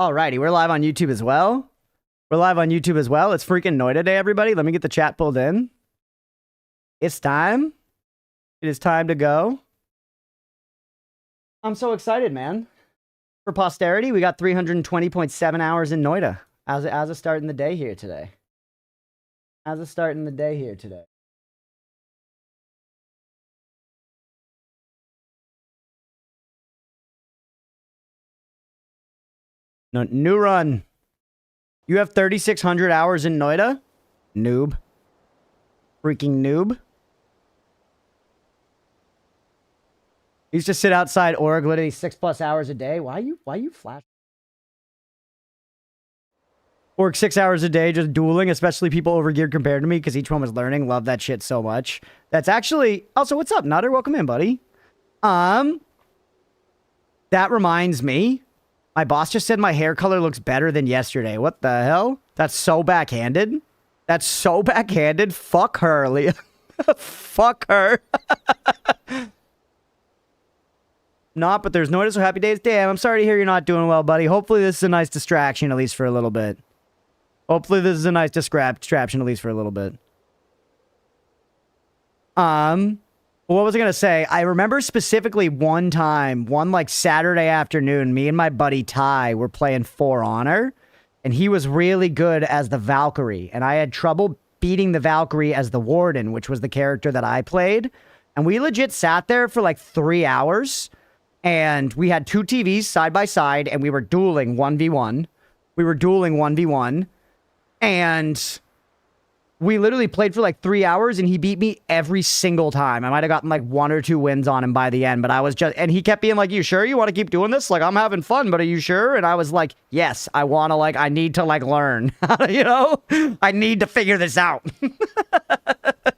Alrighty, we're live on YouTube as well. We're live on YouTube as well. It's freaking Noita Day, everybody. Let me get the chat pulled in. It's time. It is time to go. I'm so excited, man. For posterity, we got 320.7 hours in Noita as a start in the day here today. As a start in the day here today. No, new run. You have 3,600 hours in Noita? Noob. Freaking noob. You used to sit outside org literally 6+ hours a day. Why you flash? Work 6 hours a day just dueling, especially people overgeared compared to me because each one was learning. Love that shit so much. That's actually... Also, what's up, Nutter? Welcome in, buddy. That reminds me... My boss just said my hair color looks better than yesterday. What the hell? That's so backhanded. That's so backhanded. Fuck her, Leah. Fuck her. Not, but there's Noita, so happy days. Damn, I'm sorry to hear you're not doing well, buddy. Hopefully this is a nice distraction, at least for a little bit. Hopefully this is a nice distraction, at least for a little bit. What was I going to say? I remember specifically one time, one like Saturday afternoon, me and my buddy Ty were playing For Honor, and he was really good as the Valkyrie, and I had trouble beating the Valkyrie as the Warden, which was the character that I played, and we legit sat there for like 3 hours, and we had 2 TVs side by side, and we were dueling 1v1. We were dueling 1v1, and... We literally played for like 3 hours and he beat me every single time. I might have gotten like 1 or 2 wins on him by the end, but I was just, and he kept being like, you sure you want to keep doing this? Like, I'm having fun, but are you sure? And I was like, yes, I want to like, I need to like learn, you know, I need to figure this out.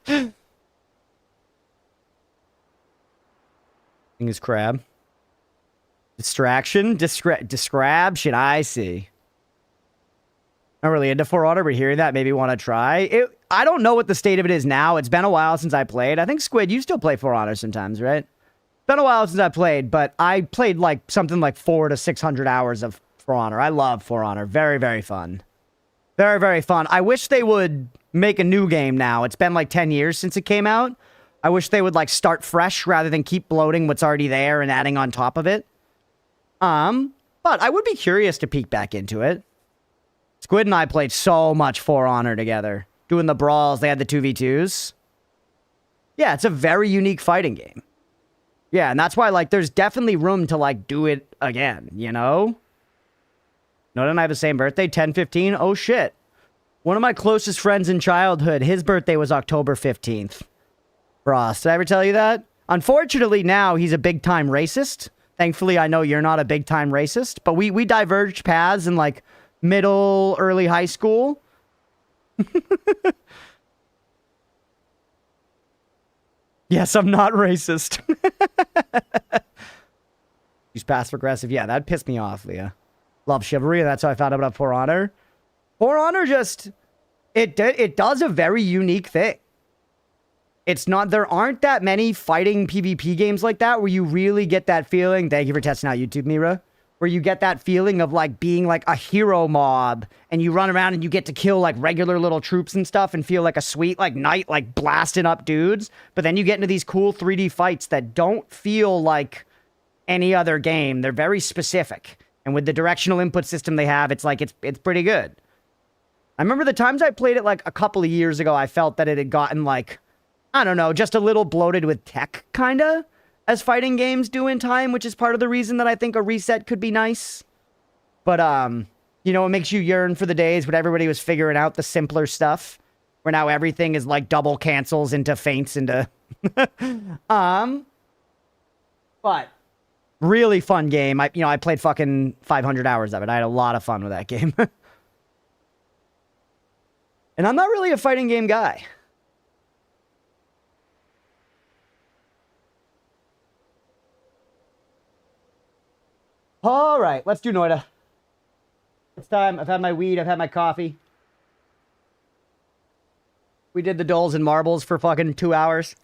Thing is crab. Distraction, describe shit I see. Not really into For Honor, but hearing that made me want to try. I don't know what the state of it is now. It's been a while since I played. I think, Squid, you still play For Honor sometimes, right? It's been a while since I played, but I played like something like 400 to 600 hours of For Honor. I love For Honor. Very, very fun. Very, very fun. I wish they would make a new game now. It's been like 10 years since it came out. I wish they would like start fresh rather than keep bloating what's already there and adding on top of it. But I would be curious to peek back into it. Squid and I played so much For Honor together. Doing the brawls, they had the 2v2s. Yeah, it's a very unique fighting game. Yeah, and that's why, like, there's definitely room to, like, do it again, you know? Noita and I have the same birthday, 10/15. Oh, shit. One of my closest friends in childhood, his birthday was October 15th. Ross, did I ever tell you that? Unfortunately, now he's a big-time racist. Thankfully, I know you're not a big-time racist. But we diverged paths in, like... middle, early high school. Yes, I'm not racist. He's passive aggressive. Yeah, that pissed me off, Leah. Love chivalry, and that's how I found out about For Honor. For Honor just... It does a very unique thing. It's not... There aren't that many fighting PvP games like that where you really get that feeling. Thank you for testing out YouTube, Mira. Where you get that feeling of like being like a hero mob and you run around and you get to kill like regular little troops and stuff and feel like a sweet like knight like blasting up dudes. But then you get into these cool 3D fights that don't feel like any other game. They're very specific. And with the directional input system they have, it's like it's pretty good. I remember the times I played it like a couple of years ago, I felt that it had gotten like, I don't know, just a little bloated with tech kinda. As fighting games do in time, which is part of the reason that I think a reset could be nice. But, you know, it makes you yearn for the days when everybody was figuring out the simpler stuff. Where now everything is like double cancels into feints into... But, really fun game. I played fucking 500 hours of it. I had a lot of fun with that game. And I'm not really a fighting game guy. All right, let's do Noita. It's time. I've had my weed. I've had my coffee. We did the dolls and marbles for fucking 2 hours.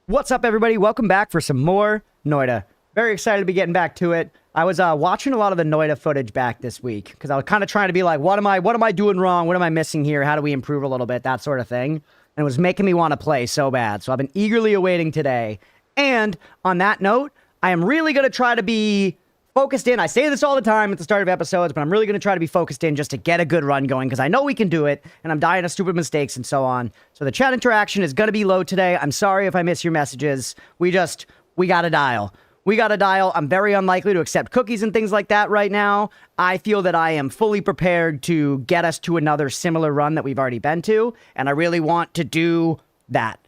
What's up, everybody? Welcome back for some more Noita. Very excited to be getting back to it. I was watching a lot of the Noita footage back this week because I was kind of trying to be like, what am I doing wrong? What am I missing here? How do we improve a little bit? That sort of thing. And it was making me want to play so bad. So I've been eagerly awaiting today. And on that note, I am really going to try to be focused in. I say this all the time at the start of episodes, but I'm really going to try to be focused in just to get a good run going because I know we can do it, and I'm dying of stupid mistakes and so on. So the chat interaction is going to be low today. I'm sorry if I miss your messages. We got to dial. We got to dial. I'm very unlikely to accept cookies and things like that right now. I feel that I am fully prepared to get us to another similar run that we've already been to, and I really want to do that.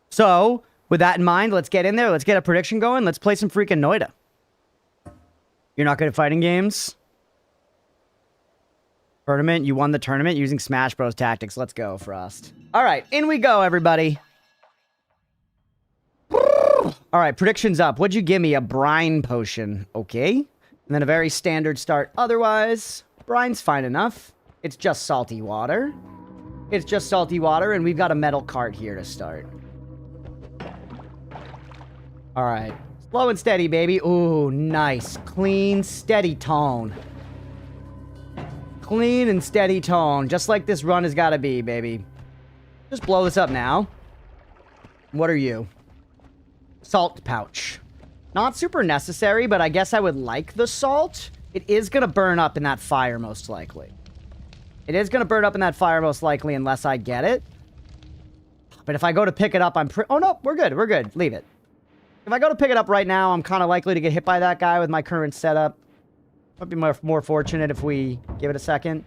So with that in mind, let's get in there. Let's get a prediction going. Let's play some freaking Noita. You're not good at fighting games? Tournament? You won the tournament using Smash Bros. Tactics. Let's go, Frost. All right, in we go, everybody. All right, predictions up. What'd you give me? A brine potion. Okay. And then a very standard start. Otherwise, brine's fine enough. It's just salty water. It's just salty water, and we've got a metal cart here to start. All right. Slow and steady, baby. Ooh, nice. Clean, steady tone. Clean and steady tone. Just like this run has got to be, baby. Just blow this up now. What are you? Salt pouch. Not super necessary, but I guess I would like the salt. It is going to burn up in that fire, most likely. It is going to burn up in that fire, most likely, unless I get it. But if I go to pick it up, oh, no, we're good. We're good. Leave it. If I go to pick it up right now, I'm kind of likely to get hit by that guy with my current setup. Might be more fortunate if we give it a second.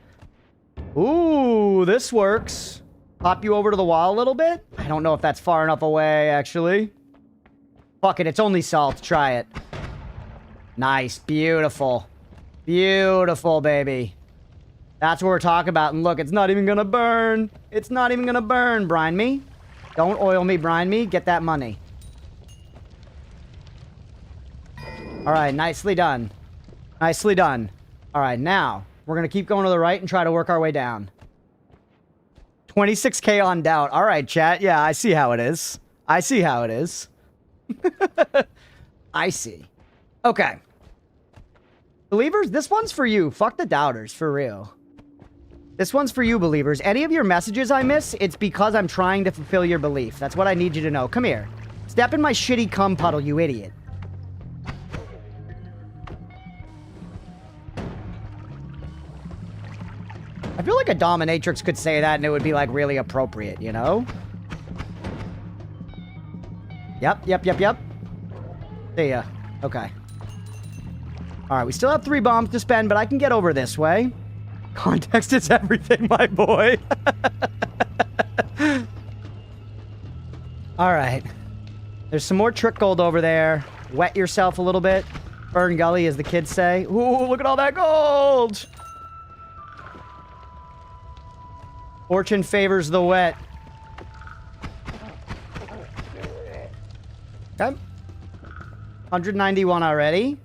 Ooh, this works. Pop you over to the wall a little bit. I don't know if that's far enough away, actually. Fuck it, it's only salt. Try it. Nice. Beautiful. Beautiful, baby. That's what we're talking about. And look, it's not even gonna burn. It's not even gonna burn. Brine me. Don't oil me, brine me. Get that money. All right, nicely done. Nicely done. All right, now, we're going to keep going to the right and try to work our way down. 26K on doubt. All right, chat. Yeah, I see how it is. I see how it is. I see. Okay. Believers, this one's for you. Fuck the doubters, for real. This one's for you, believers. Any of your messages I miss, it's because I'm trying to fulfill your belief. That's what I need you to know. Come here. Step in my shitty cum puddle, you idiot. I feel like a dominatrix could say that and it would be, like, really appropriate, you know? Yep. See ya. Okay. Alright, we still have 3 bombs to spend, but I can get over this way. Context is everything, my boy. Alright. There's some more trick gold over there. Wet yourself a little bit. Burn gully, as the kids say. Ooh, look at all that gold! Fortune favors the wet. Okay. 191 already.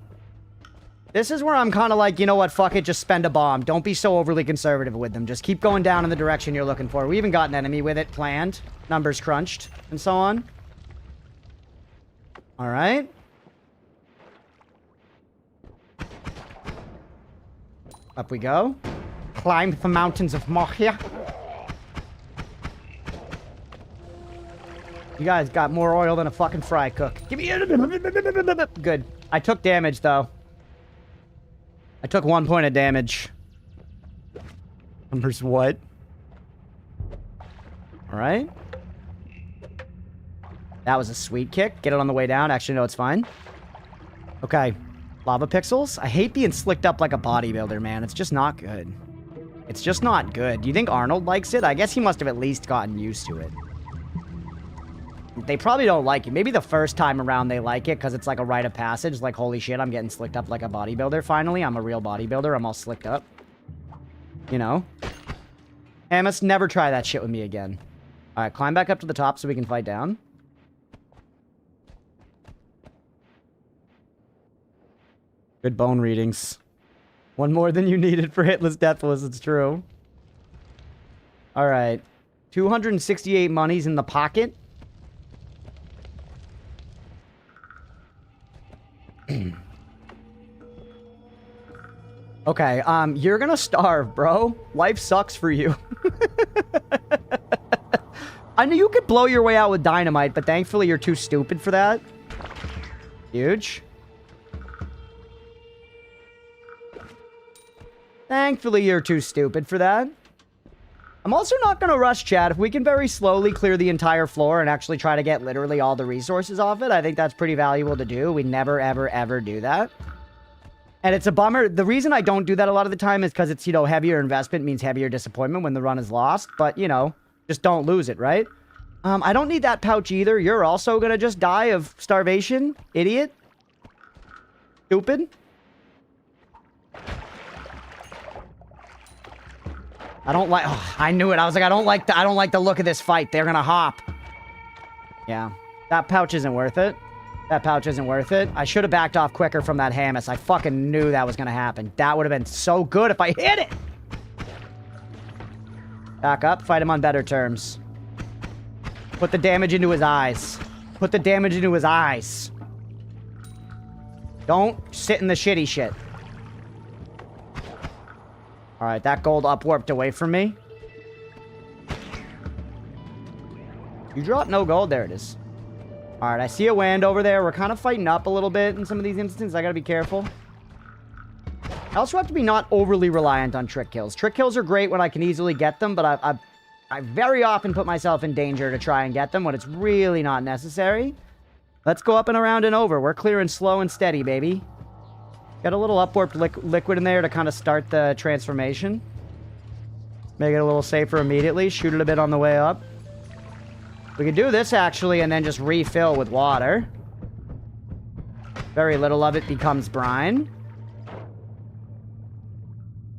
This is where I'm kind of like, you know what, fuck it, just spend a bomb. Don't be so overly conservative with them. Just keep going down in the direction you're looking for. We even got an enemy with it planned. Numbers crunched, and so on. Alright. Up we go. Climb the mountains of Moria. You guys got more oil than a fucking fry cook. Give me a... Good. I took damage, though. I took 1 point of damage. Numbers what? Alright. That was a sweet kick. Get it on the way down. Actually, no, it's fine. Okay. Lava pixels. I hate being slicked up like a bodybuilder, man. It's just not good. It's just not good. Do you think Arnold likes it? I guess he must have at least gotten used to it. They probably don't like it. Maybe the first time around they like it because it's like a rite of passage. Like, holy shit, I'm getting slicked up like a bodybuilder finally. I'm a real bodybuilder. I'm all slicked up. You know? I must never try that shit with me again. Alright, climb back up to the top so we can fight down. Good bone readings. One more than you needed for hitless deathless, it's true. Alright. 268 monies in the pocket. Okay, you're gonna starve, bro. Life sucks for you. I knew you could blow your way out with dynamite, but thankfully you're too stupid for that. Huge. Thankfully you're too stupid for that. I'm also not going to rush, chat. If we can very slowly clear the entire floor and actually try to get literally all the resources off it, I think that's pretty valuable to do. We never, ever, ever do that. And it's a bummer. The reason I don't do that a lot of the time is because it's, you know, heavier investment means heavier disappointment when the run is lost. But, you know, just don't lose it, right? I don't need that pouch either. You're also going to just die of starvation, idiot. Stupid. I don't like... Oh, I knew it. I was like, I don't like the look of this fight. They're gonna hop. Yeah. That pouch isn't worth it. That pouch isn't worth it. I should have backed off quicker from that Hamas. I fucking knew that was gonna happen. That would have been so good if I hit it! Back up. Fight him on better terms. Put the damage into his eyes. Put the damage into his eyes. Don't sit in the shitty shit. Alright, that gold upwarped away from me. You dropped no gold. There it is. Alright, I see a Wand over there. We're kind of fighting up a little bit in some of these instances. I gotta be careful. I also have to be not overly reliant on trick kills. Trick kills are great when I can easily get them, but I very often put myself in danger to try and get them when it's really not necessary. Let's go up and around and over. We're clearing slow and steady, baby. Got a little upwarped liquid in there to kind of start the transformation. Make it a little safer immediately. Shoot it a bit on the way up. We could do this, actually, and then just refill with water. Very little of it becomes brine.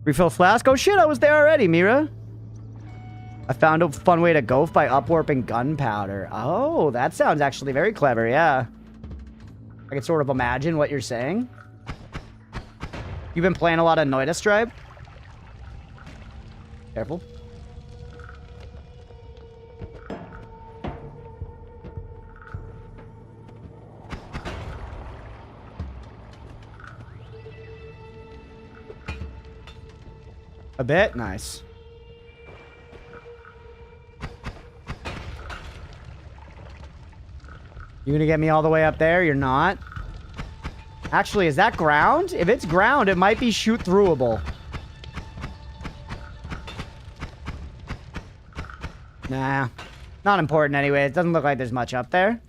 Refill flask. Oh, shit, I was there already, Mira. I found a fun way to go by upwarping gunpowder. Oh, that sounds actually very clever, yeah. I can sort of imagine what you're saying. You've been playing a lot of Noita Stripe? Careful. A bit? Nice. You gonna get me all the way up there? You're not. Actually, is that ground? If it's ground, it might be shoot-throughable. Nah. Not important anyway. It doesn't look like there's much up there.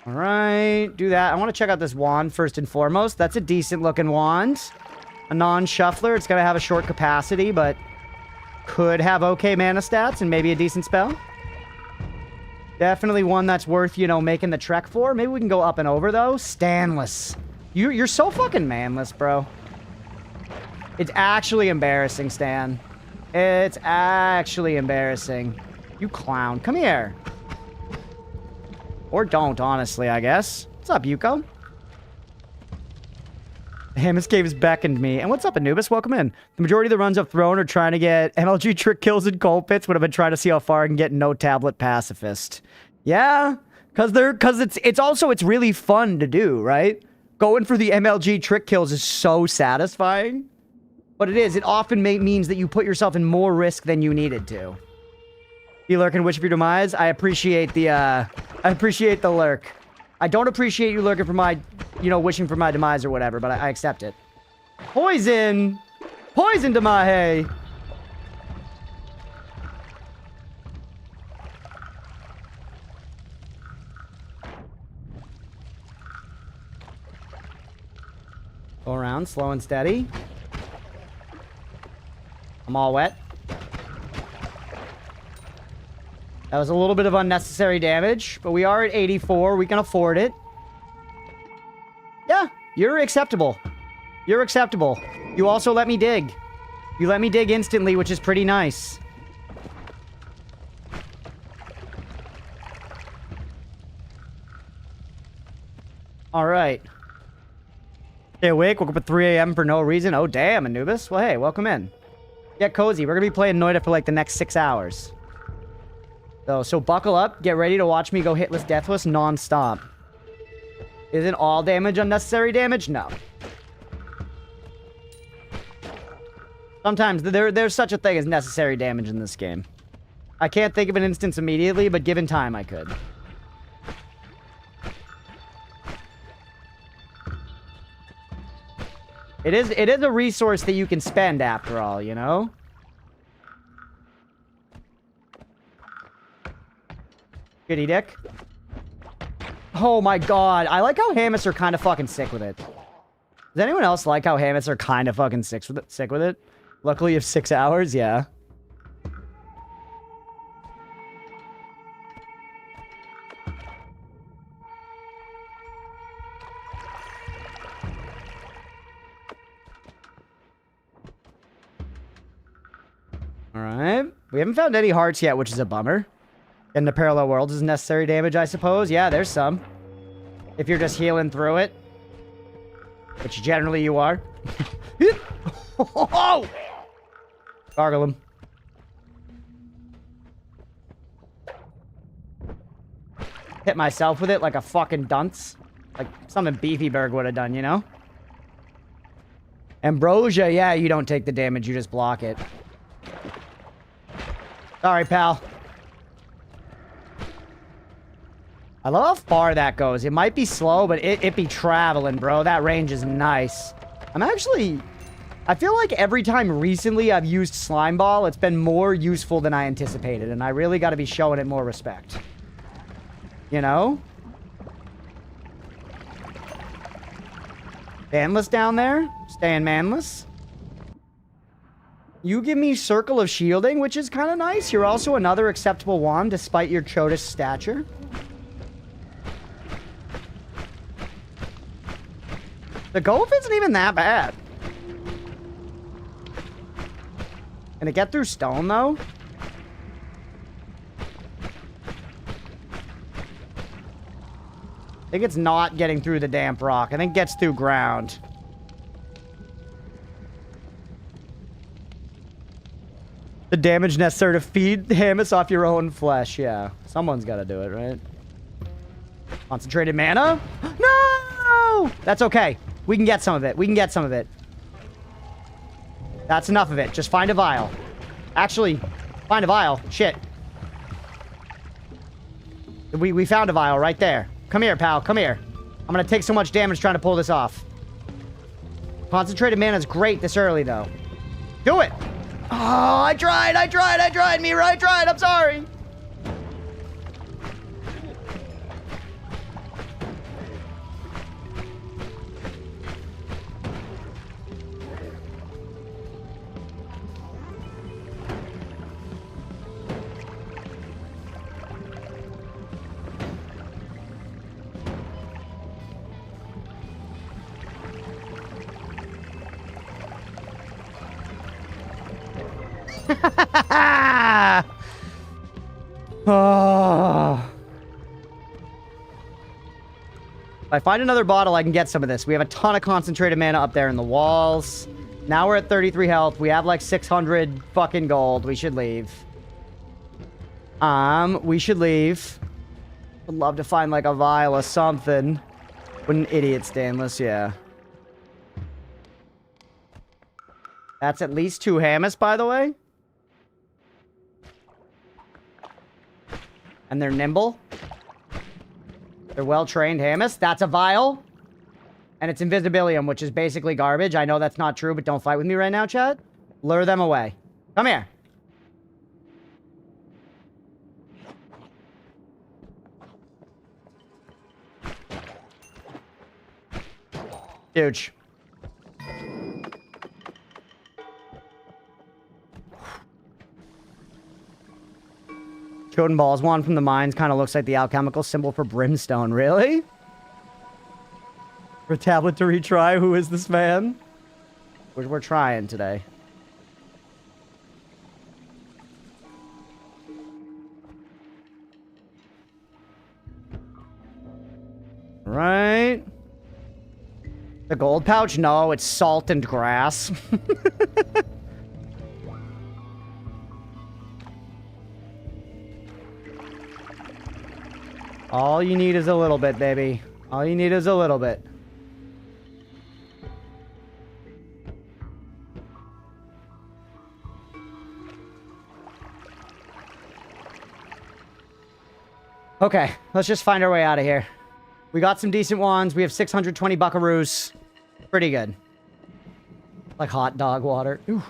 Alright. Do that. I want to check out this wand first and foremost. That's a decent-looking wand. A non-shuffler. It's going to have a short capacity, but... could have okay mana stats and maybe a decent spell. Definitely one that's worth, you know, making the trek for. Maybe we can go up and over, though. Stanless. You're so fucking manless, bro. It's actually embarrassing, Stan. It's actually embarrassing. You clown. Come here. Or don't, honestly, I guess. What's up, Yuko? Hamas Caves beckoned me. And what's up, Anubis? Welcome in. The majority of the runs I've thrown are trying to get MLG trick kills in coal pits, would have been trying to see how far I can get no tablet pacifist. Yeah, because it's really fun to do, right? Going for the MLG trick kills is so satisfying. But it often means that you put yourself in more risk than you needed to. You lurk and wish for your demise. I appreciate the lurk. I don't appreciate you lurking for my, you know, wishing for my demise or whatever, but I accept it. Poison! Poison to my hay! Go around, slow and steady. I'm all wet. That was a little bit of unnecessary damage, but we are at 84. We can afford it. Yeah, you're acceptable. You're acceptable. You also let me dig. You let me dig instantly, which is pretty nice. All right. Stay awake. Woke up at 3 a.m. for no reason. Oh, damn, Anubis. Well, hey, welcome in. Get cozy. We're going to be playing Noita for like the next 6 hours. So buckle up. Get ready to watch me go hitless, deathless, non-stop. Isn't all damage unnecessary damage? No. Sometimes there's such a thing as necessary damage in this game. I can't think of an instance immediately, but given time, I could. It is a resource that you can spend after all, you know? Shitty dick. Oh my god. I like how Hamas are kind of fucking sick with it. Does anyone else like how Hamas are kind of fucking sick with it? Luckily, you have 6 hours, yeah. Alright. We haven't found any hearts yet, which is a bummer. In the parallel worlds is necessary damage, I suppose. Yeah, there's some. If you're just healing through it. Which generally you are. Oh! Gargle him. Hit myself with it like a fucking dunce. Like something Beefyberg would have done, you know? Ambrosia, yeah, you don't take the damage, you just block it. Sorry, pal. I love how far that goes. It might be slow, but it be traveling, bro. That range is nice. I feel like every time recently I've used Slime Ball, it's been more useful than I anticipated, and I really got to be showing it more respect. You know? Manless down there? Staying manless. You give me Circle of Shielding, which is kind of nice. You're also another acceptable wand, despite your chodish stature. The Golf isn't even that bad. Can it get through stone, though? I think it's not getting through the damp rock. I think it gets through ground. The damage necessary to feed Hamas off your own flesh. Yeah. Someone's got to do it, right? Concentrated mana? No! That's okay. We can get some of it. We can get some of it. That's enough of it. Just find a vial. Actually, find a vial. Shit. We found a vial right there. Come here, pal. Come here. I'm gonna take so much damage trying to pull this off. Concentrated mana is great this early, though. Do it! Oh, I tried, Mira, I tried, I'm sorry. Oh. If I find another bottle, I can get some of this. We have a ton of concentrated mana up there in the walls. Now we're at 33 health. We have like 600 fucking gold. We should leave. We should leave. Would love to find like a vial or something. What an idiot, Stainless, yeah. That's at least 2 Hamas, by the way. And they're nimble. They're well-trained Hamas. That's a vial. And it's Invisibilium, which is basically garbage. I know that's not true, but don't fight with me right now, chat. Lure them away. Come here. Huge. Choden Balls, one from the mines, kind of looks like the alchemical symbol for brimstone. Really? For a tablet to retry, who is this man? We're trying today. Right. The gold pouch? No, it's salt and grass. All you need is a little bit, baby. All you need is a little bit. Okay, let's just find our way out of here. We got some decent ones. We have 620 buckaroos. Pretty good. Like hot dog water. Ooh.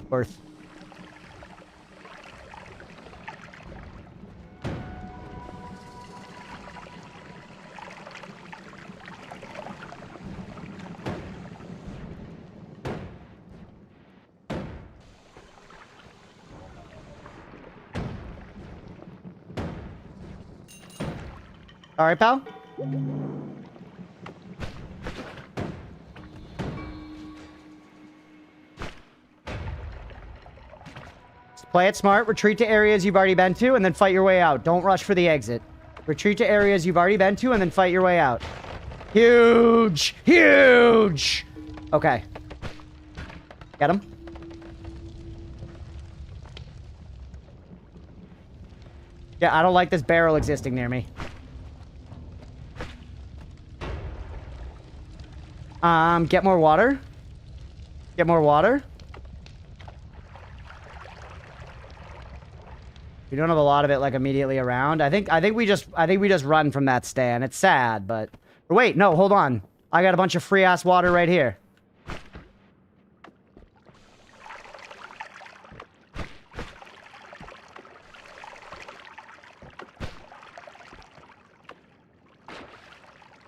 Worth. All right, pal. Just play it smart. Retreat to areas you've already been to, and then fight your way out. Don't rush for the exit. Retreat to areas you've already been to, and then fight your way out. Huge! Huge! Okay. Get him. Yeah, I don't like this barrel existing near me. Get more water. Get more water. We don't have a lot of it like immediately around. I think we just run from that stand. It's sad, but wait, no, hold on. I got a bunch of free ass water right here.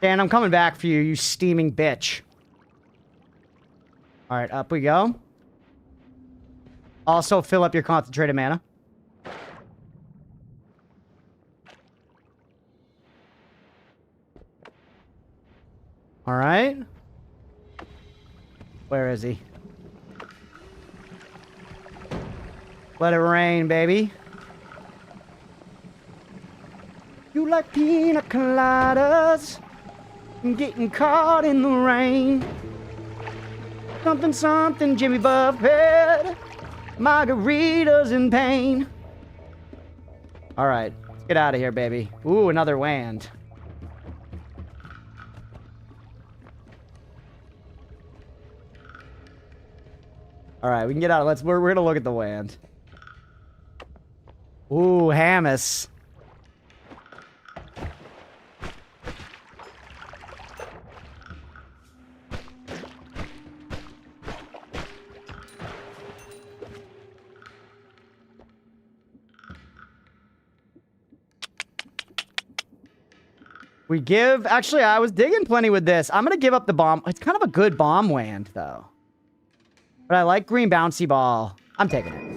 Dan, I'm coming back for you, you steaming bitch. Alright, up we go. Also, fill up your concentrated mana. Alright. Where is he? Let it rain, baby. You like pina coladas? I'm getting caught in the rain. Something, something, Jimmy Buffett. Margaritas in pain. Alright, let's get out of here, baby. Ooh, another wand. Alright, we can get out. We're gonna look at the wand. Ooh, Hamas. We give... Actually, I was digging plenty with this. I'm going to give up the bomb. It's kind of a good bomb wand, though. But I like green bouncy ball. I'm taking it.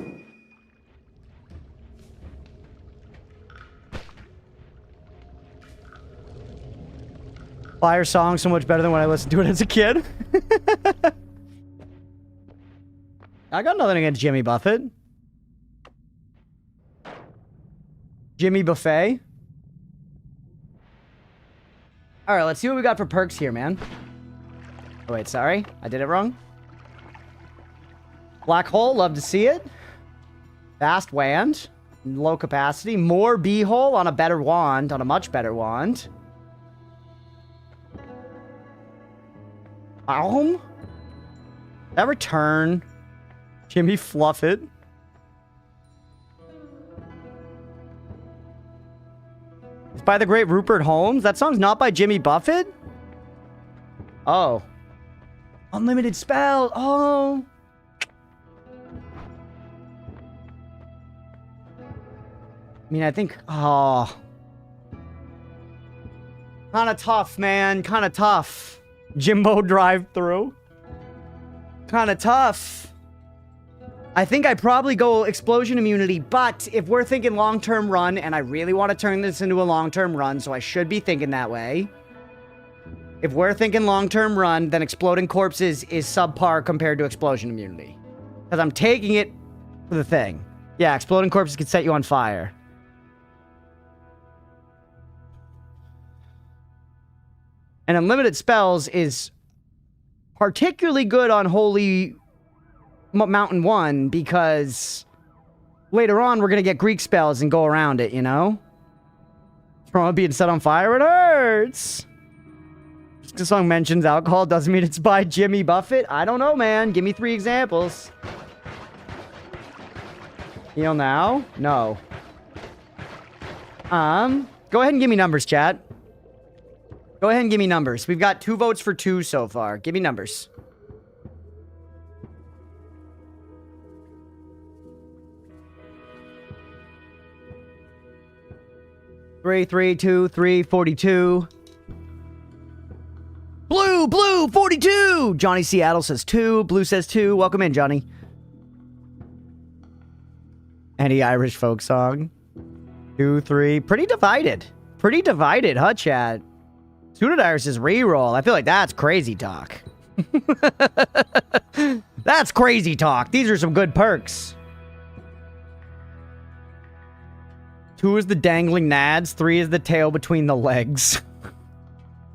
Fire song so much better than when I listened to it as a kid. I got nothing against Jimmy Buffett. Jimmy Buffet. Alright, let's see what we got for perks here, man. Oh, wait, sorry. I did it wrong. Black hole, love to see it. Fast wand. Low capacity. More B-hole on a better wand. On a much better wand. That return. Jimmy Fluffit. It's by the great Rupert Holmes. That song's not by Jimmy Buffett? Oh. Unlimited spell. Oh. I mean, I think... Oh. Kind of tough, man. Kind of tough. Jimbo drive-through. Kind of tough. I think I'd probably go explosion immunity, but if we're thinking long-term run, and I really want to turn this into a long-term run, so I should be thinking that way. If we're thinking long-term run, then exploding corpses is subpar compared to explosion immunity. Because I'm taking it for the thing. Yeah, exploding corpses can set you on fire. And unlimited spells is particularly good on Holy Mountain 1 because later on we're going to get Greek spells and go around it, you know? Trauma being set on fire, it hurts. Just the song mentions alcohol doesn't mean it's by Jimmy Buffett. I don't know, man. Give me 3 examples. Heal now? No. Go ahead and give me numbers, chat. Go ahead and give me numbers. We've got 2 votes for 2 so far. Give me numbers. Three, 2, 3, 42. Blue, 42! Johnny Seattle says 2. Blue says 2. Welcome in, Johnny. Any Irish folk song? 2, 3. Pretty divided. Pretty divided, huh, chat? Suited Iris's reroll. I feel like that's crazy talk. That's crazy talk. These are some good perks. 2 is the dangling nads. 3 is the tail between the legs.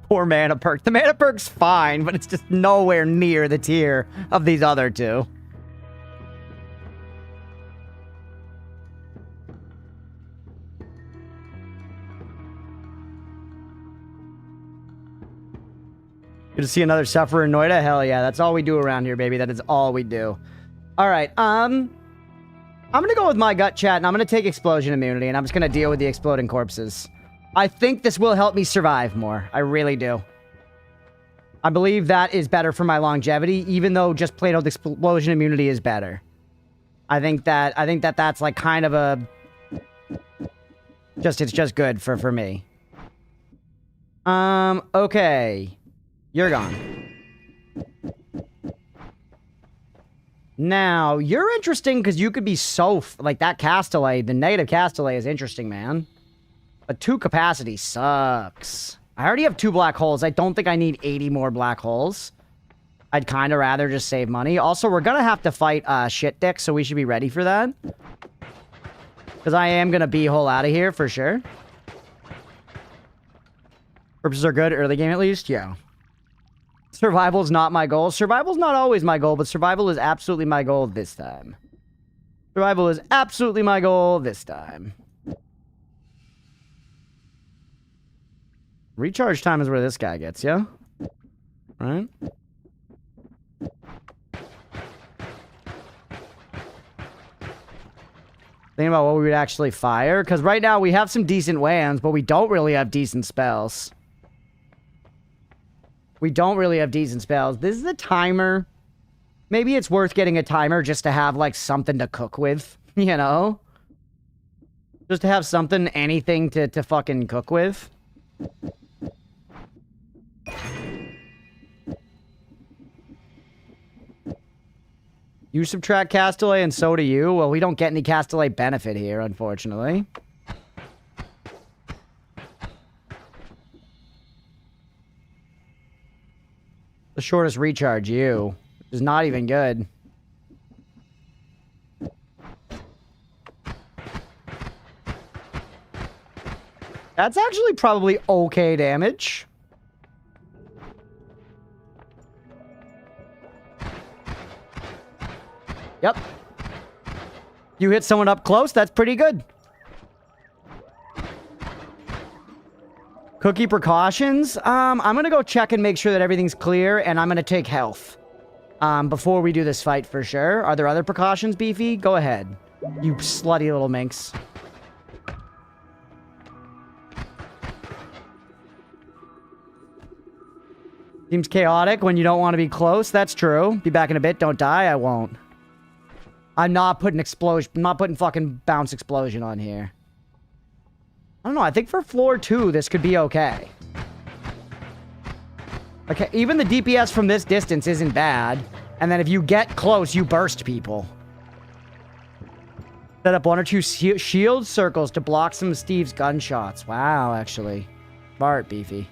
Poor mana perk. The mana perk's fine, but it's just nowhere near the tier of these other 2. Good to see another sufferer in Noita. Hell yeah, that's all we do around here, baby. That is all we do. All right, I'm gonna go with my gut, chat, and I'm gonna take explosion immunity, and I'm just gonna deal with the exploding corpses. I think this will help me survive more. I really do. I believe that is better for my longevity, even though just plain old explosion immunity is better. I think that that's like kind of a it's just good for me. Okay. You're gone. Now, you're interesting because you could be so... like, that Castellet, the negative Castellet is interesting, man. But 2 capacity sucks. I already have 2 black holes. I don't think I need 80 more black holes. I'd kind of rather just save money. Also, we're going to have to fight shit dick, so we should be ready for that. Because I am going to b-hole out of here, for sure. Purposes are good, early game at least? Yeah. Survival's not my goal. Survival's not always my goal, but survival is absolutely my goal this time. Survival is absolutely my goal this time. Recharge time is where this guy gets, yeah? Right? Think about what we would actually fire, because right now we have some decent whams, but we don't really have decent spells. We don't really have decent spells. This is a timer. Maybe it's worth getting a timer just to have, like, something to cook with, you know? Just to have something, anything to fucking cook with. You subtract Castellet and so do you. Well, we don't get any Castellet benefit here, unfortunately. The shortest recharge, you. Which is not even good. That's actually probably okay damage. Yep. You hit someone up close, that's pretty good. Cookie precautions? I'm gonna go check and make sure that everything's clear, and I'm gonna take health. Before we do this fight for sure. Are there other precautions, Beefy? Go ahead. You slutty little minx. Seems chaotic when you don't want to be close. That's true. Be back in a bit. Don't die. I won't. I'm not putting explosion. I'm not putting fucking bounce explosion on here. I don't know. I think for floor 2, this could be okay. Okay, even the DPS from this distance isn't bad. And then if you get close, you burst people. Set up 1 or 2 shield circles to block some of Steve's gunshots. Wow, actually. Smart, Beefy.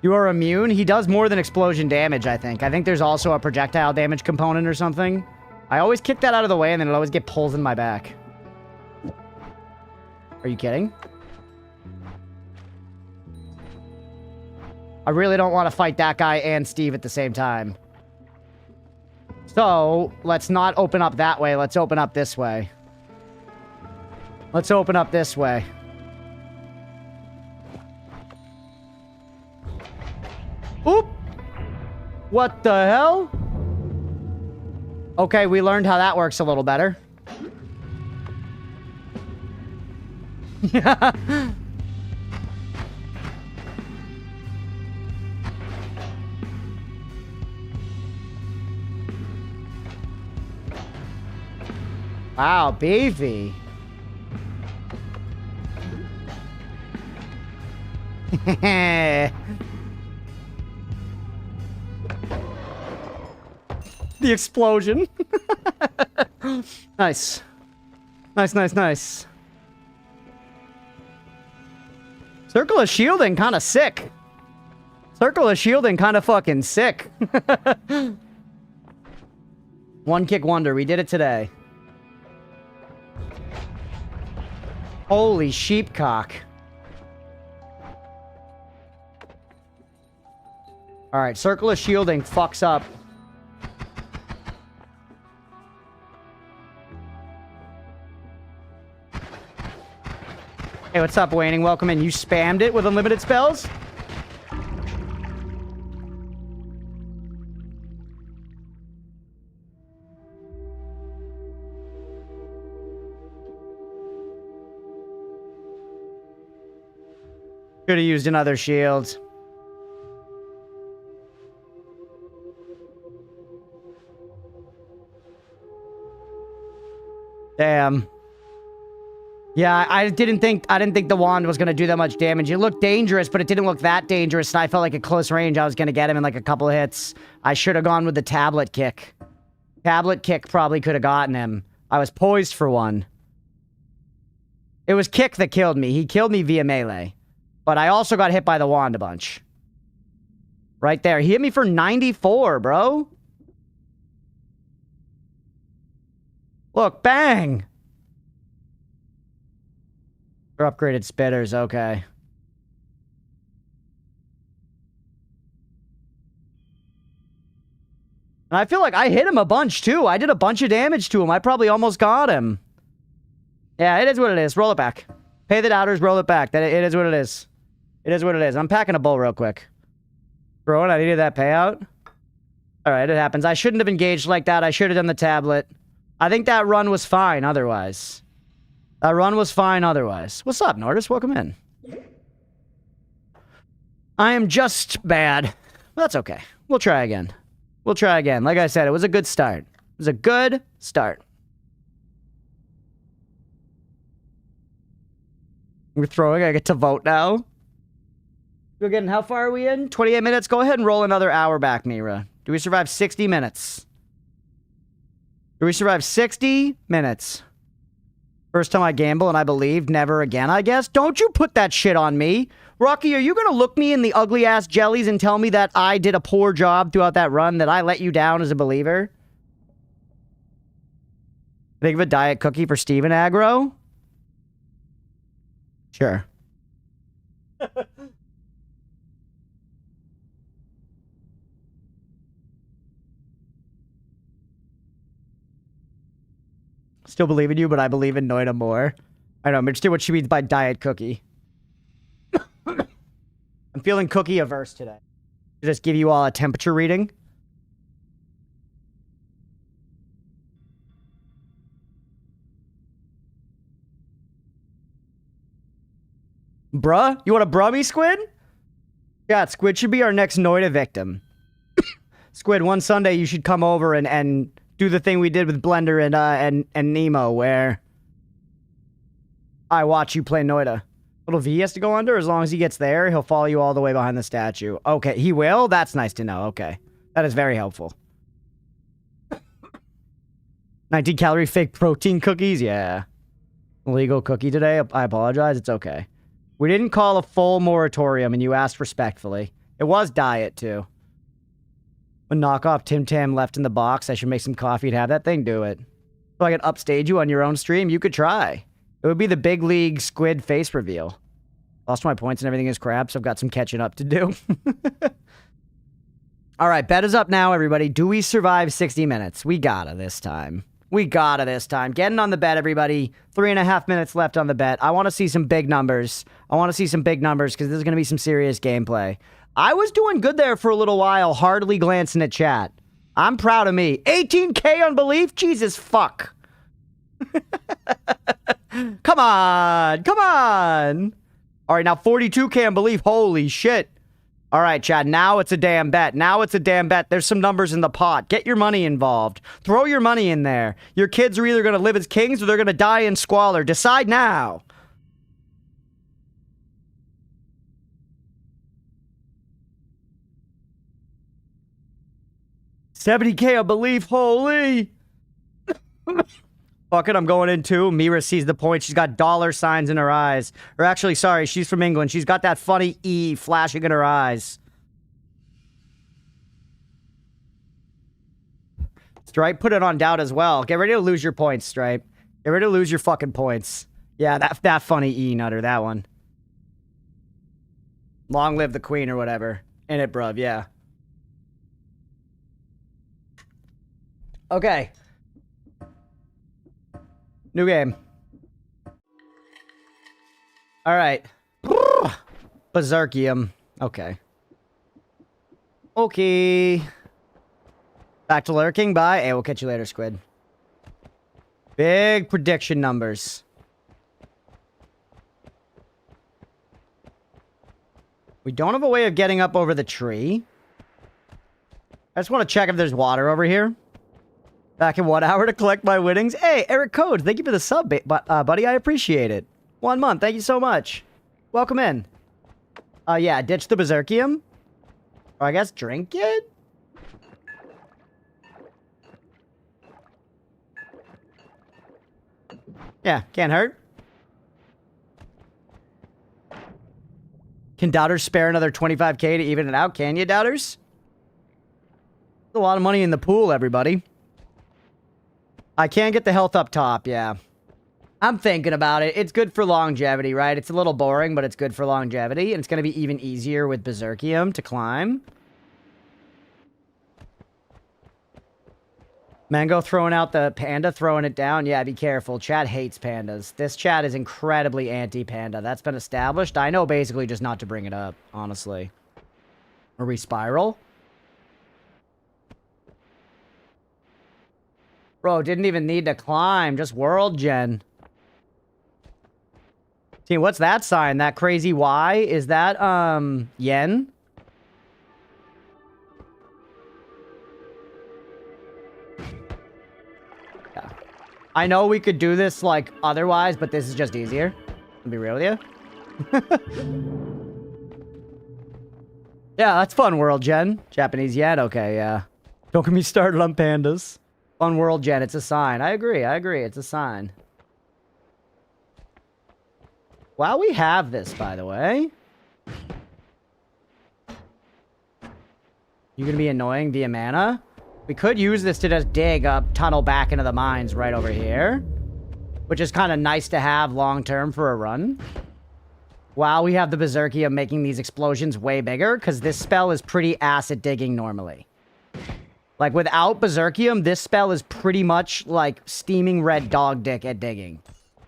You are immune? He does more than explosion damage, I think. I think there's also a projectile damage component or something. I always kick that out of the way and then it always get pulls in my back. Are you kidding? I really don't want to fight that guy and Steve at the same time. So, let's not open up that way. Let's open up this way. Let's open up this way. Oop! What the hell? Okay, we learned how that works a little better. Wow, beefy. The explosion. Nice. Nice, nice, nice. Circle of shielding, kind of sick. Circle of shielding, kind of fucking sick. One kick wonder. We did it today. Holy sheepcock. Alright, circle of shielding fucks up. Hey, what's up, Waning? Welcome in. You spammed it with unlimited spells? Could have used another shield. Damn. Yeah, I didn't think the wand was gonna do that much damage. It looked dangerous, but it didn't look that dangerous, and I felt like at close range I was gonna get him in like a couple of hits. I should have gone with the tablet kick. Tablet kick probably could have gotten him. I was poised for one. It was kick that killed me. He killed me via melee. But I also got hit by the wand a bunch. Right there. He hit me for 94, bro. Look, bang! For upgraded spitters, okay. And I feel like I hit him a bunch, too. I did a bunch of damage to him. I probably almost got him. Yeah, it is what it is. Roll it back. Pay the doubters, roll it back. It is what it is. It is what it is. I'm packing a bowl real quick. Bro, I needed that payout. Alright, it happens. I shouldn't have engaged like that. I should have done the tablet. I think that run was fine otherwise. That run was fine otherwise. What's up, Nordis? Welcome in. I am just bad. That's okay. We'll try again. We'll try again. Like I said, it was a good start. It was a good start. We're throwing. I get to vote now. We're getting, how far are we in? 28 minutes? Go ahead and roll another hour back, Mira. Do we survive 60 minutes? Do we survive 60 minutes? First time I gamble and I believe, never again, I guess. Don't you put that shit on me. Rocky, are you going to look me in the ugly-ass jellies and tell me that I did a poor job throughout that run, that I let you down as a believer? Think of a diet cookie for Steven Aggro? Sure. Still believe in you, but I believe in Noita more. I know, I'm interested in what she means by diet cookie. I'm feeling cookie averse today. Just give you all a temperature reading. Bruh? You want to bruh me, Squid? Yeah, Squid should be our next Noita victim. Squid, one Sunday you should come over and do the thing we did with Blender and Nemo, where I watch you play Noita. Little V has to go under. As long as he gets there, he'll follow you all the way behind the statue. Okay, he will? That's nice to know. Okay. That is very helpful. 19 calorie fake protein cookies? Yeah. Illegal cookie today? I apologize. It's okay. We didn't call a full moratorium, and you asked respectfully. It was diet, too. A knockoff Tim Tam left in the box. I should make some coffee to have that thing. Do it. So I could upstage you on your own stream. You could try. It would be the big league Squid face reveal. Lost my points and everything is crap, so I've got some catching up to do. All right, bet is up now, everybody. Do we survive 60 minutes? We gotta this time. We gotta this time. Getting on the bet, everybody. 3.5 minutes left on the bet. I want to see some big numbers. I want to see some big numbers because this is going to be some serious gameplay. I was doing good there for a little while, hardly glancing at chat. I'm proud of me. 18K on belief? Jesus fuck. Come on. Come on. All right, now 42K on belief. Holy shit. All right, Chad, now it's a damn bet. Now it's a damn bet. There's some numbers in the pot. Get your money involved. Throw your money in there. Your kids are either going to live as kings or they're going to die in squalor. Decide now. $70K of belief. Holy. Fuck it, I'm going in too. Mira sees the point. She's got dollar signs in her eyes. Or actually, sorry, she's from England. She's got that funny E flashing in her eyes. Stripe, put it on doubt as well. Get ready to lose your points, Stripe. Get ready to lose your fucking points. Yeah, that funny E nutter, that one. Long live the queen or whatever. In it, bruv, yeah. Okay. New game. All right. Berserkium. Okay. Okay. Back to lurking. Bye. Hey, we'll catch you later, Squid. Big prediction numbers. We don't have a way of getting up over the tree. I just want to check if there's water over here. Back in 1 hour to collect my winnings. Hey, Eric Code, thank you for the sub, buddy. I appreciate it. 1 month. Thank you so much. Welcome in. Yeah, ditch the Berserkium. Or I guess drink it? Yeah, can't hurt. Can Doubters spare another 25K to even it out? Can you, Doubters? There's a lot of money in the pool, everybody. I can't get the health up top, yeah. I'm thinking about it. It's good for longevity, right? It's a little boring, but it's good for longevity. And it's going to be even easier with Berserkium to climb. Mango throwing out the panda, throwing it down. Yeah, be careful. Chat hates pandas. This chat is incredibly anti-panda. That's been established. I know basically just not to bring it up, honestly. Are we spiral? Bro, didn't even need to climb. Just world gen. See, what's that sign? That crazy Y? Is that, yen? Yeah. I know we could do this, like, otherwise, but this is just easier. I'll be real with you. Yeah, that's fun, world gen. Japanese yen? Okay, yeah. Don't get me started on pandas. Fun world gen, it's a sign. I agree, it's a sign. While we have this, by the way... You gonna be annoying via mana? We could use this to just dig a tunnel back into the mines right over here. Which is kind of nice to have long-term for a run. While we have the Berserkium making these explosions way bigger, because this spell is pretty ass at digging normally. Like, without Berserkium, this spell is pretty much, like, steaming red dog dick at digging.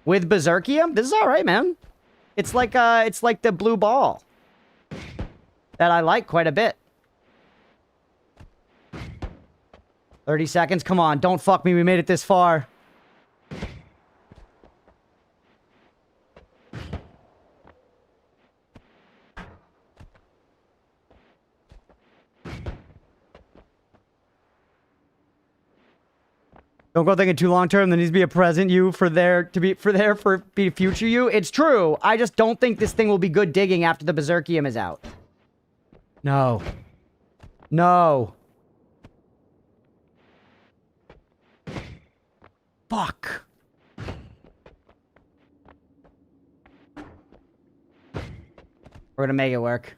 With Berserkium, this is alright, man. It's like the blue ball. That I like quite a bit. 30 seconds, come on, don't fuck me, we made it this far. Don't go thinking too long term. There needs to be a present you for future you. It's true. I just don't think this thing will be good digging after the Berserkium is out. No. No. Fuck. We're gonna make it work.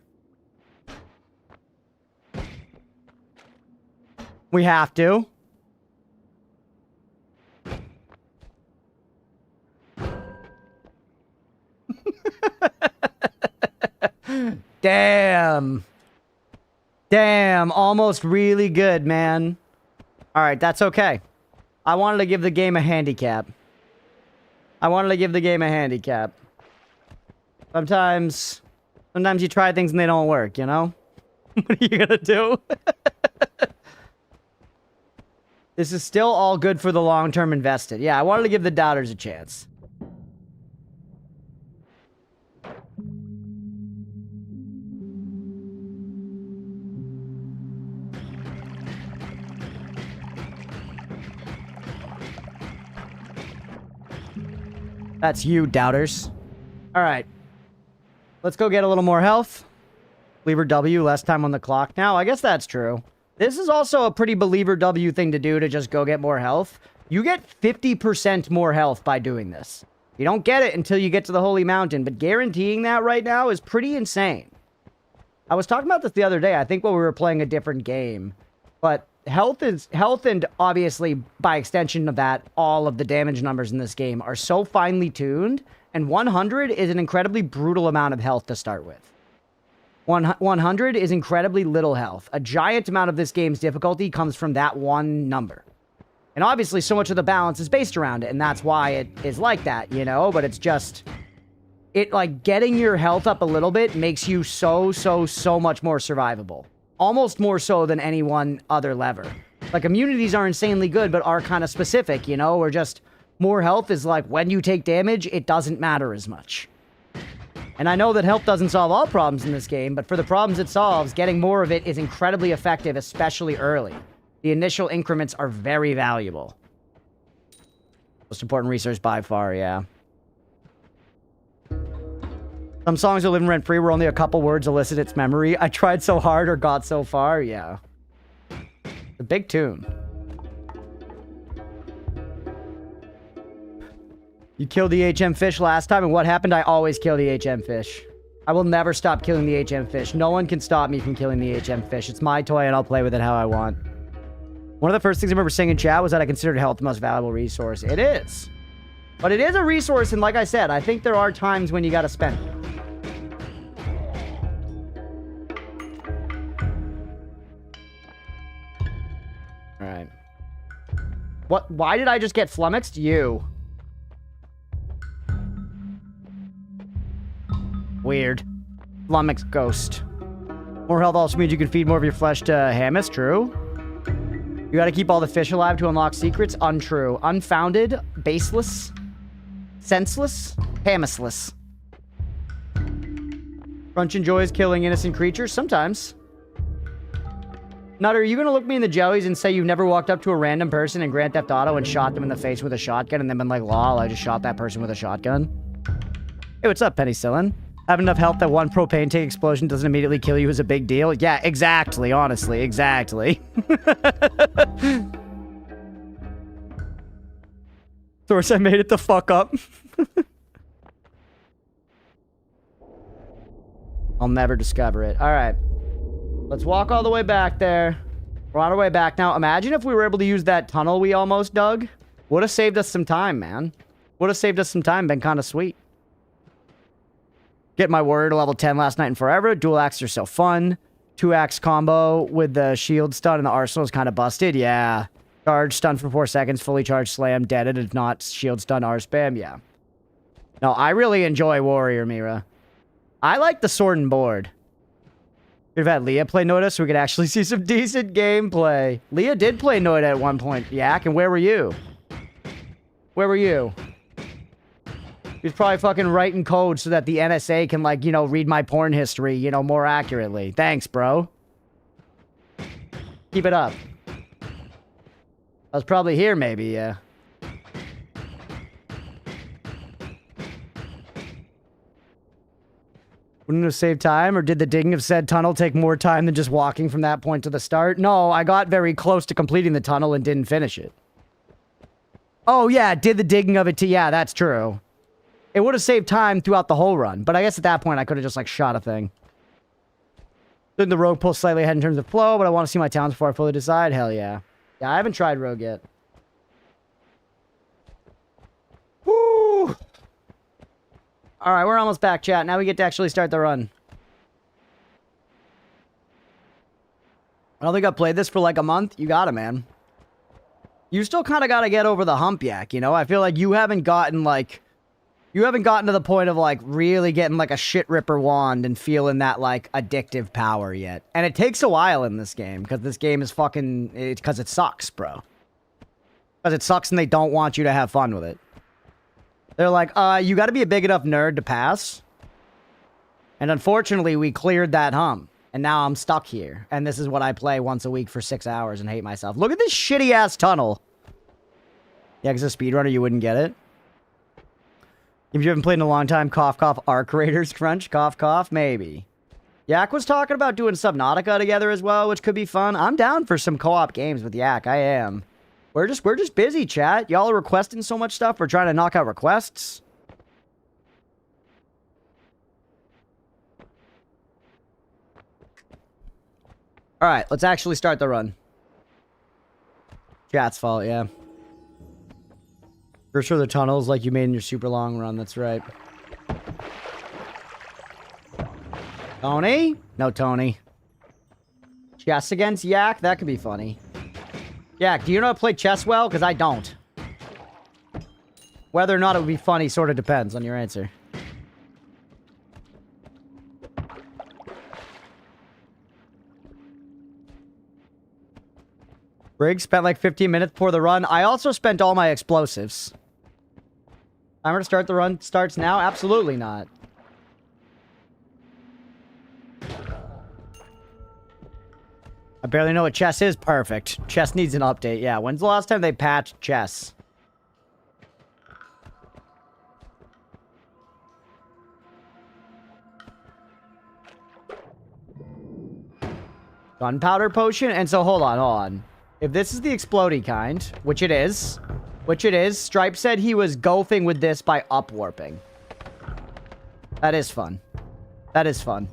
We have to. Damn. Damn. Almost really good, man. All right, that's okay. I wanted to give the game a handicap. Sometimes you try things and they don't work, you know? What are you gonna do? This is still all good for the long-term invested. Yeah, I wanted to give the doubters a chance. That's you, doubters. All right. Let's go get a little more health. Believer W, less time on the clock now. I guess that's true. This is also a pretty Believer W thing to do, to just go get more health. You get 50% more health by doing this. You don't get it until you get to the Holy Mountain, but guaranteeing that right now is pretty insane. I was talking about this the other day, I think when we were playing a different game. But health and obviously, by extension of that, all of the damage numbers in this game are so finely tuned, and 100 is an incredibly brutal amount of health to start with. 100 is incredibly little health. A giant amount of this game's difficulty comes from that one number. And obviously, so much of the balance is based around it, and that's why it is like that, you know? But it's just... like, getting your health up a little bit makes you so much more survivable. Almost more so than any one other lever. Like, immunities are insanely good, but are kind of specific, you know? Where just more health is like, when you take damage, it doesn't matter as much. And I know that health doesn't solve all problems in this game, but for the problems it solves, getting more of it is incredibly effective, especially early. The initial increments are very valuable. Most important resource by far, yeah. Some songs are living rent-free where only a couple words elicit its memory. I tried so hard or got so far, yeah. A big tune. You killed the HM fish last time, and what happened? I always kill the HM fish. I will never stop killing the HM fish. No one can stop me from killing the HM fish. It's my toy, and I'll play with it how I want. One of the first things I remember saying in chat was that I considered health the most valuable resource. It is. But it is a resource, and like I said, I think there are times when you gotta spend it. Alright. What? Why did I just get flummoxed? You. Weird. Flummox ghost. More health also means you can feed more of your flesh to Hamus. True. You gotta keep all the fish alive to unlock secrets. Untrue. Unfounded. Baseless. Senseless. Hamusless. Crunch enjoys killing innocent creatures. Sometimes. Nutter, are you gonna look me in the jellies and say you've never walked up to a random person in Grand Theft Auto and shot them in the face with a shotgun and then been like, lol, I just shot that person with a shotgun? Hey, what's up, Penicillin? Have enough health that one propane tank explosion doesn't immediately kill you is a big deal? Yeah, exactly, honestly, exactly. Source, I made it the fuck up. I'll never discover it. Alright. Let's walk all the way back there. We're on our way back now. Imagine if we were able to use that tunnel we almost dug. Would have saved us some time, man. Would have saved us some time. Been kind of sweet. Get my warrior to level 10 last night and forever. Dual axes are so fun. 2-axe combo with the shield stun and the arsenal is kind of busted. Yeah. Charge, stun for 4 seconds, fully charged, slam, deaded. If not, shield stun, R spam. Yeah. No, I really enjoy warrior, Mira. I like the sword and board. We've had Leah play Noita so we could actually see some decent gameplay. Leah did play Noita at one point, Yak, and where were you? Where were you? He's probably fucking writing code so that the NSA can, like, you know, read my porn history, you know, more accurately. Thanks, bro. Keep it up. I was probably here, maybe, yeah. Wouldn't it have saved time, or did the digging of said tunnel take more time than just walking from that point to the start? No, I got very close to completing the tunnel and didn't finish it. Oh, yeah, did the digging of it to... Yeah, that's true. It would have saved time throughout the whole run, but I guess at that point I could have just, like, shot a thing. Did the rogue pull slightly ahead in terms of flow, but I want to see my talents before I fully decide? Hell yeah. Yeah, I haven't tried rogue yet. Woo! Alright, we're almost back, chat. Now we get to actually start the run. I don't think I've played this for like a month. You got it, man. You still kind of got to get over the hump, Yak, you know? I feel like you haven't gotten, like... You haven't gotten to the point of, like, really getting, like, a shit ripper wand and feeling that, like, addictive power yet. And it takes a while in this game, because this game is fucking... Because it sucks, bro. Because it sucks and they don't want you to have fun with it. They're like, you got to be a big enough nerd to pass. And unfortunately, we cleared that hump. And now I'm stuck here. And this is what I play once a week for 6 hours and hate myself. Look at this shitty-ass tunnel. Yeah, because a speedrunner, you wouldn't get it. If you haven't played in a long time, cough, cough, Arc Raiders, Crunch, cough, cough, maybe. Yak was talking about doing Subnautica together as well, which could be fun. I'm down for some co-op games with Yak. I am. We're just busy, chat. Y'all are requesting so much stuff. We're trying to knock out requests. All right, let's actually start the run. Chat's fault, yeah. For sure the tunnels like you made in your super long run, that's right. Tony? No, Tony. Chess against Yak? That could be funny. Yak, do you know how to play chess well? Because I don't. Whether or not it would be funny sort of depends on your answer. Briggs spent like 15 minutes before the run. I also spent all my explosives. Timer to start the run starts now? Absolutely not. I barely know what chess is. Perfect. Chess needs an update. Yeah, when's the last time they patched chess? Gunpowder potion? And so, hold on. If this is the explodey kind, which it is, Stripe said he was golfing with this by upwarping. That is fun. That is fun.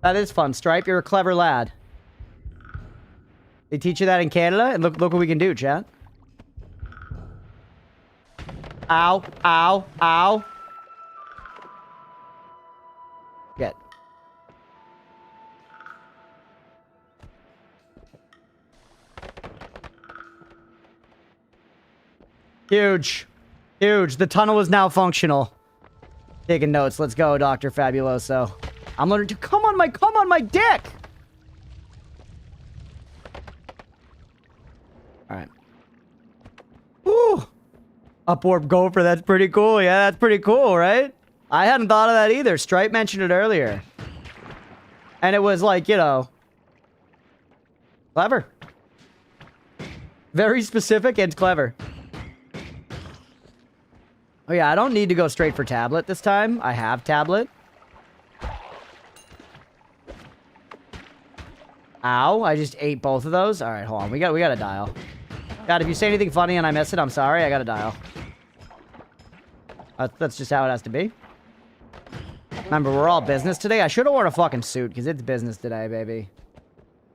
That is fun, Stripe. You're a clever lad. They teach you that in Canada? And look what we can do, chat. Ow, ow, ow. Get. Huge. Huge. The tunnel is now functional. Taking notes. Let's go, Dr. Fabuloso. I'm learning to come on my dick. All right. Ooh. Upwarp gopher. That's pretty cool. Yeah, that's pretty cool, right? I hadn't thought of that either. Stripe mentioned it earlier. And it was like, you know, clever. Very specific and clever. Oh yeah, I don't need to go straight for tablet this time. I have tablet. Ow, I just ate both of those. All right, hold on. We got to dial. God, if you say anything funny and I miss it, I'm sorry. I got to dial. That's just how it has to be. Remember, we're all business today. I should have worn a fucking suit because it's business today, baby.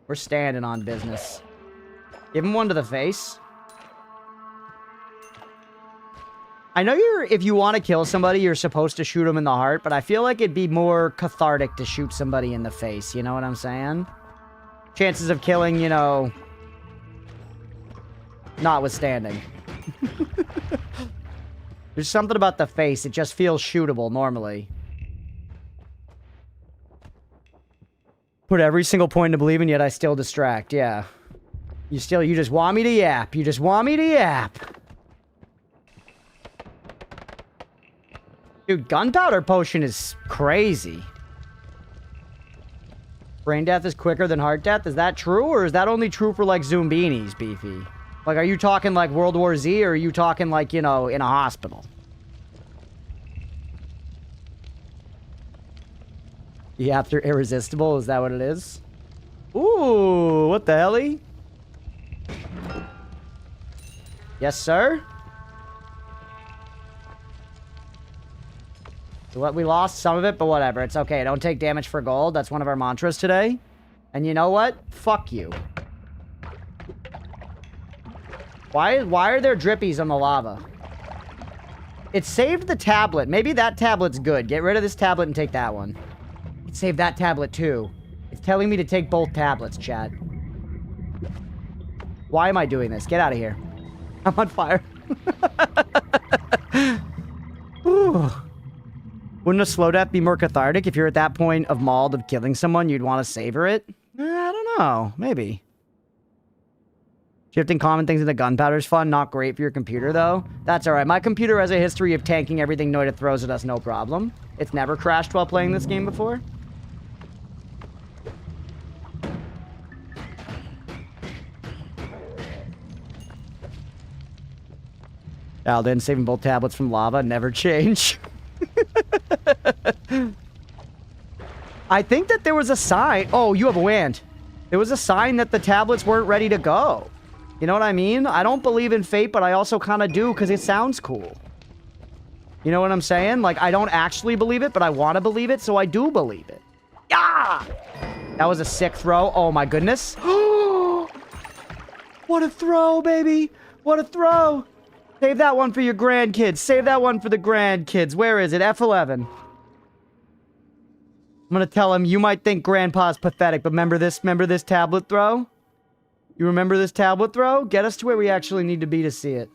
We're standing on business. Give him one to the face. I know if you want to kill somebody, you're supposed to shoot them in the heart, but I feel like it'd be more cathartic to shoot somebody in the face. You know what I'm saying? Chances of killing, you know, notwithstanding. There's something about the face. It just feels shootable normally. Put every single point to believe in, yet I still distract. Yeah. You just want me to yap. You just want me to yap. Dude, gunpowder potion is crazy. Brain death is quicker than heart death. Is that true? Or is that only true for, like, Zoombinis, Beefy? Like, are you talking, like, World War Z? Or are you talking, like, you know, in a hospital? You after irresistible? Is that what it is? Ooh, what the helly? Yes, sir? What, we lost some of it, but whatever. It's okay. Don't take damage for gold. That's one of our mantras today. And you know what? Fuck you. Why are there drippies on the lava? It saved the tablet. Maybe that tablet's good. Get rid of this tablet and take that one. It saved that tablet too. It's telling me to take both tablets, chat. Why am I doing this? Get out of here. I'm on fire. Wouldn't a slow death be more cathartic? If you're at that point of mauled of killing someone, you'd want to savor it? I don't know. Maybe. Shifting common things into gunpowder is fun. Not great for your computer, though. That's alright. My computer has a history of tanking everything Noita throws at us, no problem. It's never crashed while playing this game before. Alden, saving both tablets from lava, never change. I think that there was a sign. Oh, you have a wand. There was a sign that the tablets weren't ready to go. You know what I mean? I don't believe in fate, but I also kind of do because it sounds cool. You know what I'm saying? Like, I don't actually believe it, but I want to believe it, so I do believe it. Yeah! That was a sick throw. Oh, my goodness. What a throw, baby. What a throw. Save that one for your grandkids. Save that one for the grandkids. Where is it? F11. I'm gonna tell him, you might think Grandpa's pathetic, but remember this tablet throw? You remember this tablet throw? Get us to where we actually need to be to see it.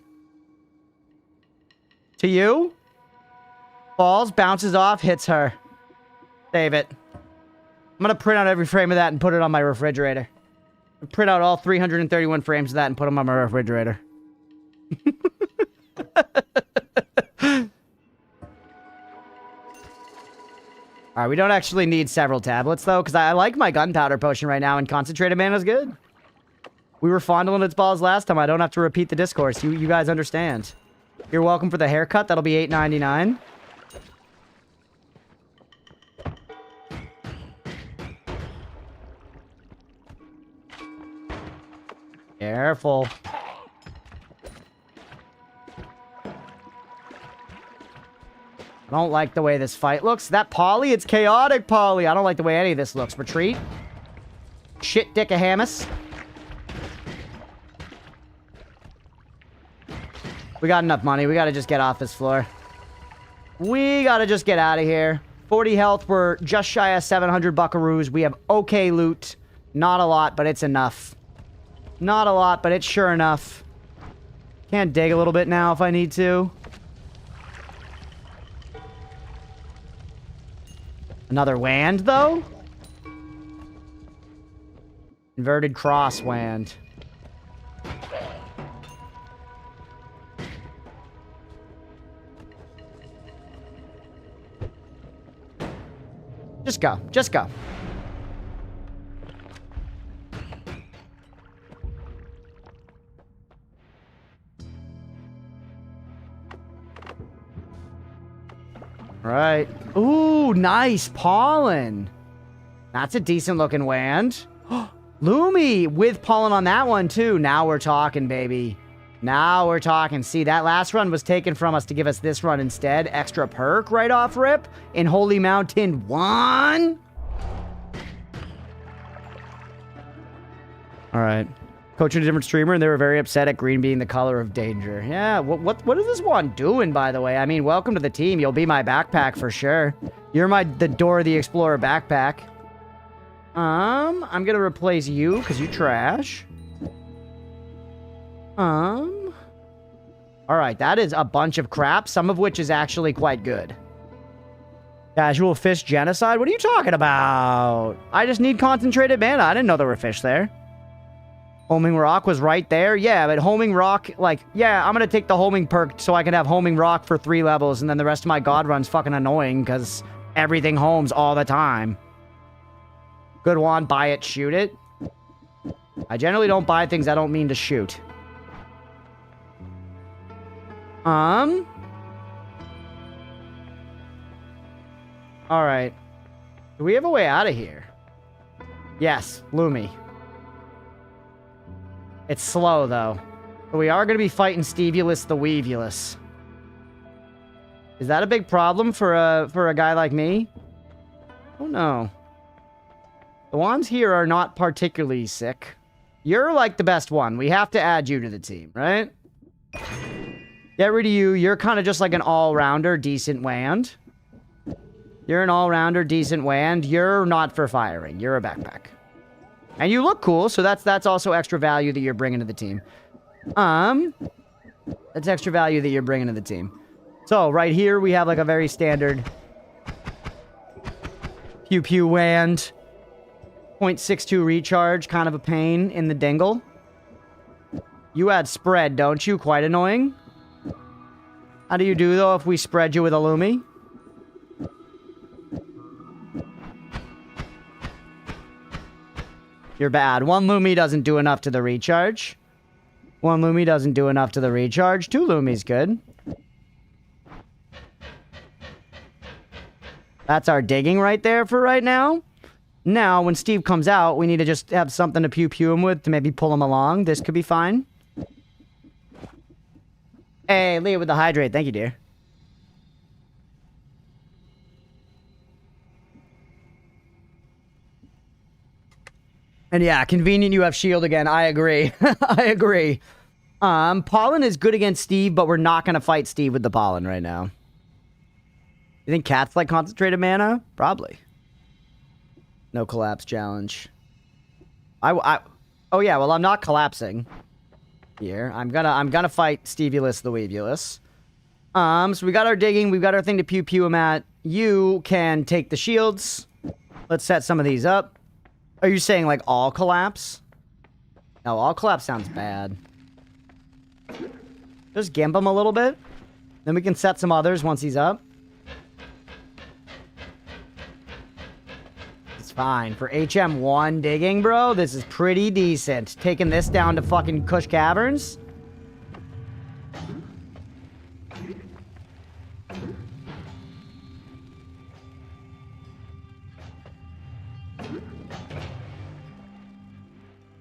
To you? Falls, bounces off, hits her. Save it. I'm gonna print out every frame of that and put it on my refrigerator. Print out all 331 frames of that and put them on my refrigerator. Alright, we don't actually need several tablets, though, because I like my gunpowder potion right now, and concentrated mana is good. We were fondling its balls last time. I don't have to repeat the discourse. You guys understand. You're welcome for the haircut. That'll be $8.99. Careful. I don't like the way this fight looks. That Polly? It's chaotic, Polly. I don't like the way any of this looks. Retreat. Shit, Dickahamus. We got enough money. We gotta just get off this floor. We gotta just get out of here. 40 health. We're just shy of 700 buckaroos. We have okay loot. Not a lot, but it's enough. Not a lot, but it's sure enough. Can't dig a little bit now if I need to. Another wand, though? Inverted cross wand. Just go. Just go. Right. Ooh, nice pollen. That's a decent looking wand. Lumi with pollen on that one too. Now we're talking, baby. Now we're talking. See, that last run was taken from us to give us this run instead. Extra perk right off rip in Holy Mountain 1. All right. Coaching a different streamer, and they were very upset at green being the color of danger. Yeah, what is this one doing, by the way? I mean, welcome to the team. You'll be my backpack for sure. You're the Dora the Explorer backpack. I'm gonna replace you, because you trash. Alright, that is a bunch of crap, some of which is actually quite good. Casual fish genocide? What are you talking about? I just need concentrated mana. I didn't know there were fish there. Homing Rock was right there. Yeah, but Homing Rock, like, yeah, I'm gonna take the Homing perk so I can have Homing Rock for 3 levels, and then the rest of my God run's fucking annoying, because everything homes all the time. Good one, buy it, shoot it. I generally don't buy things I don't mean to shoot. Alright. Do we have a way out of here? Yes, Lumi. It's slow, though. But we are going to be fighting Stevulus the Weevulus. Is that a big problem for a guy like me? Oh, no. The ones here are not particularly sick. You're, like, the best one. We have to add you to the team, right? Get rid of you. You're kind of just like an all-rounder, decent wand. You're an all-rounder, decent wand. You're not for firing. You're a backpack. And you look cool, so that's also extra value that you're bringing to the team. That's extra value that you're bringing to the team. So, right here, we have, like, a very standard pew-pew wand. 0.62 recharge, kind of a pain in the dingle. You add spread, don't you? Quite annoying. How do you do, though, if we spread you with a Lumi? You're bad. One Lumi doesn't do enough to the recharge. One Lumi doesn't do enough to the recharge. Two Lumi's good. That's our digging right there for right now. Now, when Steve comes out, we need to just have something to pew-pew him with to maybe pull him along. This could be fine. Hey, Leah with the hydrate. Thank you, dear. And yeah, convenient you have shield again. I agree. I agree. Pollen is good against Steve, but we're not going to fight Steve with the pollen right now. You think cats like concentrated mana? Probably. No collapse challenge. Oh yeah, well I'm not collapsing here. I'm gonna fight Steviolus the Weebulus. So we got our digging, we've got our thing to pew-pew him at. You can take the shields. Let's set some of these up. Are you saying, like, all collapse? No, all collapse sounds bad. Just gimp him a little bit. Then we can set some others once he's up. It's fine. For HM1 digging, bro, this is pretty decent. Taking this down to fucking Kush Caverns.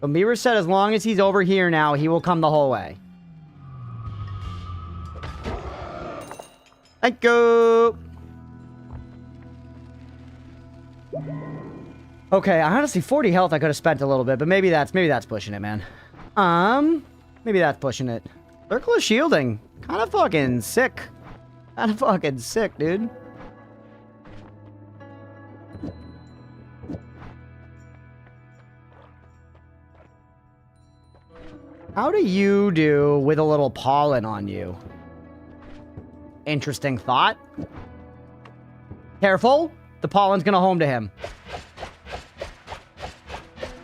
But Mirror said as long as he's over here now, he will come the whole way. Thank you. Okay, honestly, 40 health I could have spent a little bit, but maybe that's pushing it, man. Maybe that's pushing it. Circle of shielding. Kind of fucking sick. Kind of fucking sick, dude. How do you do with a little pollen on you? Interesting thought. Careful. The pollen's gonna home to him.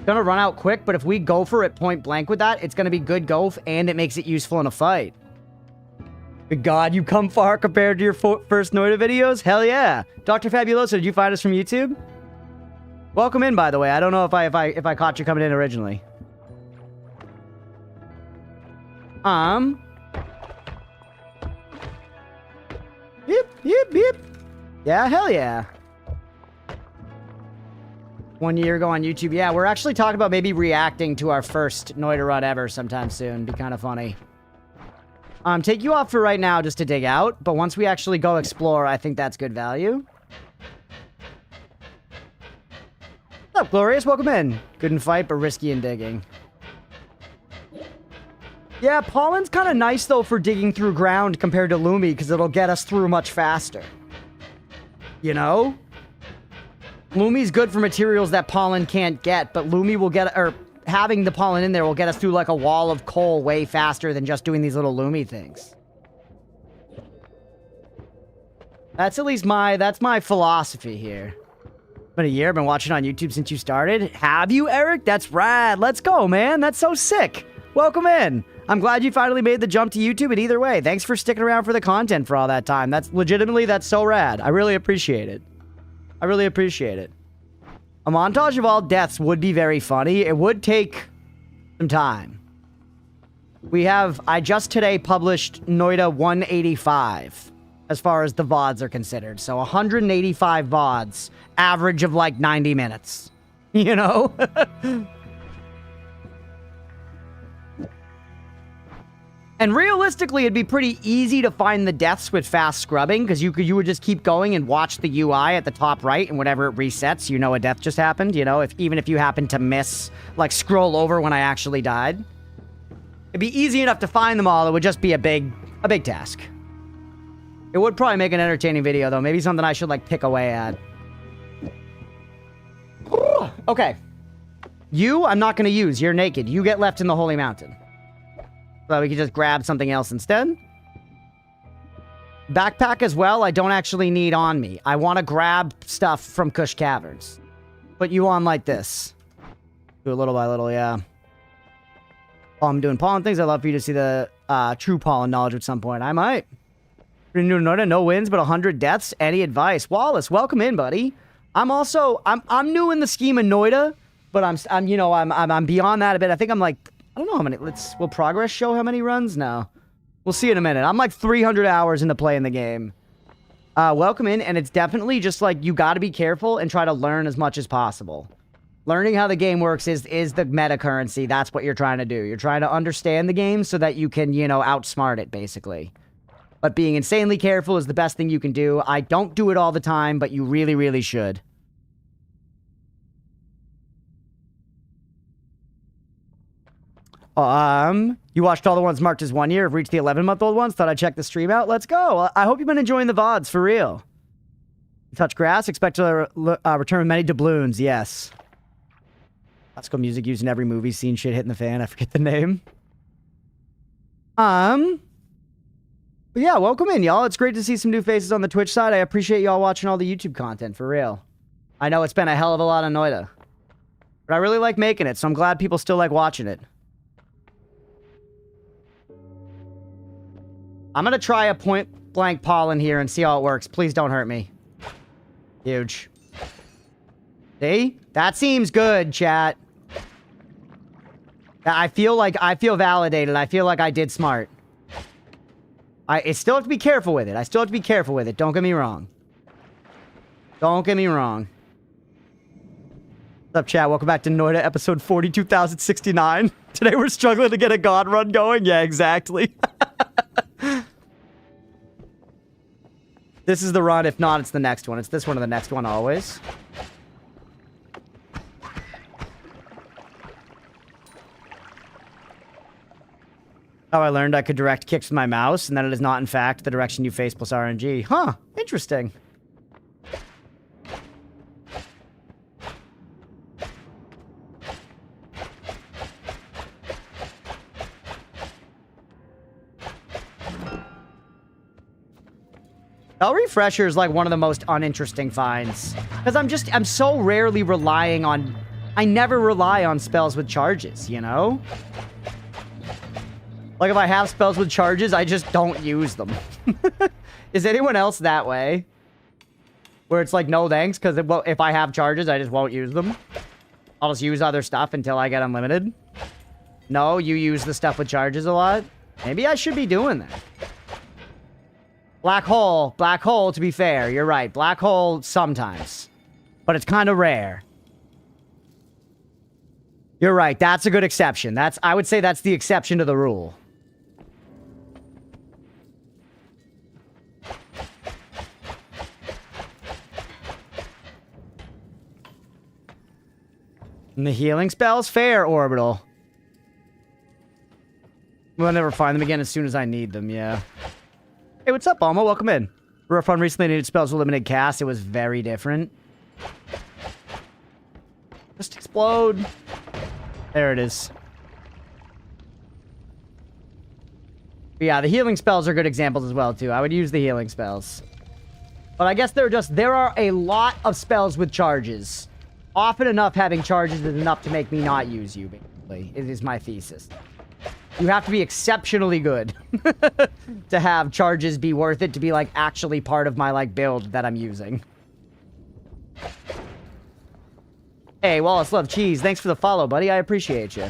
Gonna run out quick, but if we go for it point blank with that, it's gonna be good golf, and it makes it useful in a fight. Good God, you come far compared to your first Noita videos? Hell yeah. Dr. Fabuloso, did you find us from YouTube? Welcome in, by the way. I don't know if I caught you coming in originally. Yep. Yeah, hell yeah. 1 year ago on YouTube. Yeah, we're actually talking about maybe reacting to our first Noita run ever sometime soon. Be kind of funny. Take you off for right now just to dig out, but once we actually go explore, I think that's good value. What's up, Glorious? Welcome in. Good in fight, but risky in digging. Yeah, pollen's kind of nice, though, for digging through ground compared to Lumi, because it'll get us through much faster. You know? Lumi's good for materials that pollen can't get, but Lumi will get, or having the pollen in there will get us through, like, a wall of coal way faster than just doing these little Lumi things. That's at least that's my philosophy here. Been a year, been watching on YouTube since you started. Have you, Eric? That's rad. Let's go, man. That's so sick. Welcome in. I'm glad you finally made the jump to YouTube, and either way, thanks for sticking around for the content for all that time. That's so rad. I really appreciate it. I really appreciate it. A montage of all deaths would be very funny. It would take some time. I just today published Noita 185, as far as the VODs are considered. So 185 VODs, average of like 90 minutes. You know? And realistically, it'd be pretty easy to find the deaths with fast scrubbing, because you would just keep going and watch the UI at the top right, and whenever it resets, you know a death just happened, you know, even if you happen to miss, like, scroll over when I actually died. It'd be easy enough to find them all, it would just be a big task. It would probably make an entertaining video, though. Maybe something I should, like, pick away at. Okay. You, I'm not going to use. You're naked. You get left in the Holy Mountain. So we can just grab something else instead. Backpack as well, I don't actually need on me. I want to grab stuff from Kush Caverns. Put you on like this. Do it little by little, yeah. While I'm doing pollen things, I'd love for you to see the true pollen knowledge at some point. I might. Pretty new to Noita, no wins, but 100 deaths. Any advice? Wallace, welcome in, buddy. I'm new in the scheme of Noita, but I'm beyond that a bit. I think I'm like, I don't know how many. Will progress show how many runs? No. We'll see in a minute. I'm like 300 hours into playing the game. Welcome in, and it's definitely just like you got to be careful and try to learn as much as possible. Learning how the game works is the meta currency. That's what you're trying to do. You're trying to understand the game so that you can, outsmart it, basically. But being insanely careful is the best thing you can do. I don't do it all the time, but you really, really should. You watched all the ones marked as 1 year. Have reached the 11-month-old ones. Thought I'd check the stream out. Let's go. I hope you've been enjoying the VODs, for real. Touch grass. Expect to return with many doubloons. Yes. Classical music used in every movie scene. Shit hitting the fan. I forget the name. But yeah, welcome in, y'all. It's great to see some new faces on the Twitch side. I appreciate y'all watching all the YouTube content, for real. I know it's been a hell of a lot of Noita. But I really like making it, so I'm glad people still like watching it. I'm gonna try a point-blank pollen here and see how it works. Please don't hurt me. Huge. See? That seems good, chat. I feel validated. I feel like I did smart. I still have to be careful with it. Don't get me wrong. Don't get me wrong. What's up, chat? Welcome back to Noita, episode 42,069. Today we're struggling to get a god run going. Yeah, exactly. This is the run. If not, it's the next one. It's this one or the next one always. How I learned I could direct kicks with my mouse, and that it is not, in fact, the direction you face plus RNG. Huh. Interesting. Spell Refresher is like one of the most uninteresting finds. Because I'm so rarely relying on... I never rely on spells with charges, you know? Like, if I have spells with charges, I just don't use them. Is anyone else that way? Where it's like, no thanks, because if I have charges, I just won't use them. I'll just use other stuff until I get unlimited. No, you use the stuff with charges a lot? Maybe I should be doing that. Black hole, to be fair, you're right. Black hole sometimes. But it's kind of rare. You're right, that's a good exception. I would say that's the exception to the rule. And the healing spells? Fair, Orbital. We'll never find them again as soon as I need them, yeah. Hey, what's up, Alma? Welcome in. Rough Fun recently needed spells with limited cast. It was very different. Just explode. There it is. But yeah, the healing spells are good examples as well, too. I would use the healing spells. But I guess there are a lot of spells with charges. Often enough having charges is enough to make me not use you, basically. It is my thesis. You have to be exceptionally good to have charges be worth it to be, like, actually part of my, like, build that I'm using. Hey, Wallace Love Cheese, thanks for the follow, buddy. I appreciate you.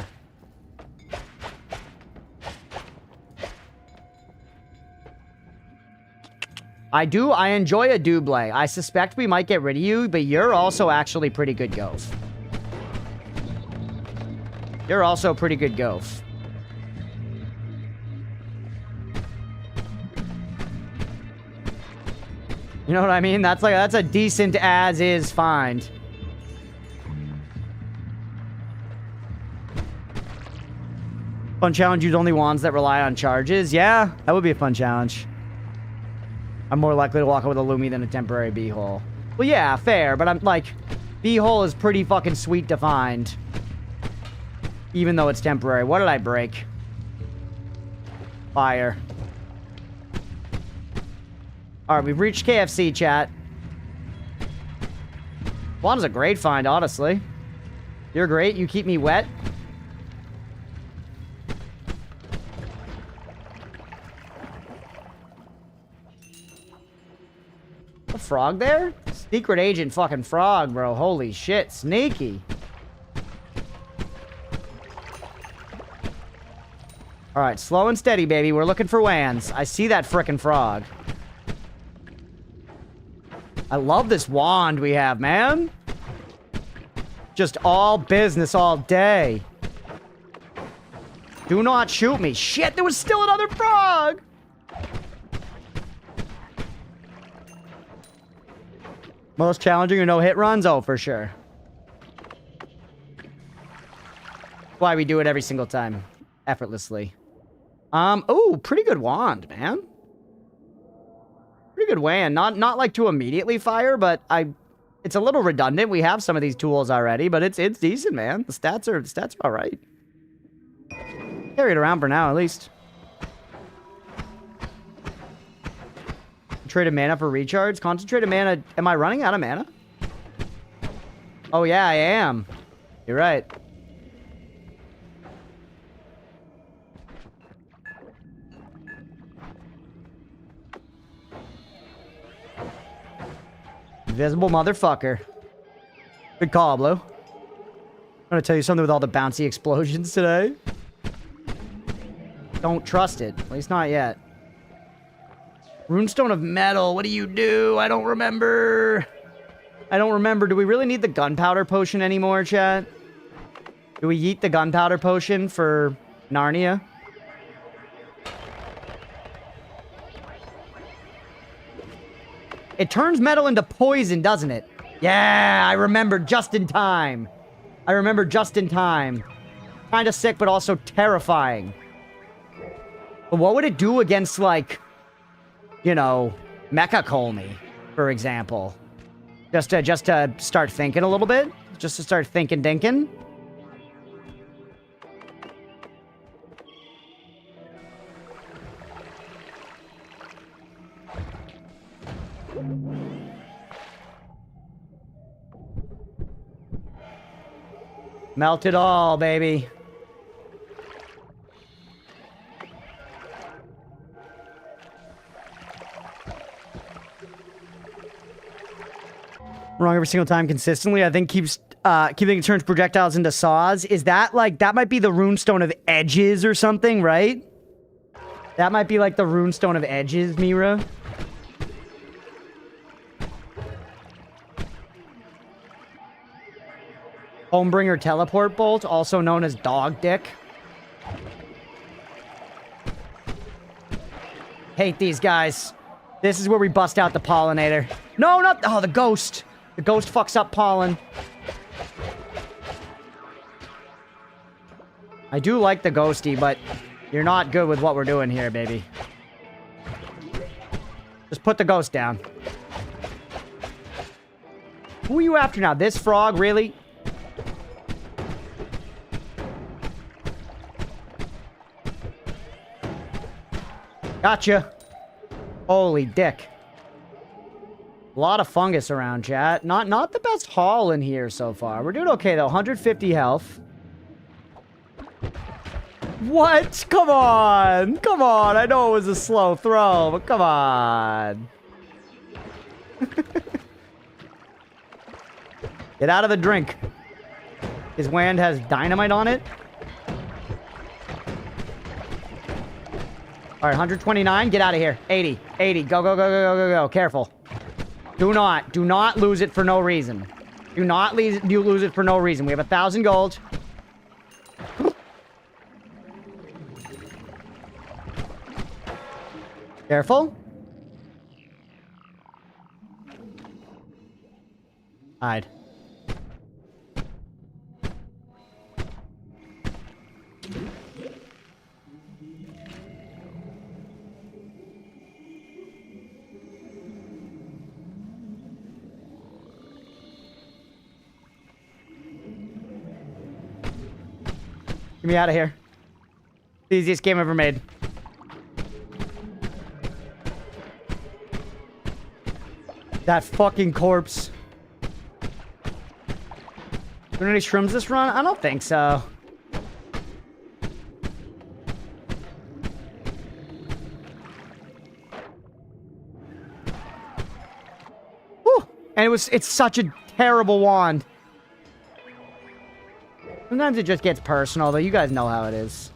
I enjoy a double. I suspect we might get rid of you, but you're also actually pretty good Goph. You're also pretty good Goph. You know what I mean? That's a decent as-is find. Fun challenge, use only wands that rely on charges. Yeah, that would be a fun challenge. I'm more likely to walk out with a Lumi than a temporary B-hole. Well, yeah, fair, but I'm like, B-hole is pretty fucking sweet to find. Even though it's temporary. What did I break? Fire. Alright, we've reached KFC, chat. Juan's a great find, honestly. You're great. You keep me wet. A frog there? Secret agent fucking frog, bro. Holy shit. Sneaky. Alright, slow and steady, baby. We're looking for Wans. I see that frickin' frog. I love this wand we have, man. Just all business all day. Do not shoot me. Shit, there was still another frog! Most challenging or no hit runs? Oh, for sure. Why we do it every single time. Effortlessly. Oh, pretty good wand, man. Pretty good wand. Not like to immediately fire, but it's a little redundant. We have some of these tools already, but it's decent, man. The stats are all right. Carry it around for now, at least. Concentrated mana for recharge. Concentrated mana. Am I running out of mana? Oh yeah, I am. You're right. Invisible motherfucker. Good call, Blue. I'm gonna tell you something with all the bouncy explosions today. Don't trust it. At least not yet. Runestone of metal. What do you do? I don't remember. I don't remember. Do we really need the gunpowder potion anymore, chat? Do we yeet the gunpowder potion for Narnia? It turns metal into poison, doesn't it? Yeah, I remember just in time. I remember just in time. Kind of sick, but also terrifying. But what would it do against, like, you know, Mecha Colney, for example? Just to start thinking a little bit? Just to start dinking? Melt it all, baby. Wrong every single time consistently. I think keeping it turns projectiles into saws. Is that like, that might be the runestone of edges or something, right? That might be like the runestone of edges, Mira. Homebringer teleport bolt, also known as dog dick. Hate these guys. This is where we bust out the pollinator. No, not... Oh, the ghost. The ghost fucks up pollen. I do like the ghosty, but you're not good with what we're doing here, baby. Just put the ghost down. Who are you after now? This frog, really? Gotcha. Holy dick. A lot of fungus around, chat. Not the best haul in here so far. We're doing okay, though. 150 health. What? Come on. Come on. I know it was a slow throw, but come on. Get out of the drink. His wand has dynamite on it. All right, 129. Get out of here. 80. 80. Go, go, go, go, go, go, go. Careful. Do not lose it for no reason. Do not lose it for no reason. We have 1,000 gold. Careful. Hide. Get me out of here. The easiest game ever made. That fucking corpse. Doing any shrooms this run? I don't think so. Whew. And it's such a terrible wand. Sometimes it just gets personal, though. You guys know how it is.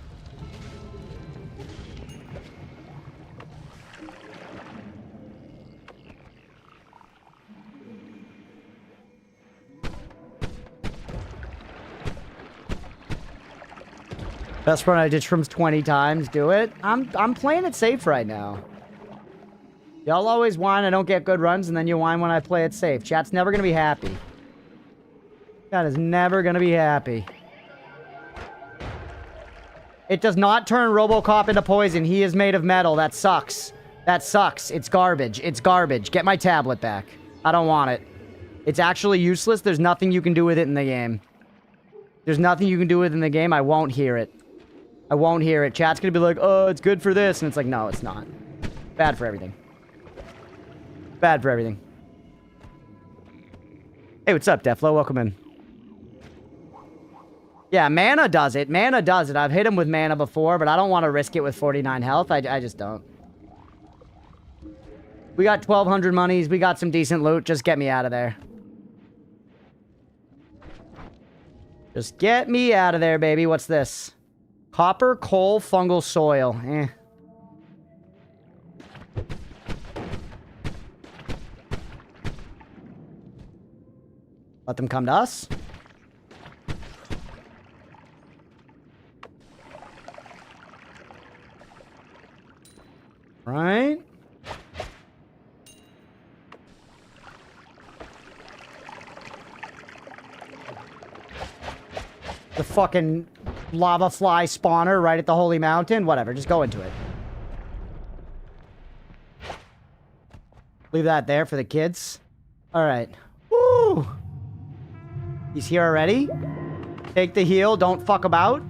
Best run I did shrooms 20 times. Do it. I'm playing it safe right now. Y'all always whine I don't get good runs, and then you whine when I play it safe. Chat's never gonna be happy. Chat is never gonna be happy. It does not turn RoboCop into poison. He is made of metal. That sucks. That sucks. It's garbage. It's garbage. Get my tablet back. I don't want it. It's actually useless. There's nothing you can do with it in the game. There's nothing you can do with it in the game. I won't hear it. I won't hear it. Chat's gonna be like, oh, it's good for this. And it's like, no, it's not. Bad for everything. Bad for everything. Hey, what's up, Deflo? Welcome in. Yeah, mana does it. Mana does it. I've hit him with mana before, but I don't want to risk it with 49 health. I just don't. We got 1,200 monies. We got some decent loot. Just get me out of there. Just get me out of there, baby. What's this? Copper, coal, fungal soil. Eh. Let them come to us. Right? The fucking lava fly spawner right at the holy mountain. Whatever, just go into it. Leave that there for the kids. Alright. Woo! He's here already. Take the heal, don't fuck about.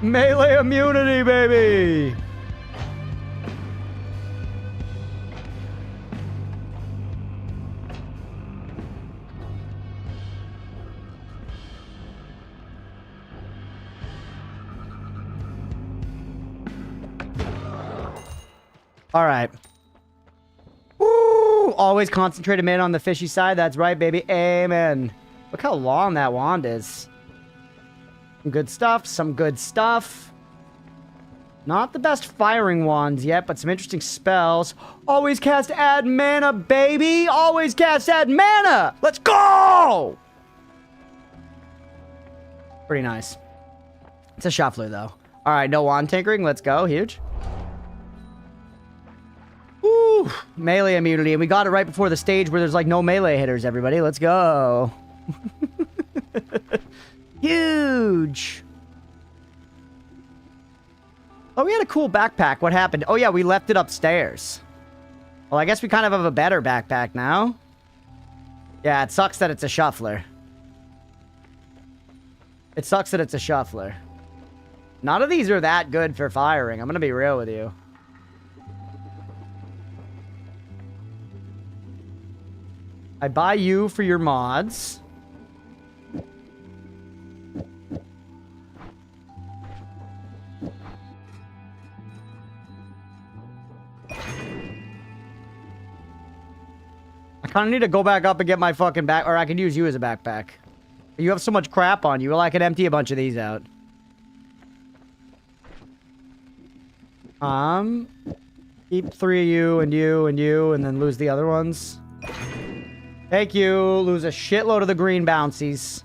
Melee immunity, baby! All right. Woo! Always concentrated man on the fishy side. That's right, baby. Amen. Look how long that wand is. Some good stuff. Some good stuff. Not the best firing wands yet, but some interesting spells. Always cast add mana, baby. Always cast add mana. Let's go! Pretty nice. It's a shuffler, though. All right, no wand tinkering. Let's go. Huge. Woo! Melee immunity. And we got it right before the stage where there's like no melee hitters, everybody. Let's go. Huge. Oh, we had a cool backpack. What happened? Oh, yeah, we left it upstairs. Well, I guess we kind of have a better backpack now. Yeah, it sucks that it's a shuffler. It sucks that it's a shuffler. None of these are that good for firing. I'm going to be real with you. I buy you for your mods. I kind of need to go back up and get my fucking back, or I can use you as a backpack. You have so much crap on you. Well, I can empty a bunch of these out. Keep 3 of you, and you, and you, and then lose the other ones. Thank you. Lose a shitload of the green bouncies.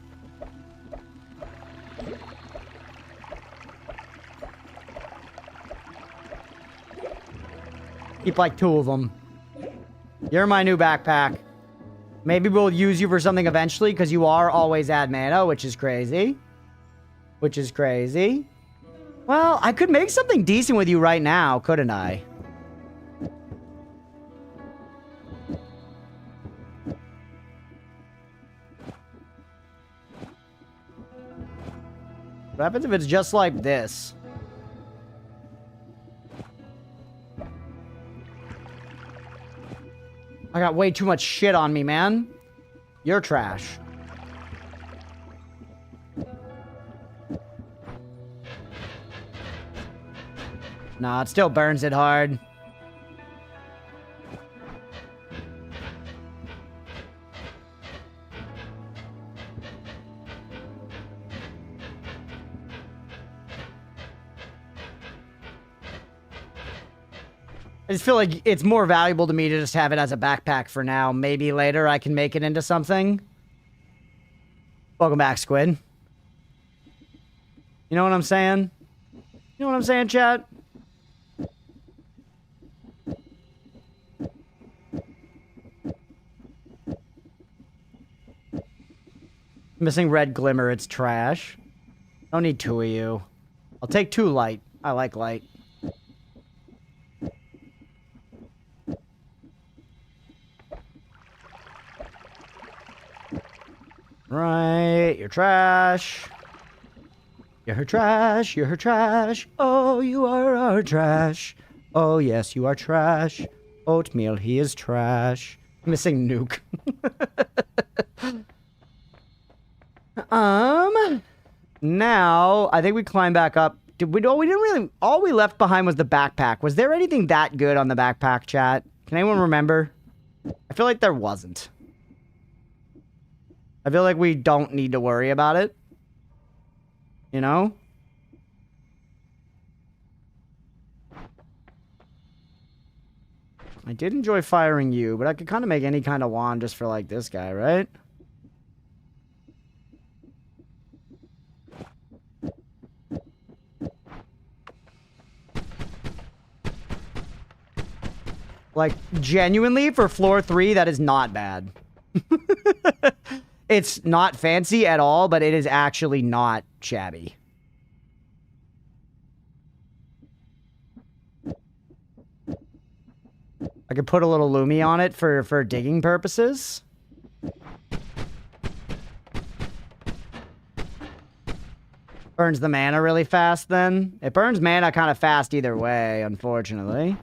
Keep like 2 of them. You're my new backpack. Maybe we'll use you for something eventually, because you are always add mana, which is crazy. Which is crazy. Well, I could make something decent with you right now, couldn't I? What happens if it's just like this? I got way too much shit on me, man. You're trash. Nah, it still burns it hard. I just feel like it's more valuable to me to just have it as a backpack for now. Maybe later I can make it into something. Welcome back, Squid. You know what I'm saying? You know what I'm saying, chat? Missing red glimmer, it's trash. Don't need two of you. I'll take two light. I like light. Right, you're trash. You're trash, you're trash. Oh, you are our trash. Oh, yes, you are trash. Oatmeal, he is trash. Missing nuke. Now, I think we climb back up. We didn't really, all we left behind was the backpack. Was there anything that good on the backpack, chat? Can anyone remember? I feel like there wasn't. I feel like we don't need to worry about it. You know? I did enjoy firing you, but I could kind of make any kind of wand just for, like, this guy, right? Like, genuinely, for floor 3, that is not bad. It's not fancy at all, but it is actually not shabby. I could put a little Lumi on it for digging purposes. Burns the mana really fast, then. It burns mana kind of fast either way, unfortunately.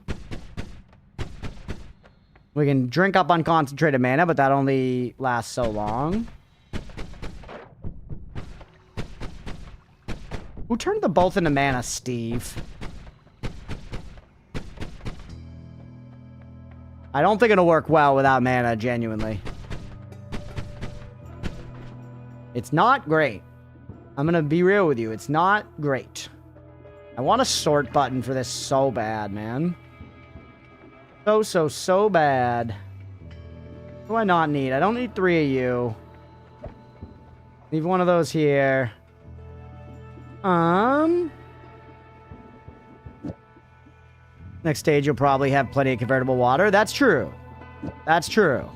We can drink up unconcentrated mana, but that only lasts so long. Who turned the both into mana? Steve. I don't think it'll work well without mana, genuinely. It's not great. I'm gonna be real with you. It's not great. I want a sort button for this so bad, man. So bad. What do I not need? I don't need 3 of you. Leave one of those here. Next stage, you'll probably have plenty of convertible water. That's true. That's true.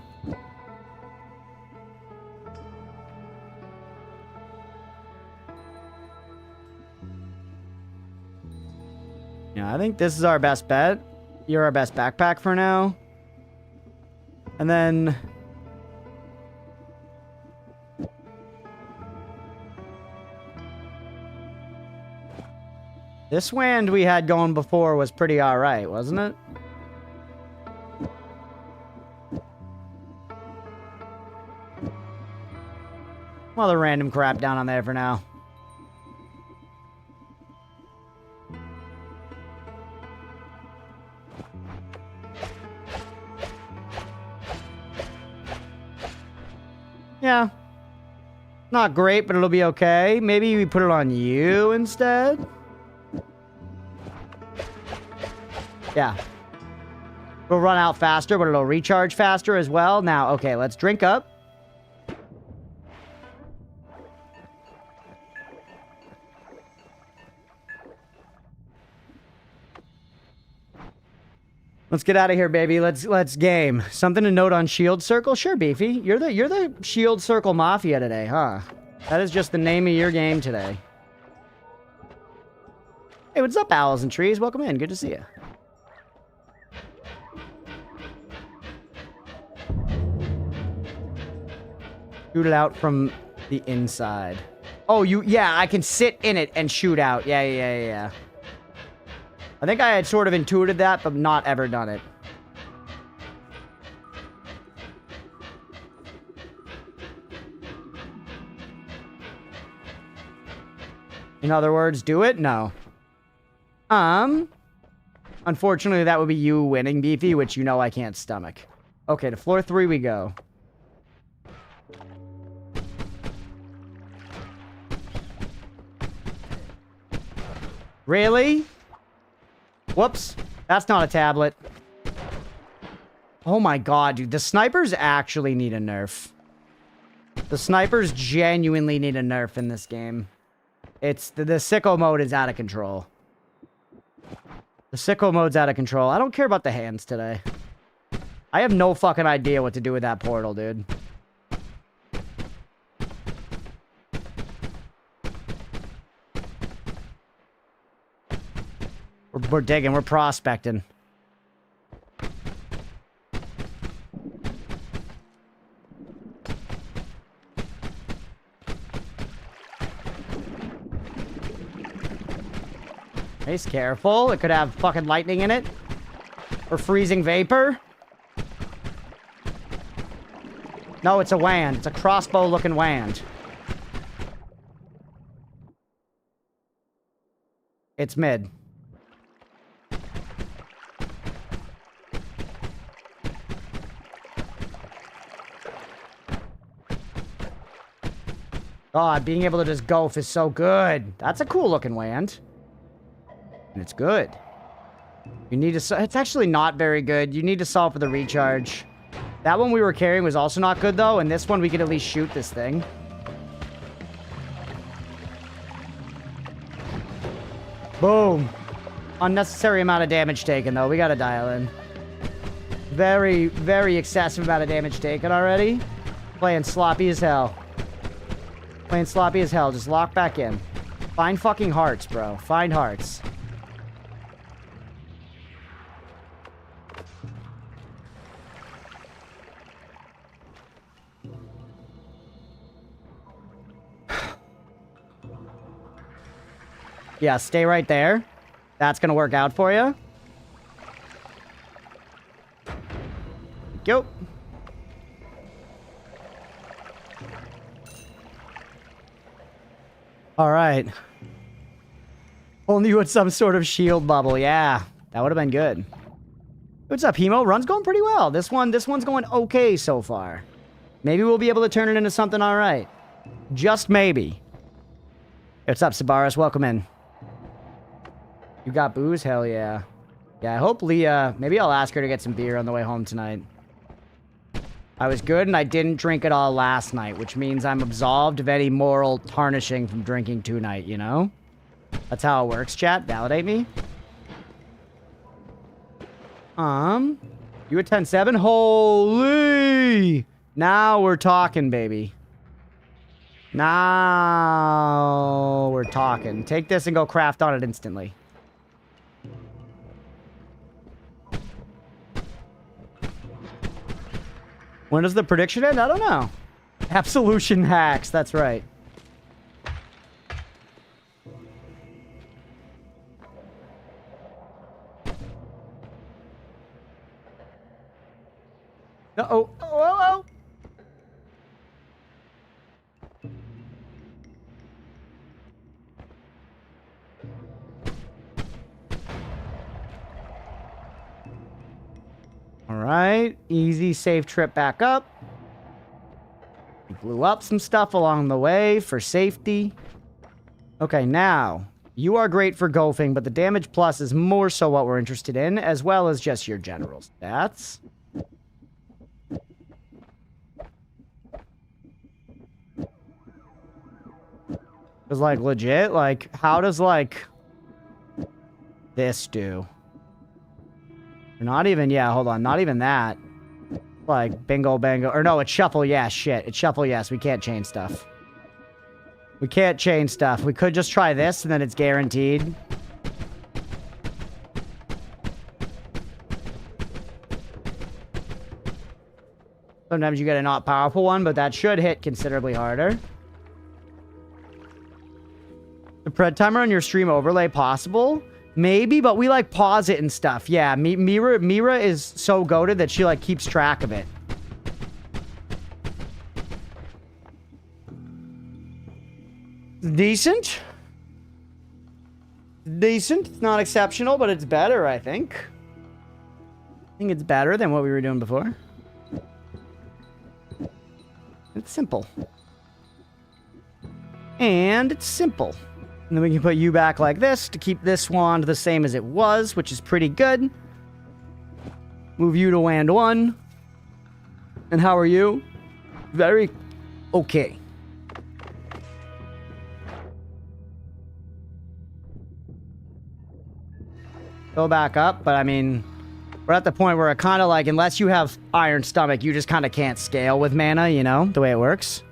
Yeah, I think this is our best bet. You're our best backpack for now. And then... this wand we had going before was pretty alright, wasn't it? Well, the random crap down on there for now. Yeah. Not great, but it'll be okay. Maybe we put it on you instead? Yeah. It'll run out faster, but it'll recharge faster as well. Now, okay, let's drink up. Let's get out of here, baby. Let's game. Something to note on Shield Circle? Sure, Beefy. You're the Shield Circle Mafia today, huh? That is just the name of your game today. Hey, what's up, owls and trees? Welcome in. Good to see you. Shoot it out from the inside. Oh, yeah, I can sit in it and shoot out. Yeah. I think I had sort of intuited that, but not ever done it. In other words, do it? No. Unfortunately, that would be you winning, Beefy, which you know I can't stomach. Okay, to floor 3 we go. Really? Whoops. That's not a tablet. Oh my god, dude. The snipers actually need a nerf. The snipers genuinely need a nerf in this game. It's the sicko mode is out of control. The sicko mode's out of control. I don't care about the hands today. I have no fucking idea what to do with that portal, dude. We're digging. We're prospecting. Nice, careful. It could have fucking lightning in it. Or freezing vapor. No, it's a wand. It's a crossbow-looking wand. It's mid. God, being able to just golf is so good. That's a cool-looking wand. And it's good. You need to... It's actually not very good. You need to solve for the recharge. That one we were carrying was also not good, though. And this one, we could at least shoot this thing. Boom. Unnecessary amount of damage taken, though. We gotta dial in. Very, very excessive amount of damage taken already. Playing sloppy as hell. Playing sloppy as hell. Just lock back in. Find fucking hearts, bro. Find hearts. Yeah, stay right there. That's gonna work out for you. Go. All right. Only with some sort of shield bubble. Yeah, that would have been good. What's up, Hemo? Run's going pretty well. This one's going okay so far. Maybe we'll be able to turn it into something all right. Just maybe. What's up, Sabaris? Welcome in. You got booze? Hell yeah. Yeah, I hope Leah... Maybe I'll ask her to get some beer on the way home tonight. I was good and I didn't drink it all last night, which means I'm absolved of any moral tarnishing from drinking tonight, you know? That's how it works, chat. Validate me. You at 10-7? Holy! Now we're talking, baby. Now we're talking. Take this and go craft on it instantly. When does the prediction end? I don't know. Absolution hacks. That's right. Uh-oh. Oh. All right, easy, safe trip back up. We blew up some stuff along the way for safety. Okay, now, you are great for golfing, but the damage plus is more so what we're interested in, as well as just your general stats. Because, like, legit, like, how does, like, this do? Not even, yeah, hold on. Not even that. Like, bingo, bango. Or no, it's shuffle, yes, shit. It's shuffle, yes. We can't change stuff. We can't change stuff. We could just try this, and then it's guaranteed. Sometimes you get a not powerful one, but that should hit considerably harder. The pred timer on your stream overlay possible? Maybe, but we like pause it and stuff. Yeah, Mira is so goated that she like keeps track of it. Decent. Decent. It's not exceptional, but it's better, I think. I think it's better than what we were doing before. It's simple. And it's simple. And then we can put you back like this to keep this wand the same as it was, which is pretty good. Move you to wand 1. And how are you? Very okay. Go back up, but I mean, we're at the point where it kind of like, unless you have iron stomach, you just kind of can't scale with mana, you know, the way it works.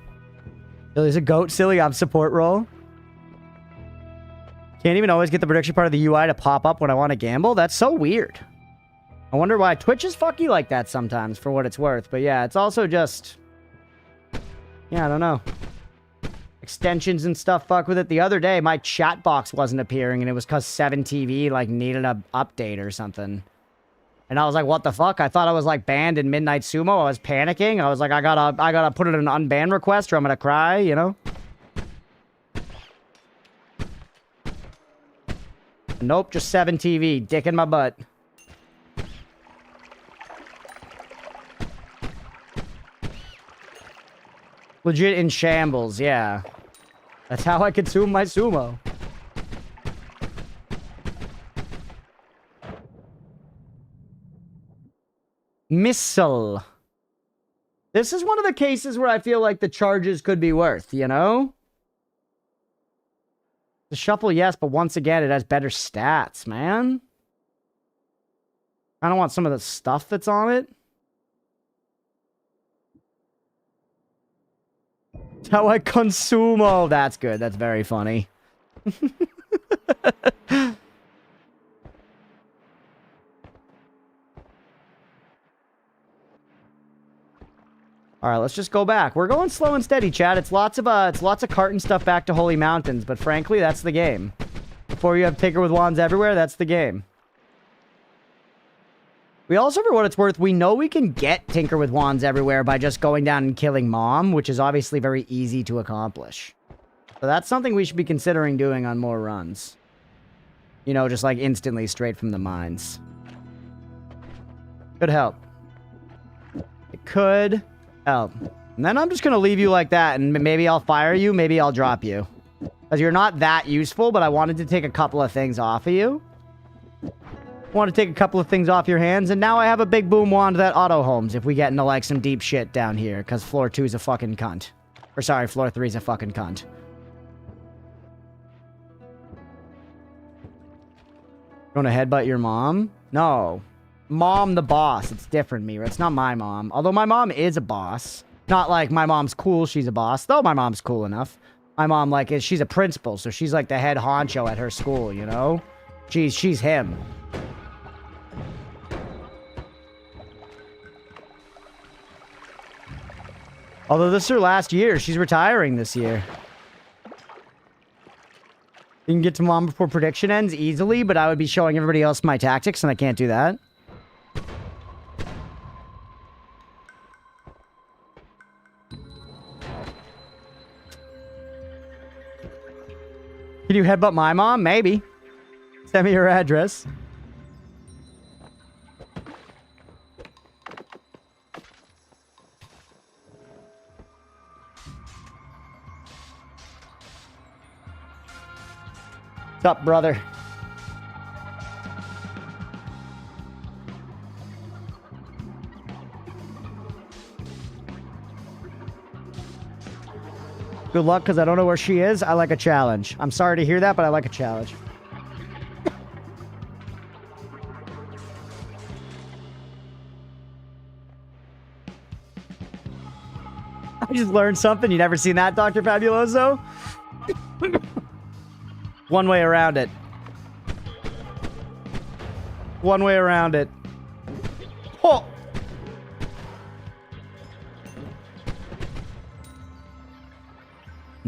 There's a goat silly on support roll. Can't even always get the prediction part of the UI to pop up when I want to gamble. That's so weird. I wonder why Twitch is fucky like that sometimes, for what it's worth. But yeah, it's also just... yeah, I don't know. Extensions and stuff fuck with it. The other day, my chat box wasn't appearing, and it was because 7TV like needed an update or something. And I was like, what the fuck? I thought I was like banned in Midnight Sumo. I was panicking. I was like, I gotta put it in an unban request or I'm gonna cry, you know? Nope, just 7TV. Dick in my butt. Legit in shambles, yeah. That's how I consume my sumo. Missile. This is one of the cases where I feel like the charges could be worth, you know? The shuffle, yes, but once again, it has better stats, man. I don't want some of the stuff that's on it. That's how I consume. Oh, that's good. That's very funny. All right, let's just go back. We're going slow and steady, chat. It's lots of carton stuff back to Holy Mountains, but frankly, that's the game. Before you have Tinker with Wands everywhere, that's the game. We also, for what it's worth, we know we can get Tinker with Wands everywhere by just going down and killing Mom, which is obviously very easy to accomplish. So that's something we should be considering doing on more runs. You know, just like instantly straight from the mines. Could help. It could help. And then I'm just going to leave you like that, and maybe I'll fire you, maybe I'll drop you. Because you're not that useful, but I wanted to take a couple of things off of you. I want to take a couple of things off your hands, and now I have a big boom wand that auto-homes if we get into, like, some deep shit down here, because floor 2 is a fucking cunt. Or, sorry, floor 3 is a fucking cunt. You want to headbutt your mom? No. Mom the boss. It's different, Mira. It's not my mom. Although my mom is a boss. Not like my mom's cool, she's a boss. Though my mom's cool enough. My mom, like, she's a principal, so she's, like, the head honcho at her school, you know? She's him. Although this is her last year. She's retiring this year. You can get to Mom before prediction ends easily, but I would be showing everybody else my tactics, and I can't do that. Can you headbutt my mom? Maybe. Send me your address. What's up, brother? Good luck, because I don't know where she is. I like a challenge. I'm sorry to hear that, but I like a challenge. I just learned something. You never seen that, Dr. Fabuloso? One way around it. One way around it. Oh!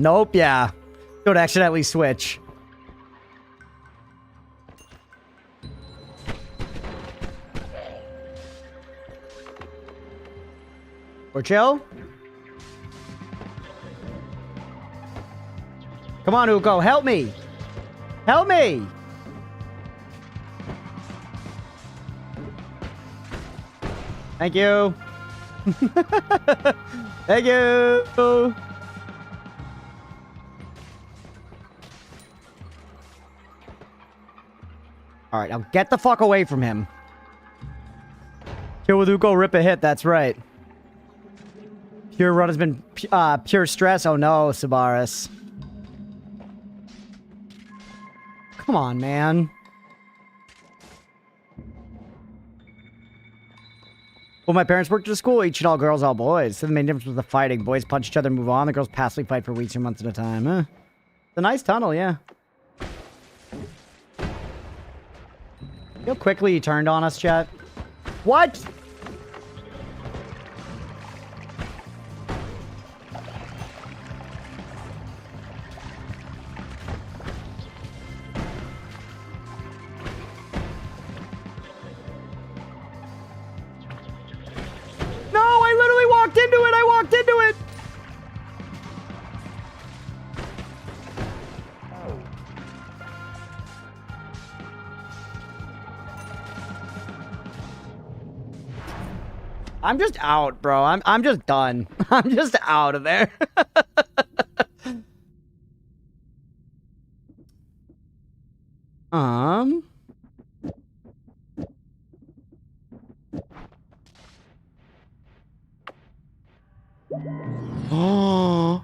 Nope, yeah. Don't accidentally switch. Or chill. Come on, Uko, help me. Help me. Thank you. Thank you. All right, now get the fuck away from him. Chill with Uko, rip a hit. That's right. Pure run has been pure stress. Oh no, Sabaris. Come on, man. Well, my parents worked at a school. Each and all girls, all boys. So the main difference was the fighting. Boys punch each other, move on. The girls passively fight for weeks or months at a time. It's a nice tunnel, yeah. You know how quickly he turned on us, chat? What? No, I literally walked into it. I walked into it. I'm just out, bro. I'm just done. I'm just out of there. Oh.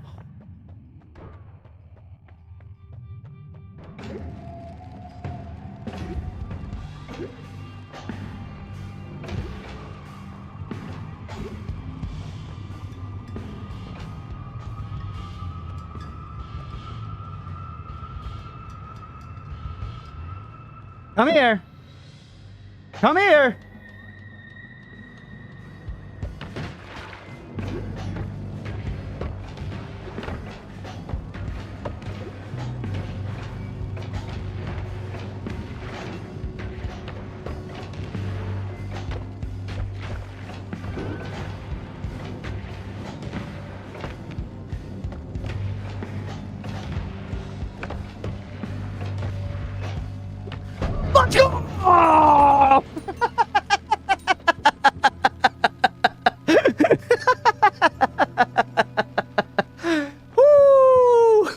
Come here. Come here. Let's go! Oh! Woo!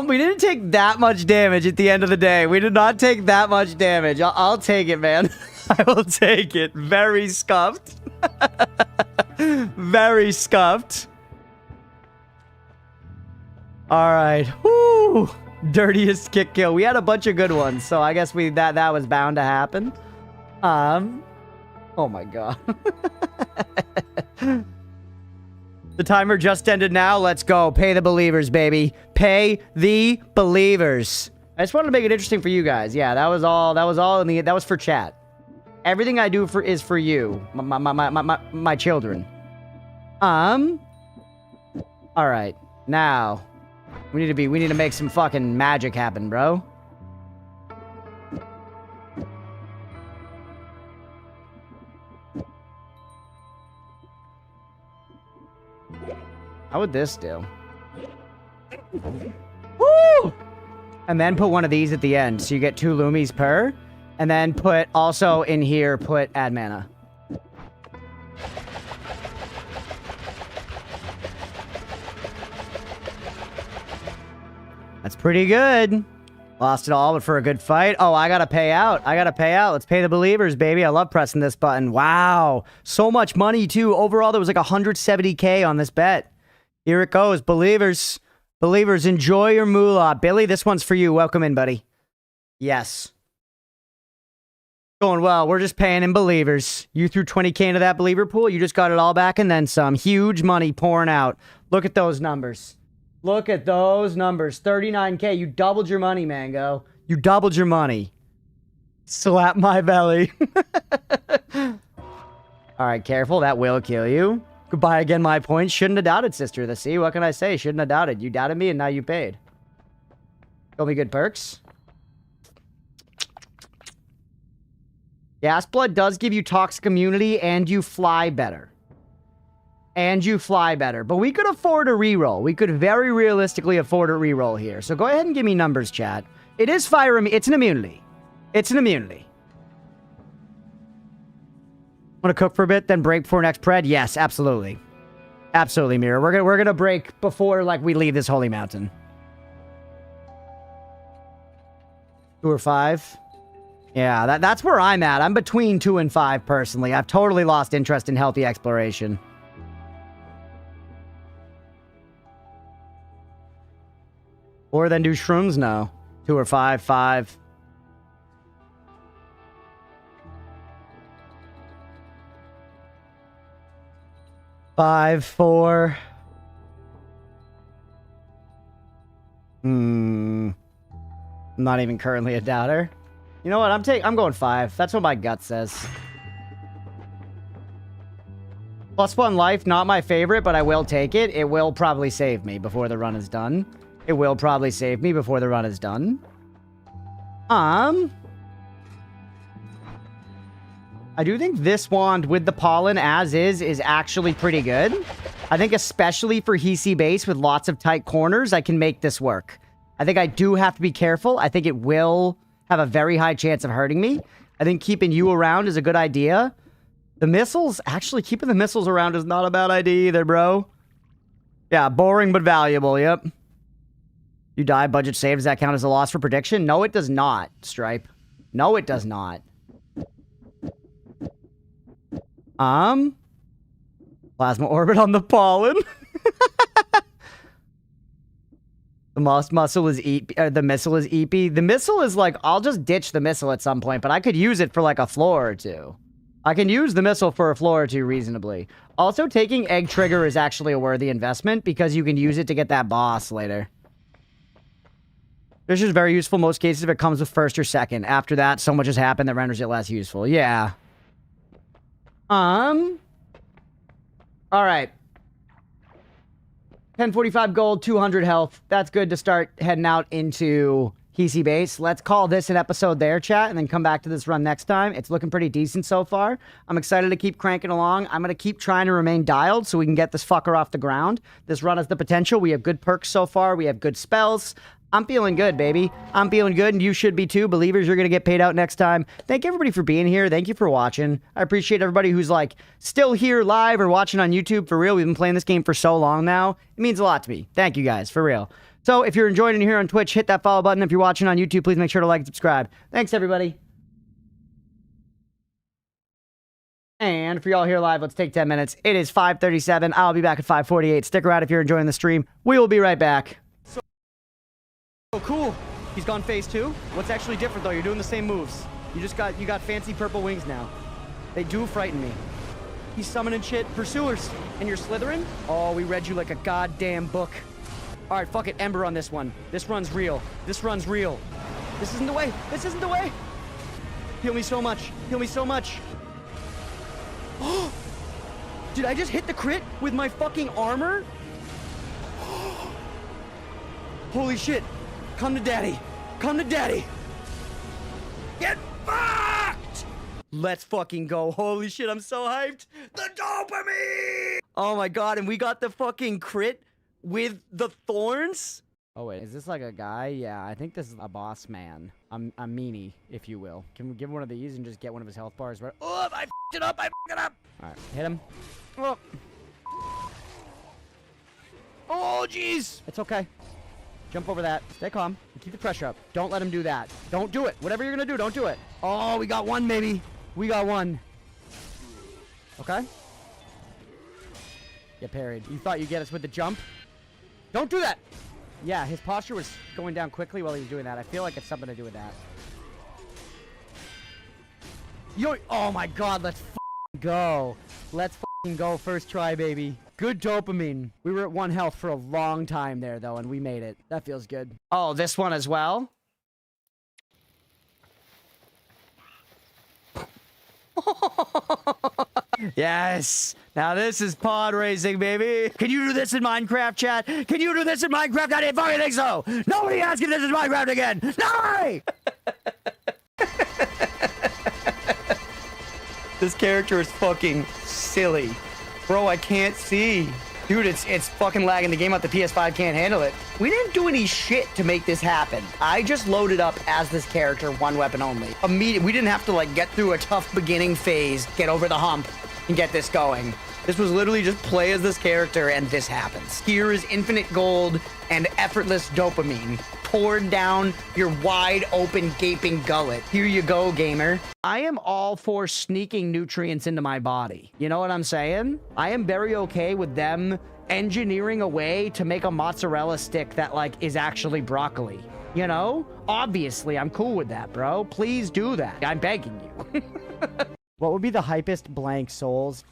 We didn't take that much damage at the end of the day. We did not take that much damage. I'll take it, man. I will take it. Very scuffed. Very scuffed. All right. Woo! Dirtiest kick kill. We had a bunch of good ones, so I guess that was bound to happen. Oh my god. The timer just ended now. Let's go. Pay the believers, baby. Pay the believers. I just wanted to make it interesting for you guys. Yeah, that was all that was for chat. Everything I do is for you, my children. All right. Now, we need to make some fucking magic happen, bro. How would this do? Woo! And then put one of these at the end, so you get 2 Loomies per. And then put, also in here, put add mana. That's pretty good. Lost it all, but for a good fight. Oh, I gotta pay out. I gotta pay out. Let's pay the believers, baby. I love pressing this button. Wow. So much money, too. Overall, there was like 170K on this bet. Here it goes. Believers. Believers, enjoy your moolah. Billy, this one's for you. Welcome in, buddy. Yes. Going well. We're just paying in believers. You threw 20K into that believer pool. You just got it all back and then some. Huge money pouring out. Look at those numbers. Look at those numbers. 39K. You doubled your money, Mango. You doubled your money. Slap my belly. All All right, careful. That will kill you. Goodbye again, my points. Shouldn't have doubted, sister. The sea. What can I say? Shouldn't have doubted. You doubted me, and now you paid. Show me good perks. Gas Blood does give you Toxic Immunity, and you fly better. And you fly better. But we could afford a reroll. We could very realistically afford a reroll here. So go ahead and give me numbers, chat. It is fire. It's an immunity. It's an immunity. Want to cook for a bit, then break before next pred? Yes, absolutely. Absolutely, Mirror. We're gonna break before, like, we leave this holy mountain. 2 or 5? Yeah, that's where I'm at. I'm between 2 and 5, personally. I've totally lost interest in healthy exploration. Or then do shrooms? No. 2 or 5? 5. Five, 4. I'm not even currently a doubter. You know what? I'm going 5. That's what my gut says. +1 life, not my favorite, but I will take it. It will probably save me before the run is done. It will probably save me before the run is done. I do think this wand with the pollen as is actually pretty good. I think especially for Hisi base with lots of tight corners, I can make this work. I think I do have to be careful. I think it will have a very high chance of hurting me. I think keeping you around is a good idea. The missiles, actually keeping the missiles around is not a bad idea either, bro. Yeah, boring but valuable, yep. You die, budget save. Does that count as a loss for prediction? No, it does not, Stripe. No, it does not. Plasma orbit on the pollen. The missile is the missile is EP. The missile is like, I'll just ditch the missile at some point, but I could use it for like a floor or two. I can use the missile for a floor or two reasonably. Also, taking Egg Trigger is actually a worthy investment because you can use it to get that boss later. This is very useful most cases if it comes with first or second. After that, so much has happened that renders it less useful. Yeah. All right. 1045 gold, 200 health. That's good to start heading out into Hisi base. Let's call this an episode there, chat, and then come back to this run next time. It's looking pretty decent so far. I'm excited to keep cranking along. I'm going to keep trying to remain dialed so we can get this fucker off the ground. This run has the potential. We have good perks so far. We have good spells. I'm feeling good, baby. I'm feeling good, and you should be too. Believers, you're going to get paid out next time. Thank everybody for being here. Thank you for watching. I appreciate everybody who's, like, still here live or watching on YouTube. For real, we've been playing this game for so long now. It means a lot to me. Thank you, guys, for real. So, if you're enjoying it here on Twitch, hit that follow button. If you're watching on YouTube, please make sure to like and subscribe. Thanks, everybody. And for y'all here live, let's take 10 minutes. It is 5:37. I'll be back at 5:48. Stick around if you're enjoying the stream. We will be right back. Oh, cool. He's gone phase 2. What's actually different, though? You're doing the same moves. You got fancy purple wings now. They do frighten me. He's summoning shit. Pursuers. And you're slithering? Oh, we read you like a goddamn book. All right, fuck it. Ember on this one. This run's real. This run's real. This isn't the way. This isn't the way. Heal me so much. Heal me so much. Did I just hit the crit with my fucking armor? Holy shit. Come to daddy. Come to daddy. Get fucked! Let's fucking go. Holy shit, I'm so hyped. The dopamine! Oh my god, and we got the fucking crit with the thorns? Oh wait, is this like a guy? Yeah, I think this is a boss man. A meanie, if you will. Can we give him one of these and just get one of his health bars? Right? Oh, I f***ed it up! I f***ed it up! Alright, hit him. Oh, oh jeez! It's okay. Jump over that. Stay calm. Keep the pressure up. Don't let him do that. Don't do it. Whatever you're gonna do, don't do it. Oh, we got one, baby. We got one. Okay. Get parried. You thought you'd get us with the jump? Don't do that! Yeah, his posture was going down quickly while he was doing that. I feel like it's something to do with that. Yo! Oh my god, let's f***ing go. Let's f***ing go. First try, baby. Good dopamine. We were at 1 health for a long time there, though, and we made it. That feels good. Oh, this one as well? Yes. Now this is pod racing, baby. Can you do this in Minecraft, chat? Can you do this in Minecraft? I didn't fucking think so. Nobody asking this in Minecraft again. No! This character is fucking silly. Bro, I can't see. Dude, it's fucking lagging the game out. The PS5 can't handle it. We didn't do any shit to make this happen. I just loaded up as this character, one weapon only. Immediately, we didn't have to like get through a tough beginning phase, get over the hump, and get this going. This was literally just play as this character and this happens. Here is infinite gold and effortless dopamine poured down your wide open gaping gullet. Here you go, gamer. I am all for sneaking nutrients into my body. You know what I'm saying? I am very okay with them engineering a way to make a mozzarella stick that like is actually broccoli. You know? Obviously, I'm cool with that, bro. Please do that. I'm begging you. What would be the hypest blank souls?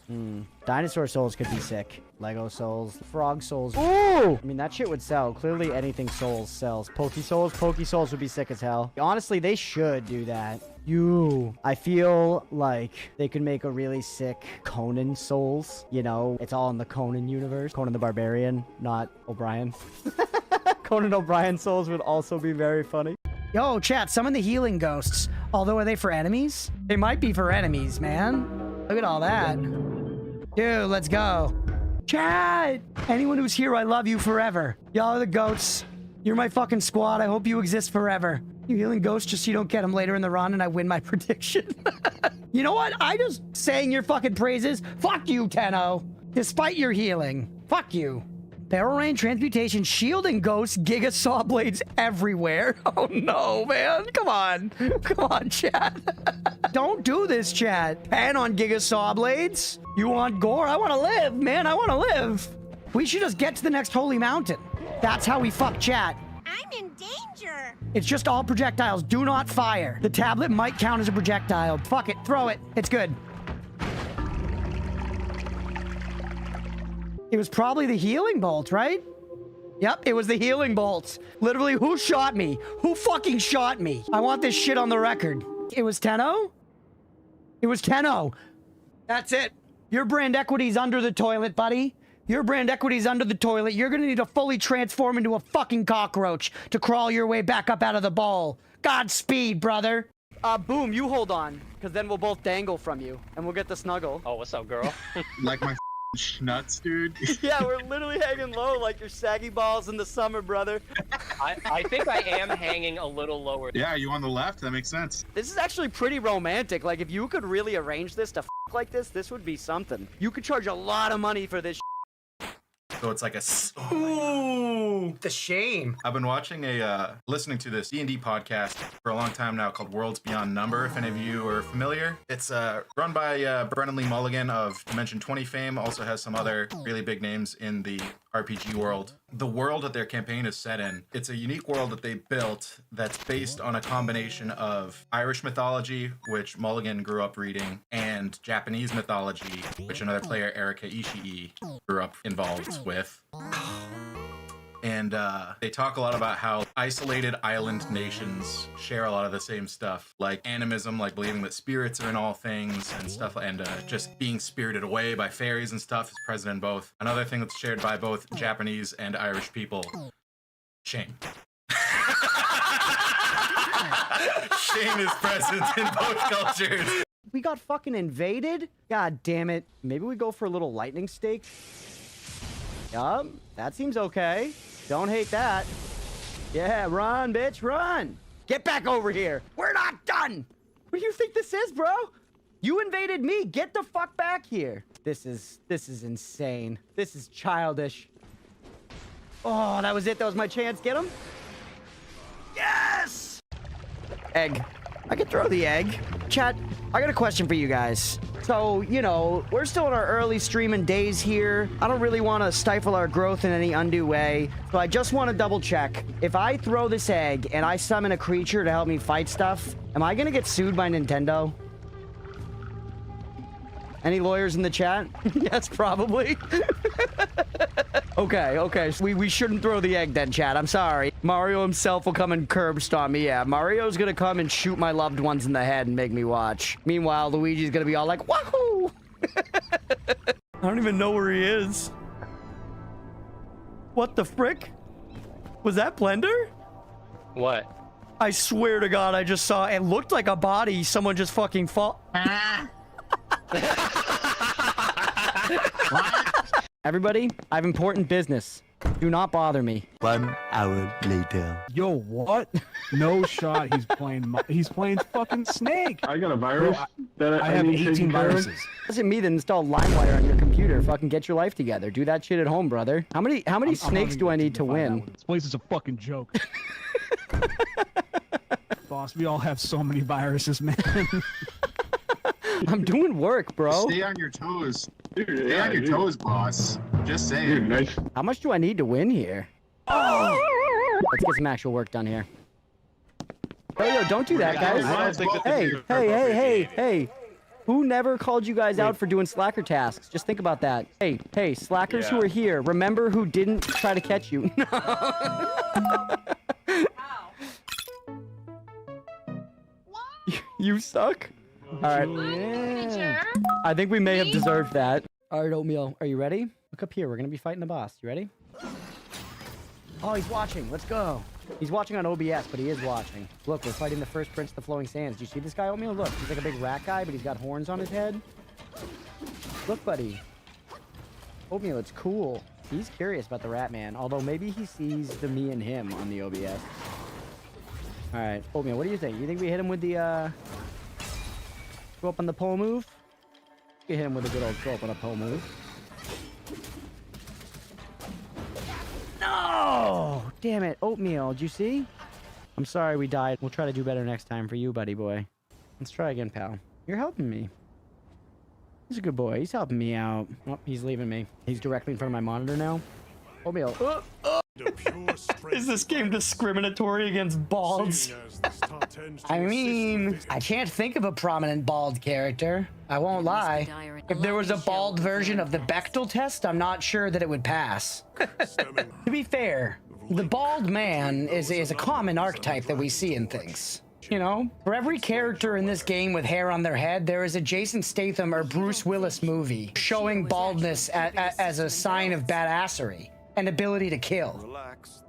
Dinosaur souls could be sick. Lego souls. Frog souls. Ooh! I mean, that shit would sell. Clearly, anything souls sells. Poke souls would be sick as hell. Honestly, they should do that. I feel like they could make a really sick Conan souls. You know, it's all in the Conan universe. Conan the Barbarian, not O'Brien. Conan O'Brien souls would also be very funny. Yo, chat, summon the healing ghosts. Although, are they for enemies? They might be for enemies, man. Look at all that. Dude, let's go. Chat! Anyone who's here, I love you forever. Y'all are the goats. You're my fucking squad. I hope you exist forever. You healing ghosts just so you don't get them later in the run and I win my prediction. You know what? I just sang your fucking praises. Fuck you, Tenno. Despite your healing. Fuck you. Barrel rain, transmutation, shielding ghosts, giga saw blades everywhere. Oh no, man. Come on. Come on, chat. Don't do this, chat. Pan on giga saw blades. You want gore? I want to live, man. I want to live. We should just get to the next holy mountain. That's how we fuck chat. I'm in danger. It's just all projectiles. Do not fire. The tablet might count as a projectile. Fuck it. Throw it. It's good. It was probably the healing bolt, right? Yep, it was the healing bolts. Literally, who shot me? Who fucking shot me? I want this shit on the record. It was Tenno? It was Tenno. That's it. Your brand equity's under the toilet, buddy. Your brand equity's under the toilet. You're gonna need to fully transform into a fucking cockroach to crawl your way back up out of the bowl. Godspeed, brother. Boom, you hold on, because then we'll both dangle from you, and we'll get the snuggle. Oh, what's up, girl? Like my nuts, dude. Yeah, we're literally hanging low like your saggy balls in the summer, brother. I think I am hanging a little lower. Yeah, you on the left? That makes sense. This is actually pretty romantic. Like, if you could really arrange this to like this would be something. You could charge a lot of money for this. So it's like a... Ooh, the shame. I've been watching listening to this D&D podcast for a long time now called Worlds Beyond Number, if any of you are familiar. It's run by Brennan Lee Mulligan of Dimension 20 fame, also has some other really big names in the RPG world. The world that their campaign is set in, it's a unique world that they built that's based on a combination of Irish mythology, which Mulligan grew up reading, and Japanese mythology, which another player, Erika Ishii, grew up involved with. And they talk a lot about how isolated island nations share a lot of the same stuff, like animism, like believing that spirits are in all things and stuff, and just being spirited away by fairies and stuff is present in both. Another thing that's shared by both Japanese and Irish people, shame. Shame is present in both cultures. We got fucking invaded? God damn it. Maybe we go for a little lightning stake? Yup, that seems okay. Don't hate that. Yeah, run, bitch, run. Get back over here. We're not done. What do you think this is, bro? You invaded me. Get the fuck back here. This is insane. This is childish. Oh, that was it. That was my chance. Get him. Yes! Egg. I can throw the egg. Chat, I got a question for you guys. So, you know, we're still in our early streaming days here. I don't really want to stifle our growth in any undue way. So I just want to double check. If I throw this egg and I summon a creature to help me fight stuff, am I going to get sued by Nintendo? Any lawyers in the chat? Yes, probably. Okay. So we shouldn't throw the egg then, chat. I'm sorry. Mario himself will come and curb stomp me. Yeah, Mario's gonna come and shoot my loved ones in the head and make me watch. Meanwhile, Luigi's gonna be all like, wahoo! I don't even know where he is. What the frick? Was that Blender? What? I swear to God, I just saw it looked like a body. Someone just fucking fall. Everybody, I have important business. Do not bother me. 1 hour later. Yo, what? No shot. He's playing fucking Snake. I got a virus that I have need 18 taken care of. viruses. Doesn't mean to install LimeWire on your computer. Fucking get your life together. Do that shit at home, brother. How many snakes do I need to win? This place is a fucking joke. Boss, we all have so many viruses, man. I'm doing work, bro. Stay on your toes. Dude, Stay yeah, on your dude. toes, boss. Just saying. Dude, nice. How much do I need to win here? Oh! Let's get some actual work done here. Yo, don't do that, guys. I don't think that Hey. Who never called you guys out for doing slacker tasks? Just think about that. Hey, slackers who are here, remember who didn't try to catch you. You suck? Alright. Yeah. I think we may have deserved that. Alright, Oatmeal, are you ready? Look up here, we're gonna be fighting the boss. You ready? Oh, he's watching. Let's go. He's watching on OBS, but he is watching. Look, we're fighting the first Prince of the Flowing Sands. Do you see this guy, Oatmeal? Look, he's like a big rat guy, but he's got horns on his head. Look, buddy. Oatmeal, it's cool. He's curious about the rat man, although maybe he sees the me and him on the OBS. Alright, Oatmeal, what do you think? You think we hit him with the, go up on the pole move? You hit him with a good old go up on a pole move. No! Damn it, Oatmeal, did you see? I'm sorry we died. We'll try to do better next time for you, buddy boy. Let's try again, pal. You're helping me. He's a good boy. He's helping me out. Oh, he's leaving me. He's directly in front of my monitor now. Oatmeal. Is this game discriminatory against balds? I mean, I can't think of a prominent bald character. I won't lie. If there was a bald version of the Bechtel test, I'm not sure that it would pass. To be fair, the bald man is a common archetype that we see in things. You know, for every character in this game with hair on their head, there is a Jason Statham or Bruce Willis movie showing baldness as a sign of badassery and ability to kill.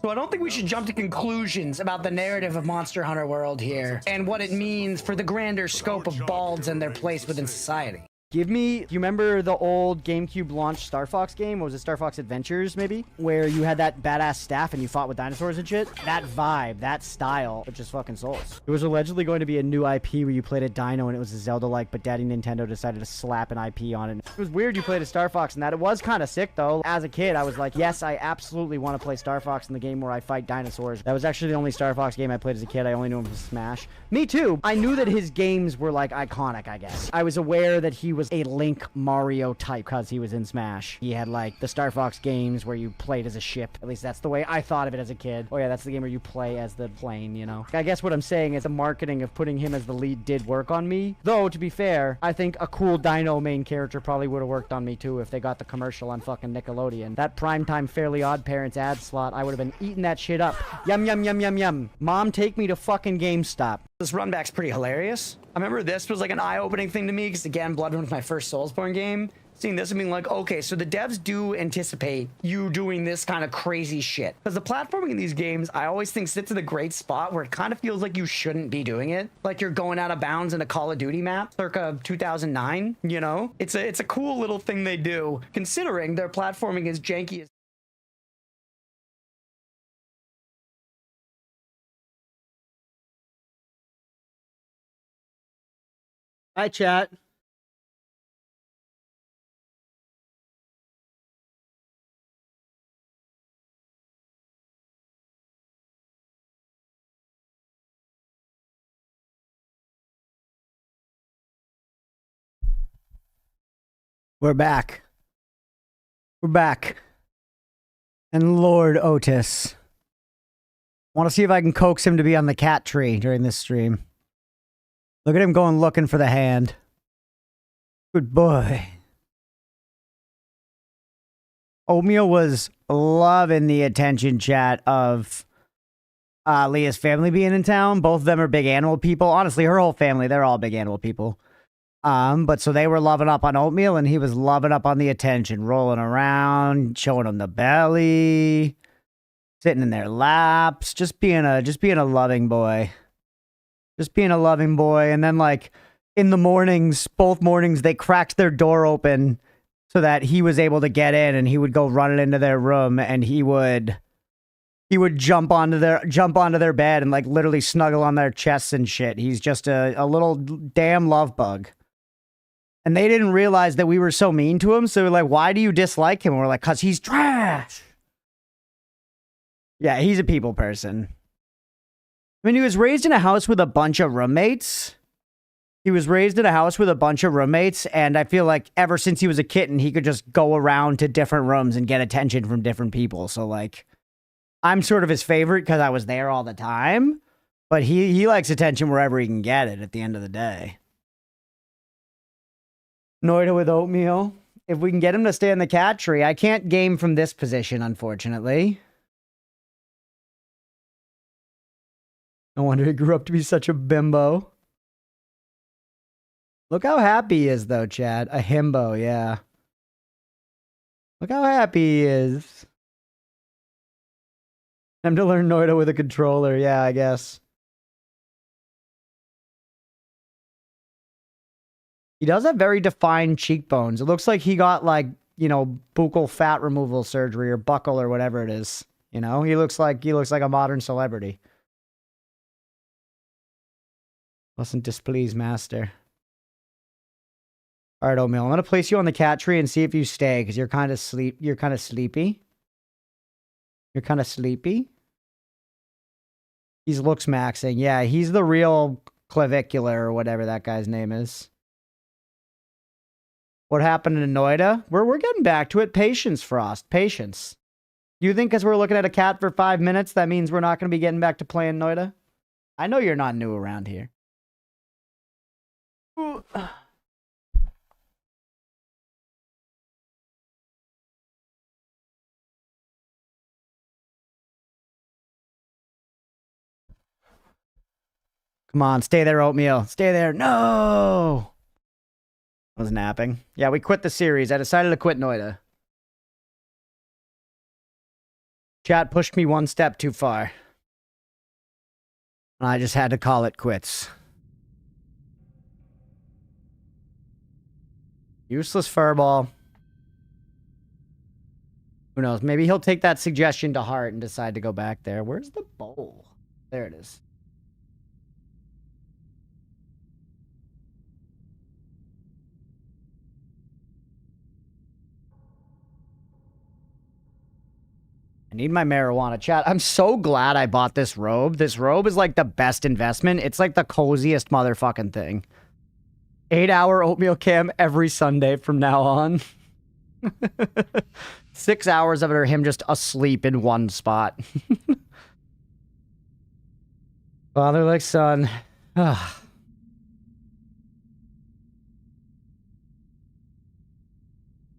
So I don't think we should jump to conclusions about the narrative of Monster Hunter World here and what it means for the grander scope of balds and their place within society. Give me, you remember the old GameCube launch Star Fox game? What was it, Star Fox Adventures, maybe? Where you had that badass staff and you fought with dinosaurs and shit? That vibe, that style, it just fucking souls. There was allegedly going to be a new IP where you played a dino and it was a Zelda-like, but Daddy Nintendo decided to slap an IP on it. It was weird you played a Star Fox and that. It was kind of sick, though. As a kid, I was like, yes, I absolutely want to play Star Fox in the game where I fight dinosaurs. That was actually the only Star Fox game I played as a kid. I only knew him from Smash. Me too. I knew that his games were, like, iconic, I guess. I was aware that he was a Link Mario type because he was in Smash. He had like the Star Fox games where you played as a ship. At least that's the way I thought of it as a kid. Oh yeah, that's the game where you play as the plane, you know. I guess what I'm saying is the marketing of putting him as the lead did work on me. Though, to be fair, I think a cool dino main character probably would have worked on me too if they got the commercial on fucking Nickelodeon. That primetime Fairly Odd Parents ad slot, I would have been eating that shit up. Yum, yum, yum, yum, yum. Mom, take me to fucking GameStop. This run back's pretty hilarious. I remember this was like an eye-opening thing to me because, again, Bloodborne was my first Soulsborne game. Seeing this and being like, okay, so the devs do anticipate you doing this kind of crazy shit. Because the platforming in these games, I always think sits in a great spot where it kind of feels like you shouldn't be doing it. Like you're going out of bounds in a Call of Duty map, circa 2009, you know? It's a cool little thing they do, considering their platforming is janky as Hi, chat. We're back. We're back. And Lord Otis. Want to see if I can coax him to be on the cat tree during this stream. Look at him going looking for the hand. Good boy. Oatmeal was loving the attention chat of Leah's family being in town. Both of them are big animal people. Honestly, her whole family, they're all big animal people. But so they were loving up on oatmeal and he was loving up on the attention, rolling around, showing them the belly, sitting in their laps, just being a loving boy. Just being a loving boy. And then like in the mornings, both mornings, they cracked their door open so that he was able to get in and he would go running into their room and he would jump onto their bed and like literally snuggle on their chests and shit. He's just a little damn love bug. And they didn't realize that we were so mean to him. So we're like, why do you dislike him? And we're like, cause he's trash. Yeah, he's a people person. I mean, he was raised in a house with a bunch of roommates. And I feel like ever since he was a kitten, he could just go around to different rooms and get attention from different people. So like, I'm sort of his favorite because I was there all the time. But he likes attention wherever he can get it at the end of the day. Noita with oatmeal. If we can get him to stay in the cat tree, I can't game from this position, unfortunately. No wonder he grew up to be such a bimbo. Look how happy he is, though, Chad. A himbo, yeah. Look how happy he is. Time to learn Noita with a controller, yeah, I guess. He does have very defined cheekbones. It looks like he got, like, you know, buccal fat removal surgery or buckle or whatever it is. You know, he looks like a modern celebrity. Mustn't displease master. All right, Oatmeal. I'm gonna place you on the cat tree and see if you stay because you're kind of sleepy. You're kind of sleepy. He's looks maxing. Yeah, he's the real clavicular or whatever that guy's name is. What happened to Noita? We're getting back to it. Patience, Frost. Patience. You think because we're looking at a cat for 5 minutes, that means we're not going to be getting back to playing Noita? I know you're not new around here. Ooh. Come on, stay there, Oatmeal. Stay there. No! I was napping. Yeah, we quit the series. I decided to quit Noita. Chat pushed me one step too far. I just had to call it quits. Useless furball. Who knows? Maybe he'll take that suggestion to heart and decide to go back there. Where's the bowl? There it is. I need my marijuana. Chat, I'm so glad I bought this robe. This robe is like the best investment. It's like the coziest motherfucking thing. 8-hour oatmeal cam every Sunday from now on. 6 hours of it are him just asleep in one spot. Father like son.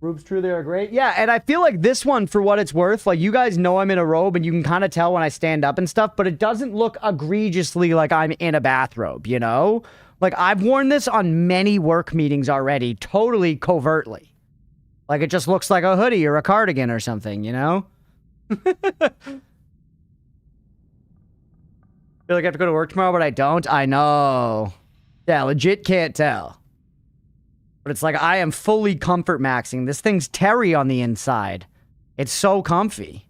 Roob's true, they are great. Yeah, and I feel like this one, for what it's worth, like, you guys know I'm in a robe, and you can kind of tell when I stand up and stuff, but it doesn't look egregiously like I'm in a bathrobe, you know? Like, I've worn this on many work meetings already, totally covertly. Like, it just looks like a hoodie or a cardigan or something, you know? Feel like I have to go to work tomorrow, but I don't? I know. Yeah, legit can't tell. But it's like, I am fully comfort maxing. This thing's Terry on the inside. It's so comfy.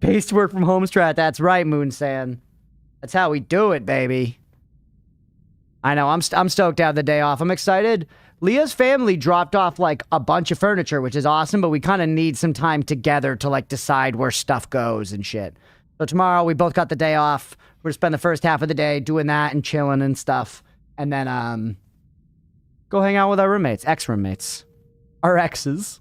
Based work from home strat. That's right, Moonsan. That's how we do it, baby. I know, I'm stoked to have the day off. I'm excited. Leah's family dropped off, like, a bunch of furniture, which is awesome, but we kind of need some time together to, like, decide where stuff goes and shit. So tomorrow, we both got the day off. We're gonna spend the first half of the day doing that and chilling and stuff. And then, go hang out with our roommates, ex-roommates. Our exes.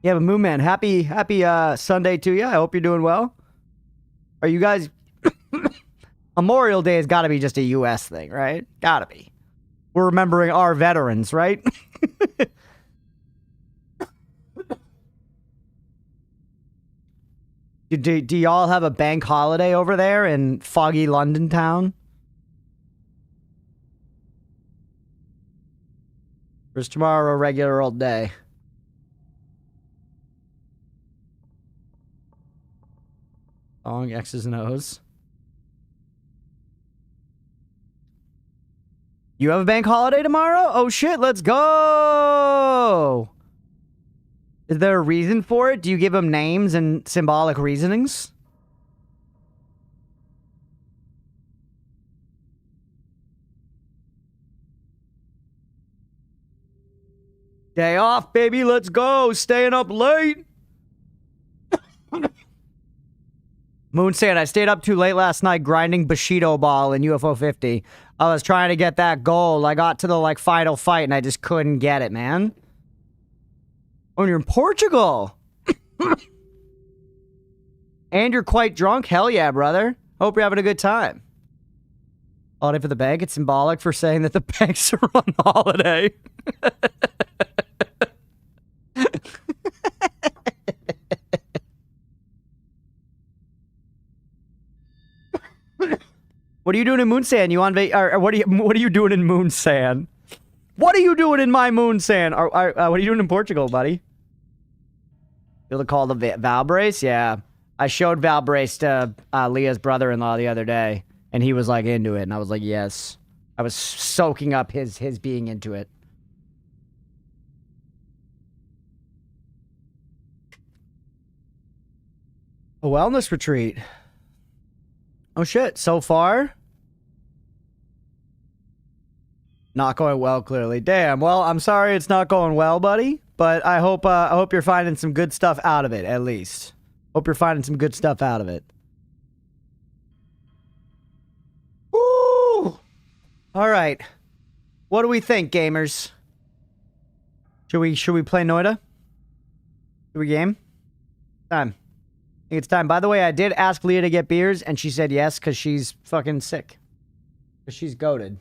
Yeah, but Moon Man, happy Sunday to you. I hope you're doing well. Are you guys... Memorial Day has got to be just a U.S. thing, right? Gotta be. We're remembering our veterans, right? Do y'all have a bank holiday over there in foggy London town? Or is tomorrow a regular old day? Long X's and O's. You have a bank holiday tomorrow? Oh shit, let's go! Is there a reason for it? Do you give them names and symbolic reasonings? Day off, baby, let's go! Staying up late! Moonsan, I stayed up too late last night grinding Bushido Ball in UFO 50. I was trying to get that gold. I got to the, like, final fight and I just couldn't get it, man. Oh, you're in Portugal! And you're quite drunk? Hell yeah, brother. Hope you're having a good time. Holiday for the bank? It's symbolic for saying that the banks are on holiday. What are you doing in Moonsan? You on or what are you doing in Moonsan? What are you doing in my Moonsan? What are you doing in Portugal, buddy? You'll to call the Valbrace? Yeah. I showed Valbrace to Leah's brother-in-law the other day, and he was like into it, and I was like, yes. I was soaking up his being into it. A wellness retreat. Oh shit, so far? Not going well, clearly. Damn, well, I'm sorry it's not going well, buddy. But I hope you're finding some good stuff out of it, at least. Hope you're finding some good stuff out of it. Woo! Alright. What do we think, gamers? Should we play Noita? Should we game? Time. I think it's time. By the way, I did ask Leah to get beers, and she said yes, because she's fucking sick. Because she's goated.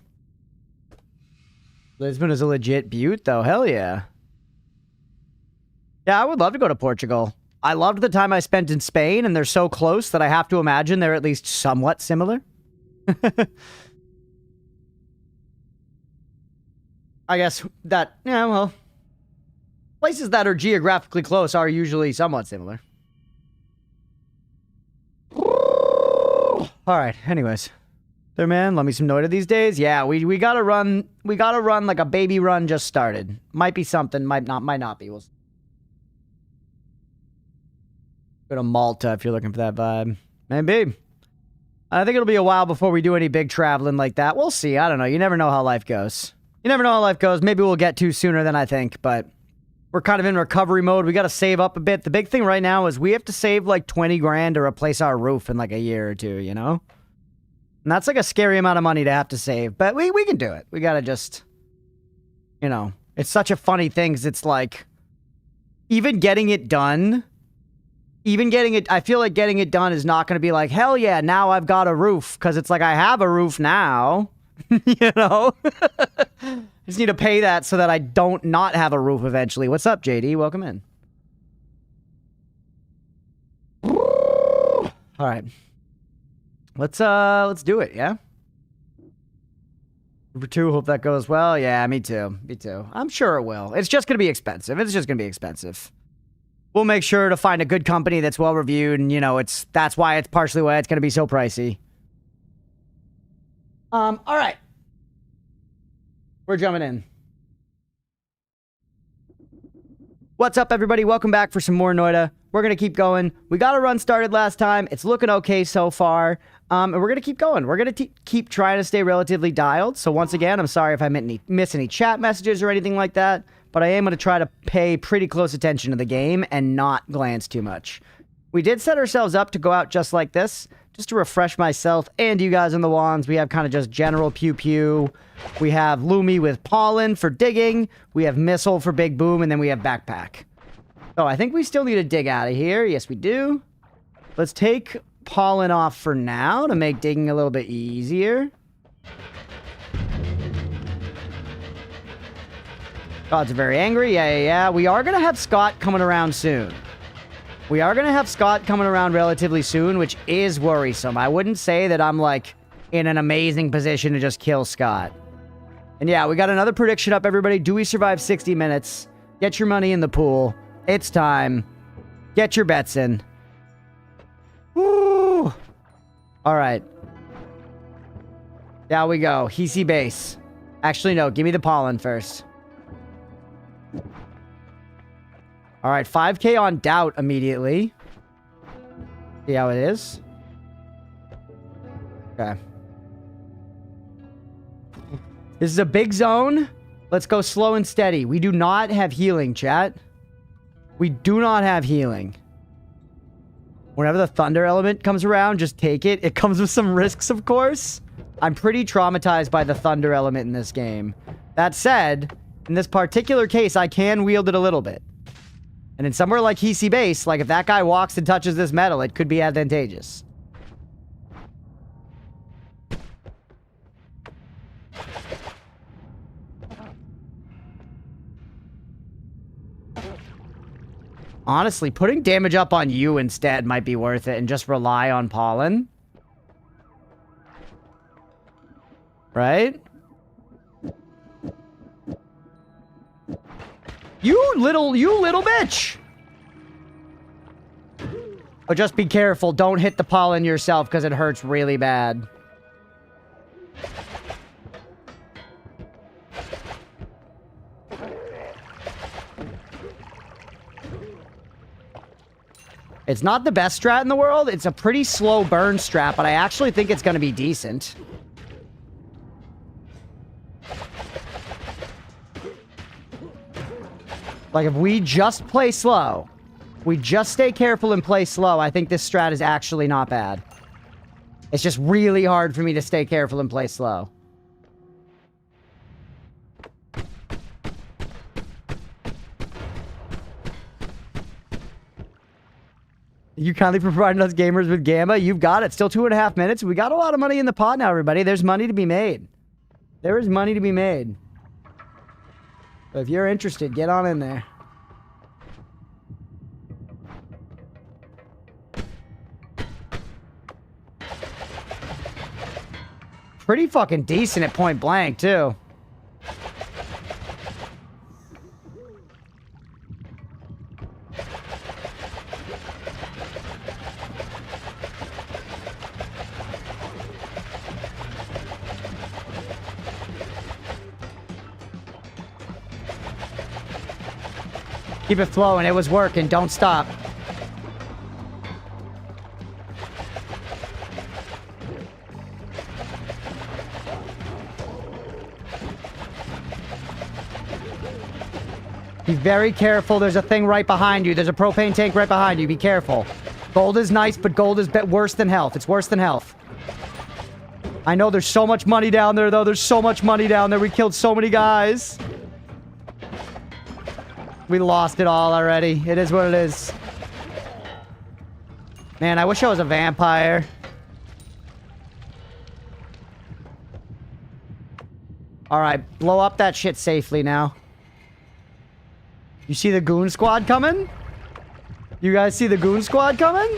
Lisbon is a legit beaut, though. Hell yeah. Yeah, I would love to go to Portugal. I loved the time I spent in Spain, and they're so close that I have to imagine they're at least somewhat similar. I guess that, yeah, well, places that are geographically close are usually somewhat similar. Alright, anyways. There, man, love me some Noita these days. Yeah, we gotta run like a baby run just started. Might be something, might not be. We'll see. Go to Malta if you're looking for that vibe. Maybe. I think it'll be a while before we do any big traveling like that. We'll see. I don't know. You never know how life goes. You never know how life goes. Maybe we'll get to sooner than I think, but we're kind of in recovery mode. We got to save up a bit. The big thing right now is we have to save like 20 grand to replace our roof in like a year or two, you know? And that's like a scary amount of money to have to save, but we can do it. We got to just, you know, it's such a funny thing 'cause it's like, even getting it done, I feel like getting it done is not going to be like, hell yeah, now I've got a roof. Because it's like, I have a roof now, you know? I just need to pay that so that I don't not have a roof eventually. What's up, JD? Welcome in. All right. Let's do it, yeah? Number 2, hope that goes well. Yeah, me too. Me too. I'm sure it will. It's just going to be expensive. It's just going to be expensive. We'll make sure to find a good company that's well reviewed, and you know, that's why it's partially why it's going to be so pricey. All right. We're jumping in. What's up, everybody? Welcome back for some more Noita. We're going to keep going. We got a run started last time. It's looking okay so far. And we're going to keep going. We're going to keep trying to stay relatively dialed. So once again, I'm sorry if I miss any chat messages or anything like that. But I am going to try to pay pretty close attention to the game and not glance too much. We did set ourselves up to go out just like this, just to refresh myself and you guys in the wands. We have kind of just general pew-pew. We have Lumi with pollen for digging. We have missile for big boom, and then we have backpack. So I think we still need to dig out of here. Yes, we do. Let's take pollen off for now to make digging a little bit easier. Gods are very angry. Yeah. We are going to have Scott coming around soon. We are going to have Scott coming around relatively soon, which is worrisome. I wouldn't say that I'm, like, in an amazing position to just kill Scott. And yeah, we got another prediction up, everybody. Do we survive 60 minutes? Get your money in the pool. It's time. Get your bets in. Woo! All right. There we go. Hisi base. Actually, no. Give me the pollen first. All right. 5K on doubt immediately. See how it is. Okay. This is a big zone. Let's go slow and steady. We do not have healing, chat. We do not have healing. Whenever the thunder element comes around, just take it. It comes with some risks, of course. I'm pretty traumatized by the thunder element in this game. That said, in this particular case, I can wield it a little bit. And in somewhere like Hisi Base, like if that guy walks and touches this metal, it could be advantageous. Honestly, putting damage up on you instead might be worth it and just rely on pollen. Right? You little bitch! But just be careful. Don't hit the pollen yourself because it hurts really bad. It's not the best strat in the world. It's a pretty slow burn strat, but I actually think it's going to be decent. Like, if we just play slow, we just stay careful and play slow, I think this strat is actually not bad. It's just really hard for me to stay careful and play slow. You kindly provided us gamers with Gamma. You've got it. Still 2.5 minutes. We got a lot of money in the pot now, everybody. There's money to be made. There is money to be made. So if you're interested, get on in there. Pretty fucking decent at point blank, too. Keep it flowing. It was working. Don't stop. Be very careful. There's a thing right behind you. There's a propane tank right behind you. Be careful. Gold is nice, but gold is worse than health. It's worse than health. I know there's so much money down there, though. There's so much money down there. We killed so many guys. We lost it all already. It is what it is. Man, I wish I was a vampire. Alright, blow up that shit safely now. You see the goon squad coming? You guys see the goon squad coming?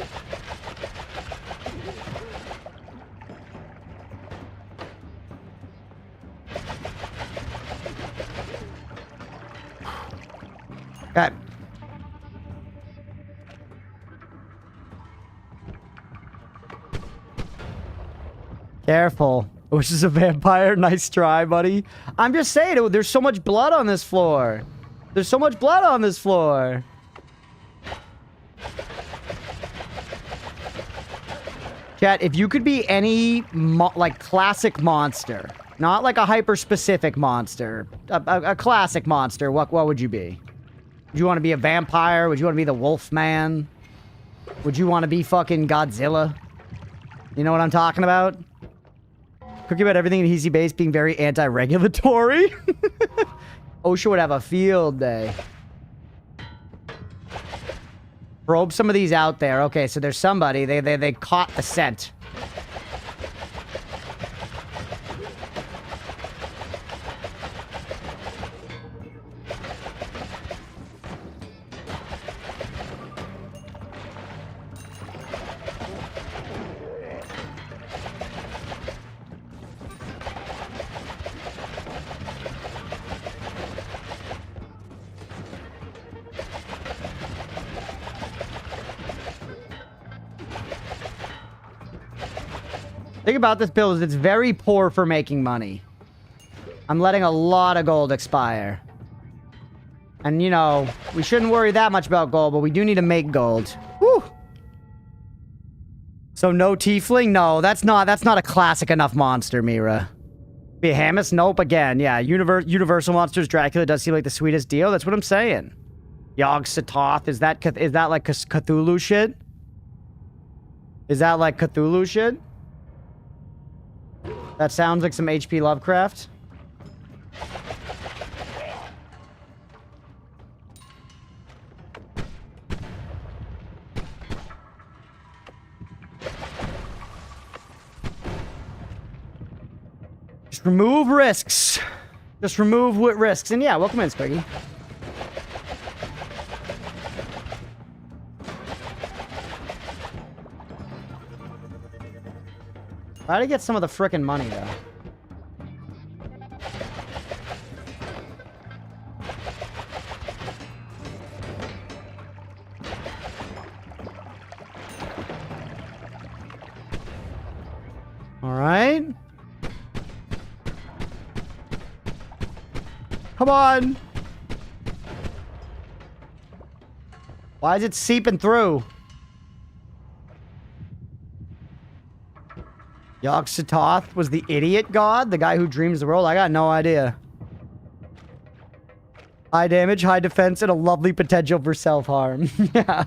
Okay. Careful. Which is a vampire. Nice try, buddy. I'm just saying, there's so much blood on this floor. There's so much blood on this floor. Chat, if you could be any, like, classic monster, not like a hyper-specific monster, a classic monster, what would you be? Would you want to be a vampire? Would you want to be the Wolfman? Would you want to be fucking Godzilla? You know what I'm talking about? Cookie about everything in Hisi Base being very anti-regulatory. OSHA would have a field day. Probe some of these out there. Okay, so there's somebody. They caught the scent. Thing about this build is it's very poor for making money. I'm letting a lot of gold expire. And, you know, we shouldn't worry that much about gold, but we do need to make gold. Woo! So no tiefling? No, that's not a classic enough monster, Mira. Behemoth? Nope, again. Yeah, Universal Monsters Dracula does seem like the sweetest deal. That's what I'm saying. Yogg-Sothoth, is that like Cthulhu shit? Is that like Cthulhu shit? That sounds like some HP Lovecraft. Just remove risks. Just remove risks. And yeah, welcome in, Squiggy. Try to get some of the frickin' money, though. Alright. Come on! Why is it seeping through? Yogg-Sothoth was the idiot god? The guy who dreams the world? I got no idea. High damage, high defense, and a lovely potential for self-harm. Yeah.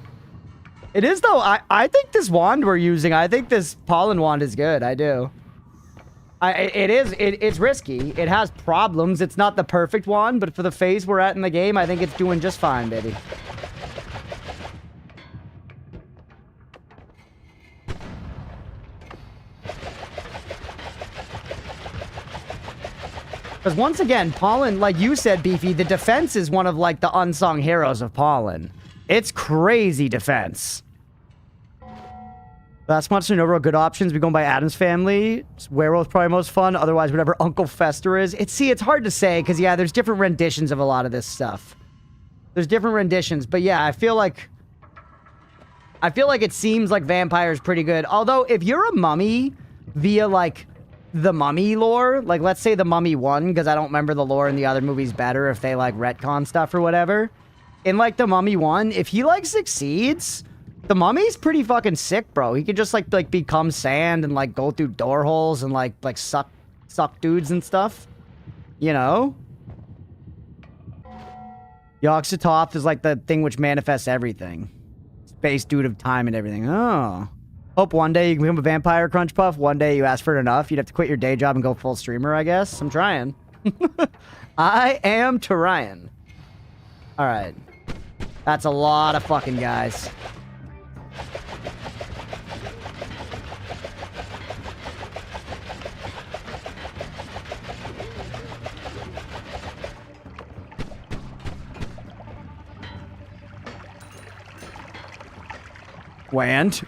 It is, though. I think this wand we're using, I think this pollen wand is good. I do. It's risky. It has problems. It's not the perfect wand, but for the phase we're at in the game, I think it's doing just fine, baby. Because once again, Pollen, like you said, Beefy, the defense is one of, like, the unsung heroes of Pollen. It's crazy defense. Last monster, no real good options. We're going by Adam's Family. Werewolf's probably most fun. Otherwise, whatever Uncle Fester is. It's hard to say, because, yeah, there's different renditions of a lot of this stuff. There's different renditions. But, yeah, I feel like it seems like Vampire's pretty good. Although, if you're a mummy via, like, the Mummy lore, like, let's say the Mummy 1, because I don't remember the lore in the other movies better if they, like, retcon stuff or whatever. In, like, the Mummy 1, if he, like, succeeds, the Mummy's pretty fucking sick, bro. He could just, like become sand and, like, go through door holes and, like suck dudes and stuff. You know? Yogg-Sothoth is, like, the thing which manifests everything. Space dude of time and everything. Oh. Hope one day you can become a vampire, Crunchpuff. One day you ask for it enough. You'd have to quit your day job and go full streamer, I guess. I'm trying. I am trying. Alright. That's a lot of fucking guys. Wand.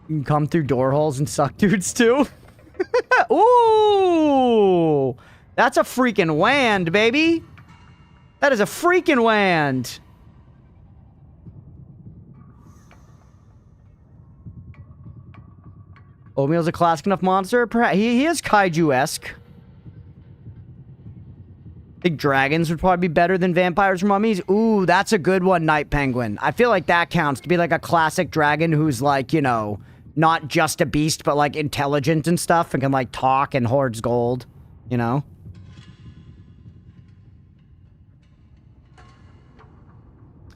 You can come through door holes and suck dudes too. Ooh! That's a freaking wand, baby! That is a freaking wand! Oatmeal's a classic enough monster? Perhaps he is kaiju-esque. I think dragons would probably be better than vampires or mummies. Ooh, that's a good one, Night Penguin. I feel like that counts to be like a classic dragon who's like, you know, not just a beast, but like intelligent and stuff and can like talk and hoards gold, you know?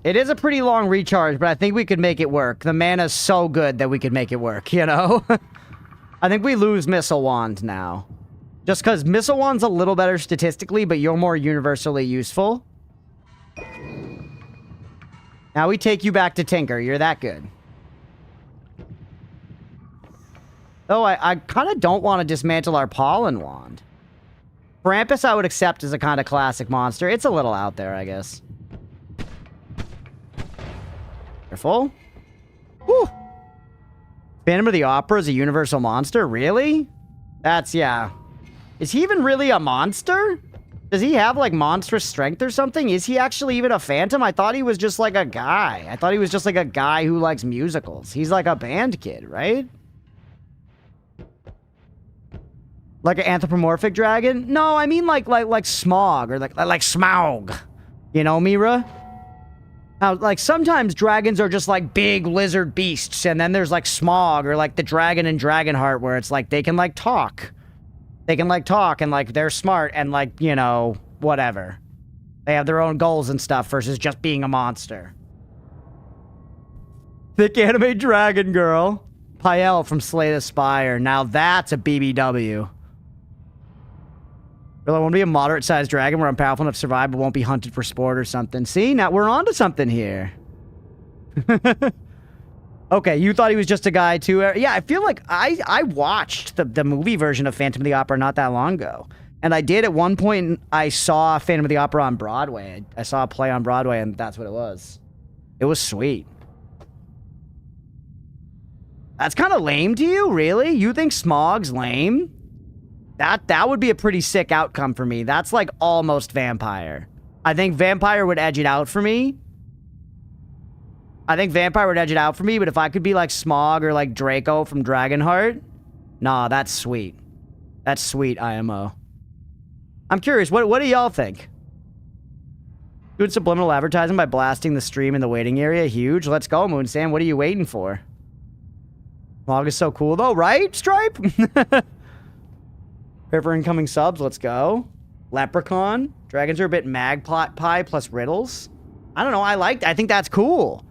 It is a pretty long recharge, but I think we could make it work. The mana's so good that we could make it work, you know? I think we lose Missile Wand now. Just because Missile Wand's a little better statistically, but you're more universally useful. Now we take you back to Tinker. You're that good. Though I kind of don't want to dismantle our Pollen Wand. Krampus I would accept as a kind of classic monster. It's a little out there, I guess. Careful. Woo! Phantom of the Opera is a universal monster? Really? That's, yeah. Is he even really a monster? Does he have, like, monstrous strength or something? Is he actually even a phantom? I thought he was just, like, a guy. I thought he was just, like, a guy who likes musicals. He's, like, a band kid, right? Like an anthropomorphic dragon? No, I mean like Smog or like Smaug. You know, Mira? Now, like sometimes dragons are just like big lizard beasts, and then there's like Smog or like the dragon in Dragonheart where it's like they can like talk. They can like talk and like they're smart and like, you know, whatever. They have their own goals and stuff versus just being a monster. Thick anime dragon girl. Pael from Slay the Spire. Now that's a BBW. Really, I want to be a moderate-sized dragon where I'm powerful enough to survive but won't be hunted for sport or something. See? Now we're on to something here. Okay, you thought he was just a guy too? Yeah, I feel like I watched the movie version of Phantom of the Opera not that long ago. And I did at one point, I saw Phantom of the Opera on Broadway. I saw a play on Broadway and that's what it was. It was sweet. That's kind of lame to you, really? You think Smog's lame? That would be a pretty sick outcome for me. That's like almost vampire. I think vampire would edge it out for me. But if I could be like Smog or like Draco from Dragonheart, nah, that's sweet. That's sweet, IMO. I'm curious, what do y'all think? Doing subliminal advertising by blasting the stream in the waiting area, huge. Let's go, Moon Sam. What are you waiting for? Smog is so cool though, right, Stripe? Prepare for incoming subs, let's go. Leprechaun. Dragons are a bit magpie plus riddles. I don't know, I think that's cool.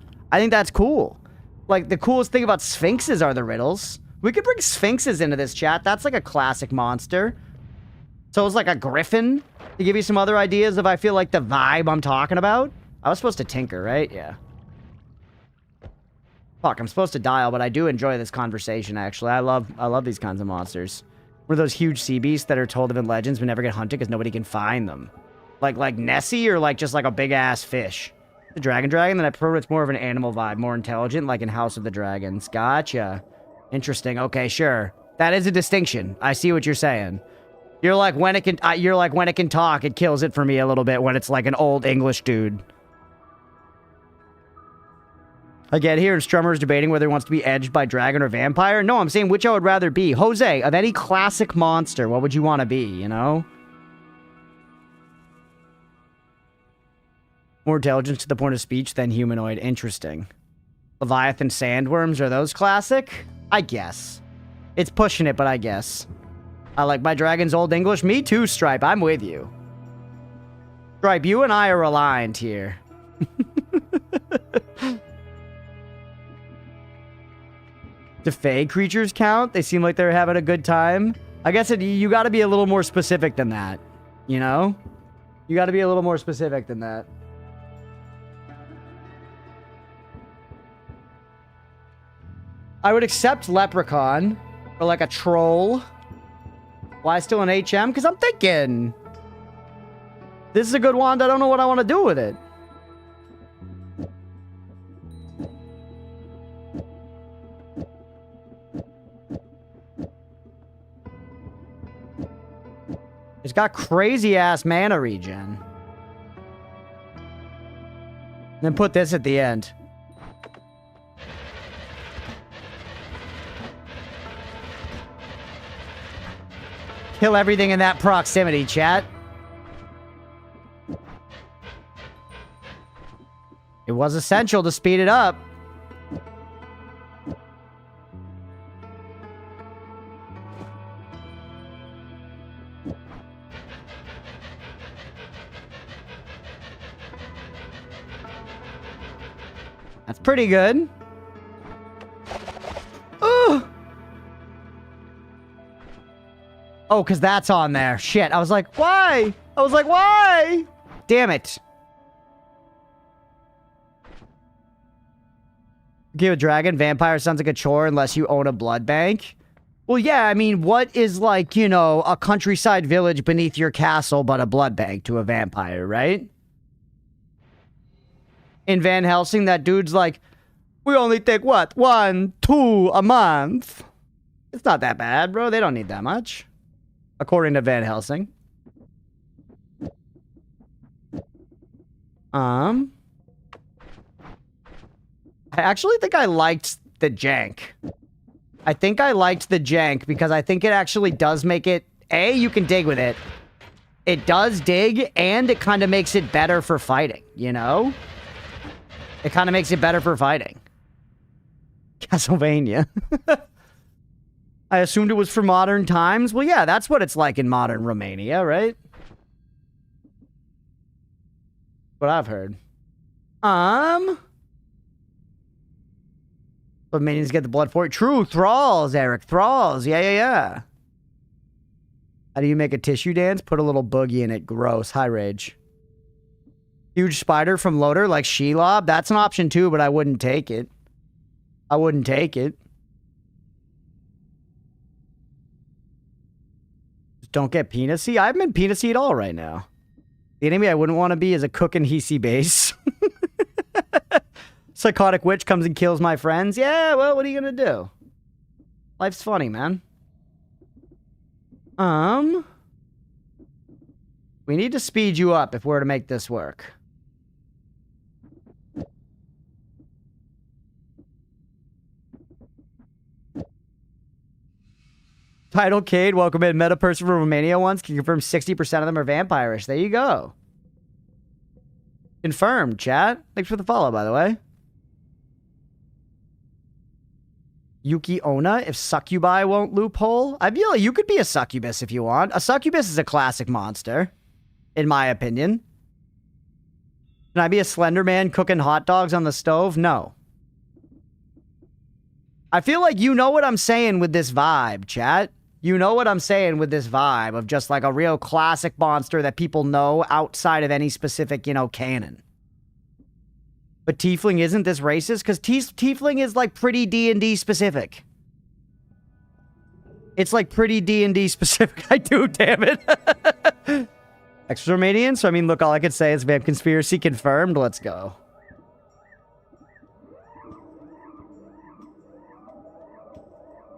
Like, the coolest thing about sphinxes are the riddles. We could bring sphinxes into this chat. That's like a classic monster. So it's like a griffin. To give you some other ideas of, I feel like, the vibe I'm talking about. I was supposed to tinker, right? Yeah. Fuck, I'm supposed to dial, but I do enjoy this conversation, actually. I love these kinds of monsters. One of those huge sea beasts that are told of in legends but never get hunted because nobody can find them. Like Nessie or like just like a big-ass fish? The dragon, then I prefer it's more of an animal vibe, more intelligent, like in House of the Dragons. Gotcha. Interesting. Okay, sure. That is a distinction. I see what you're saying. You're like when it can talk, it kills it for me a little bit when it's like an old English dude. I get here and Strummer's debating whether he wants to be edged by dragon or vampire. No, I'm saying which I would rather be. Jose, of any classic monster, what would you want to be, you know? More intelligence to the point of speech than humanoid. Interesting. Leviathan sandworms, are those classic? I guess. It's pushing it, but I guess. I like my dragons old English. Me too, Stripe. I'm with you. Stripe, you and I are aligned here. Do fae creatures count? They seem like they're having a good time. I guess you gotta be a little more specific than that. You know? You gotta be a little more specific than that. I would accept Leprechaun. Or like a troll. Why still an HM? Because I'm thinking... This is a good wand. I don't know what I want to do with it. It's got crazy-ass mana regen. Then put this at the end. Kill everything in that proximity, chat. It was essential to speed it up. That's pretty good. Ugh. Oh, because that's on there. Shit. I was like, why? Why? Damn it. Give a dragon. Vampire sounds like a chore unless you own a blood bank. Well, yeah, I mean, what is like, you know, a countryside village beneath your castle but a blood bank to a vampire, right? In Van Helsing, that dude's like, we only take, what, 1, 2 a month? It's not that bad, bro. They don't need that much. According to Van Helsing. I actually think I liked the jank. I think I liked the jank because I think it actually does make it A, you can dig with it. It does dig, and it kind of makes it better for fighting, you know? It kind of makes it better for fighting. Castlevania. I assumed it was for modern times. Well, yeah, that's what it's like in modern Romania, right? What I've heard. But minions get the blood for it. True, thralls, Eric. Thralls. Yeah. How do you make a tissue dance? Put a little boogie in it. Gross. High rage. Huge spider from Loader like Shelob. That's an option too, but I wouldn't take it. I wouldn't take it. Just don't get penisy. I haven't been penisy at all right now. The enemy I wouldn't want to be is a cook and Hisi base. Psychotic witch comes and kills my friends. Yeah, well, what are you gonna do? Life's funny, man. We need to speed you up if we're to make this work. Title Cade, welcome in. Met a person from Romania once. Can confirm 60% of them are vampirish. There you go. Confirmed, chat. Thanks for the follow, by the way. Yuki Ona, if succubi won't loophole. I feel like you could be a succubus if you want. A succubus is a classic monster, in my opinion. Can I be a Slender Man cooking hot dogs on the stove? No. I feel like you know what I'm saying with this vibe, chat. You know what I'm saying with this vibe of just like a real classic monster that people know outside of any specific, you know, canon. But Tiefling isn't this racist? Because Tiefling is like pretty D&D specific. It's like pretty D&D specific. I do, damn it. Extra Romanian? So I mean, look, all I could say is Vamp Conspiracy confirmed. Let's go.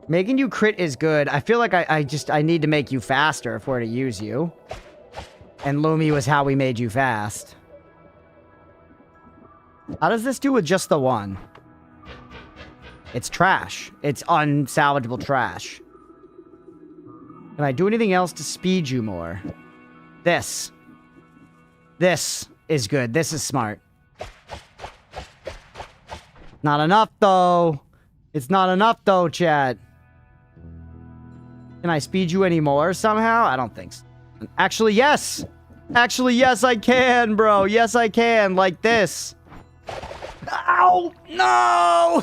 Making you crit is good. I feel like I need to make you faster if we're to use you. And Lumi was how we made you fast. How does this do with just the one? It's trash. It's unsalvageable trash. Can I do anything else to speed you more? This. This is good. This is smart. Not enough, though. It's not enough, though, chat. Can I speed you any more somehow? I don't think so. Actually, yes. Actually, yes, I can, bro. Yes, I can. Like this. Ow! No!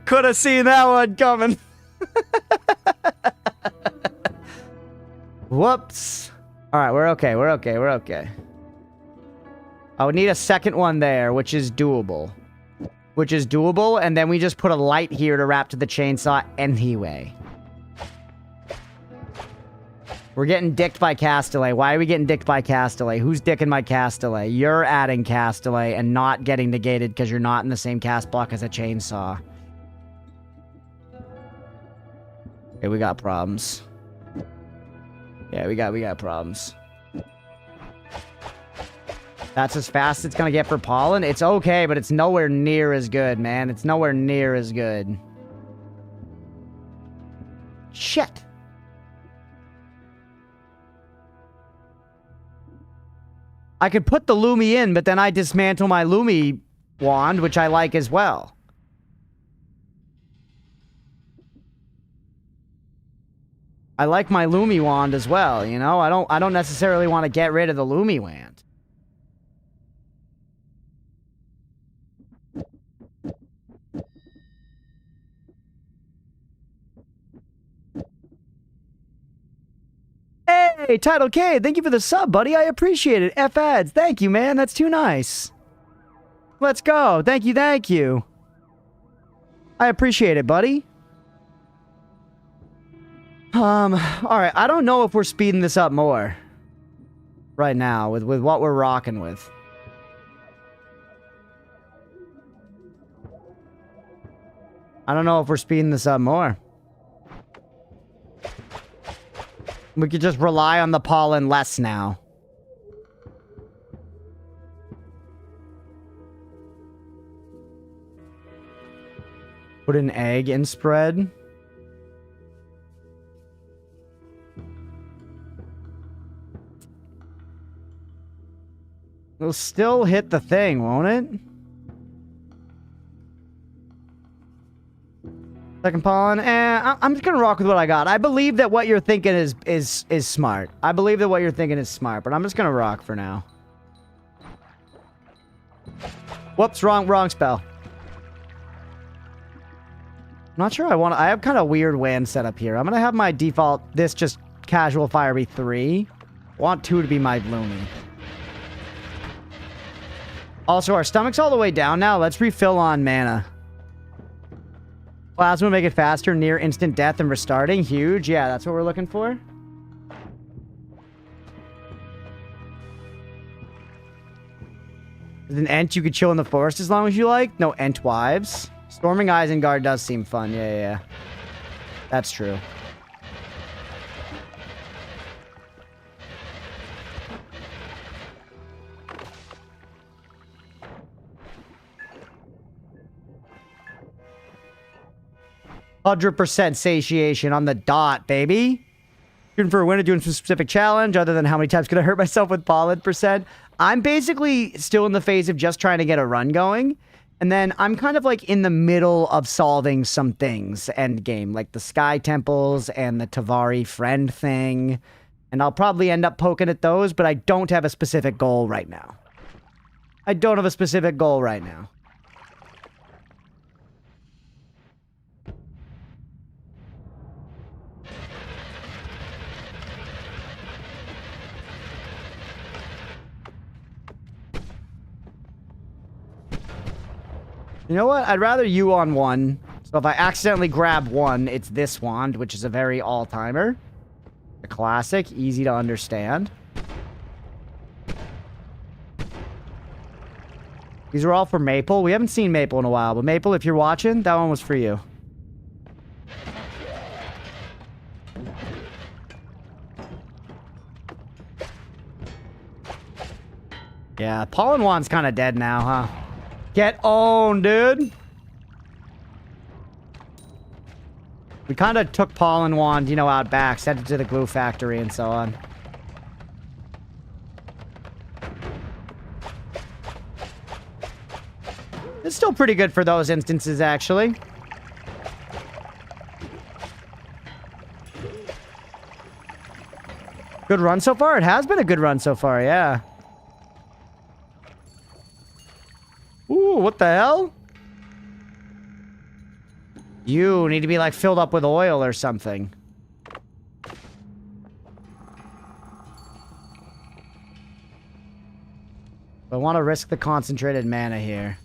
Could have seen that one coming. Whoops. All right, we're okay. We're okay. We're okay. I would need a second one there, which is doable. Which is doable, and then we just put a light here to wrap to the chainsaw anyway. We're getting dicked by Castellet. Why are we getting dicked by Castellet? Who's dicking my Castellet? You're adding Castellet and not getting negated because you're not in the same cast block as a chainsaw. Okay, we got problems. Yeah, we got problems. That's as fast as it's gonna get for Pollen. It's okay, but it's nowhere near as good, man. It's nowhere near as good. Shit. I could put the Lumi in, but then I dismantle my Lumi wand, which I like as well. I like my Lumi wand as well, you know? I don't necessarily want to get rid of the Lumi wand. Hey, Title K, thank you for the sub, buddy. I appreciate it. F-ads, thank you, man. That's too nice. Let's go. Thank you, thank you. I appreciate it, buddy. Alright, I don't know if we're speeding this up more. Right now, with what we're rocking with. I don't know if we're speeding this up more. We could just rely on the pollen less now. Put an egg in spread. It'll still hit the thing, won't it? Second pollen. I'm just gonna rock with what I got. I believe that what you're thinking is smart. I believe that what you're thinking is smart, but I'm just gonna rock for now. Whoops, wrong spell. I'm not sure I have kind of weird WAN setup here. I'm gonna have my default, this just casual fire be 3. I want 2 to be my Bloomy. Also, our stomach's all the way down now. Let's refill on mana. Plasma make it faster, near instant death and restarting. Huge. Yeah, that's what we're looking for. Is an Ent you could chill in the forest as long as you like? No Ent wives. Storming Isengard does seem fun. Yeah. That's true. %, satiation on the dot, baby. Shooting for a winner, doing some specific challenge other than how many times could I hurt myself with pollen %. I'm basically still in the phase of just trying to get a run going. And then I'm kind of like in the middle of solving some things end game, like the Sky Temples and the Tavari friend thing. And I'll probably end up poking at those, but I don't have a specific goal right now. You know what? I'd rather you on 1. So if I accidentally grab 1, it's this wand, which is a very all-timer. A classic, easy to understand. These are all for Maple. We haven't seen Maple in a while, but Maple, if you're watching, that one was for you. Yeah, Pollen Wand's kind of dead now, huh? Get owned, dude. We kind of took Pollen Wand, you know, out back, sent it to the glue factory and so on. It's still pretty good for those instances, actually. Good run so far? It has been a good run so far, yeah. Ooh, what the hell? You need to be, like, filled up with oil or something. I want to risk the concentrated mana here.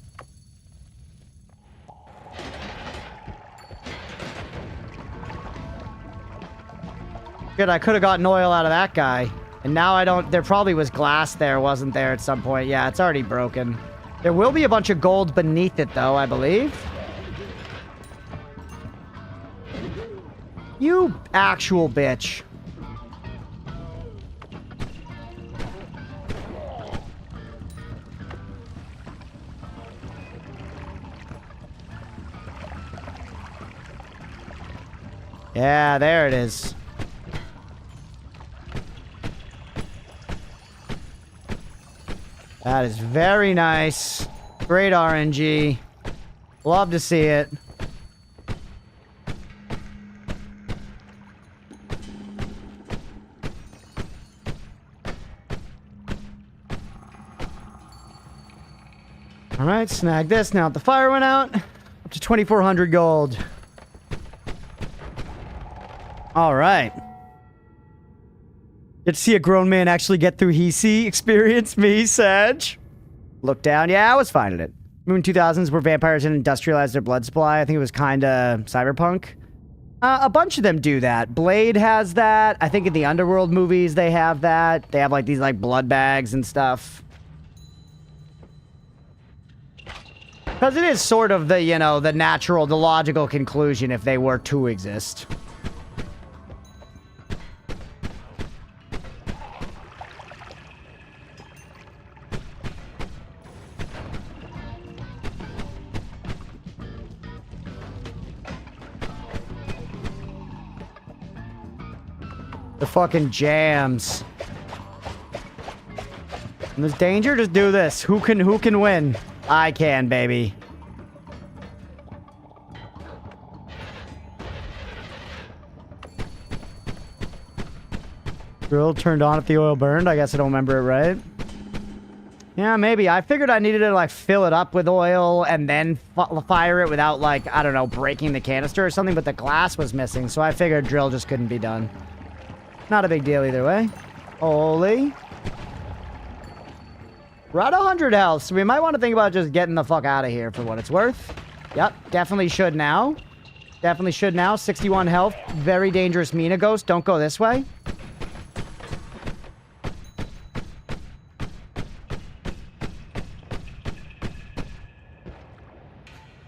Good, I could have gotten oil out of that guy. And now I don't... There probably was glass there, wasn't there, at some point? Yeah, it's already broken. There will be a bunch of gold beneath it, though, I believe. You actual bitch. Yeah, there it is. That is very nice. Great RNG. Love to see it. Alright, snag this. Now the fire went out. Up to 2,400 gold. Alright. Get to see a grown man actually get through Hisi experience. Me, Sag. Look down. Yeah, I was fine at it. Moon 2000s where vampires didn't industrialize their blood supply. I think it was kind of cyberpunk. A bunch of them do that. Blade has that. I think in the Underworld movies they have that. They have like these like blood bags and stuff. Because it is sort of the, you know, the natural, the logical conclusion if they were to exist. The fucking jams. When there's danger, just do this. Who can win? I can, baby. Drill turned on if the oil burned. I guess I don't remember it right. Yeah, maybe. I figured I needed to, like, fill it up with oil and then fire it without, like, I don't know, breaking the canister or something, but the glass was missing, so I figured drill just couldn't be done. Not a big deal either way. Holy. We're at 100 health, so we might want to think about just getting the fuck out of here for what it's worth. Yep, definitely should now. Definitely should now. 61 health. Very dangerous Mina ghost. Don't go this way.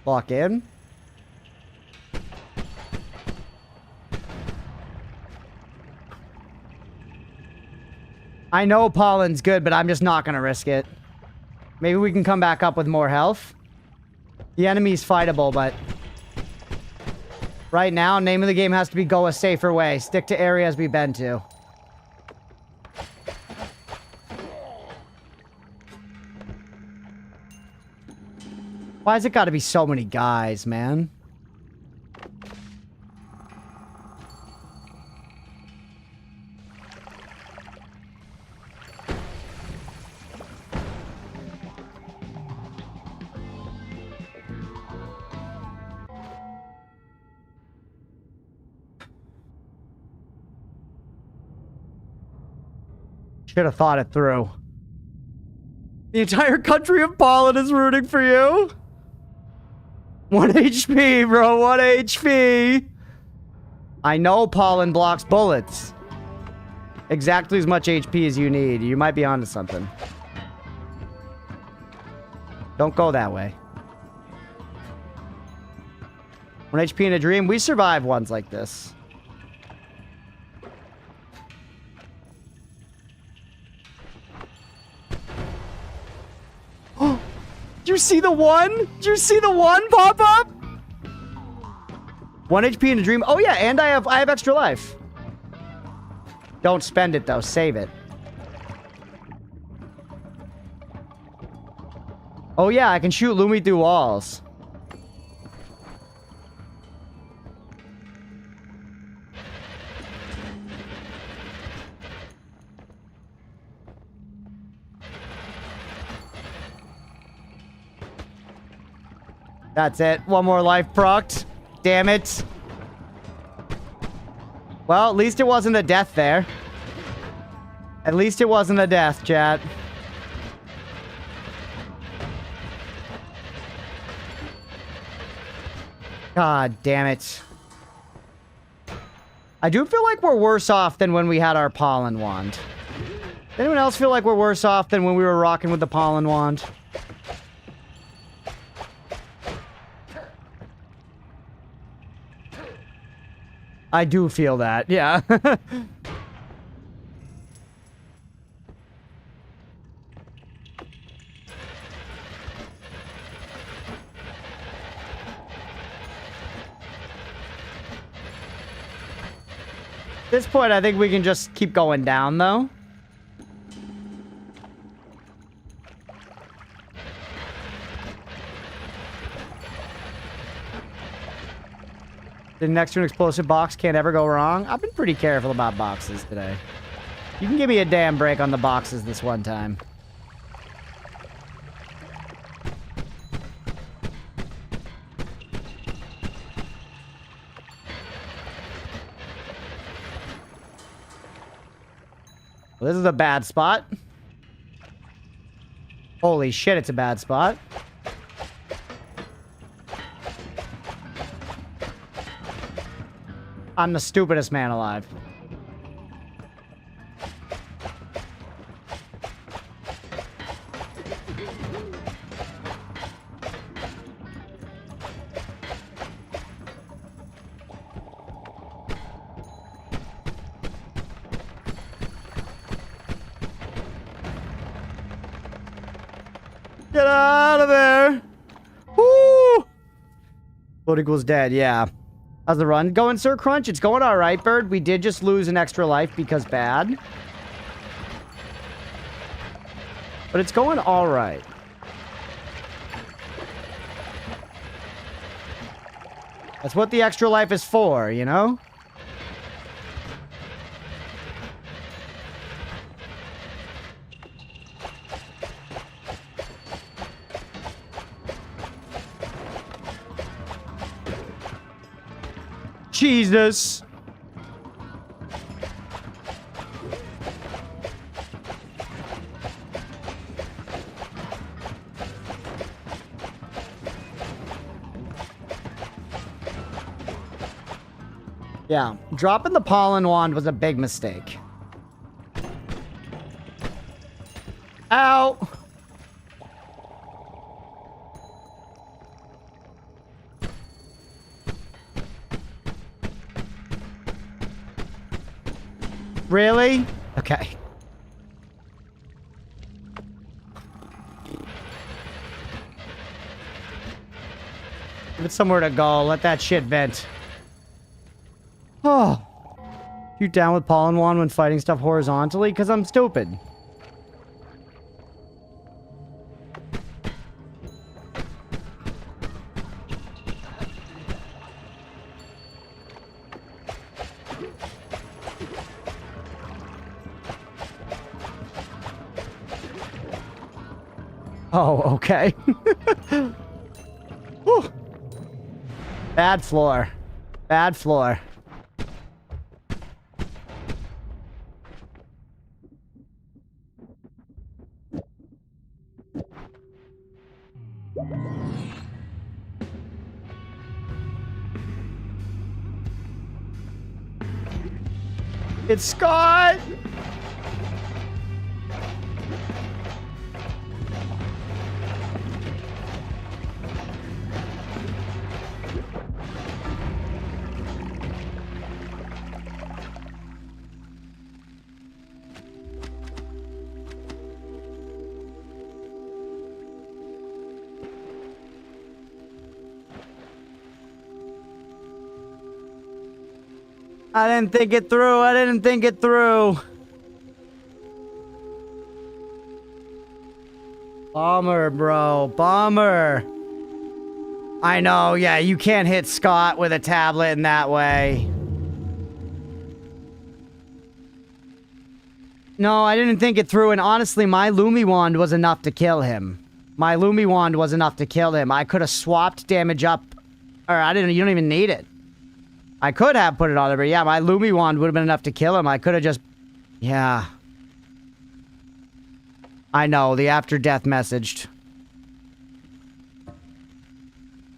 Lock in. I know pollen's good, but I'm just not going to risk it. Maybe we can come back up with more health. The enemy's fightable, but... right now, name of the game has to be go a safer way. Stick to areas we've been to. Why's it got to be so many guys, man? Should have thought it through. The entire country of Pollen is rooting for you. 1 HP, bro. 1 HP. I know Pollen blocks bullets. Exactly as much HP as you need. You might be onto something. Don't go that way. 1 HP in a dream. We survive ones like this. Did you see the one? Did you see the one pop up? 1 HP in a dream. Oh yeah, and I have extra life. Don't spend it though. Save it. Oh yeah, I can shoot Lumi through walls. That's it. One more life procced. Damn it. Well, at least it wasn't a death there. At least it wasn't a death, chat. God damn it. I do feel like we're worse off than when we had our pollen wand. Anyone else feel like we're worse off than when we were rocking with the pollen wand? I do feel that, yeah. At this point, I think we can just keep going down, though. The next to an explosive box can't ever go wrong. I've been pretty careful about boxes today. You can give me a damn break on the boxes this one time. Well, this is a bad spot. Holy shit, it's a bad spot. I'm the stupidest man alive. Get out of there! Woo! Blood equals dead, yeah. How's the run going, Sir Crunch? It's going all right, Bird. We did just lose an extra life because bad. But it's going all right. That's what the extra life is for, you know? Jesus. Yeah, dropping the pollen wand was a big mistake. Ow! Really? Okay. Give it somewhere to go. Let that shit vent. Oh. You down with pollen wand when fighting stuff horizontally? Because I'm stupid. Oh, okay. Whew. Bad floor. Bad floor. It's Scott! I didn't think it through. I didn't think it through. Bummer, bro. Bummer. I know. Yeah, you can't hit Scott with a tablet in that way. No, I didn't think it through. And honestly, my Lumi wand was enough to kill him. My Lumi wand was enough to kill him. I could have swapped damage up. Or I didn't. You don't even need it. I could have put it on there, but yeah, my Lumi wand would have been enough to kill him. I could have just... Yeah. I know, the after death messaged.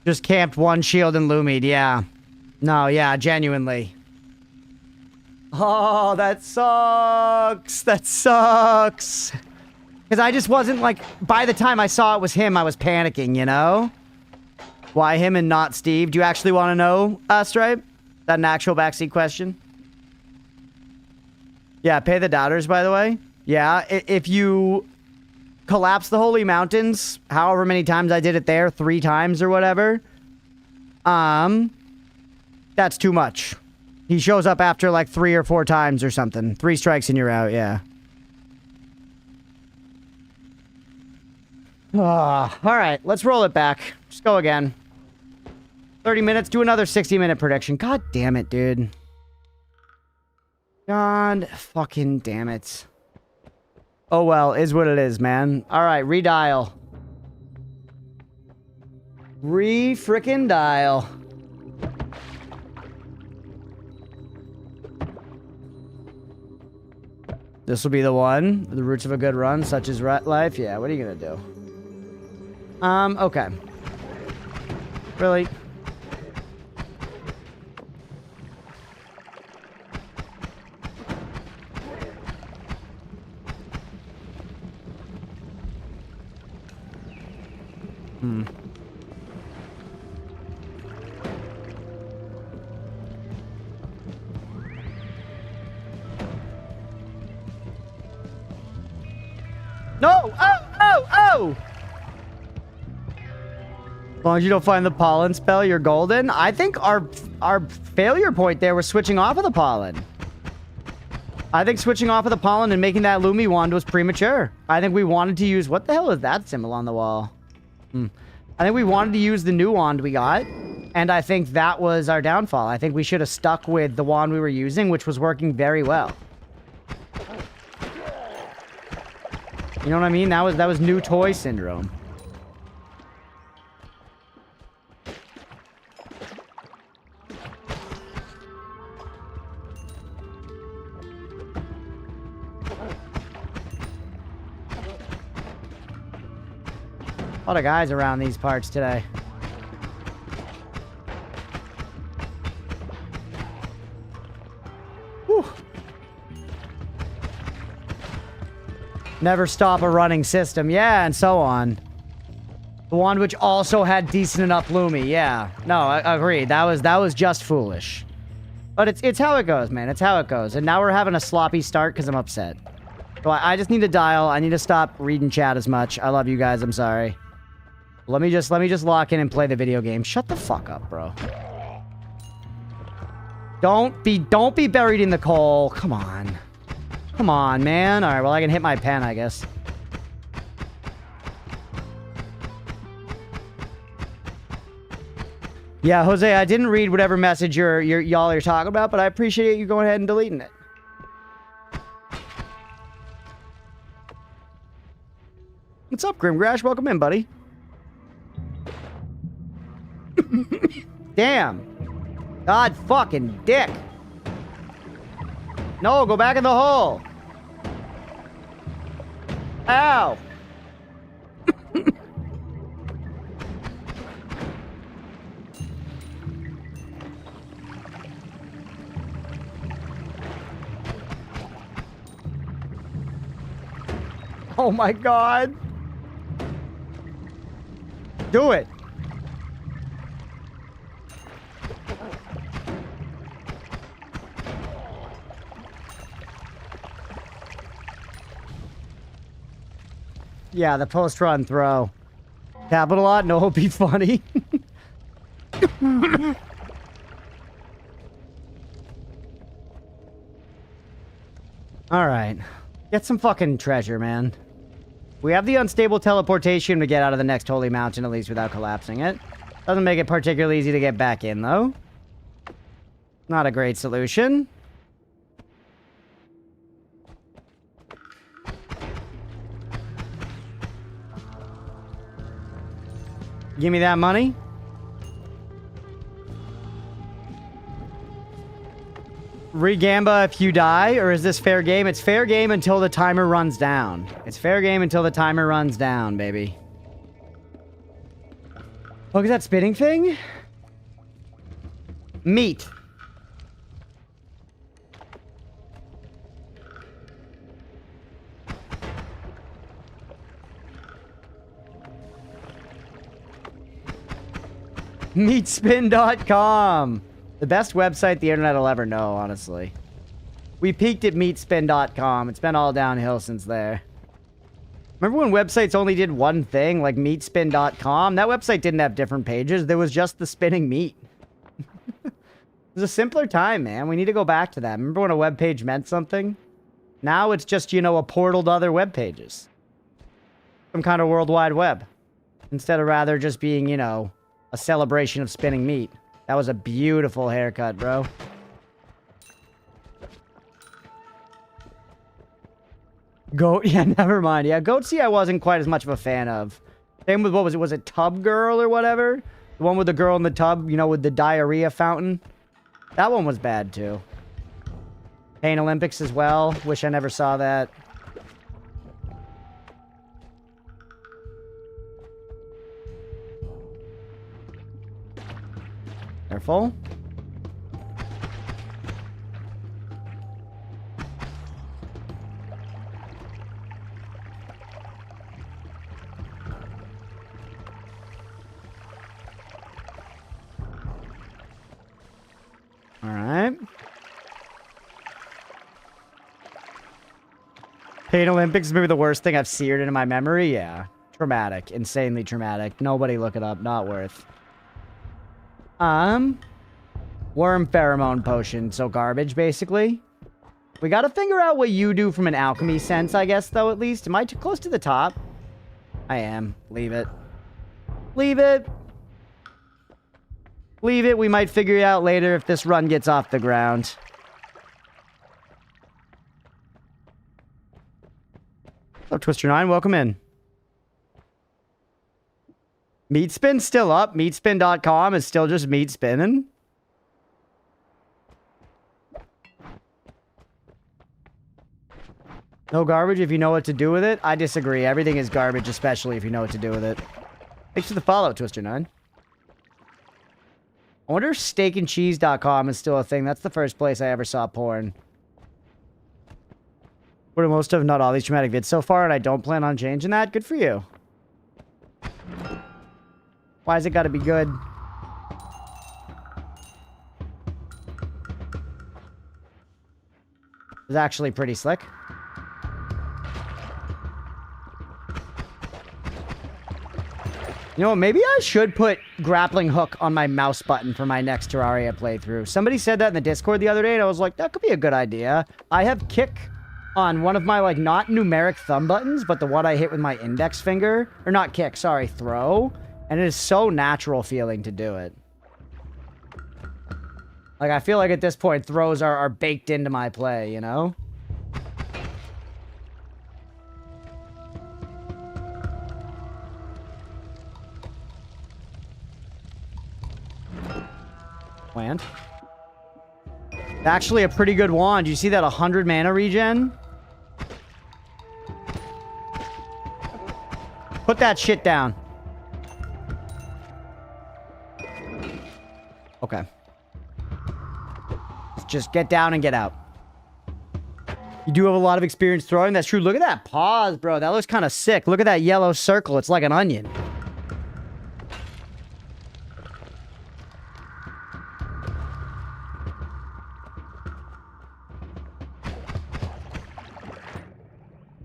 Just camped one shield and Lumi'd, yeah. No, yeah, genuinely. Oh, that sucks. That sucks. Because I just wasn't like... By the time I saw it was him, I was panicking, you know? Why him and not Steve? Do you actually want to know, Stripe? That an actual backseat question? Yeah, pay the doubters, by the way. Yeah, if you collapse the Holy Mountains, however many times I did it there, 3 times or whatever, that's too much. He shows up after like 3 or 4 times or something. 3 strikes and you're out, yeah. All right, let's roll it back. Just go again. 30 minutes, do another 60-minute prediction. God damn it, dude. God fucking damn it. Oh well, is what it is, man. Alright, redial. Re-frickin' dial. This will be the one. The roots of a good run, such as life. Yeah, what are you gonna do? Okay. Really? No! Oh! As long as you don't find the pollen spell, you're golden. I think our our failure point there was switching off of the pollen. I think switching off of the pollen and making that Lumi wand was premature. I think we wanted to use... What the hell is that symbol on the wall? I think we wanted to use the new wand we got, and I think that was our downfall. I think we should have stuck with the wand we were using, which was working very well. You know what I mean? That was new toy syndrome. A lot of guys around these parts today. Whew. Never stop a running system. Yeah, and so on. The one which also had decent enough Lumi. Yeah. No, I agree. That was just foolish. But it's how it goes, man. It's how it goes. And now we're having a sloppy start because I'm upset. So I just need to dial. I need to stop reading chat as much. I love you guys. I'm sorry. Let me just lock in and play the video game. Shut the fuck up, bro. Don't be buried in the coal. Come on. Come on, man. All right, well, I can hit my pen, I guess. Yeah, Jose, I didn't read whatever message y'all are talking about, but I appreciate you going ahead and deleting it. What's up, Grimgrash? Welcome in, buddy. Damn. God fucking dick. No, go back in the hole. Ow. Oh my God. Do it. Yeah, the post-run throw. Capital lot, no, it'll be funny. Alright. Get some fucking treasure, man. We have the unstable teleportation to get out of the next holy mountain, at least without collapsing it. Doesn't make it particularly easy to get back in, though. Not a great solution. Give me that money. Regamba if you die, or is this fair game? It's fair game until the timer runs down. It's fair game until the timer runs down, baby. Look at that spinning thing. Meat. Meatspin.com. The best website the internet will ever know, honestly. We peaked at meatspin.com. It's been all downhill since there. Remember when websites only did one thing, like meatspin.com? That website didn't have different pages. There was just the spinning meat. It was a simpler time, man. We need to go back to that. Remember when a web page meant something? Now it's just, you know, a portal to other web pages. Some kind of World Wide Web. Instead of rather just being, you know, a celebration of spinning meat. That was a beautiful haircut, bro. Goat, yeah, never mind. Yeah, Goatsy I wasn't quite as much of a fan of. Same with, what was it? Was it Tub Girl or whatever? The one with the girl in the tub, you know, with the diarrhea fountain? That one was bad, too. Pain Olympics as well. Wish I never saw that. Careful. All right. Pain Olympics is maybe the worst thing I've seared into my memory. Yeah. Traumatic. Insanely traumatic. Nobody look it up. Not worth. Worm pheromone potion, so garbage, basically. We gotta figure out what you do from an alchemy sense, I guess, though, at least. Am I too close to the top? I am. Leave it. Leave it. Leave it. We might figure it out later if this run gets off the ground. Hello, Twister9. Welcome in. Meat Spin's still up. Meatspin.com is still just meat spinning. No garbage if you know what to do with it? I disagree. Everything is garbage, especially if you know what to do with it. Thanks for the follow, Twister9. I wonder if steakandcheese.com is still a thing. That's the first place I ever saw porn. What are most of, not all, these traumatic vids so far, and I don't plan on changing that? Good for you. Why's it gotta be good? It's actually pretty slick. You know what, maybe I should put grappling hook on my mouse button for my next Terraria playthrough. Somebody said that in the Discord the other day, and I was like, that could be a good idea. I have kick on one of my, like, not numeric thumb buttons, but the one I hit with my index finger. Or not kick, sorry, throw. And it is so natural feeling to do it. Like, I feel like at this point, throws are baked into my play, you know? Wand. Actually a pretty good wand. You see that 100 mana regen? Put that shit down. Okay. Just get down and get out. You do have a lot of experience throwing. That's true. Look at that pause, bro. That looks kind of sick. Look at that yellow circle. It's like an onion.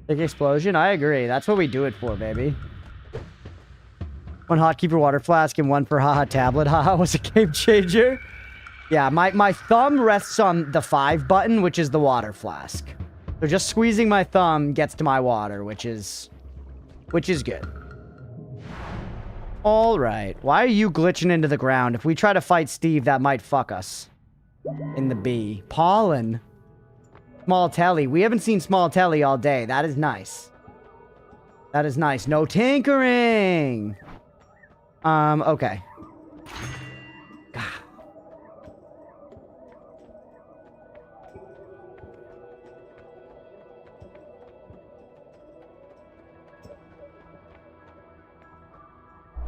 Big explosion? I agree. That's what we do it for, baby. One hotkey for water flask and one for haha tablet. Haha was a game changer. Yeah, my thumb rests on the 5 button, which is the water flask. So just squeezing my thumb gets to my water, which is good. All right. Why are you glitching into the ground? If we try to fight Steve, that might fuck us. In the B. Pollen. Small telly. We haven't seen small telly all day. That is nice. That is nice. No tinkering. Okay.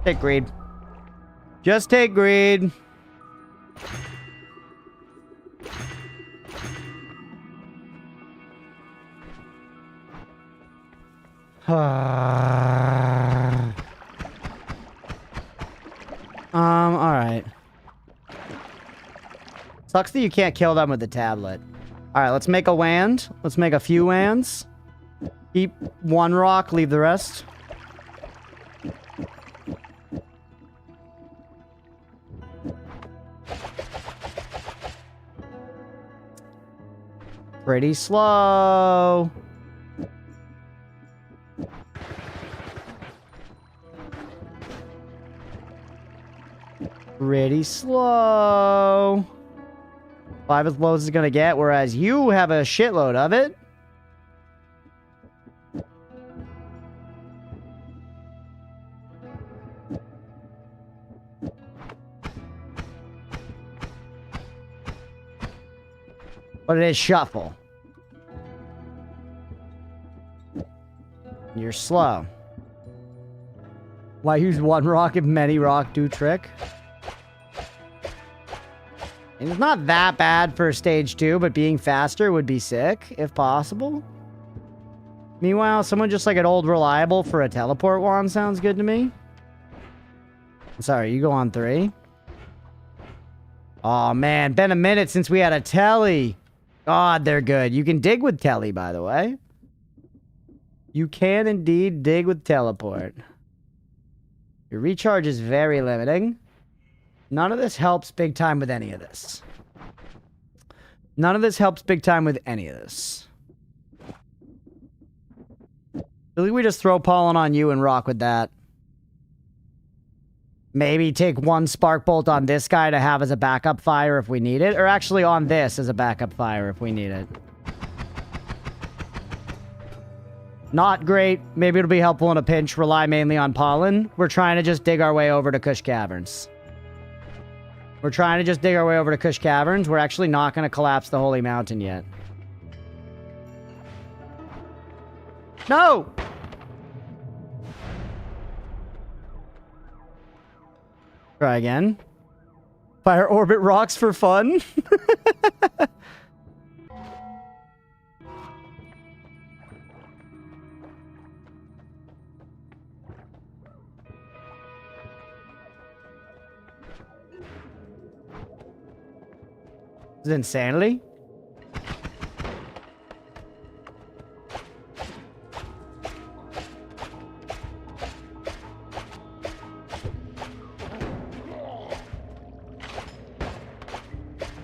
Take greed. Just take greed. Alright. Sucks that you can't kill them with the tablet. Alright, let's make a wand. Let's make a few wands. Keep one rock, leave the rest. Pretty slow. Pretty slow. 5 as low as it's gonna get, whereas you have a shitload of it. But it is shuffle. You're slow. Why use one rock if many rock do trick? And it's not that bad for stage 2, but being faster would be sick, if possible. Meanwhile, someone just like an old reliable for a teleport wand sounds good to me. Sorry, you go on 3. Oh man, been a minute since we had a telly. God, they're good. You can dig with telly, by the way. You can indeed dig with teleport. Your recharge is very limiting. None of this helps big time with any of this. None of this helps big time with any of this. I think we just throw pollen on you and rock with that. Maybe take one spark bolt on this guy to have as a backup fire if we need it. Or actually on this as a backup fire if we need it. Not great. Maybe it'll be helpful in a pinch. Rely mainly on pollen. We're trying to just dig our way over to Kush Caverns. We're trying to just dig our way over to Kush Caverns. We're actually not going to collapse the Holy Mountain yet. No! Try again. Fire orbit rocks for fun. This is insanity.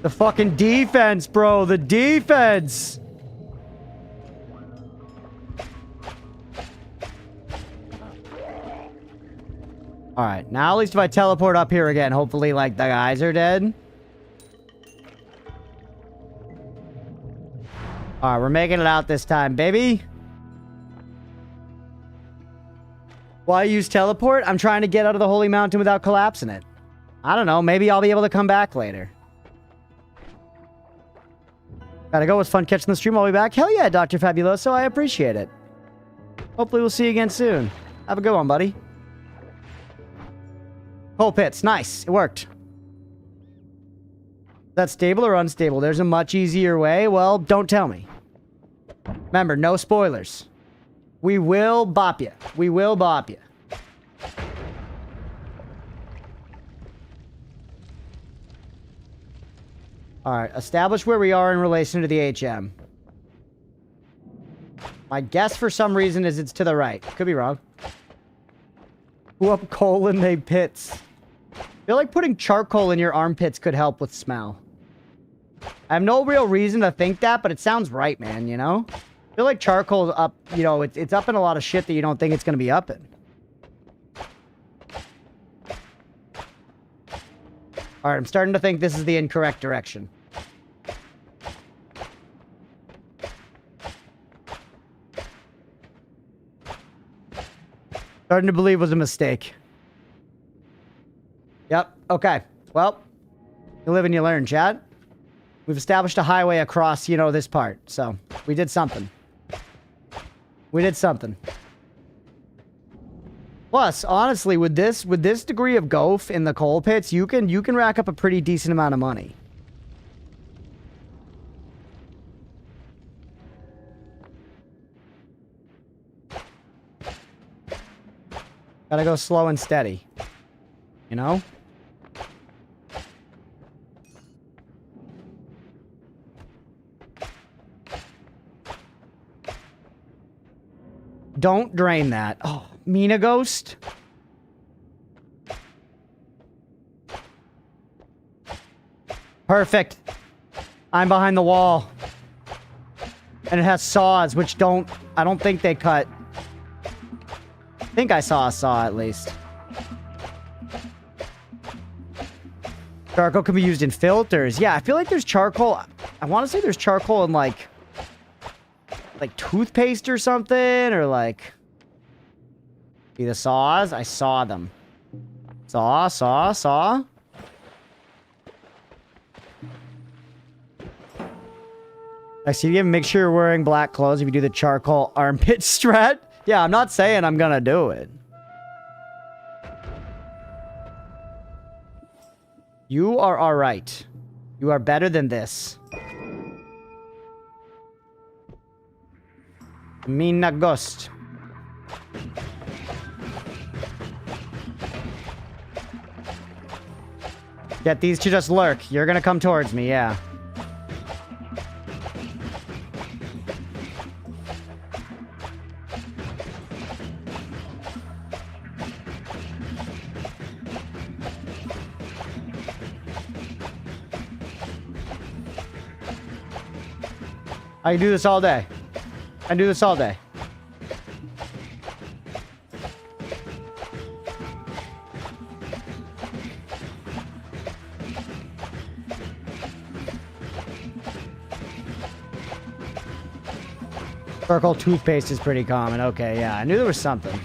The fucking defense, bro. The defense. All right. Now, at least if I teleport up here again, hopefully, like, the guys are dead. All right. We're making it out this time, baby. Why use teleport? I'm trying to get out of the Holy Mountain without collapsing it. I don't know. Maybe I'll be able to come back later. Gotta go. It was fun catching the stream. I'll be back. Hell yeah, Dr. Fabuloso. I appreciate it. Hopefully we'll see you again soon. Have a good one, buddy. Coal pits. Nice. It worked. Is that stable or unstable? There's a much easier way. Well, don't tell me. Remember, no spoilers. We will bop you. We will bop you. Alright, establish where we are in relation to the HM. My guess for some reason is it's to the right. Could be wrong. Whoop colon they pits. I feel like putting charcoal in your armpits could help with smell. I have no real reason to think that, but it sounds right, man, you know? I feel like charcoal's up, you know, it's up in a lot of shit that you don't think it's going to be up in. Alright, I'm starting to think this is the incorrect direction. Starting to believe it was a mistake. Yep, okay. Well, you live and you learn, chat. We've established a highway across, you know, this part. So, we did something. We did something. Plus, honestly, with this degree of golf in the coal pits, you can rack up a pretty decent amount of money. Gotta go slow and steady. You know? Don't drain that. Oh, Mina Ghost? Perfect. I'm behind the wall. And it has saws, which I don't think they cut. I think I saw a saw at least. Charcoal can be used in filters. Yeah, I feel like there's charcoal. I want to say there's charcoal in like toothpaste or something, or like... See the saws? I saw them. Saw. I see you. Make sure you're wearing black clothes if you do the charcoal armpit strat. Yeah, I'm not saying I'm gonna do it. You are alright. You are better than this. Mina Ghost. Get these to just lurk. You're gonna come towards me, yeah. I can do this all day. I can do this all day. Circle toothpaste is pretty common. Okay, yeah. I knew there was something.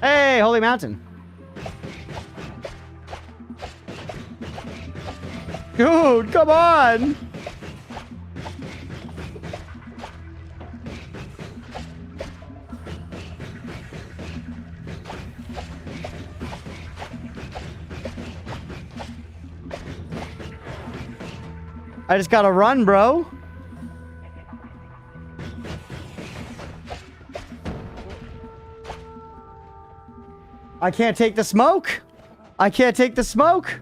Hey, Holy Mountain. Dude, come on. I just gotta run, bro. I can't take the smoke. I can't take the smoke.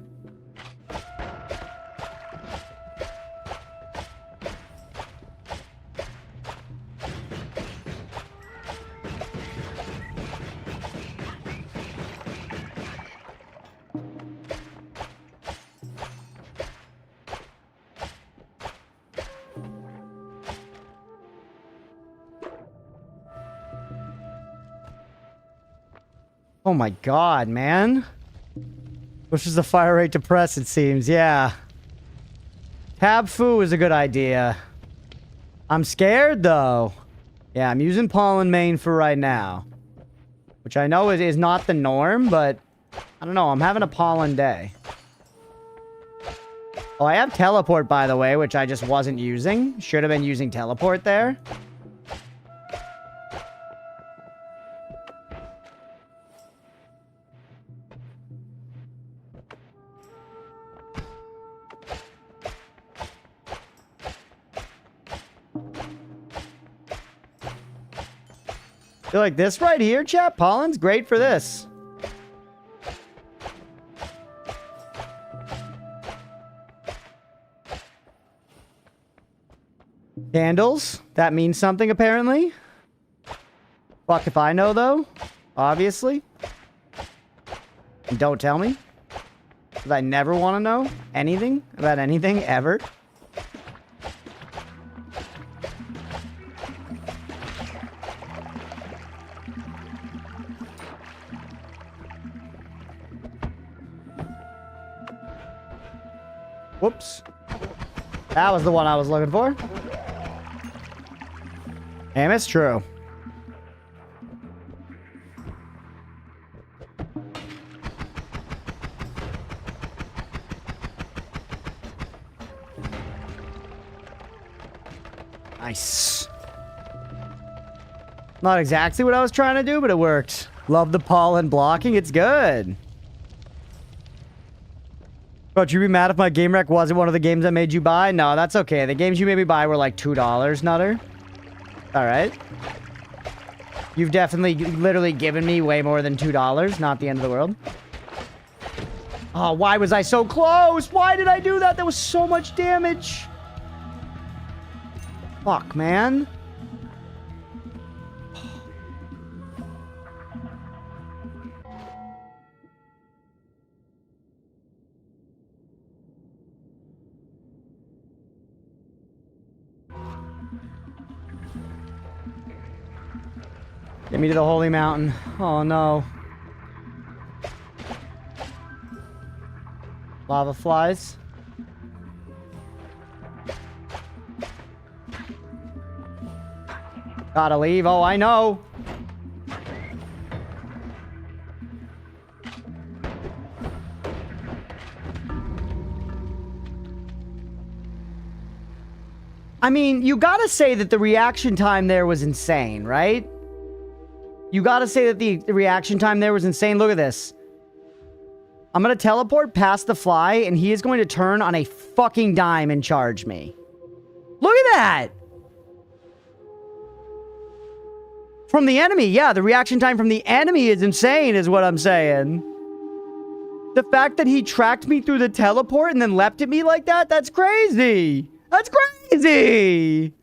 Oh my god, man. Which is the fire rate to press, it seems. Yeah. Tab foo is a good idea. I'm scared, though. Yeah, I'm using pollen main for right now. Which I know is not the norm, but... I don't know, I'm having a pollen day. Oh, I have teleport, by the way, which I just wasn't using. Should have been using teleport there. Feel like this right here, chat? Pollen's great for this. Candles? That means something, apparently. Fuck if I know, though. Obviously. And don't tell me. Because I never want to know anything about anything, ever. Whoops. That was the one I was looking for. Damn, it's true. Nice. Not exactly what I was trying to do, but it worked. Love the pollen blocking. It's good. But you'd be mad if my game rec wasn't one of the games I made you buy? No, that's okay. The games you made me buy were like $2, Nutter. Alright. You've definitely, literally given me way more than $2. Not the end of the world. Oh, why was I so close? Why did I do that? That was so much damage. Fuck, man. Get me to the Holy Mountain. Oh, no. Lava flies. Gotta leave. Oh, I know. I mean, you gotta say that the reaction time there was insane, right? You gotta say that the reaction time there was insane. Look at this. I'm gonna teleport past the fly, and he is going to turn on a fucking dime and charge me. Look at that! From the enemy, yeah, the reaction time from the enemy is insane, is what I'm saying. The fact that he tracked me through the teleport and then leapt at me like that, that's crazy! That's crazy!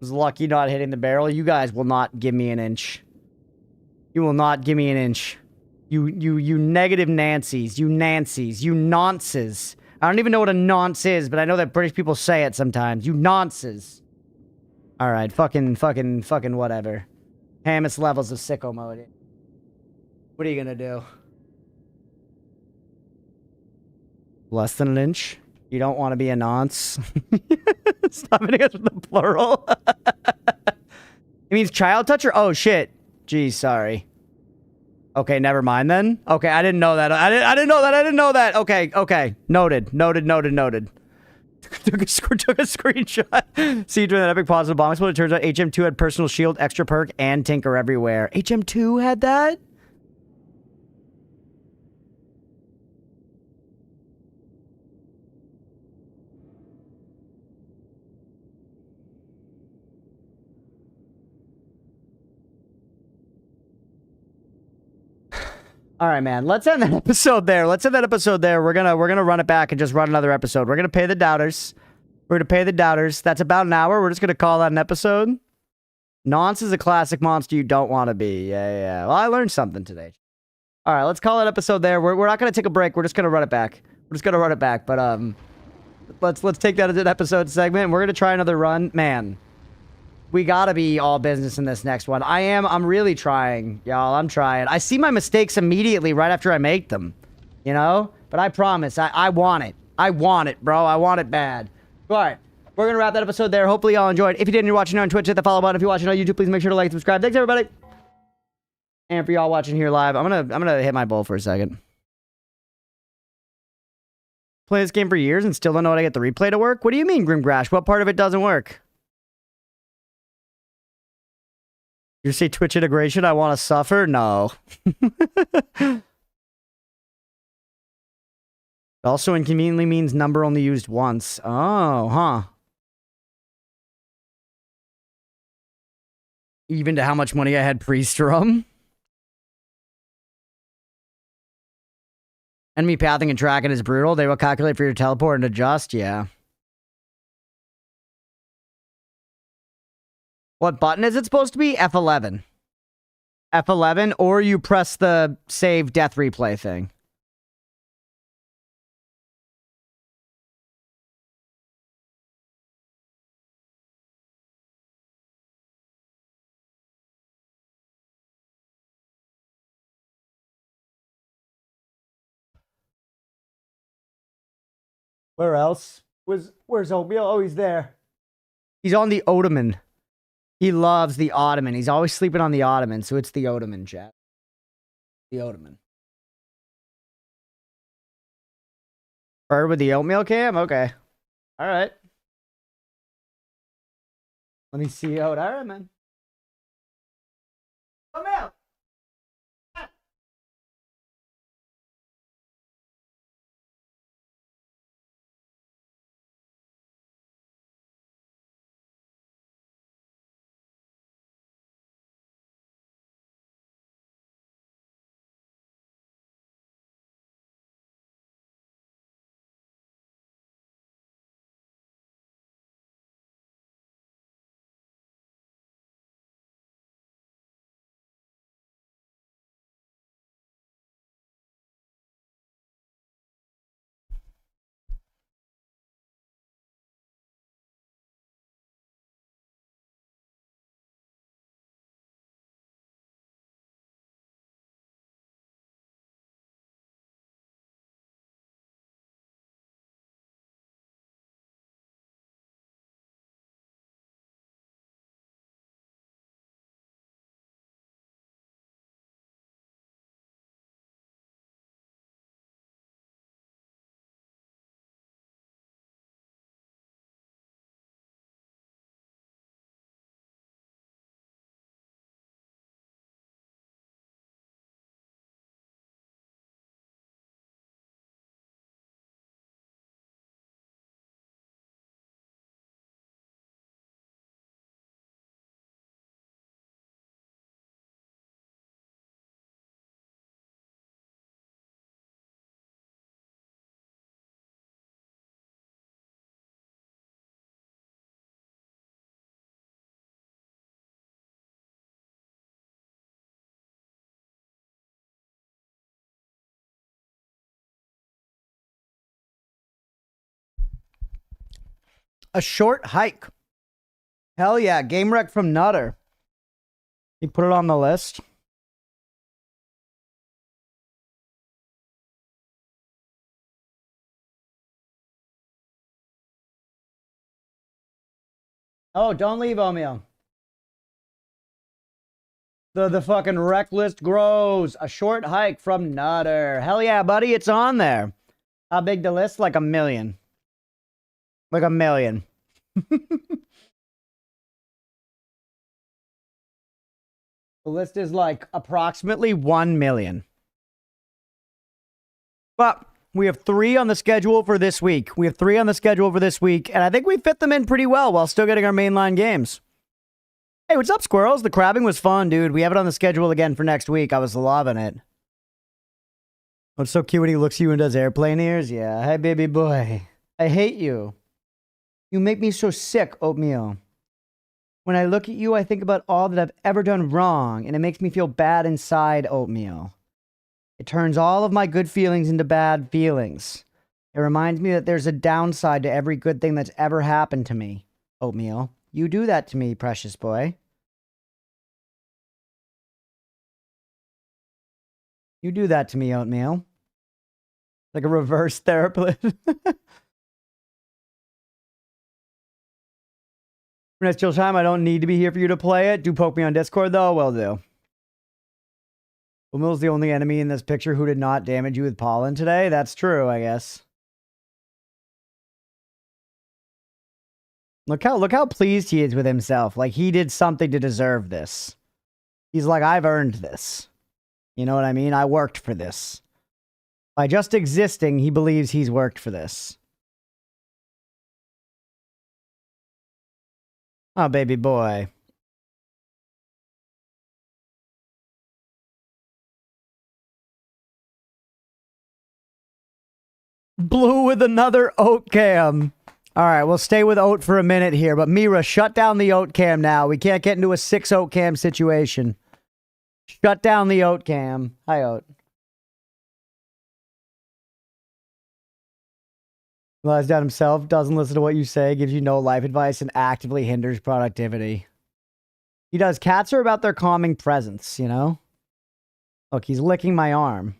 was lucky not hitting the barrel. You guys will not give me an inch. You will not give me an inch. You negative Nancys. You Nancys. You nonces. I don't even know what a nonce is, but I know that British people say it sometimes. You nonces. Alright, fucking whatever. Hammest levels of sicko mode. What are you gonna do? Less than an inch? You don't want to be a nonce? Stop hitting us with the plural. It means child toucher? Oh, shit. Geez, sorry. Okay, never mind then. Okay, I didn't know that. I didn't know that. I didn't know that. Okay. Noted. Took a screenshot. Siege with an epic positive bomb explode. It turns out HM2 had personal shield, extra perk, and Tinker everywhere. HM2 had that? All right, man. Let's end that episode there. We're gonna run it back and just run another episode. We're gonna pay the doubters. That's about an hour. We're just gonna call that an episode. Nonce is a classic monster you don't want to be. Yeah. Well, I learned something today. All right, let's call that episode there. We're not gonna take a break. We're just gonna run it back. But let's take that as an episode segment. We're gonna try another run, man. We gotta be all business in this next one. I'm really trying, y'all. I'm trying. I see my mistakes immediately right after I make them. You know? But I promise, I want it. I want it, bro. I want it bad. All right. We're gonna wrap that episode there. Hopefully y'all enjoyed. If you did and you're watching on Twitch, hit the follow button. If you're watching on YouTube, please make sure to like and subscribe. Thanks, everybody. And for y'all watching here live, I'm gonna hit my bowl for a second. Play this game for years and still don't know how to get the replay to work? What do you mean, Grimgrash? What part of it doesn't work? You say Twitch integration, I want to suffer? No. Also inconveniently means number only used once. Oh, huh. Even to how much money I had pre-strum? Enemy pathing and tracking is brutal. They will calculate for your teleport and adjust, yeah. What button is it supposed to be? F11. F11, or you press the save death replay thing. Where else? Where's Oatmeal? Oh, he's there. He's on the Ottoman. He loves the Ottoman. He's always sleeping on the Ottoman, so it's the Ottoman, chat. The Ottoman. Bird with the oatmeal cam? Okay. Alright. Let me see out. Alright, man. Oatmeal! A short hike. Hell yeah. Game wreck from Nutter. You put it on the list. Oh, don't leave, Oatmeal. The fucking wreck list grows. A short hike from Nutter. Hell yeah, buddy. It's on there. How big the list? Like 1 million. Like 1 million. The list is like approximately 1 million. But we have 3 on the schedule for this week. And I think we fit them in pretty well while still getting our mainline games. Hey, what's up, squirrels? The crabbing was fun, dude. We have it on the schedule again for next week. I was loving it. Oh, it's so cute when he looks at you and does airplane ears. Yeah. Hey, baby boy. I hate you. You make me so sick, Oatmeal. When I look at you, I think about all that I've ever done wrong, and it makes me feel bad inside, Oatmeal. It turns all of my good feelings into bad feelings. It reminds me that there's a downside to every good thing that's ever happened to me, Oatmeal. You do that to me, precious boy. You do that to me, Oatmeal. Like a reverse therapist. Next chill time, I don't need to be here for you to play it. Do poke me on Discord, though. Will do. Oatmeal's the only enemy in this picture who did not damage you with pollen today. That's true, I guess. Look how pleased he is with himself. Like, he did something to deserve this. He's like, I've earned this. You know what I mean? I worked for this. By just existing, he believes he's worked for this. Oh, baby boy. Blue with another oat cam. All right, we'll stay with oat for a minute here. But Mira, shut down the oat cam now. We can't get into a 6 oat cam situation. Shut down the oat cam. Hi, oat. Lies down himself, doesn't listen to what you say, gives you no life advice, and actively hinders productivity. He does. Cats are about their calming presence, you know? Look, he's licking my arm.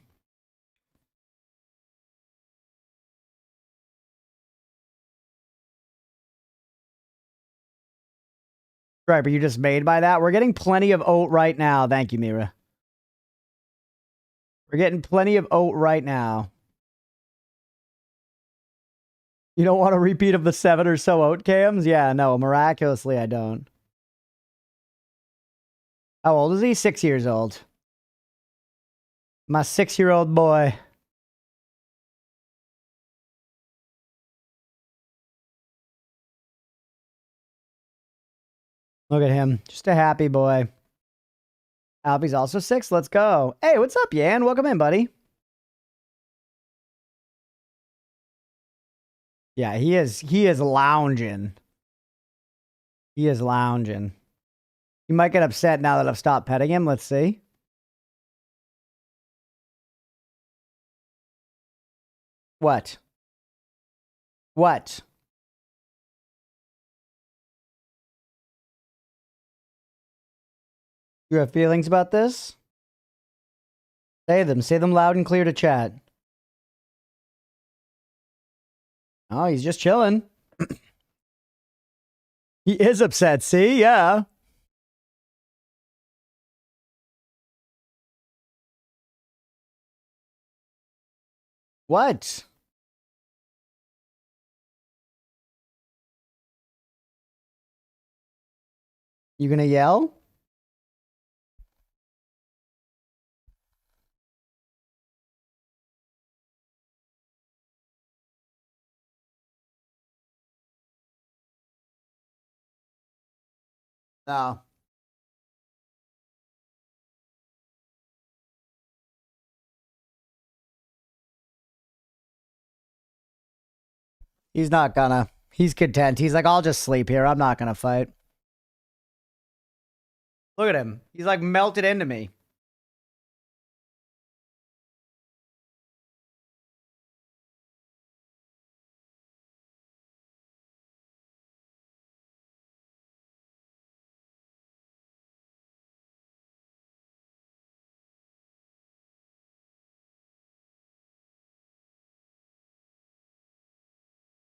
Right, but you're just made by that? We're getting plenty of oat right now. Thank you, Mira. We're getting plenty of oat right now. You don't want a repeat of the 7 or so oat cams? Yeah, no, miraculously I don't. How old is he? 6 years old. My 6-year-old boy. Look at him. Just a happy boy. Alfie's also 6. Let's go. Hey, what's up, Yan? Welcome in, buddy. Yeah, he is lounging. He is lounging. He might get upset now that I've stopped petting him. Let's see. What? What? You have feelings about this? Say them. Say them loud and clear to chat. Oh, he's just chilling. He is upset. See? Yeah. What? You gonna yell? No. He's not gonna. He's content. He's like, I'll just sleep here. I'm not gonna fight. Look at him. He's like melted into me.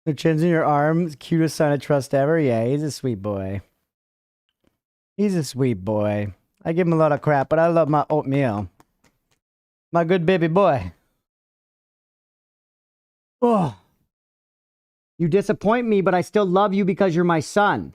The chin's in your arms, cutest sign of trust ever. Yeah, he's a sweet boy. He's a sweet boy. I give him a lot of crap, but I love my oatmeal. My good baby boy. Oh. You disappoint me, but I still love you because you're my son.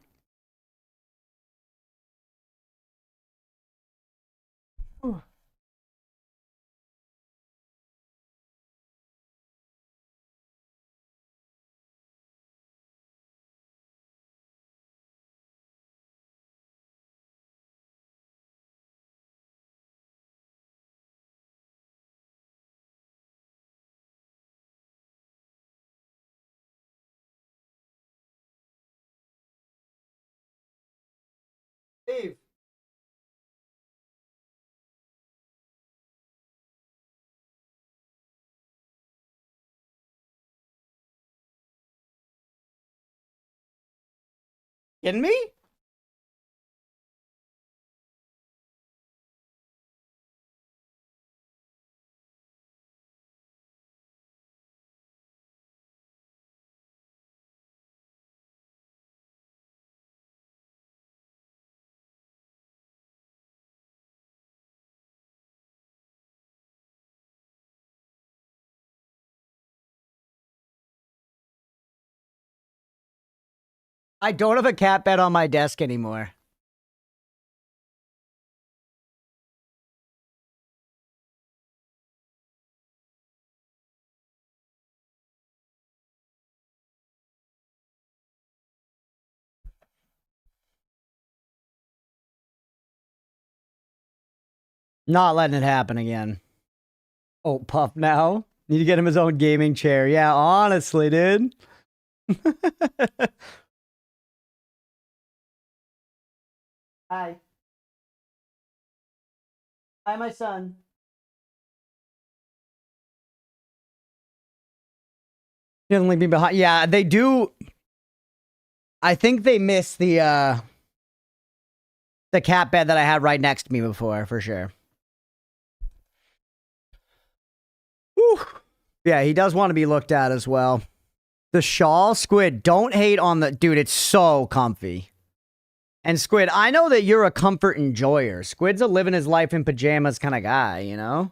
Steve. Kidding me? I don't have a cat bed on my desk anymore. Not letting it happen again. Oh, Puff now? Need to get him his own gaming chair. Yeah, honestly, dude. Hi. Hi, my son. He doesn't leave me behind. Yeah, they do. I think they miss the cat bed that I had right next to me before, for sure. Whew. Yeah, he does want to be looked at as well. The shawl, Squid, don't hate on the... Dude, it's so comfy. And Squid, I know that you're a comfort enjoyer. Squid's a living his life in pajamas kind of guy, you know?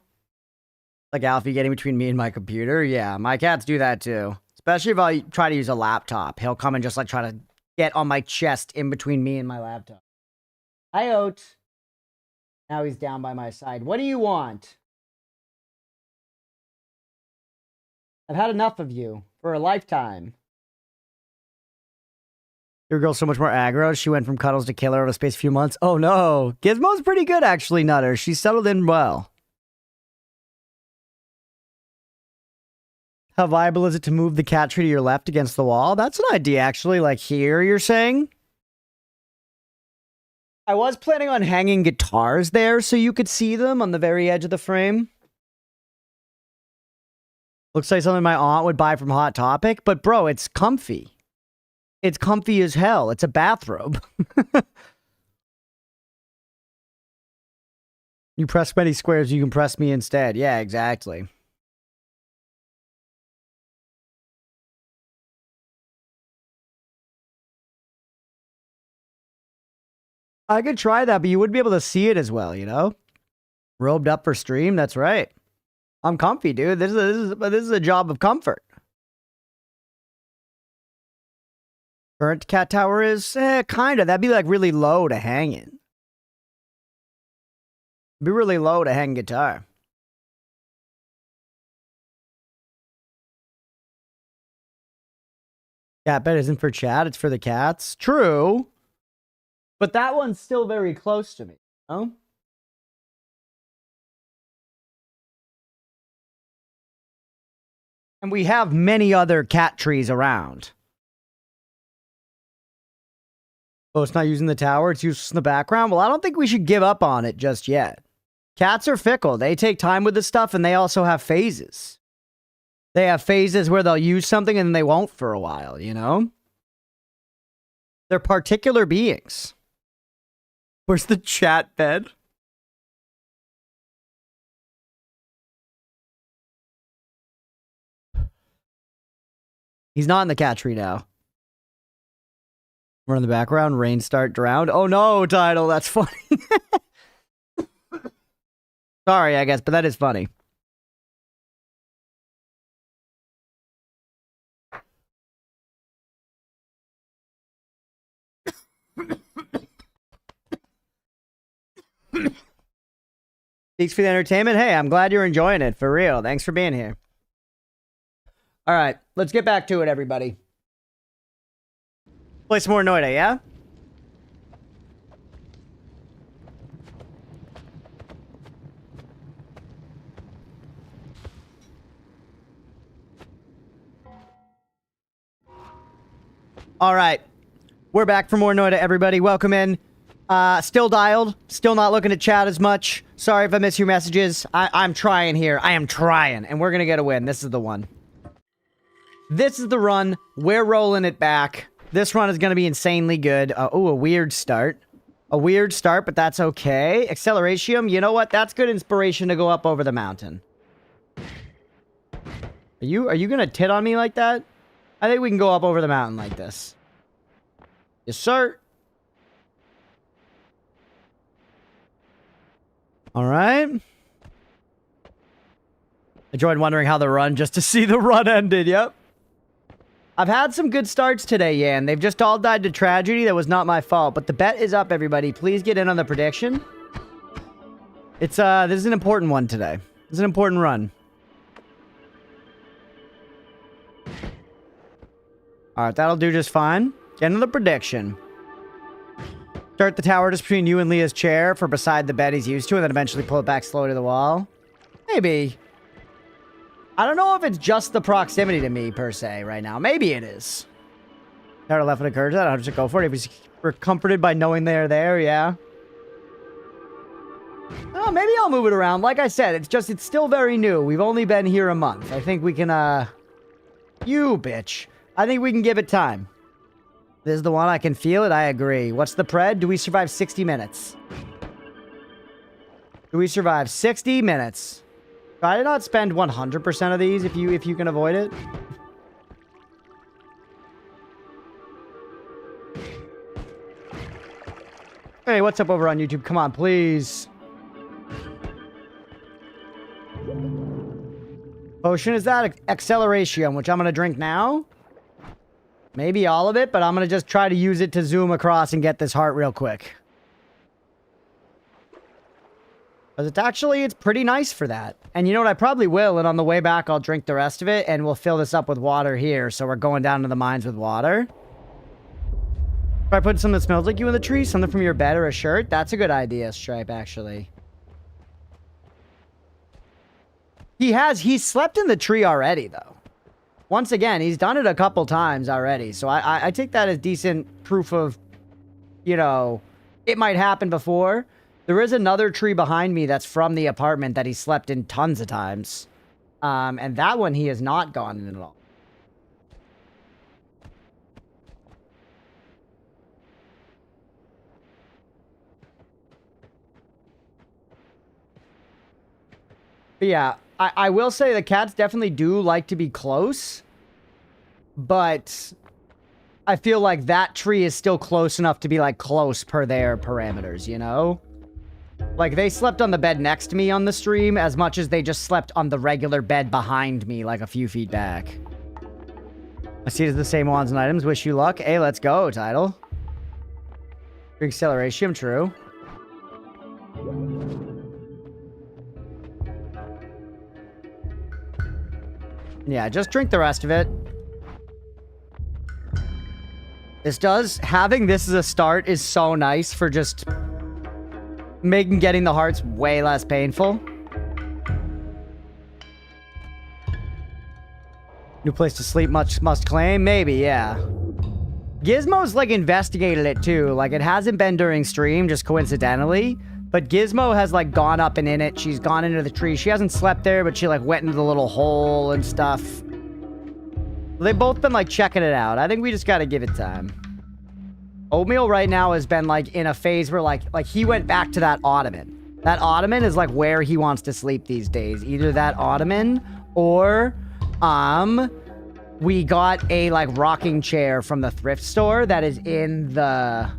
Like Alfie getting between me and my computer. Yeah, my cats do that too. Especially if I try to use a laptop. He'll come and just like try to get on my chest in between me and my laptop. Hi, Oat. Now he's down by my side. What do you want? I've had enough of you for a lifetime. Your girl's so much more aggro. She went from cuddles to killer in a space of a few months. Oh no. Gizmo's pretty good, actually, Nutter. She's settled in well. How viable is it to move the cat tree to your left against the wall? That's an idea, actually. Like here, you're saying? I was planning on hanging guitars there so you could see them on the very edge of the frame. Looks like something my aunt would buy from Hot Topic, but bro, it's comfy. It's comfy as hell. It's a bathrobe. You press many squares, you can press me instead. Yeah, exactly. I could try that, but you wouldn't be able to see it as well, you know? Robed up for stream, that's right. I'm comfy, dude. This is a job of comfort. Current cat tower is kind of. That'd be like really low to hang in. Be really low to hang guitar. Cat bed isn't for chat, it's for the cats. True. But that one's still very close to me. Oh? And we have many other cat trees around. Oh, it's not using the tower, it's useless in the background? Well, I don't think we should give up on it just yet. Cats are fickle. They take time with this stuff, and they also have phases. They have phases where they'll use something and then they won't for a while, you know? They're particular beings. Where's the chat bed? He's not in the cat tree now. We're in the background. Rain start drowned. Oh no, Title. That's funny. Sorry, I guess, but that is funny. Thanks for the entertainment. Hey, I'm glad you're enjoying it. For real. Thanks for being here. All right, let's get back to it, everybody. Play some more Noita, yeah? All right. We're back for more Noita, everybody. Welcome in. Still dialed. Still not looking at chat as much. Sorry if I miss your messages. I'm trying here. I am trying. And we're going to get a win. This is the one. This is the run. We're rolling it back. This run is going to be insanely good. Oh, a weird start. A weird start, but that's okay. Acceleration. You know what? That's good inspiration to go up over the mountain. Are you going to tit on me like that? I think we can go up over the mountain like this. Yes, sir. All right. I joined wondering how the run just to see the run ended. Yep. I've had some good starts today, Yan. They've just all died to tragedy. That was not my fault. But the bet is up, everybody. Please get in on the prediction. It's this is an important one today. This is an important run. All right, that'll do just fine. Get into the prediction. Start the tower just between you and Leah's chair for beside the bed he's used to, and then eventually pull it back slowly to the wall. Maybe. I don't know if it's just the proximity to me, per se, right now. Maybe it is. Tower left with a curve. I'll just go for it. If we're comforted by knowing they're there, yeah. Oh, maybe I'll move it around. Like I said, it's still very new. We've only been here a month. I think we can, You bitch. I think we can give it time. This is the one. I can feel it. I agree. What's the pred? Do we survive 60 minutes? Do we survive 60 minutes? Try to not spend 100% of these if you can avoid it. Hey, what's up over on YouTube? Come on, please. Potion, is that acceleration, which I'm going to drink now? Maybe all of it, but I'm going to just try to use it to zoom across and get this heart real quick. Because it's pretty nice for that. And you know what? I probably will, and on the way back, I'll drink the rest of it, and we'll fill this up with water here, so we're going down to the mines with water. If I put something that smells like you in the tree, something from your bed or a shirt, that's a good idea, Stripe, actually. He's slept in the tree already, though. Once again, he's done it a couple times already, so I take that as decent proof of, you know, it might happen before. There is another tree behind me that's from the apartment that he slept in tons of times. And that one he has not gone in at all. But yeah, I will say the cats definitely do like to be close. But I feel like that tree is still close enough to be, like, close per their parameters, you know? Like, they slept on the bed next to me on the stream as much as they just slept on the regular bed behind me, like, a few feet back. I see it as the same wands and items. Wish you luck. Hey, let's go, Title. Acceleration, true. Yeah, just drink the rest of it. Having this as a start is so nice for just making getting the hearts way less painful. New place to sleep, much must claim. Maybe, yeah. Gizmo's, like, investigated it, too. Like, it hasn't been during stream, just coincidentally. But Gizmo has, like, gone up and in it. She's gone into the tree. She hasn't slept there, but she, like, went into the little hole and stuff. They've both been, like, checking it out. I think we just gotta give it time. Oatmeal right now has been, like, in a phase where, like he went back to that ottoman. That ottoman is, like, where he wants to sleep these days. Either that ottoman or, we got a like rocking chair from the thrift store that is in the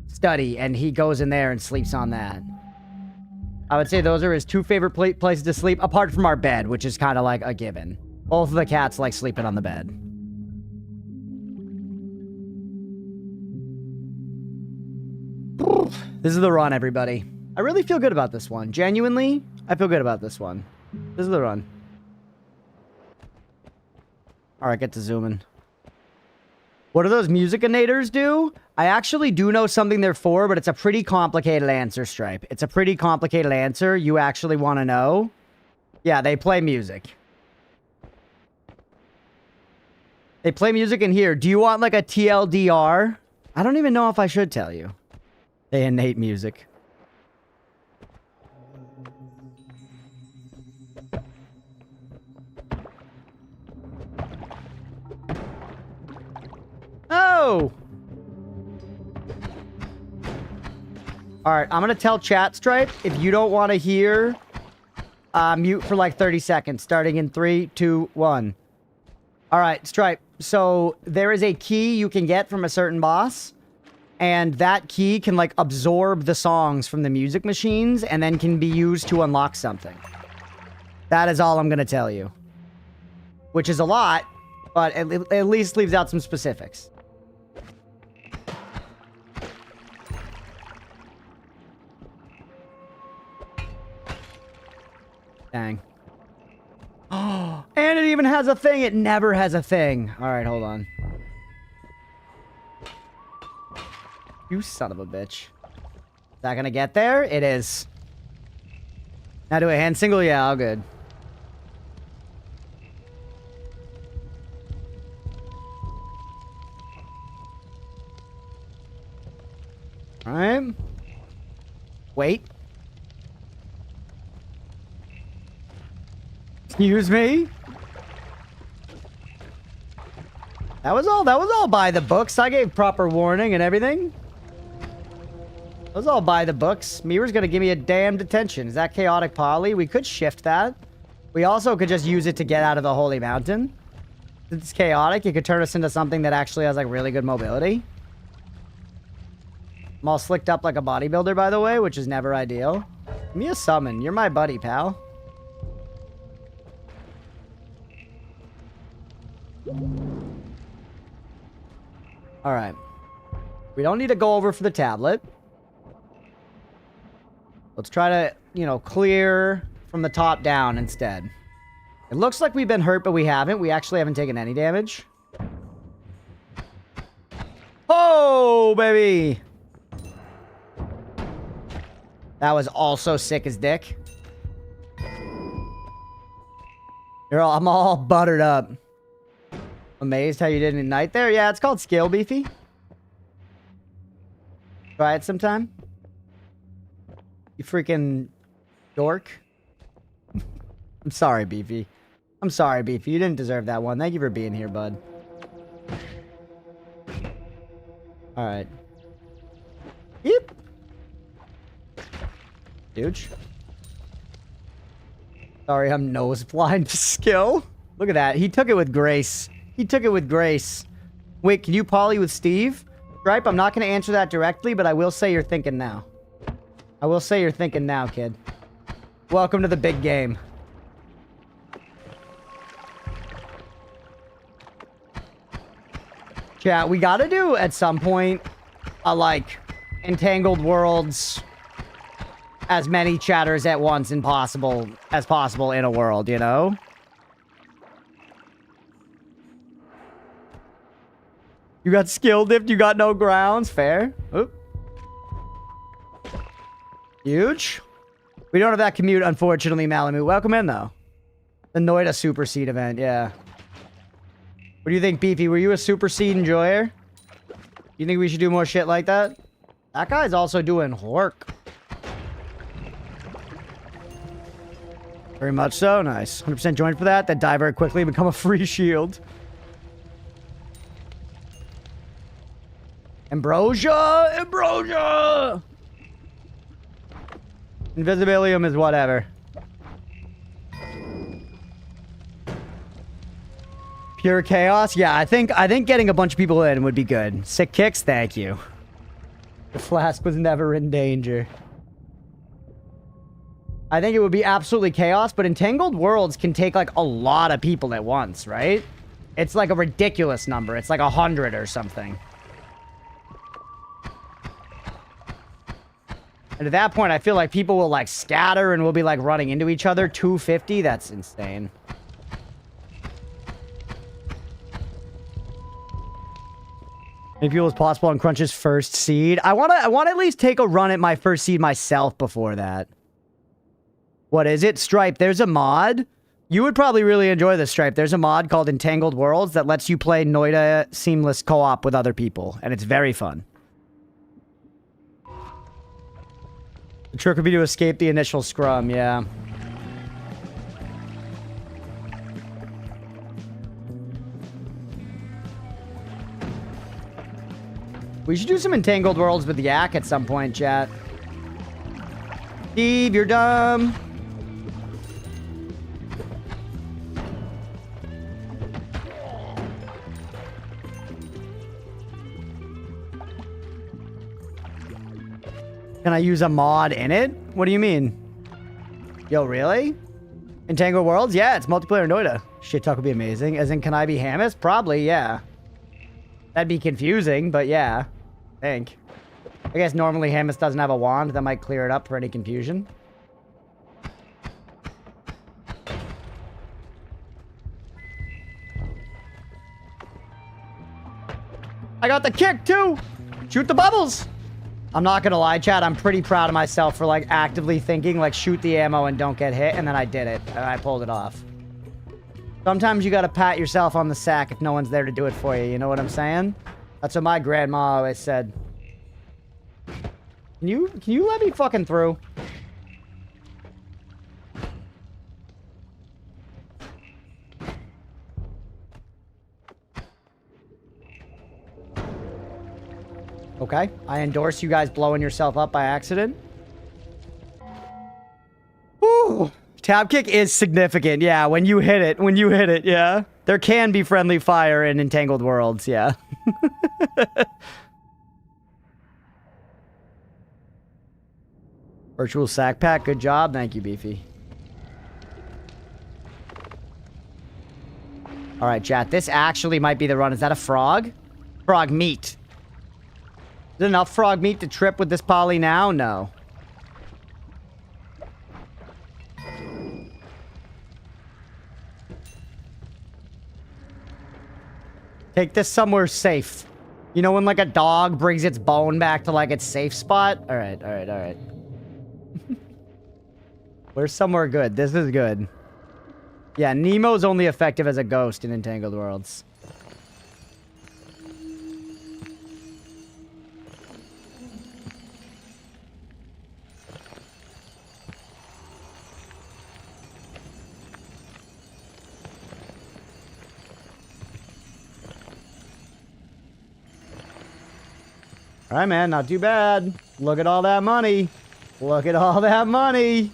study, and he goes in there and sleeps on that. I would say those are his two favorite places to sleep, apart from our bed, which is kind of like a given. Both of the cats like sleeping on the bed. This is the run, everybody. I really feel good about this one. Genuinely, I feel good about this one. This is the run. All right, get to zooming. What do those musicinators do? I actually do know something they're for, but it's a pretty complicated answer, Stripe. It's a pretty complicated answer. You actually want to know? Yeah, they play music. They play music in here. Do you want like a TLDR? I don't even know if I should tell you. They innate music. Oh! Alright, I'm gonna tell chat, Stripe, if you don't want to hear, mute for like 30 seconds, starting in 3, 2, 1. Alright, Stripe, so there is a key you can get from a certain boss, and that key can like absorb the songs from the music machines and then can be used to unlock something. That is all I'm gonna tell you. Which is a lot, but at least leaves out some specifics. Dang. Oh, and it even has a thing. It never has a thing. All right, hold on. You son of a bitch. Is that gonna get there? It is. Now do a hand single? Yeah, all good. All right. Wait. Excuse me? That was all by the books. I gave proper warning and everything. That was all by the books. Mirror's gonna give me a damn detention. Is that chaotic poly? We could shift that. We also could just use it to get out of the holy mountain. Since it's chaotic, it could turn us into something that actually has like really good mobility. I'm all slicked up like a bodybuilder, by the way, which is never ideal. Give me a summon. You're my buddy, pal. All right. We don't need to go over for the tablet. Let's try to, you know, clear from the top down instead. It looks like we've been hurt, but we haven't. We actually haven't taken any damage. Oh, baby! That was also sick as dick. I'm all buttered up. Amazed how you didn't ignite there? Yeah, it's called skill, Beefy. Try it sometime. You freaking dork. I'm sorry, Beefy. I'm sorry, Beefy. You didn't deserve that one. Thank you for being here, bud. Alright. Yep. Huge. Sorry, I'm nose blind to skill. Look at that. He took it with grace. He took it with grace. Wait, can you poly with Steve? Stripe, I'm not going to answer that directly, but I will say you're thinking now. I will say you're thinking now, kid. Welcome to the big game. Chat, we got to do at some point a like entangled worlds, as many chatters at once as possible in a world, you know? You got skill dipped, you got no grounds. Fair. Oop. Huge. We don't have that commute, unfortunately, Malamute. Welcome in, though. The Noita Super Seed event, yeah. What do you think, Beefy? Were you a Super Seed enjoyer? You think we should do more shit like that? That guy's also doing work. Very much so. Nice. 100% joined for that. Then die very quickly and become a free shield. Ambrosia! Ambrosia! Invisibilium is whatever. Pure chaos? Yeah, I think getting a bunch of people in would be good. Sick kicks? Thank you. The flask was never in danger. I think it would be absolutely chaos, but Entangled Worlds can take, like, a lot of people at once, right? It's, like, a ridiculous number. It's, like, 100 or something. And at that point, I feel like people will, like, scatter and we'll be, like, running into each other. 250? That's insane. Many people as possible on Crunch's first seed. I want to at least take a run at my first seed myself before that. What is it? Stripe. There's a mod. You would probably really enjoy this, Stripe. There's a mod called Entangled Worlds that lets you play Noita seamless co-op with other people, and it's very fun. The trick would be to escape the initial scrum, yeah. We should do some Entangled Worlds with Yak at some point, chat. Steve, you're dumb. Can I use a mod in it? What do you mean? Yo, really? Entangled Worlds? Yeah, it's multiplayer Noita. Shit talk would be amazing. As in, can I be Hamas? Probably, yeah. That'd be confusing, but yeah. I think. I guess normally Hamas doesn't have a wand. That might clear it up for any confusion. I got the kick, too! Shoot the bubbles! I'm not gonna lie, chat. I'm pretty proud of myself for, like, actively thinking, like, shoot the ammo and don't get hit, and then I did it, and I pulled it off. Sometimes you gotta pat yourself on the sack if no one's there to do it for you, you know what I'm saying? That's what my grandma always said. Can you let me fucking through? Okay, I endorse you guys blowing yourself up by accident. Ooh, tab kick is significant. Yeah, when you hit it, yeah. There can be friendly fire in Entangled Worlds, yeah. Virtual sack pack, good job. Thank you, Beefy. All right, chat, this actually might be the run. Is that a frog? Frog meat. Is enough frog meat to trip with this poly now? No. Take this somewhere safe. You know when, like, a dog brings its bone back to, like, its safe spot? Alright, alright, alright. Where's somewhere good? This is good. Yeah, Nemo's only effective as a ghost in Entangled Worlds. All right, man, not too bad. Look at all that money. Look at all that money.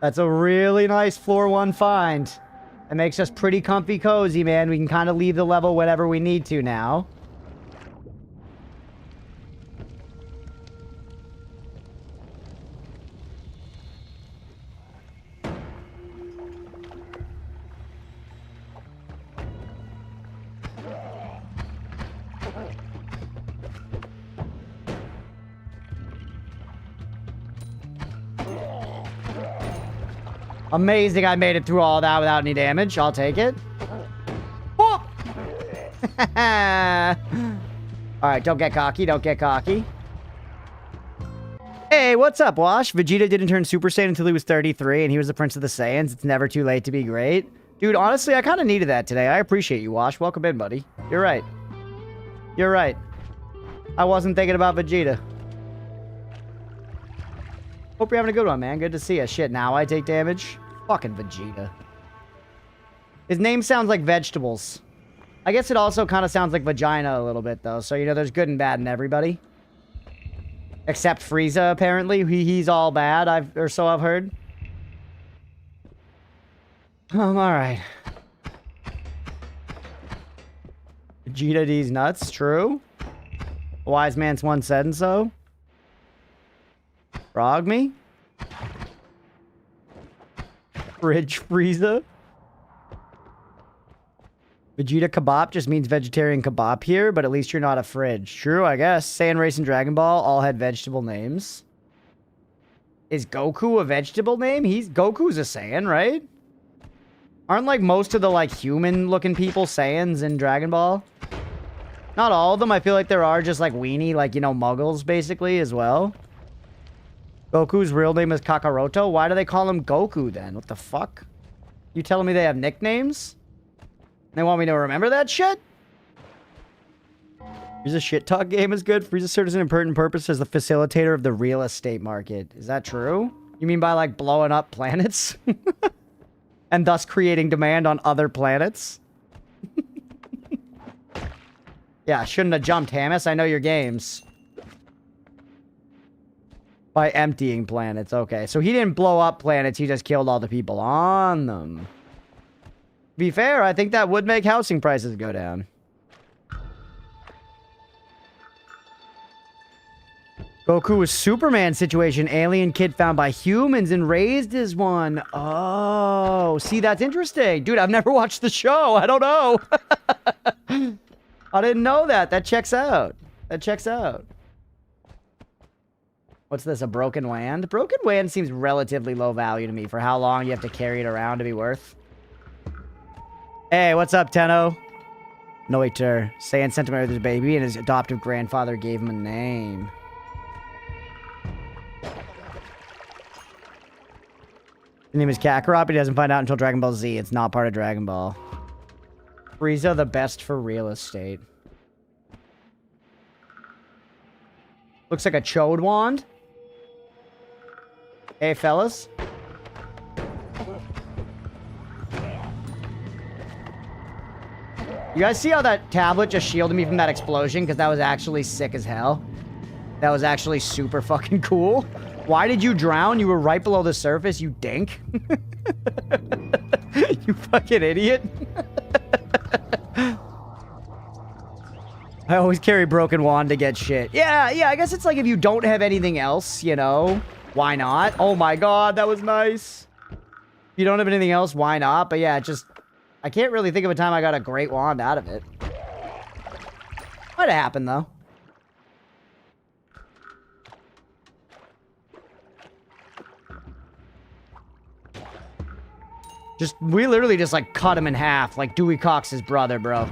That's a really nice floor 1 find. It makes us pretty comfy cozy, man. We can kind of leave the level whenever we need to now. Amazing, I made it through all that without any damage. I'll take it. Oh! Alright, don't get cocky, don't get cocky. Hey, what's up, Wash? Vegeta didn't turn Super Saiyan until he was 33, and he was the Prince of the Saiyans. It's never too late to be great. Dude, honestly, I kind of needed that today. I appreciate you, Wash. Welcome in, buddy. You're right. You're right. I wasn't thinking about Vegeta. Hope you're having a good one, man. Good to see you. Shit, now I take damage? Fucking Vegeta. His name sounds like vegetables. I guess it also kind of sounds like vagina a little bit, though. So, you know, there's good and bad in everybody. Except Frieza, apparently. He's all bad, or so I've heard. Alright. Vegeta D's nuts. True. A wise man's once said so. Frog me. Fridge Frieza. Vegeta kebab just means vegetarian kebab here, but at least you're not a fridge. True, I guess. Saiyan Race and Dragon Ball all had vegetable names. Is Goku a vegetable name? Goku's a Saiyan, right? Aren't like most of the like human-looking people Saiyans in Dragon Ball? Not all of them. I feel like there are just like weenie, like, you know, muggles basically as well. Goku's real name is Kakaroto. Why do they call him Goku then? What the fuck? You telling me they have nicknames? They want me to remember that shit? Frieza shit talk game is good. Frieza serves an important purpose as the facilitator of the real estate market. Is that true? You mean by like blowing up planets? And thus creating demand on other planets? Yeah, shouldn't have jumped, Hamus. I know your games. By emptying planets. Okay, so he didn't blow up planets. He just killed all the people on them. To be fair, I think that would make housing prices go down. Goku was Superman situation. Alien kid found by humans and raised as one. Oh, see, that's interesting. Dude, I've never watched the show. I don't know. I didn't know that. That checks out. That checks out. What's this, a broken wand? Broken wand seems relatively low value to me for how long you have to carry it around to be worth. Hey, what's up, Tenno? Noita. Saiyan sent him with his baby and his adoptive grandfather gave him a name. His name is Kakarot, but he doesn't find out until Dragon Ball Z. It's not part of Dragon Ball. Frieza, the best for real estate. Looks like a Chode wand. Hey, fellas. You guys see how that tablet just shielded me from that explosion? Because that was actually sick as hell. That was actually super fucking cool. Why did you drown? You were right below the surface, you dink. You fucking idiot. I always carry broken wand to get shit. Yeah, I guess it's like if you don't have anything else, you know, why not? Oh my god, that was nice. If you don't have anything else, why not? But yeah, just, I can't really think of a time I got a great wand out of it. Might have happened, though. We literally just, like, cut him in half, like Dewey Cox's brother, bro.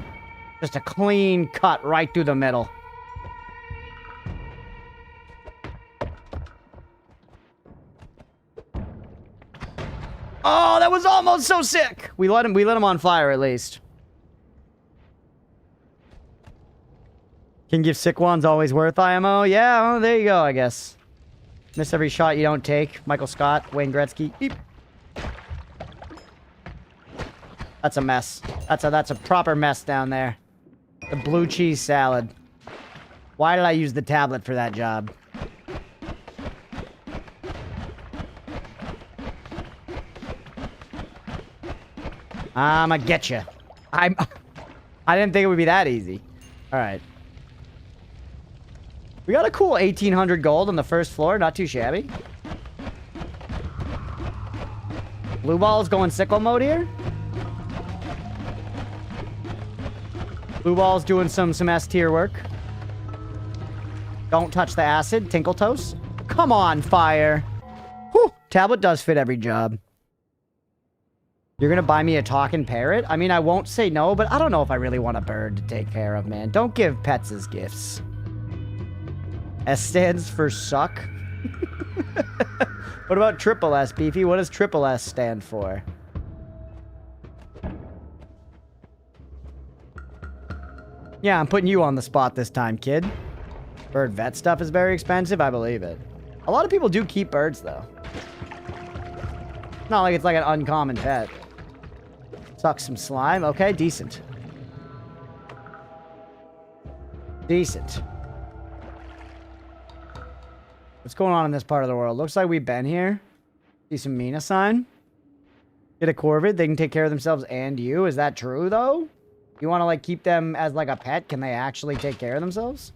Just a clean cut right through the middle. Oh, that was almost so sick. We lit him on fire at least. Can give sick ones always worth IMO? Yeah, well, there you go, I guess. Miss every shot you don't take. Michael Scott, Wayne Gretzky. Beep. That's a mess. That's a proper mess down there. The blue cheese salad. Why did I use the tablet for that job? I'ma get you. I didn't think it would be that easy. All right. We got a cool 1,800 gold on the first floor. Not too shabby. Blue ball's going sicko mode here. Blue ball's doing some S tier work. Don't touch the acid. Tinkle toast. Come on, fire. Whew. Tablet does fit every job. You're gonna buy me a talking parrot? I mean, I won't say no, but I don't know if I really want a bird to take care of, man. Don't give pets as gifts. S stands for suck. What about triple S, Beefy? What does triple S stand for? Yeah, I'm putting you on the spot this time, kid. Bird vet stuff is very expensive. I believe it. A lot of people do keep birds, though. It's not like it's like an uncommon pet. Suck some slime. Okay, decent. Decent. What's going on in this part of the world? Looks like we've been here. See some Mina sign. Get a Corvid. They can take care of themselves and you. Is that true, though? You want to like keep them as like a pet? Can they actually take care of themselves?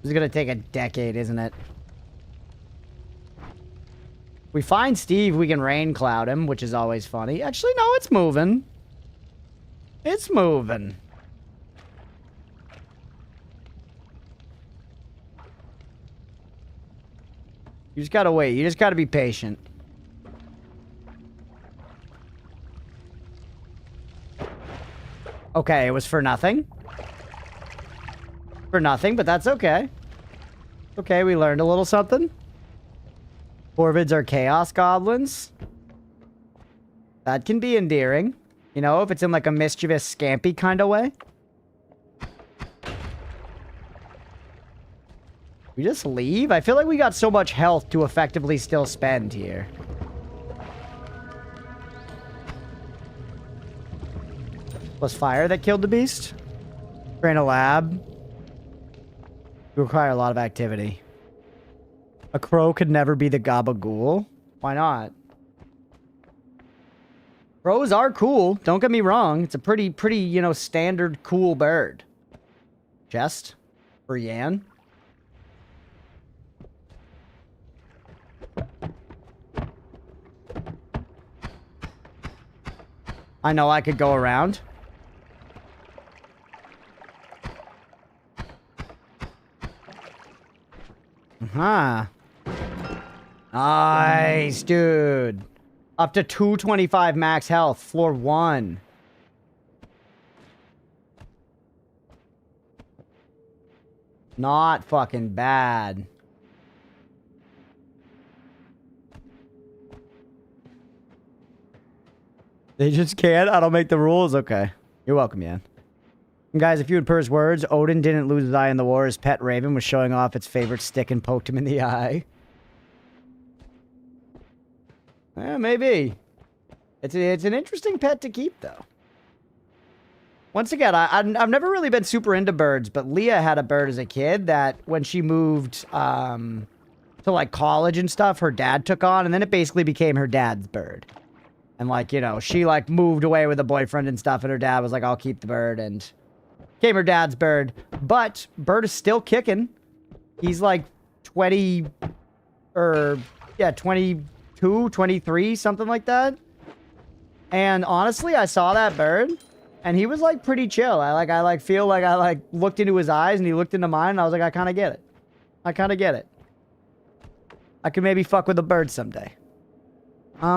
This is gonna take a decade, isn't it? We find Steve, we can rain cloud him, which is always funny. Actually, no, it's moving. It's moving. You just gotta wait. You just gotta be patient. Okay, it was for nothing. For nothing, but that's okay. Okay, we learned a little something. Corvids are chaos goblins. That can be endearing. You know, if it's in like a mischievous, scampy kind of way. We just leave? I feel like we got so much health to effectively still spend here. Was fire that killed the beast? Train a lab. You require a lot of activity. A crow could never be the gabagool. Why not? Crows are cool. Don't get me wrong. It's a pretty, you know, standard cool bird. Chest? For Yan? I know I could go around. Huh. Nice, dude. Up to 225 max health. Floor 1. Not fucking bad. They just can't? I don't make the rules? Okay. You're welcome, Yan. And guys, if you would purse words, Odin didn't lose his eye in the war. His pet raven was showing off its favorite stick and poked him in the eye. Yeah, maybe. It's an interesting pet to keep, though. Once again, I've never really been super into birds, but Leah had a bird as a kid that when she moved to, like, college and stuff, her dad took on, and then it basically became her dad's bird. And, like, you know, she, like, moved away with a boyfriend and stuff, and her dad was like, I'll keep the bird, and became her dad's bird. But bird is still kicking. He's, like, 22, 23, something like that. And, honestly, I saw that bird, and he was, like, pretty chill. I feel like I looked into his eyes, and he looked into mine, and I was like, I kind of get it. I kind of get it. I could maybe fuck with a bird someday.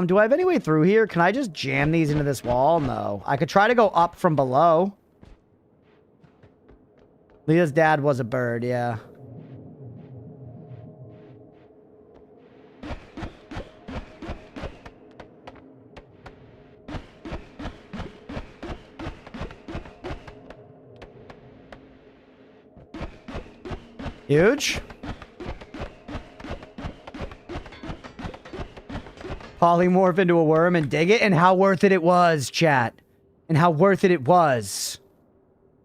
Do I have any way through here? Can I just jam these into this wall? No. I could try to go up from below. Leah's dad was a bird, yeah. Huge. Polymorph into a worm and dig it, and how worth it was, chat. And how worth it was.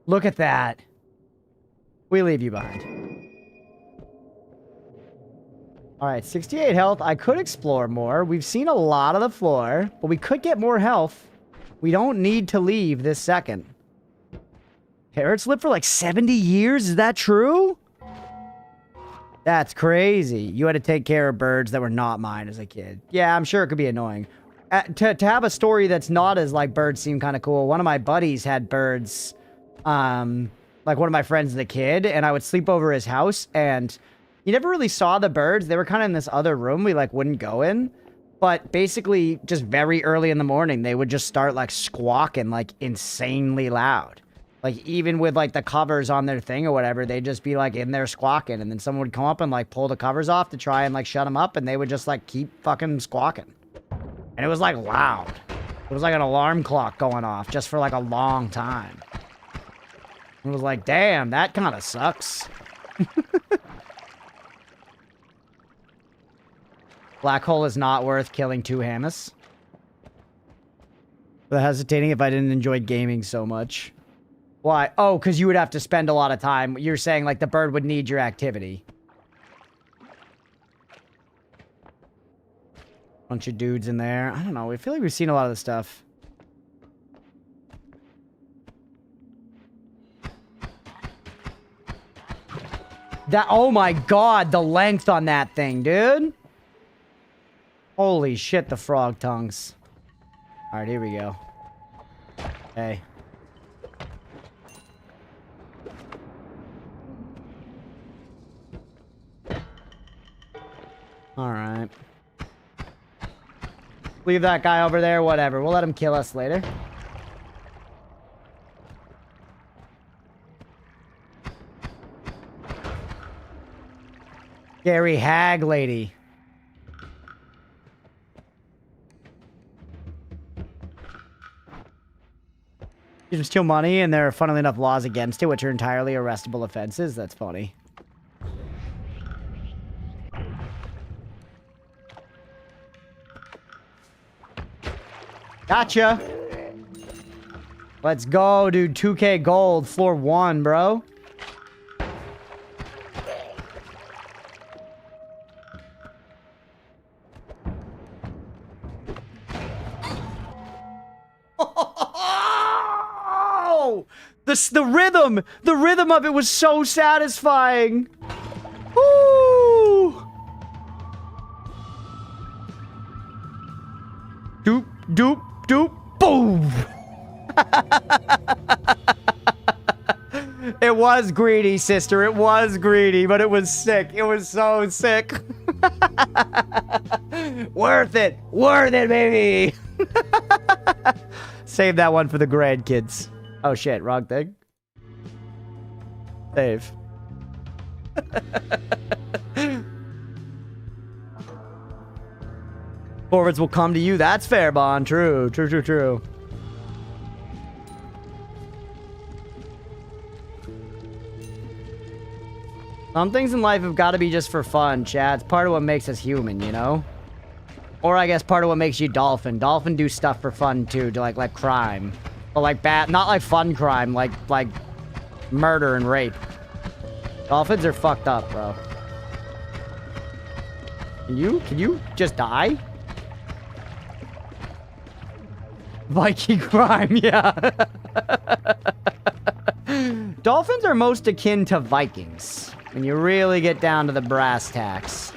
Look at that. We leave you behind. Alright, 68 health. I could explore more. We've seen a lot of the floor, but we could get more health. We don't need to leave this second. Parrots live for like 70 years? Is that true? That's crazy. You had to take care of birds that were not mine as a kid. Yeah, I'm sure it could be annoying. To have a story that's not as, like, birds seem kind of cool. One of my buddies had birds, like one of my friends as a kid, and I would sleep over his house, and you never really saw the birds. They were kind of in this other room we, like, wouldn't go in. But basically, just very early in the morning, they would just start, like, squawking, like, insanely loud. Like, even with, like, the covers on their thing or whatever, they'd just be, like, in there squawking. And then someone would come up and, like, pull the covers off to try and, like, shut them up. And they would just, like, keep fucking squawking. And it was, like, loud. It was like an alarm clock going off just for, like, a long time. It was like, damn, that kind of sucks. Black hole is not worth killing 2 Hamas. But hesitating if I didn't enjoy gaming so much. Why? Oh, because you would have to spend a lot of time. You're saying, like, the bird would need your activity. Bunch of dudes in there. I don't know. I feel like we've seen a lot of this stuff. That, oh my god, the length on that thing, dude. Holy shit, the frog tongues. Alright, here we go. Hey. Alright. Leave that guy over there, whatever. We'll let him kill us later. Gary Hag lady. You can steal money, and there are, funnily enough, laws against it, which are entirely arrestable offenses. That's funny. Gotcha. Let's go, dude. 2K gold, floor 1, bro. The rhythm of it was so satisfying. Woo! Doop, doop, doop, boom. It was greedy, sister. It was greedy, but it was sick. It was so sick. Worth it. Worth it, baby. Save that one for the grandkids. Oh shit, wrong thing. Save. Forwards will come to you. That's fair, Bond. True, true, true, true. Some things in life have got to be just for fun, Chad. It's part of what makes us human, you know? Or I guess part of what makes you dolphin. Dolphin do stuff for fun too, to like crime. But like bad, not like fun crime, like murder and rape. Dolphins are fucked up, bro. Can you just die? Viking crime, yeah. Dolphins are most akin to Vikings when you really get down to the brass tacks.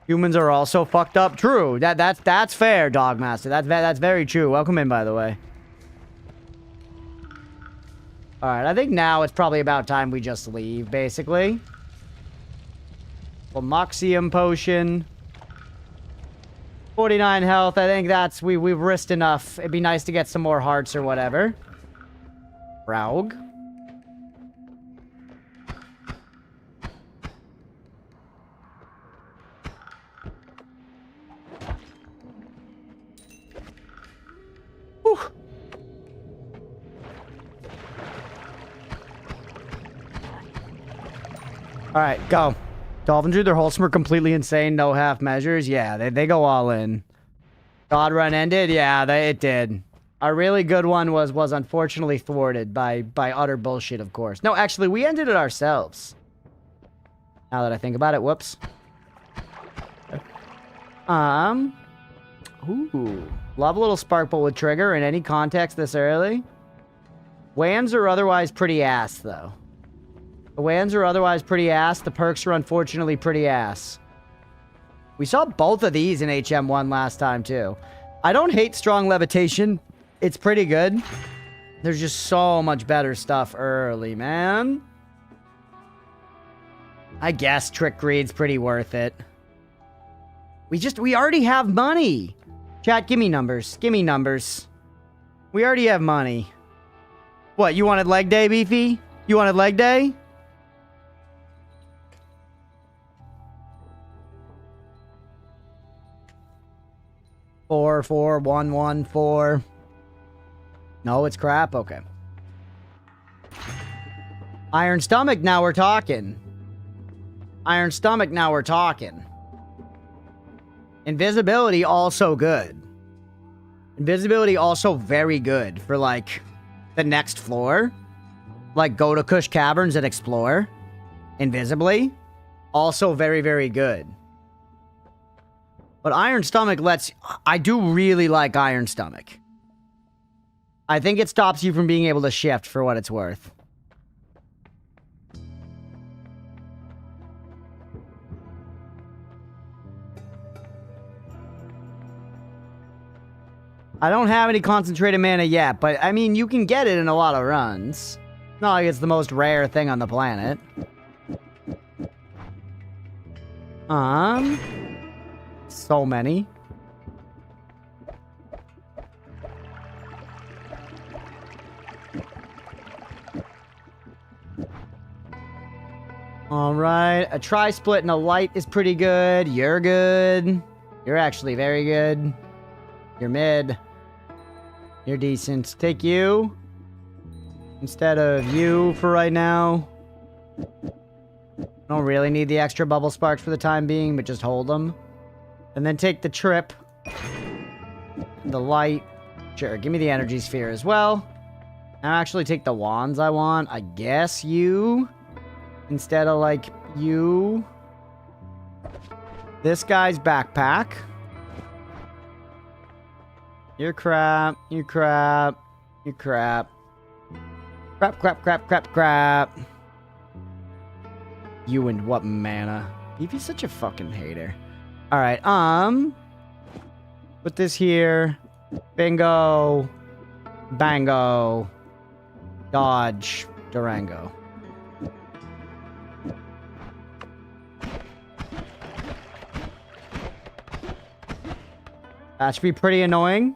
Humans are also fucked up. True. That's fair, Dogmaster. That's very true. Welcome in, by the way. All right, I think now it's probably about time we just leave, basically. Well, Moxium potion. 49 health. I think that's we've risked enough. It'd be nice to get some more hearts or whatever. Raug. Whew. All right, go. Dolphins drew their wholesome are completely insane, no half measures. Yeah, they go all in. God run ended? Yeah, it did. A really good one was unfortunately thwarted by utter bullshit, of course. No, actually, we ended it ourselves. Now that I think about it, whoops. Ooh. Love a little spark bolt with trigger in any context this early. Whams are otherwise pretty ass, though. The whams are otherwise pretty ass. The perks are unfortunately pretty ass. We saw both of these in HM1 last time, too. I don't hate strong levitation. It's pretty good. There's just so much better stuff early, man. I guess Trick Greed's pretty worth it. We already have money. Chat, give me numbers. Give me numbers. We already have money. What, you wanted leg day, Beefy? You wanted leg day? Four, 4, 1, 1, 4. No, it's crap? Okay. Iron Stomach, now we're talking. Iron Stomach, now we're talking. Invisibility, also good. Invisibility, also very good for, like, the next floor. Like, go to Kush Caverns and explore. Invisibly. Also very, very good. But Iron Stomach lets... I do really like Iron Stomach. I think it stops you from being able to shift for what it's worth. I don't have any concentrated mana yet, but I mean, you can get it in a lot of runs. It's not like it's the most rare thing on the planet. So many. All right, a tri-split and a light is pretty good. You're good. You're actually very good. You're mid. You're decent. Take you instead of you for right now. Don't really need the extra bubble sparks for the time being, but just hold them. And then take the trip. The light. Sure, give me the energy sphere as well. Now actually take the wands I want. I guess you. Instead of, like, you. This guy's backpack. You're crap. You're crap. You're crap. Crap, crap, crap, crap, crap. You and what mana? Beefy's such a fucking hater. Alright, put this here. Bingo. Bango. Dodge. Durango. That should be pretty annoying.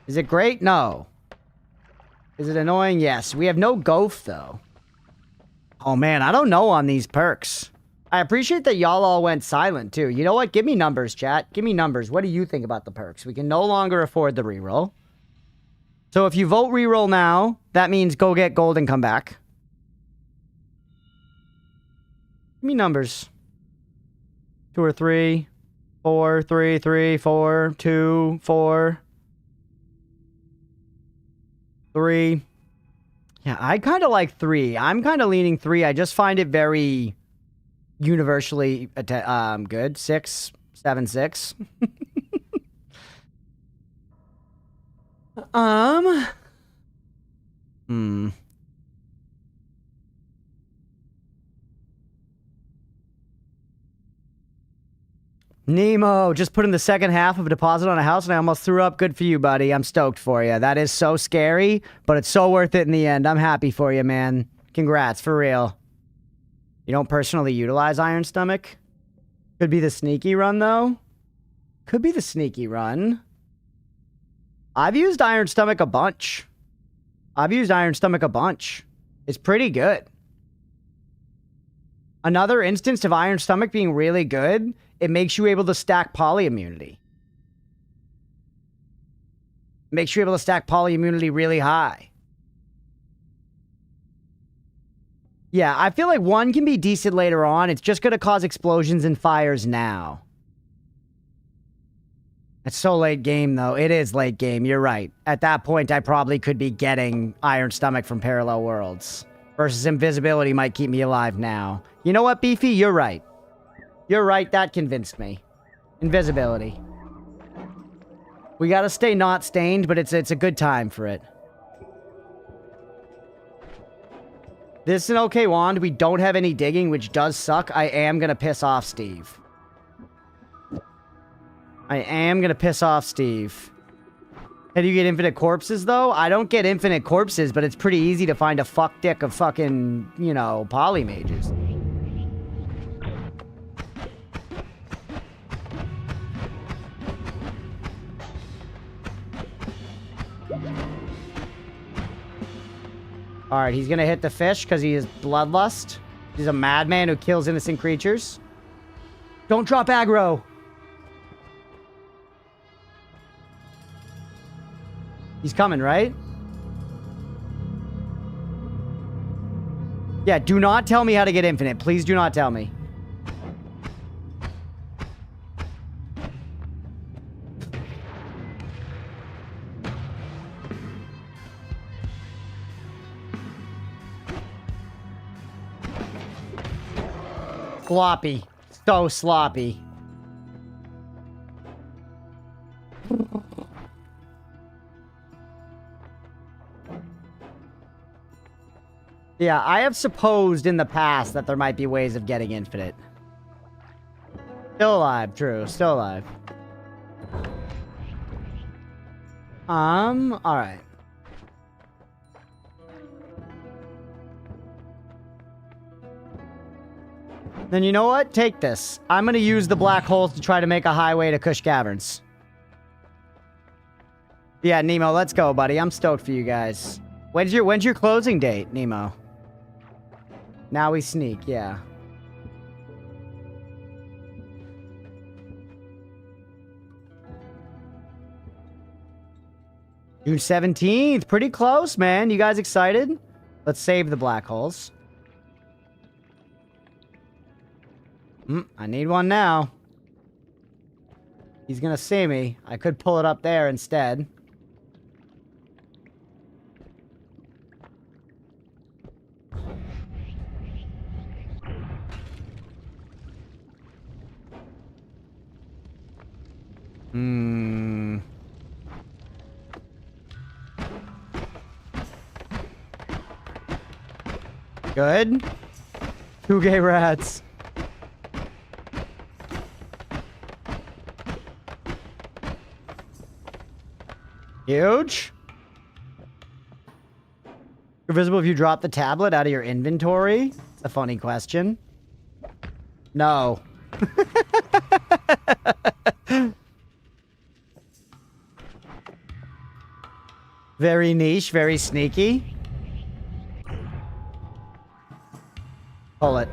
Is it great? No. Is it annoying? Yes. We have no Goaf, though. Oh, man. I don't know on these perks. I appreciate that y'all all went silent, too. You know what? Give me numbers, chat. Give me numbers. What do you think about the perks? We can no longer afford the reroll. So if you vote reroll now, that means go get gold and come back. Give me numbers. 2 or 3. 4, 3, 3, 4, 2, 4. 3. Yeah, I kind of like 3. I'm kind of leaning 3. I just find it very universally good. 6, 7, 6. Nemo, just put in the second half of a deposit on a house and I almost threw up. Good for you, buddy. I'm stoked for you. That is so scary, but it's so worth it in the end. I'm happy for you, man. Congrats, for real. You don't personally utilize Iron Stomach? Could be the sneaky run, though. Could be the sneaky run. I've used Iron Stomach a bunch. It's pretty good. Another instance of Iron Stomach being really good, it makes you able to stack poly immunity. Makes you able to stack poly immunity really high. Yeah, I feel like 1 can be decent later on. It's just going to cause explosions and fires now. It's so late game, though. It is late game. You're right. At that point, I probably could be getting Iron Stomach from Parallel Worlds. Versus invisibility might keep me alive now. You know what, Beefy? You're right. You're right. That convinced me. Invisibility. We gotta stay not stained, but it's a good time for it. This is an okay wand. We don't have any digging, which does suck. I am gonna piss off Steve. Hey, do you get infinite corpses, though? I don't get infinite corpses, but it's pretty easy to find a fuck dick of fucking, you know, poly mages. Alright, he's gonna hit the fish because he is bloodlust. He's a madman who kills innocent creatures. Don't drop aggro! He's coming, right? Yeah, do not tell me how to get infinite. Please do not tell me. Sloppy. So sloppy. Yeah, I have supposed in the past that there might be ways of getting infinite. Still alive, true. Still alive. Alright. Then you know what? Take this. I'm gonna use the black holes to try to make a highway to Kush Caverns. Yeah, Nemo, let's go, buddy. I'm stoked for you guys. When's your closing date, Nemo? Now we sneak, yeah. June 17th. Pretty close, man. You guys excited? Let's save the black holes. I need one now. He's gonna see me. I could pull it up there instead. Good. 2 gay rats. Huge. You're visible if you drop the tablet out of your inventory? It's a funny question. No. Very niche, very sneaky. Pull it.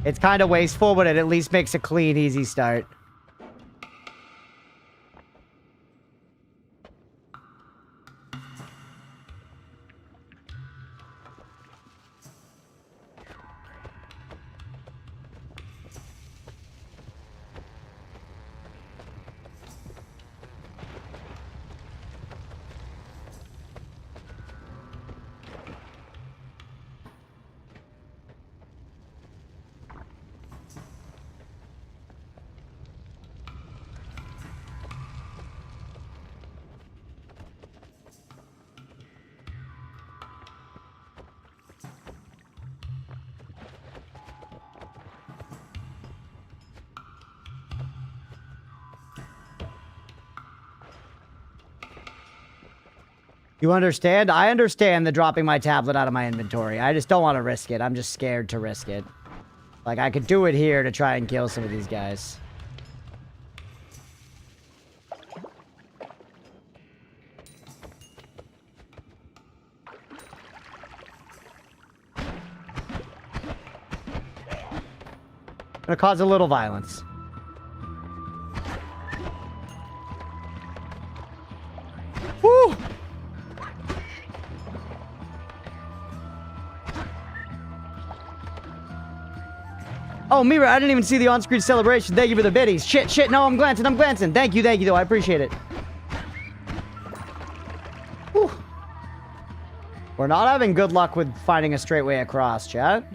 It's kind of wasteful, but it at least makes a clean, easy start. You understand? I understand the dropping my tablet out of my inventory. I just don't want to risk it. I'm just scared to risk it. Like, I could do it here to try and kill some of these guys. Gonna cause a little violence. Woo! Oh, Mira, I didn't even see the on-screen celebration. Thank you for the biddies. Shit, no, I'm glancing. Thank you, though. I appreciate it. Whew. We're not having good luck with finding a straight way across, chat.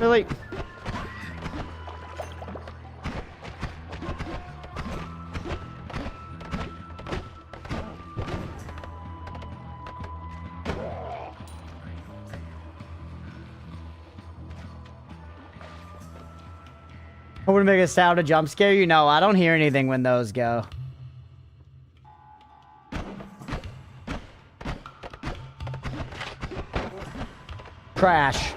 Really? I want to make a sound to jump scare you. No, I don't hear anything when those go. Crash.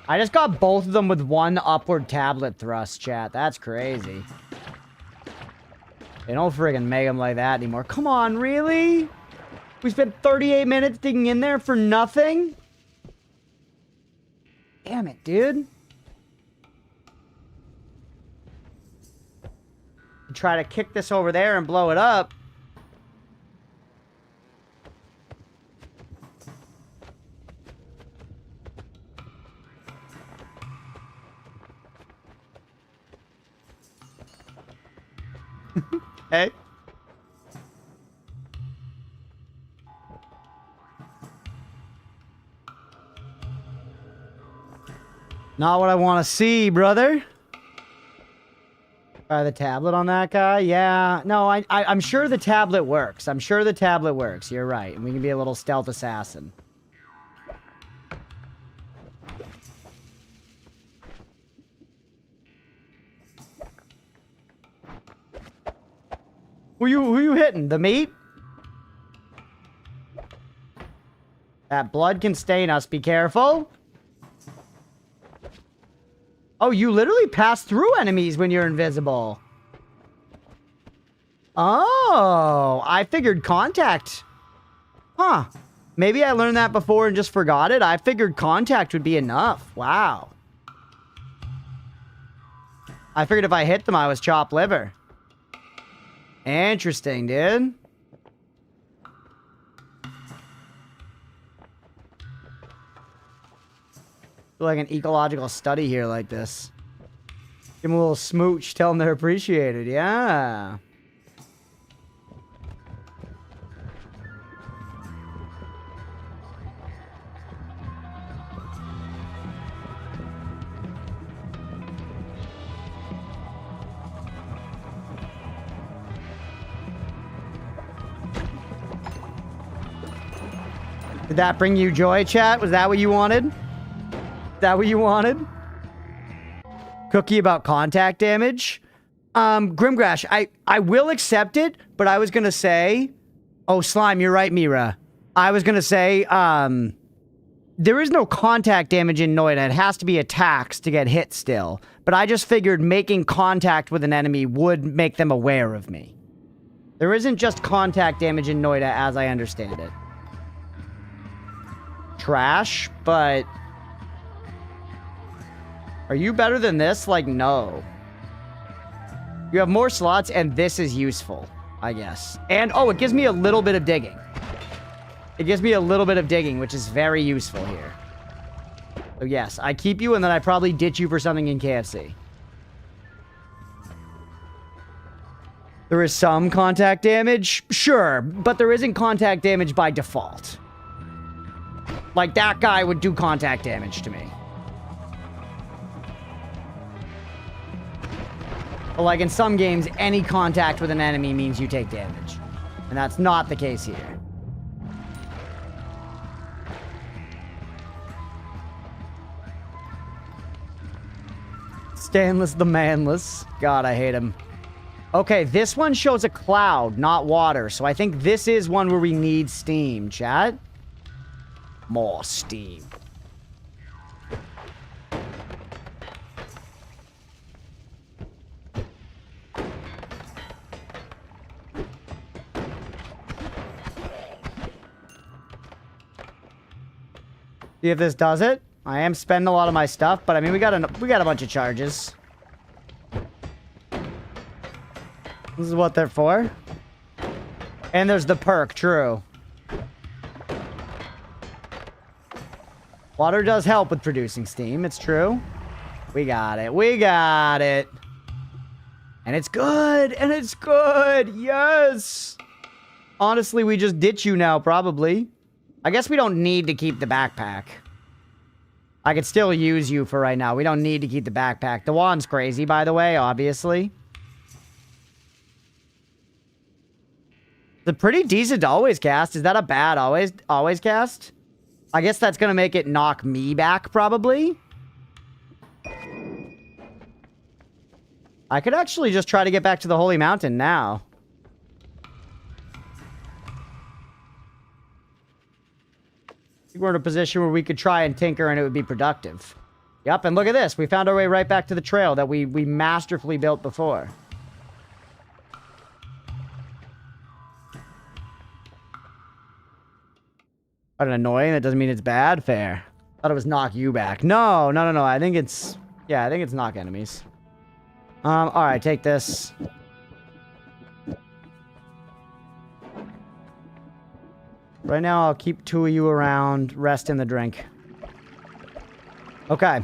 I just got both of them with one upward tablet thrust, chat. That's crazy. They don't friggin' make them like that anymore. Come on, really? We spent 38 minutes digging in there for nothing? Damn it, dude. Try to kick this over there and blow it up. Hey. Not what I want to see, brother. Try the tablet on that guy? Yeah. No, I'm sure the tablet works. I'm sure the tablet works. You're right. And we can be a little stealth assassin. Who you hitting? The meat? That blood can stain us. Be careful. Oh, you literally pass through enemies when you're invisible. Oh, I figured contact. Huh. Maybe I learned that before and just forgot it. I figured contact would be enough. Wow. I figured if I hit them, I was chopped liver. Interesting, dude. Like an ecological study here like this. Give them a little smooch, tell them they're appreciated. Yeah. Did that bring you joy, chat? Was that what you wanted? Is that what you wanted? Cookie about contact damage? Grimgrash, I will accept it, but I was gonna say... Oh, Slime, you're right, Mira. I was gonna say, there is no contact damage in Noita. It has to be attacks to get hit still. But I just figured making contact with an enemy would make them aware of me. There isn't just contact damage in Noita as I understand it. Trash, but... Are you better than this? Like, no. You have more slots, and this is useful, I guess. And, oh, it gives me a little bit of digging. It gives me a little bit of digging, which is very useful here. So, yes, I keep you, and then I probably ditch you for something in KFC. There is some contact damage? Sure, but there isn't contact damage by default. Like, that guy would do contact damage to me. But like in some games, any contact with an enemy means you take damage. And that's not the case here. Stanless the manless. God, I hate him. Okay, this one shows a cloud, not water. So I think this is one where we need steam, chat. More steam. See if this does it. I am spending a lot of my stuff, but I mean, we got a bunch of charges. This is what they're for. And there's the perk, true. Water does help with producing steam, it's true. We got it. We got it. And it's good. And it's good. Yes. Honestly, we just ditch you now, probably. I guess we don't need to keep the backpack. I could still use you for right now. We don't need to keep the backpack. The wand's crazy, by the way, obviously. The pretty decent always cast. Is that a bad always cast? I guess that's gonna make it knock me back, probably. I could actually just try to get back to the Holy Mountain now. We're in a position where we could try and tinker and it would be productive. Yep, and look at this. We found our way right back to the trail that we masterfully built before. Quite annoying. That doesn't mean it's bad. Fair. Thought it was knock you back. No. I think it's... Yeah, I think it's knock enemies. Alright, take this. Right now, I'll keep two of you around. Rest in the drink. Okay.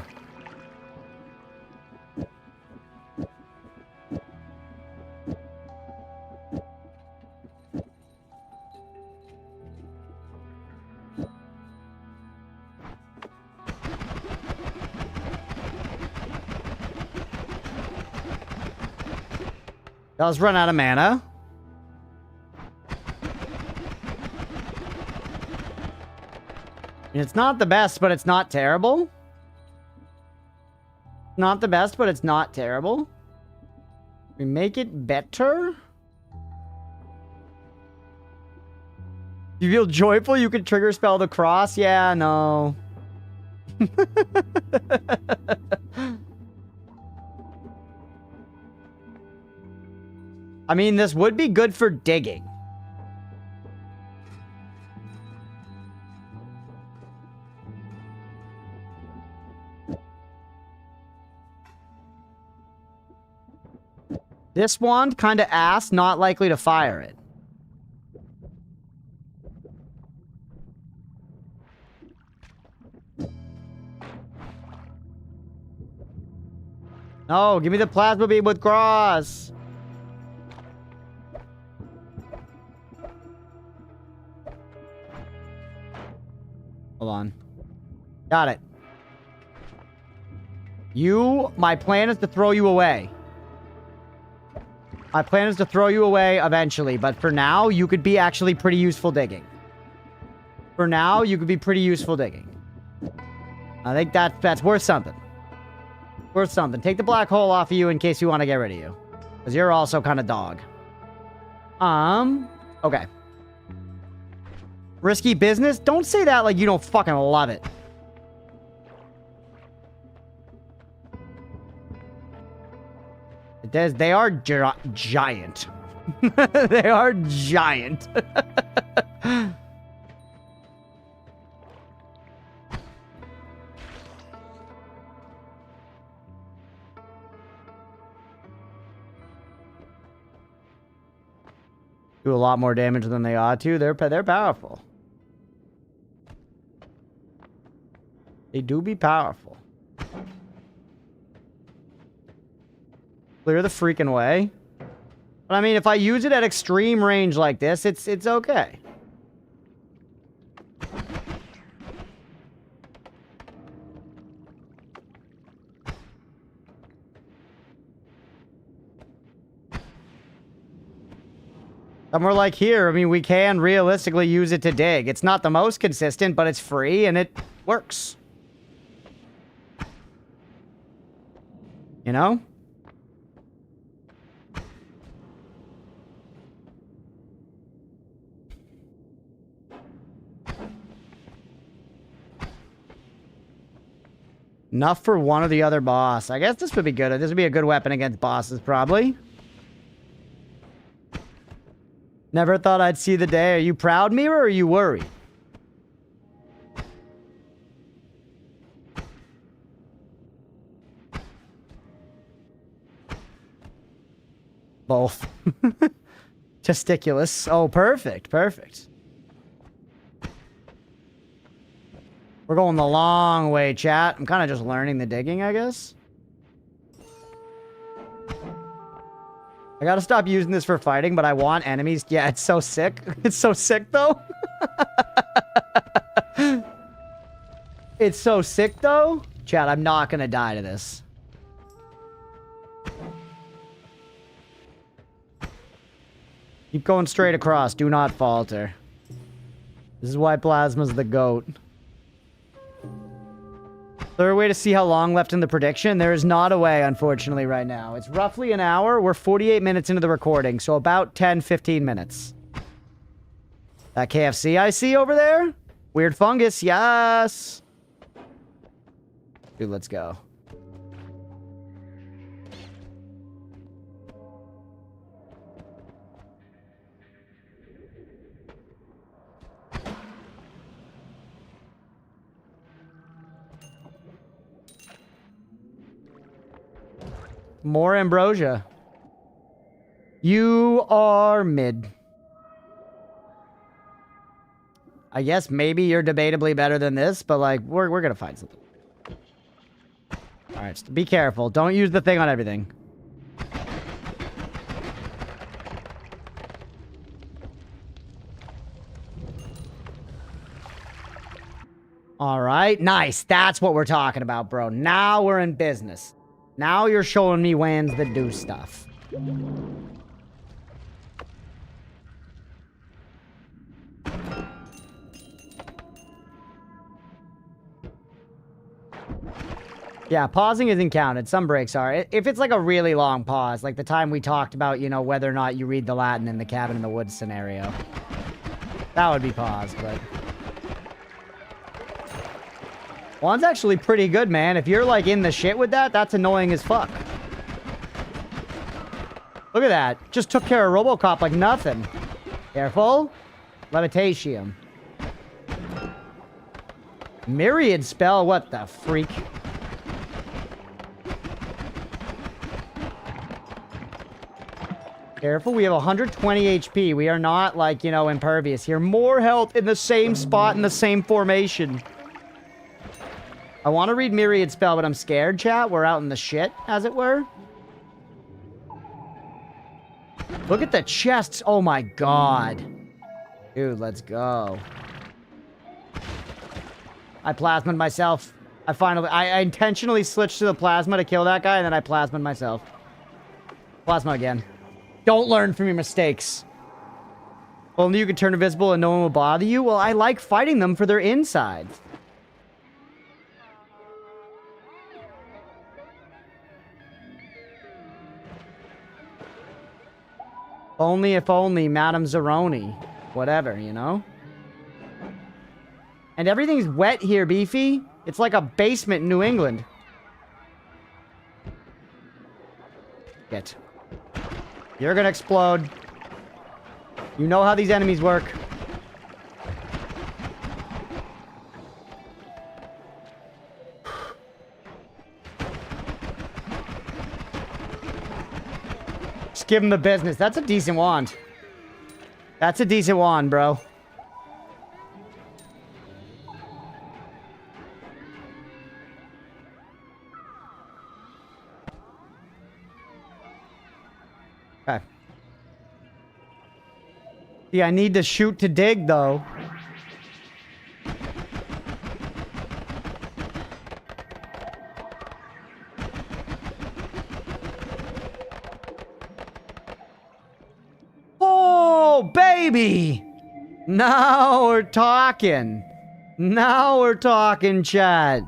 Does run out of mana. It's not the best, but it's not terrible. Not the best, but it's not terrible. We make it better. You feel joyful? You can trigger spell the cross? Yeah, no. I mean, this would be good for digging. This wand, kind of ass, not likely to fire it. No, give me the plasma beam with cross. Hold on. Got it. My plan is to throw you away. My plan is to throw you away eventually, but for now, you could be actually pretty useful digging. For now, you could be pretty useful digging. I think that's worth something. Worth something. Take the black hole off of you in case you want to get rid of you. Because you're also kind of dog. Okay. Risky business? Don't say that like you don't fucking love it. They are giant. They are giant. Do a lot more damage than they ought to. They're powerful. They do be powerful. Clear the freaking way. But I mean, if I use it at extreme range like this, it's okay. Somewhere like here, I mean, we can realistically use it to dig. It's not the most consistent, but it's free and it works. You know? Enough for one or the other boss. I guess this would be good. This would be a good weapon against bosses, probably. Never thought I'd see the day. Are you proud, Mira, or are you worried? Both. Testiculous. Oh, perfect. Perfect. We're going the long way, chat. I'm kind of just learning the digging, I guess. I gotta stop using this for fighting, but I want enemies. Yeah, it's so sick. It's so sick, though. It's so sick, though. Chat, I'm not gonna die to this. Keep going straight across. Do not falter. This is why Plasma's the GOAT. Is there a way to see how long left in the prediction? There is not a way, unfortunately, right now. It's roughly an hour. We're 48 minutes into the recording, so about 10, 15 minutes. That KFC I see over there? Weird fungus, yes! Dude, let's go. More ambrosia. You are mid. I guess maybe you're debatably better than this, but like we're gonna find something. All right, so be careful. Don't use the thing on everything. All right, nice. That's what we're talking about, bro. Now we're in business. Now you're showing me wands that do stuff. Yeah, pausing isn't counted. Some breaks are. If it's like a really long pause, like the time we talked about, you know, whether or not you read the Latin in the cabin in the woods scenario. That would be paused, but... Juan's actually pretty good, man. If you're, like, in the shit with that, that's annoying as fuck. Look at that. Just took care of Robocop like nothing. Careful. Levitation. Myriad spell? What the freak? Careful, we have 120 HP. We are not, like, you know, impervious here. More health in the same spot in the same formation. I want to read Myriad spell, but I'm scared, chat. We're out in the shit, as it were. Look at the chests. Oh my god. Dude, let's go. I plasmed myself. I intentionally switched to the plasma to kill that guy, and then I plasmed myself. Plasma again. Don't learn from your mistakes. Only you can turn invisible and no one will bother you? Well, I like fighting them for their insides. Only if only, Madame Zeroni. Whatever, you know? And everything's wet here, Beefy. It's like a basement in New England. Get. You're gonna explode. You know how these enemies work. Just give him the business. That's a decent wand. That's a decent wand, bro. Okay. Yeah, I need to shoot to dig, though. Oh, baby! Now we're talking. Now we're talking, Chad.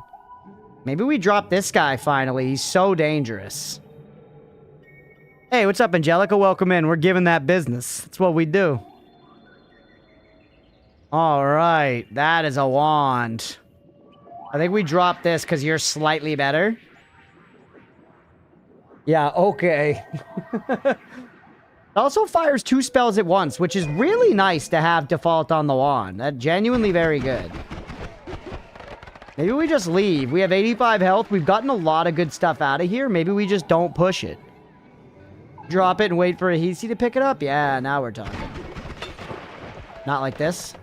Maybe we drop this guy finally. He's so dangerous. Hey, what's up, Angelica? Welcome in. We're giving that business. That's what we do. All right. That is a wand. I think we drop this because you're slightly better. Yeah, okay. It also fires 2 spells at once, which is really nice to have default on the wand. That's genuinely very good. Maybe we just leave. We have 85 health. We've gotten a lot of good stuff out of here. Maybe we just don't push it. Drop it and wait for a Heasy to pick it up? Yeah, now we're talking. Not like this.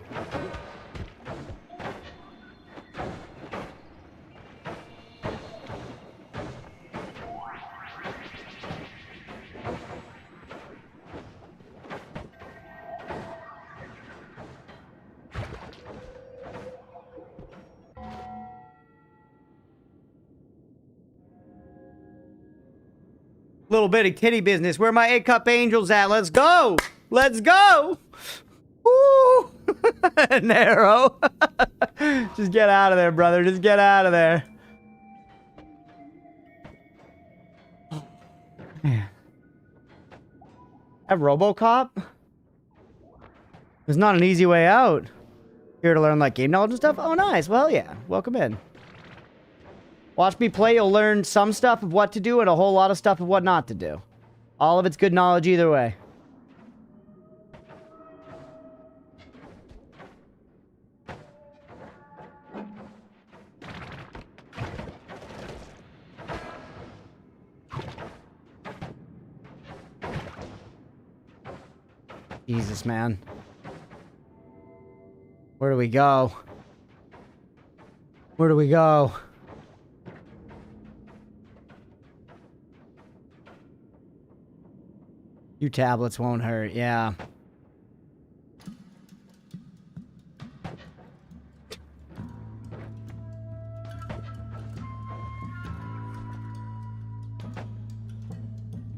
Little bit of kitty business. Where are my 8-cup angels at? Let's go! Let's go! Woo! Narrow. Just get out of there, brother. Just get out of there. Man. Have RoboCop? There's not an easy way out. Here to learn like game knowledge and stuff? Oh, nice. Well, yeah. Welcome in. Watch me play, you'll learn some stuff of what to do and a whole lot of stuff of what not to do. All of it's good knowledge either way. Jesus, man. Where do we go? Where do we go? You tablets won't hurt, yeah.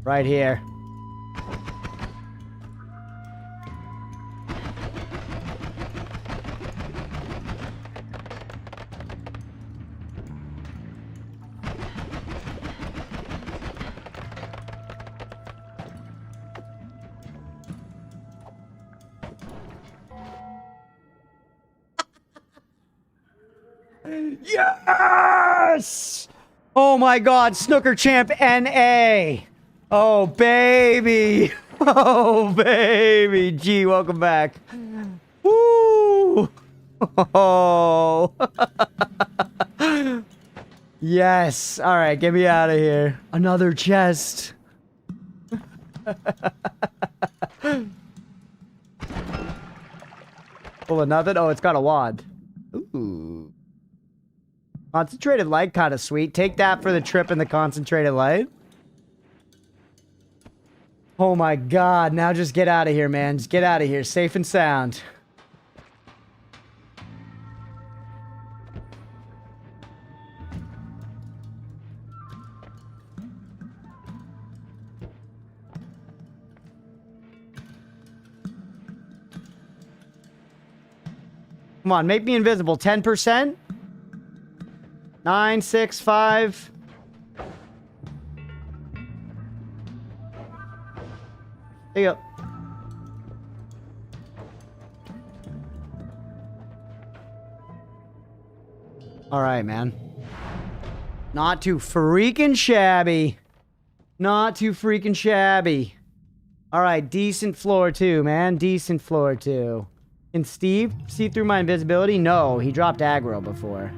Right here. Yes! Oh my god, Snooker Champ NA! Oh, baby! Oh, baby! G, welcome back. Woo! Oh! Yes! Alright, get me out of here. Another chest. Full of nothing? Oh, it's got a wand. Ooh. Concentrated light, kind of sweet. Take that for the trip in the concentrated light. Oh my god, now just get out of here, man. Just get out of here, safe and sound. Come on, make me invisible. 10%? 9, 6, 5. There you go. All right, man. Not too freaking shabby. Not too freaking shabby. All right, decent floor two, man. Decent floor two. Can Steve see through my invisibility? No, he dropped aggro before.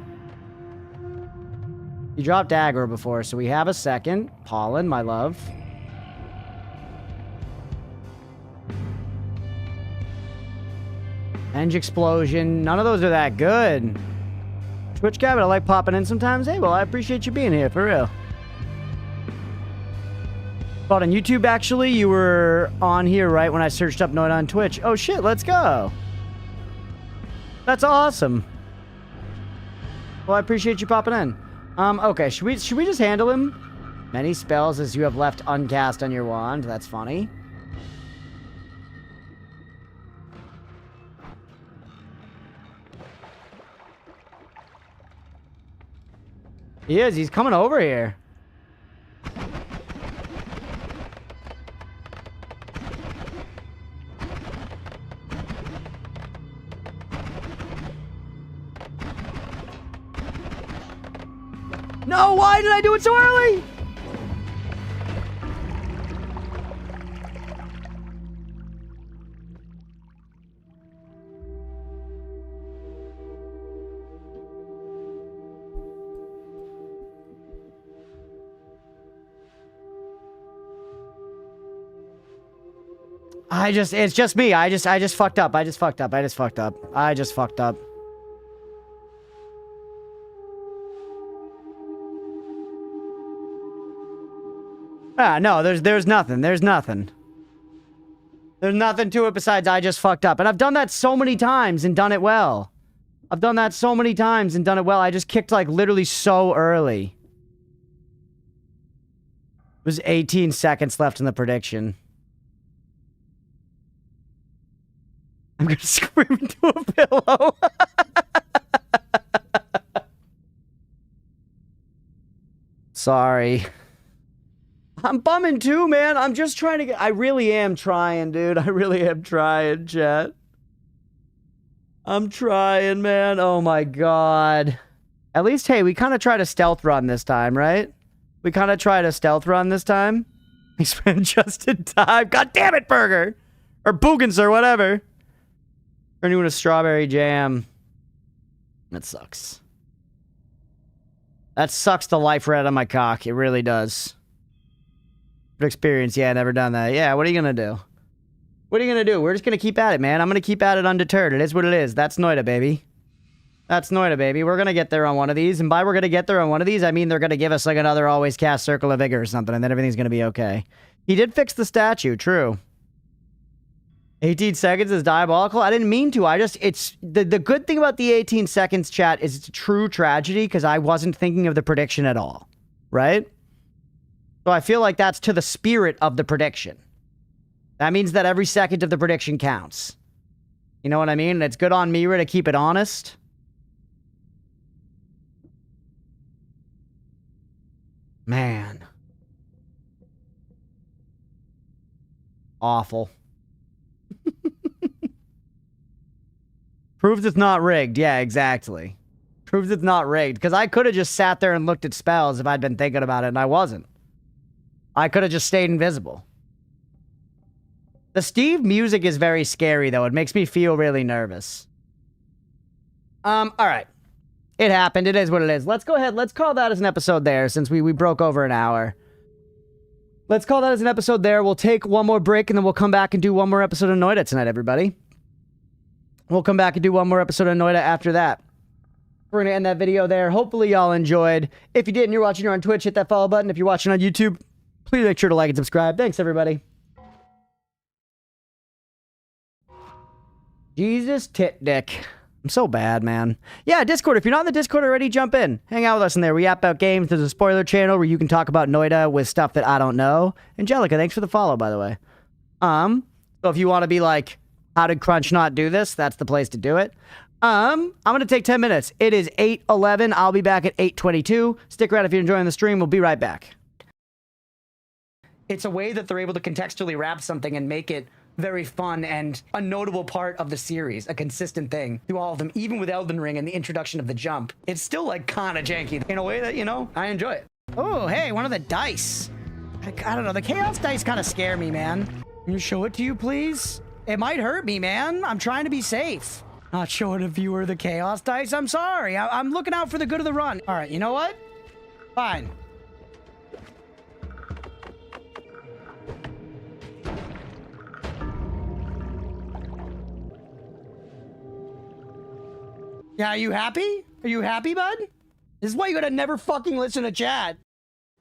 He dropped aggro before, so we have a second. Pollen, my love. Henge explosion. None of those are that good. Twitch guy, but I like popping in sometimes. Hey, well, I appreciate you being here, for real. Thought on YouTube, actually. You were on here right when I searched up Noita on Twitch. Oh, shit, let's go. That's awesome. Well, I appreciate you popping in. Okay, should we just handle him? Many spells as you have left uncast on your wand. That's funny. He is. He's coming over here. No, why did I do it so early? It's just me. I just fucked up. I just fucked up. Ah, no, there's nothing. There's nothing to it besides I just fucked up. And I've done that so many times and done it well. I just kicked, like, literally so early. There's 18 seconds left in the prediction. I'm gonna scream into a pillow. Sorry. I'm bumming too, man. I'm just trying to get... I really am trying, dude. I really am trying, chat. I'm trying, man. Oh my god. At least, hey, we kind of tried a stealth run this time, right? We kind of tried a stealth run this time. We spent just in time. God damn it, Burger! Or Boogans or whatever. Turn you into strawberry jam. That sucks. That sucks the life right out of my cock. It really does. Good experience. Yeah, never done that. Yeah, what are you gonna do? What are you gonna do? We're just gonna keep at it, man. I'm gonna keep at it undeterred. It is what it is. That's Noita, baby. That's Noita, baby. We're gonna get there on one of these. And by we're gonna get there on one of these, I mean they're gonna give us like another always cast Circle of Vigor or something, and then everything's gonna be okay. He did fix the statue, true. 18 seconds is diabolical. I didn't mean to. It's the good thing about the 18 seconds, chat, is it's a true tragedy because I wasn't thinking of the prediction at all. Right? So I feel like that's to the spirit of the prediction. That means that every second of the prediction counts. You know what I mean? And it's good on Mira to keep it honest. Man. Awful. Proves it's not rigged. Yeah, exactly. Proves it's not rigged. Because I could have just sat there and looked at spells if I'd been thinking about it, and I wasn't. I could have just stayed invisible. The Steve music is very scary, though. It makes me feel really nervous. All right. It happened. It is what it is. Let's go ahead. Let's call that as an episode there, since we broke over an hour. Let's call that as an episode there. We'll take one more break, and then we'll come back and do one more episode of Noita tonight, everybody. We'll come back and do one more episode of Noita after that. We're going to end that video there. Hopefully y'all enjoyed. If you did and you're watching here on Twitch, hit that follow button. If you're watching on YouTube, please make sure to like and subscribe. Thanks, everybody. Jesus tit dick. I'm so bad, man. Yeah, Discord. If you're not in the Discord already, jump in. Hang out with us in there. We app about games. There's a spoiler channel where you can talk about Noita with stuff that I don't know. Angelica, thanks for the follow, by the way. So if you want to be like, how did Crunch not do this? That's the place to do it. I'm going to take 10 minutes. It is 8:11. I'll be back at 8:22. Stick around if you're enjoying the stream. We'll be right back. It's a way that they're able to contextually wrap something and make it very fun and a notable part of the series, a consistent thing through all of them, even with Elden Ring and the introduction of the jump. It's still like kind of janky in a way that, you know, I enjoy it. Oh, hey, one of the dice. I don't know, the Chaos dice kind of scare me, man. Can you show it to you, please? It might hurt me, man. I'm trying to be safe. Not showing a viewer the Chaos dice. I'm sorry. I'm looking out for the good of the run. All right, you know what? Fine. Yeah, are you happy? Are you happy, bud? This is why you gotta never fucking listen to chat.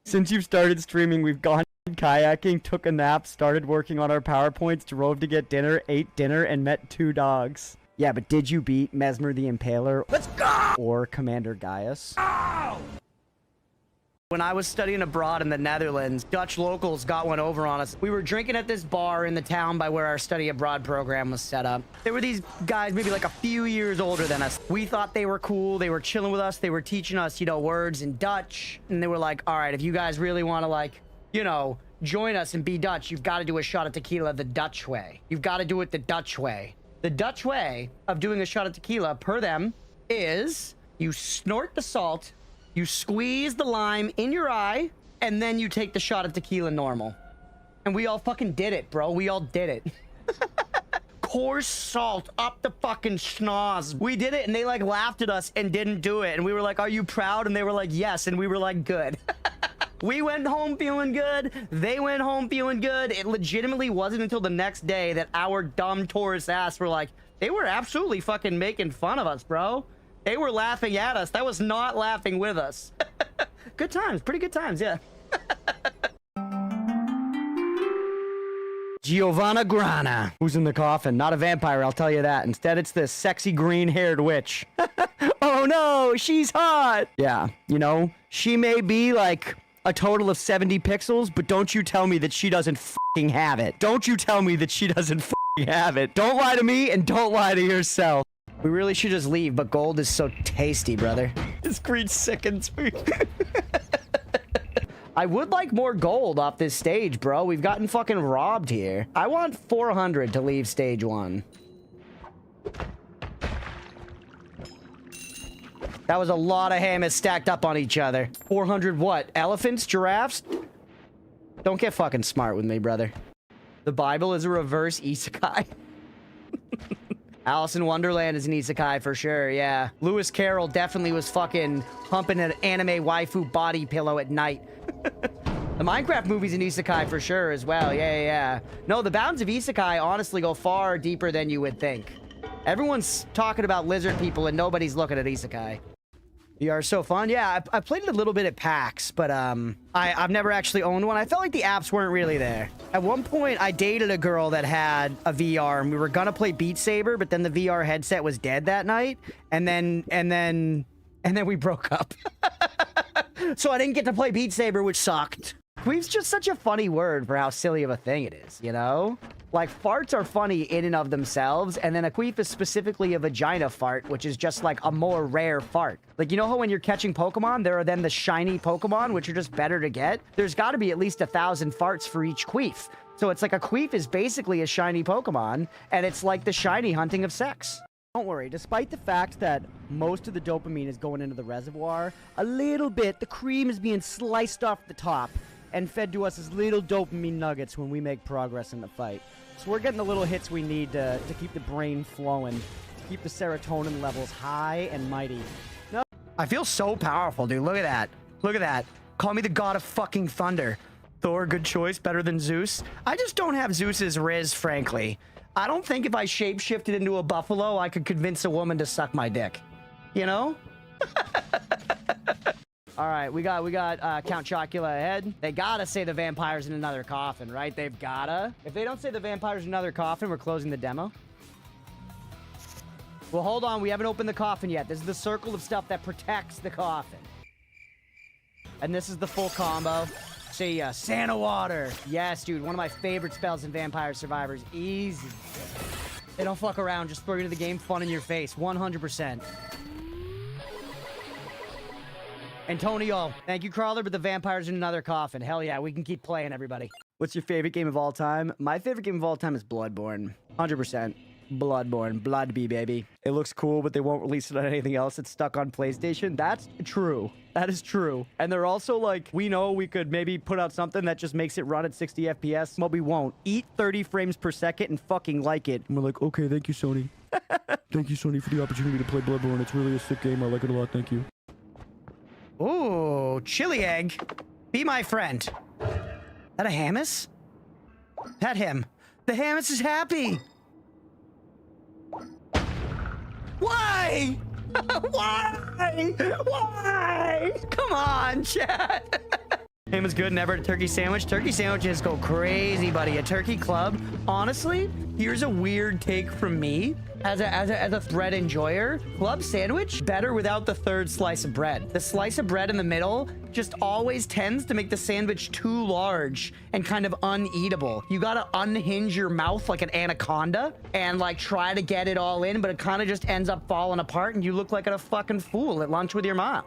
Since you've started streaming, we've gone kayaking, took a nap, started working on our PowerPoints, drove to get dinner, ate dinner, and met 2 dogs. Yeah, but did you beat Mesmer the Impaler? Let's go! Or Commander Gaius? Oh! When I was studying abroad in the Netherlands, Dutch locals got one over on us. We were drinking at this bar in the town by where our study abroad program was set up. There were these guys maybe like a few years older than us. We thought they were cool. They were chilling with us. They were teaching us, you know, words in Dutch. And they were like, all right, if you guys really want to, like, you know, join us and be Dutch, you've got to do a shot of tequila the Dutch way. You've got to do it the Dutch way. The Dutch way of doing a shot of tequila, per them, is you snort the salt, you squeeze the lime in your eye, and then you take the shot of tequila normal. And we all fucking did it, bro. We all did it. Coarse salt up the fucking schnoz. We did it, and they, like, laughed at us and didn't do it. And we were like, are you proud? And they were like, yes. And we were like, good. We went home feeling good. They went home feeling good. It legitimately wasn't until the next day that our dumb tourist ass were like, they were absolutely fucking making fun of us, bro. They were laughing at us. That was not laughing with us. Good times. Pretty good times, yeah. Giovanna Grana, who's in the coffin. Not a vampire, I'll tell you that. Instead, it's this sexy green-haired witch. Oh no, she's hot. Yeah, you know, she may be like a total of 70 pixels, but don't you tell me that she doesn't fucking have it. Don't you tell me that she doesn't fucking have it. Don't lie to me and don't lie to yourself. We really should just leave, but gold is so tasty, brother. This green sickens me. I would like more gold off this stage, bro. We've gotten fucking robbed here. I want 400 to leave stage 1. That was a lot of hammers stacked up on each other. 400 what? Elephants? Giraffes? Don't get fucking smart with me, brother. The Bible is a reverse isekai. Alice in Wonderland is an isekai for sure, yeah. Lewis Carroll definitely was fucking humping an anime waifu body pillow at night. The Minecraft movie's an isekai for sure as well, yeah. No, the bounds of isekai honestly go far deeper than you would think. Everyone's talking about lizard people and nobody's looking at isekai. VR is so fun. Yeah, I played it a little bit at PAX, but I've never actually owned one. I felt like the apps weren't really there. At one point, I dated a girl that had a VR, and we were gonna play Beat Saber, but then the VR headset was dead that night, and then we broke up. So I didn't get to play Beat Saber, which sucked. Queef's just such a funny word for how silly of a thing it is, you know? Like, farts are funny in and of themselves, and then a queef is specifically a vagina fart, which is just, like, a more rare fart. Like, you know how when you're catching Pokemon, there are then the shiny Pokemon, which are just better to get? There's gotta be at least 1,000 farts for each queef. So it's like a queef is basically a shiny Pokemon, and it's like the shiny hunting of sex. Don't worry, despite the fact that most of the dopamine is going into the reservoir, a little bit, the cream is being sliced off the top and fed to us as little dopamine nuggets when we make progress in the fight. So we're getting the little hits we need to keep the brain flowing, to keep the serotonin levels high and mighty. No. I feel so powerful, dude. Look at that. Look at that. Call me the god of fucking thunder. Thor, good choice, better than Zeus. I just don't have Zeus's riz, frankly. I don't think if I shapeshifted into a buffalo, I could convince a woman to suck my dick. You know? All right, we got Count Chocula ahead. They gotta say the vampire's in another coffin, right? They've gotta. If they don't say the vampire's in another coffin, we're closing the demo. Well, hold on. We haven't opened the coffin yet. This is the circle of stuff that protects the coffin. And this is the full combo. See ya. Santa water. Yes, dude. One of my favorite spells in Vampire Survivors. Easy. They don't fuck around. Just throw you into the game. Fun in your face. 100%. Antonio. Thank you, Crawler, but the vampire's in another coffin. Hell yeah. We can keep playing, everybody. What's your favorite game of all time? My favorite game of all time is Bloodborne. 100%. Bloodborne. Bloodby, baby. It looks cool, but they won't release it on anything else. It's stuck on PlayStation. That's true. That is true. And they're also like, we know we could maybe put out something that just makes it run at 60 FPS, but we won't. Eat 30 frames per second and fucking like it. And we're like, okay, thank you, Sony. Thank you, Sony, for the opportunity to play Bloodborne. It's really a sick game. I like it a lot. Thank you. Ooh, chili egg. Be my friend. That a Hamas? Pet him. The Hamas is happy. Why? Why? Why? Come on, chat. Ham is good, never a turkey sandwich. Turkey sandwiches go crazy, buddy. A turkey club. Honestly, here's a weird take from me. As a bread enjoyer, club sandwich better without the third slice of bread. The slice of bread in the middle just always tends to make the sandwich too large and kind of uneatable. You gotta unhinge your mouth like an anaconda and like try to get it all in, but it kind of just ends up falling apart and you look like a fucking fool at lunch with your mom.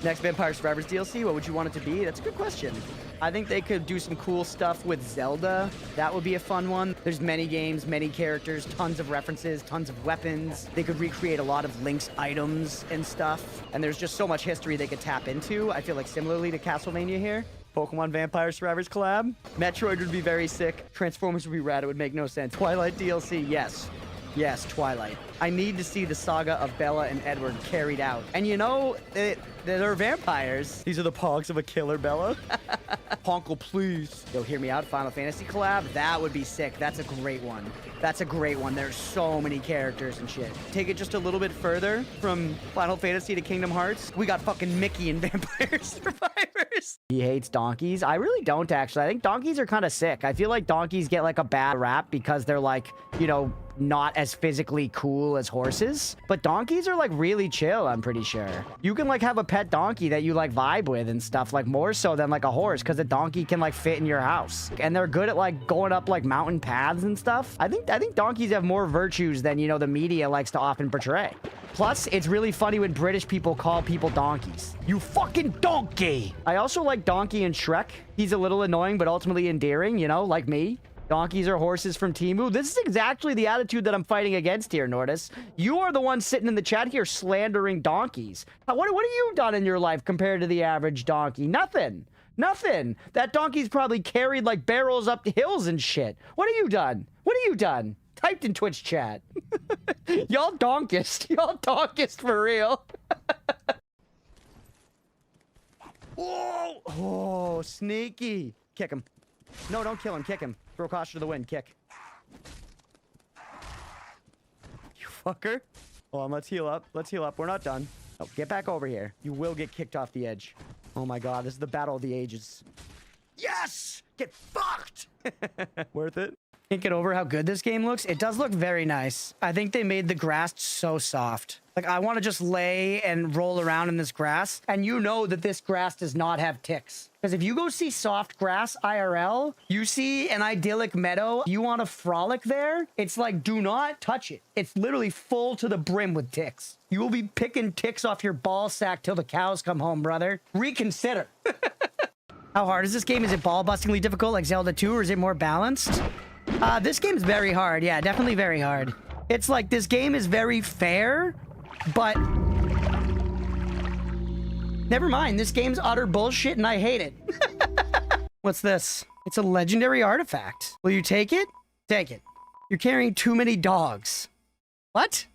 Next Vampire Survivors DLC, what would you want it to be? That's a good question. I think they could do some cool stuff with Zelda. That would be a fun one. There's many games, many characters, tons of references, tons of weapons. They could recreate a lot of Link's items and stuff. And there's just so much history they could tap into. I feel like similarly to Castlevania here. Pokemon Vampire Survivors collab. Metroid would be very sick. Transformers would be rad. It would make no sense. Twilight DLC, yes. Yes, Twilight. I need to see the saga of Bella and Edward carried out. And you know, they're vampires. These are the pogs of a killer Bella. Honkle, please. Yo, hear me out. Final Fantasy collab? That would be sick. That's a great one. That's a great one. There's so many characters and shit. Take it just a little bit further from Final Fantasy to Kingdom Hearts. We got fucking Mickey in Vampire Survivors. He hates donkeys. I really don't, actually. I think donkeys are kind of sick. I feel like donkeys get like a bad rap because they're like, you know, not as physically cool as horses, but donkeys are like really chill. I'm pretty sure you can like have a pet donkey that you like vibe with and stuff, like more so than like a horse, because a donkey can like fit in your house and they're good at like going up like mountain paths and stuff. I think donkeys have more virtues than, you know, the media likes to often portray. Plus, it's really funny when British people call people donkeys. You fucking donkey. I also like Donkey in Shrek. He's a little annoying but ultimately endearing, you know, like me. Donkeys are horses from Temu. This is exactly the attitude that I'm fighting against here, Nordis. You are the one sitting in the chat here slandering donkeys. What have you done in your life compared to the average donkey? Nothing. Nothing. That donkey's probably carried like barrels up hills and shit. What have you done? What have you done? Typed in Twitch chat. Y'all donkist. Y'all donkist for real. Whoa! Oh, sneaky. Kick him. No, don't kill him. Kick him. Throw caution to the wind. Kick. You fucker. Hold on, let's heal up. Let's heal up. We're not done. Oh, get back over here. You will get kicked off the edge. Oh my god, this is the battle of the ages. Yes! Get fucked! Worth it? Can't get over how good this game looks. It does look very nice. I think they made the grass so soft. Like, I want to just lay and roll around in this grass. And you know that this grass does not have ticks. Because if you go see soft grass IRL, you see an idyllic meadow, you want to frolic there, it's like, do not touch it. It's literally full to the brim with ticks. You will be picking ticks off your ball sack till the cows come home, brother. Reconsider. How hard is this game? Is it ball-bustingly difficult like Zelda 2, or is it more balanced? This game's very hard. Yeah, definitely very hard. It's like this game is very fair, but never mind. This game's utter bullshit and I hate it. What's this? It's a legendary artifact. Will you take it? Take it. You're carrying too many dogs. What?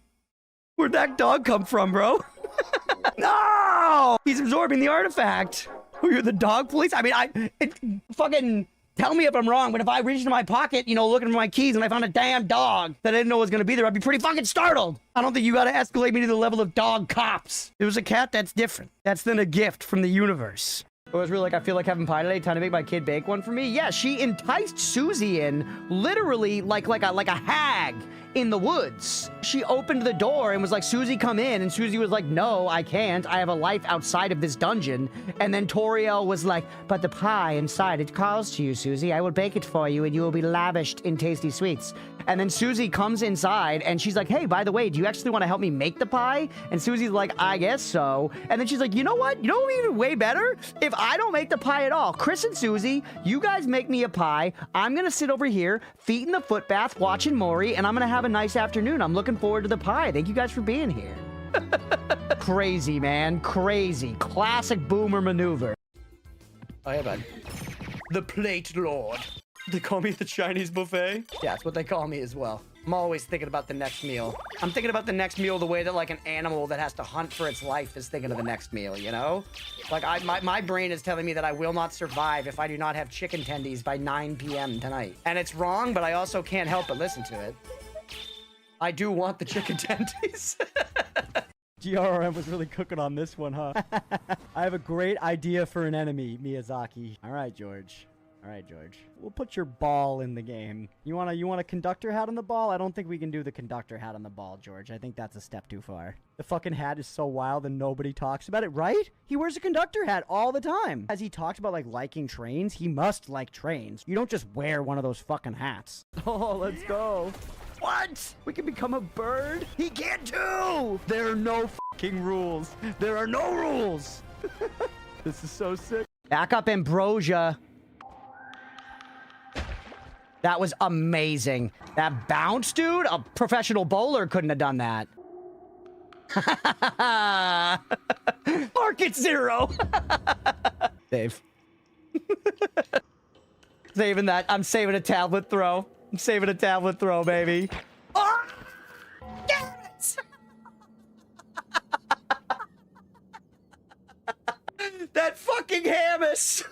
Where'd that dog come from, bro? No! He's absorbing the artifact. Oh, you're the dog police? I mean, fucking tell me if I'm wrong, but if I reached into my pocket, you know, looking for my keys and I found a damn dog that I didn't know was gonna be there, I'd be pretty fucking startled. I don't think you gotta escalate me to the level of dog cops. It was a cat, that's different. That's then a gift from the universe. It was really like, I feel like having pie today, time to make my kid bake one for me. Yeah, she enticed Susie in, literally like a hag in the woods. She opened the door and was like, Susie, come in. And Susie was like, no, I can't. I have a life outside of this dungeon. And then Toriel was like, but the pie inside, it calls to you, Susie. I will bake it for you and you will be lavished in tasty sweets. And then Susie comes inside and she's like, hey, by the way, do you actually want to help me make the pie? And Susie's like, I guess so. And then she's like, you know what? You know what would be even way better? If I don't make the pie at all. Chris and Susie, you guys make me a pie. I'm going to sit over here, feet in the foot bath, watching Maury, and I'm going to have a nice afternoon. I'm looking forward to the pie. Thank you guys for being here. Crazy, man. Crazy. Classic boomer maneuver. Oh, yeah, bud. The plate lord. They call me the Chinese buffet? Yeah, that's what they call me as well. I'm always thinking about the next meal. I'm thinking about the next meal the way that like an animal that has to hunt for its life is thinking of the next meal, you know? Like my brain is telling me that I will not survive if I do not have chicken tendies by 9 p.m. tonight. And it's wrong, but I also can't help but listen to it. I do want the chicken tendies. GRM was really cooking on this one, huh? I have a great idea for an enemy, Miyazaki. All right, George. All right, George. We'll put your ball in the game. You want a conductor hat on the ball? I don't think we can do the conductor hat on the ball, George. I think that's a step too far. The fucking hat is so wild and nobody talks about it, right? He wears a conductor hat all the time. As he talked about, like, liking trains, he must like trains. You don't just wear one of those fucking hats. Oh, let's go. What? We can become a bird? He can't too! There are no fucking rules. There are no rules. This is so sick. Back up, Ambrosia. That was amazing. That bounce, dude? A professional bowler couldn't have done that. Market zero. Save. Saving that. I'm saving a tablet throw. I'm saving a tablet throw, baby. Oh! Damn it! That fucking Hammus!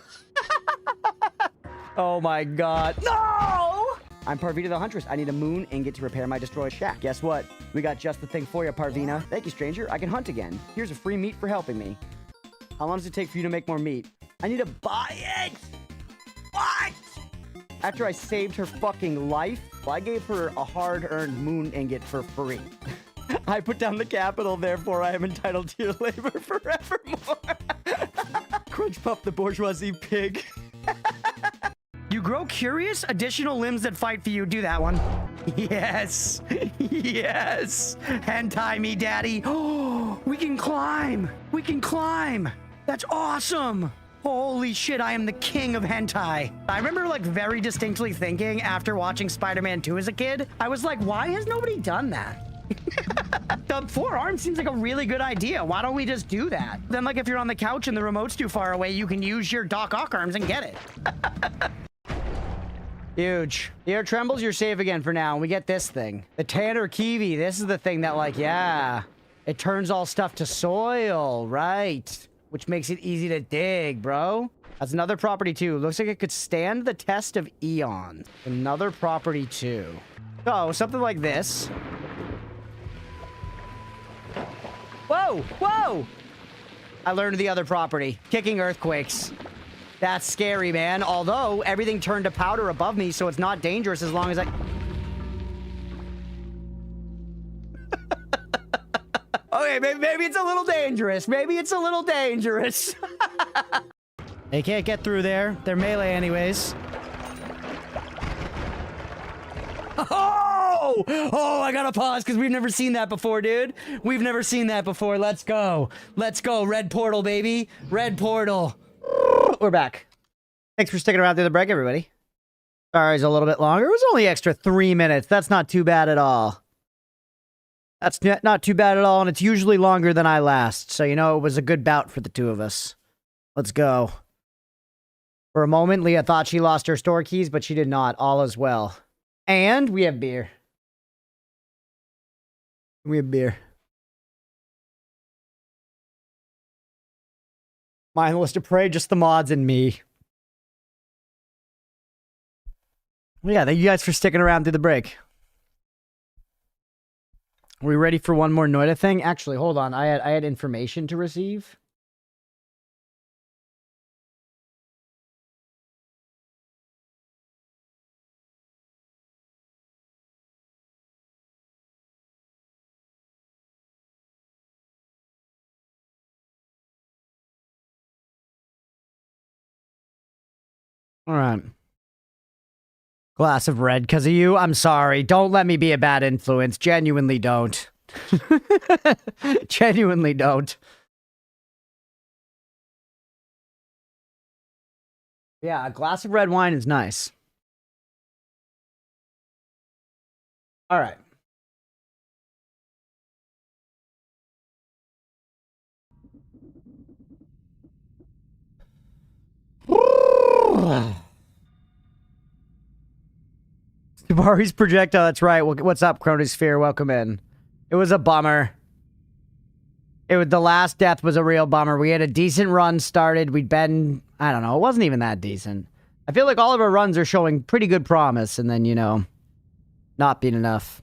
Oh my god. No! I'm Parvina the Huntress. I need a moon ingot to repair my destroyed shack. Guess what? We got just the thing for you, Parvina. Thank you, stranger. I can hunt again. Here's a free meat for helping me. How long does it take for you to make more meat? I need to buy it! What? After I saved her fucking life, I gave her a hard-earned moon ingot for free. I put down the capital, therefore I am entitled to your labor forevermore. Crunchpuff the bourgeoisie pig. You grow curious? Additional limbs that fight for you. Do that one. Yes. Yes. Hentai me, daddy. Oh, we can climb. We can climb. That's awesome. Holy shit, I am the king of hentai. I remember like very distinctly thinking after watching Spider-Man 2 as a kid, I was like, why has nobody done that? The 4 arms seems like a really good idea. Why don't we just do that? Then like if you're on the couch and the remote's too far away, you can use your Doc Ock arms and get it. Huge. The air trembles, you're safe again for now. And we get this thing. The Tanner Kiwi. This is the thing that like, yeah, it turns all stuff to soil, right? Which makes it easy to dig, bro. That's another property too. Looks like it could stand the test of eons. Another property too. So, something like this. Whoa, whoa! I learned the other property. Kicking earthquakes. That's scary, man. Although, everything turned to powder above me, so it's not dangerous as long as I... Okay, maybe it's a little dangerous. Maybe it's a little dangerous. They can't get through there. They're melee anyways. Oh! Oh, I gotta pause because we've never seen that before, dude. We've never seen that before. Let's go. Let's go. Red portal, baby. Red portal. We're back. Thanks for sticking around through the break, everybody. Sorry, it's a little bit longer. It was only extra 3 minutes. That's not too bad at all. That's not too bad at all, and it's usually longer than I last. So, you know, it was a good bout for the two of us. Let's go. For a moment, Leah thought she lost her store keys, but she did not. All is well. And we have beer. We have beer. Mindless to pray, just the mods and me. Well, yeah, thank you guys for sticking around through the break. Are we ready for one more Noita thing? Actually, hold on. I had information to receive. All right. Glass of red because of you? I'm sorry. Don't let me be a bad influence. Genuinely don't. Genuinely don't. Yeah, a glass of red wine is nice. All right. Tabari's projectile, that's right. What's up, Chronosphere? Welcome in. It was a bummer. The last death was a real bummer. We had a decent run started. We'd been, I don't know, it wasn't even that decent. I feel like all of our runs are showing pretty good promise, and then, you know, not being enough.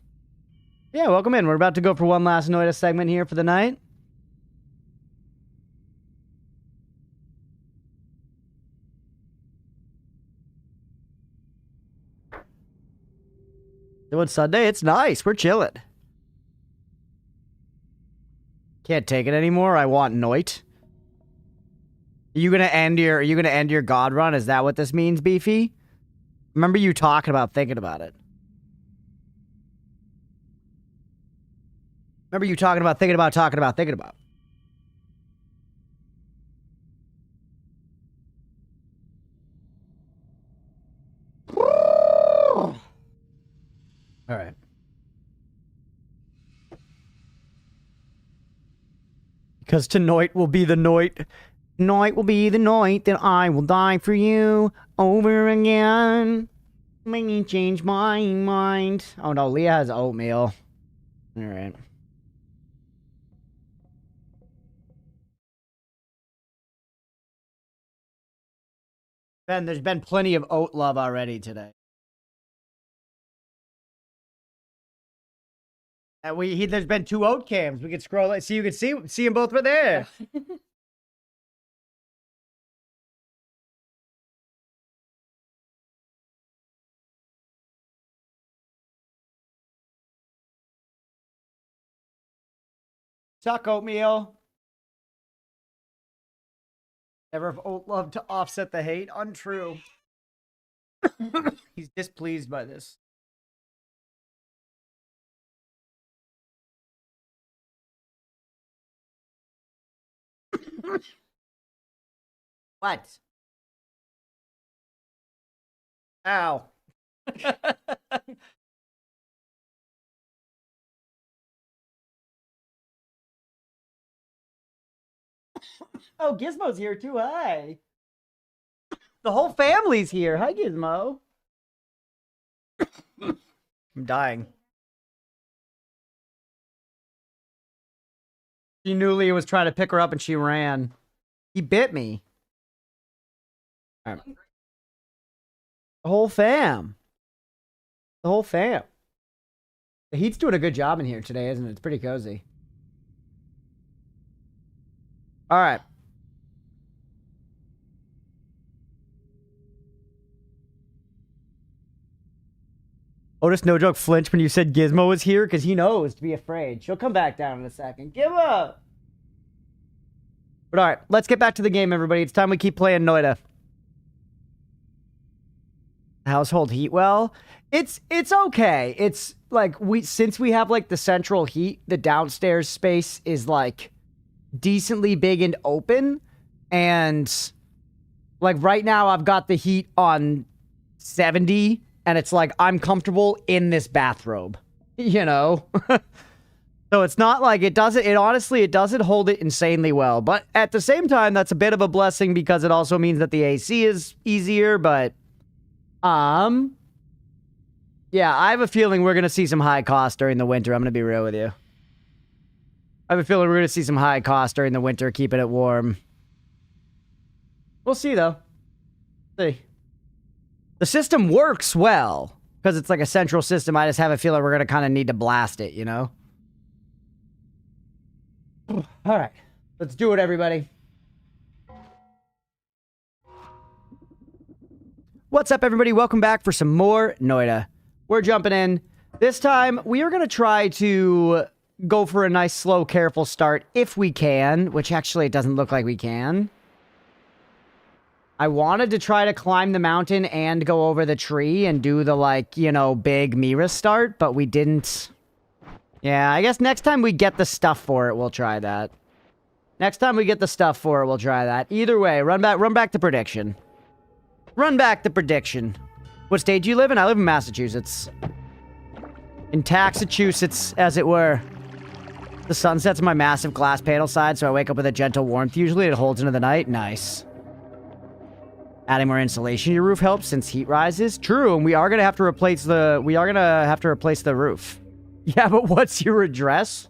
Yeah, welcome in. We're about to go for one last Noita segment here for the night. Doing Sunday? It's nice. We're chilling. Can't take it anymore. I want Noit. Are you gonna end your God run? Is that what this means, Beefy? Remember you talking about thinking about it. Remember you talking about thinking about. All right. Because to Noit will be the Noit. Noit will be the Noit that I will die for you over again. Make me change my mind. Oh no, Leah has oatmeal. All right. Ben, there's been plenty of oat love already today. And there's been 2 oat cams. We could scroll it. You could see them both right there. Suck oatmeal. Never have oat love to offset the hate. Untrue. He's displeased by this. What? Ow. Oh, Gizmo's here too. Hi. The whole family's here. Hi, Gizmo. I'm dying. She knew Leah was trying to pick her up and she ran. He bit me. All right. The whole fam. The whole fam. The heat's doing a good job in here today, isn't it? It's pretty cozy. All right. Otis, no joke, flinched when you said Gizmo was here because he knows to be afraid. She'll come back down in a second. Give up. But all right, let's get back to the game, everybody. It's time we keep playing Noita. Household heat well. It's okay. It's like since we have like the central heat, the downstairs space is like decently big and open, and like right now I've got the heat on 70 and it's like I'm comfortable in this bathrobe, you know. So it's not like it doesn't, it honestly, it doesn't hold it insanely well. But at the same time, that's a bit of a blessing because it also means that the AC is easier, but, yeah, I have a feeling we're going to see some high costs during the winter. I'm going to be real with you. I have a feeling we're going to see some high costs during the winter, keeping it warm. We'll see, though. See. The system works well because it's like a central system. I just have a feeling we're going to kind of need to blast it, you know? All right. Let's do it, everybody. What's up, everybody? Welcome back for some more Noita. We're jumping in. This time, we are going to try to go for a nice, slow, careful start if we can, which actually it doesn't look like we can. I wanted to try to climb the mountain and go over the tree and do the, like, you know, big Mira start, but we didn't. Yeah, I guess next time we get the stuff for it, we'll try that. Next time we get the stuff for it, we'll try that. Either way, run back to prediction. Run back to prediction. What state do you live in? I live in Massachusetts. In Taxachusetts, as it were. The sun sets on my massive glass panel side, so I wake up with a gentle warmth. Usually it holds into the night. Nice. Adding more insulation to your roof helps since heat rises. True, and we are gonna have to replace the roof. Yeah, but what's your address?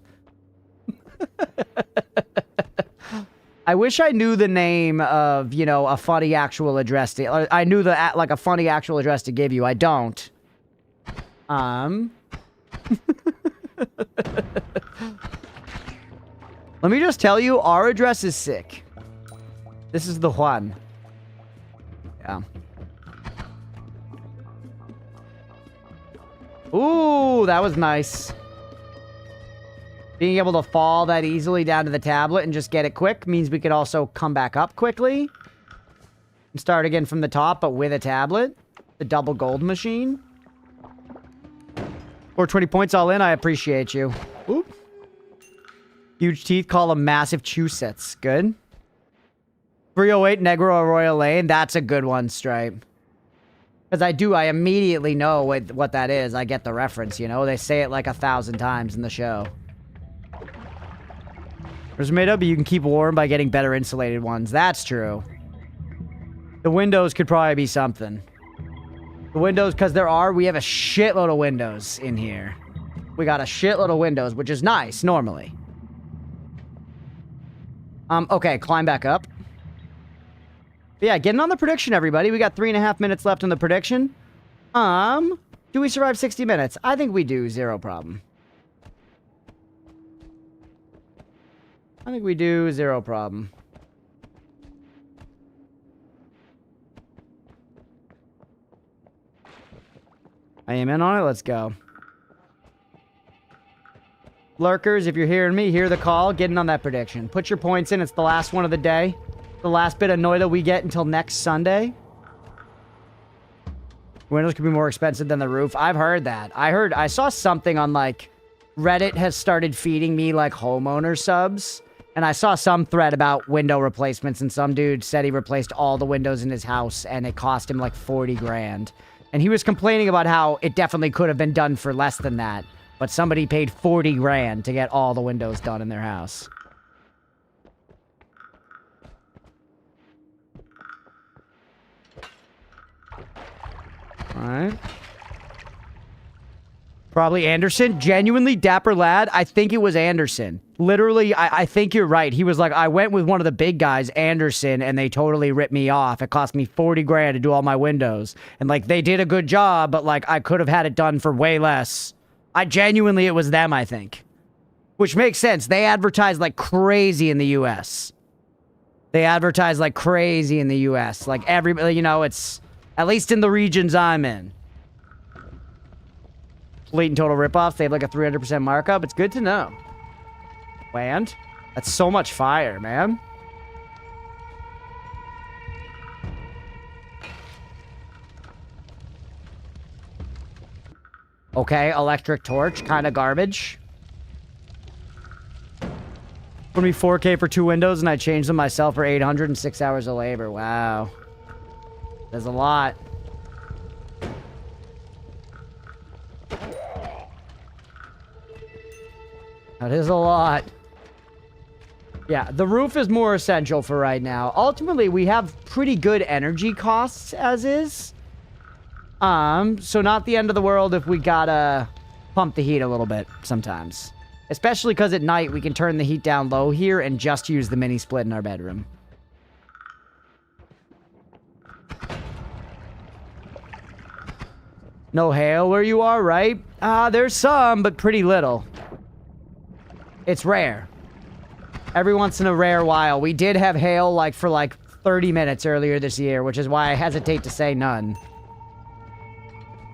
I wish I knew the name of, you know, a funny actual address to, I knew like a funny actual address to give you. I don't. Let me just tell you, our address is sick. This is the one. Yeah. Ooh, that was nice. Being able to fall that easily down to the tablet and just get it quick means we could also come back up quickly. And start again from the top, but with a tablet. The double gold machine. Or 20 points all in, I appreciate you. Oop. Huge teeth, call them massive Chew-sets. Good. 308 Negro Arroyo Lane, that's a good one, Stripe. Because I immediately know what that is. I get the reference, you know? They say it like 1,000 times in the show. There's made up, but you can keep warm by getting better insulated ones. That's true. The windows could probably be something. The windows, because we have a shitload of windows in here. We got a shitload of windows, which is nice, normally. Okay, climb back up. But yeah, getting on the prediction, everybody. We got 3.5 minutes left on the prediction. Do we survive 60 minutes? I think we do, zero problem. I think we do, zero problem. I am in on it, let's go. Lurkers, if you're hearing me, hear the call, getting on that prediction. Put your points in, it's the last one of the day. The last bit of Noita we get until next Sunday. Windows could be more expensive than the roof. I've heard that. I saw something on, like, Reddit has started feeding me, like, homeowner subs. And I saw some thread about window replacements, and some dude said he replaced all the windows in his house, and it cost him, like, 40 grand. And he was complaining about how it definitely could have been done for less than that. But somebody paid 40 grand to get all the windows done in their house. Alright. Probably Anderson. Genuinely dapper lad. I think it was Anderson. Literally, I think you're right. He was like, I went with one of the big guys, Anderson, and they totally ripped me off. It cost me 40 grand to do all my windows. And, like, they did a good job, but, like, I could have had it done for way less. Genuinely, it was them, I think. Which makes sense. They advertise like crazy in the U.S. They advertise like crazy in the U.S. Like, everybody, you know, it's... At least in the regions I'm in. Complete and total ripoffs. They have like a 300% markup. It's good to know. Land? That's so much fire, man. Okay, electric torch. Kind of garbage. Put me 4K for 2 windows and I changed them myself for 800 and 6 hours of labor. Wow. There's a lot. That is a lot. Yeah, the roof is more essential for right now. Ultimately, we have pretty good energy costs as is. So not the end of the world if we gotta pump the heat a little bit sometimes. Especially because at night we can turn the heat down low here and just use the mini split in our bedroom. No hail where you are, right? There's some, but pretty little. It's rare. Every once in a rare while. We did have hail for 30 minutes earlier this year, which is why I hesitate to say none.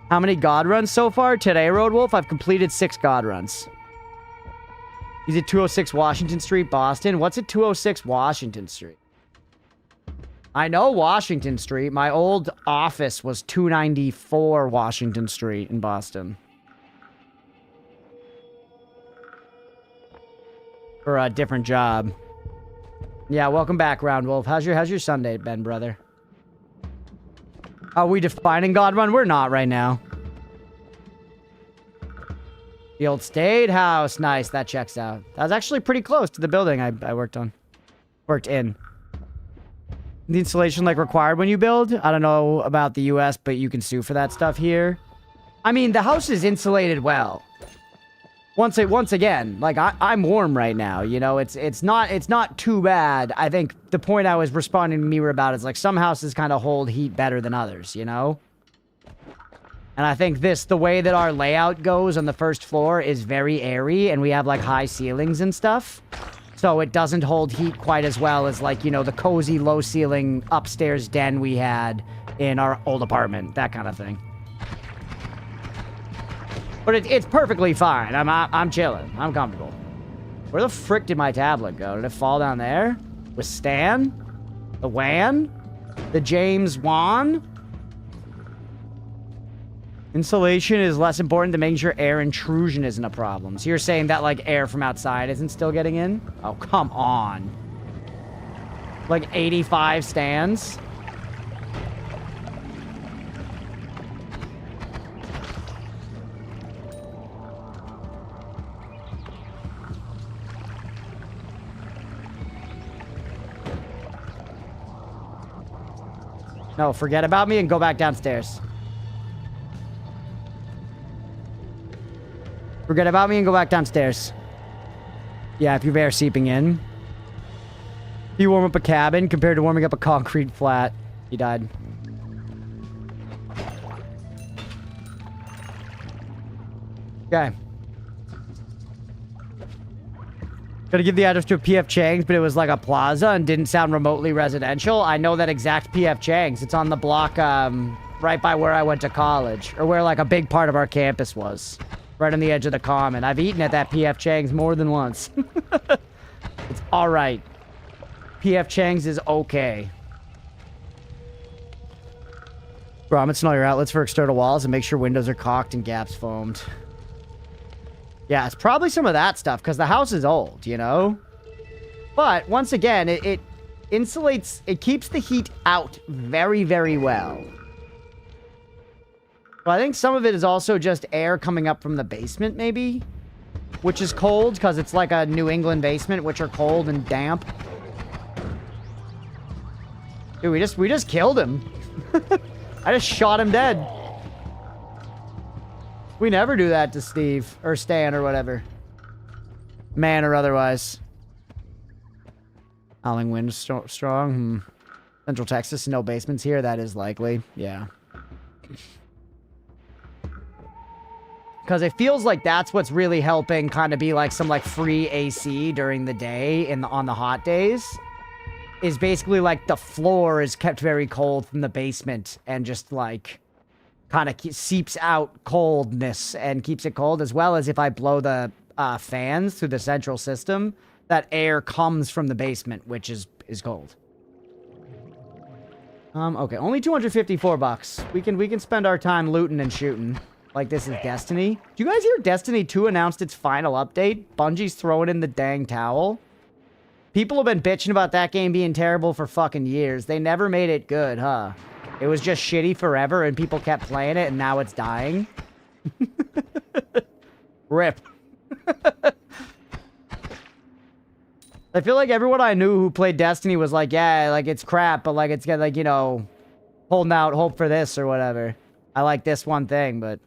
How many God runs so far? Today, Road Wolf, I've completed 6 God runs. He's at 206 Washington Street, Boston. What's at 206 Washington Street? I know Washington Street. My old office was 294 Washington Street in Boston. For a different job. Yeah, welcome back, Round Wolf. How's your Sunday been, brother? Are we defining God Run? We're not right now. The old State House. Nice, that checks out. That was actually pretty close to the building I worked in. The installation required when you build? I don't know about the US, but you can sue for that stuff here. I mean, the house is insulated well. Once again, I'm warm right now, you know, it's not too bad. I think the point I was responding to Mira about is some houses kind of hold heat better than others, you know? And I think the way that our layout goes on the first floor is very airy, and we have high ceilings and stuff. So it doesn't hold heat quite as well as the cozy low ceiling upstairs den we had in our old apartment, that kind of thing. But it's perfectly fine. I'm chilling. I'm comfortable. Where the frick did my tablet go? Did it fall down there? With Stan? The WAN? The James Wan? Insulation is less important than making sure air intrusion isn't a problem. So you're saying that air from outside isn't still getting in? Oh, come on. 85 stands? No, forget about me and go back downstairs. Forget about me and go back downstairs. Yeah, if you have air seeping in. You warm up a cabin compared to warming up a concrete flat. He died. Okay. Gotta give the address to a PF Chang's, but it was a plaza and didn't sound remotely residential. I know that exact PF Chang's. It's on the block, right by where I went to college. Or where, a big part of our campus was. Right on the edge of the common. I've eaten at that PF Chang's more than once. It's alright. PF Chang's is okay. Grommets and all your outlets for external walls and make sure windows are caulked and gaps foamed. Yeah, it's probably some of that stuff, because the house is old, you know? But, once again, it insulates... It keeps the heat out very, very well. Well, I think some of it is also just air coming up from the basement, maybe? Which is cold, because it's a New England basement, which are cold and damp. Dude, we just killed him. I just shot him dead. We never do that to Steve, or Stan, or whatever. Man or otherwise. Howling wind strong. Central Texas, no basements here. That is likely. Yeah. Because it feels like that's what's really helping kind of be some free AC during the day on the hot days. Is basically the floor is kept very cold from the basement and just kind of seeps out coldness and keeps it cold, as well as if I blow the fans through the central system, that air comes from the basement, which is cold. Okay, only 254 bucks. We can spend our time looting and shooting like this is Destiny. Do you guys hear Destiny 2 announced its final update? Bungie's throwing in the dang towel. People have been bitching about that game being terrible for fucking years. They never made it good, huh? It was just shitty forever, and people kept playing it, and now it's dying. Rip. I feel like everyone I knew who played Destiny was like, yeah, like it's crap, but like it's got like, you know, holding out hope for this or whatever. I like this one thing, but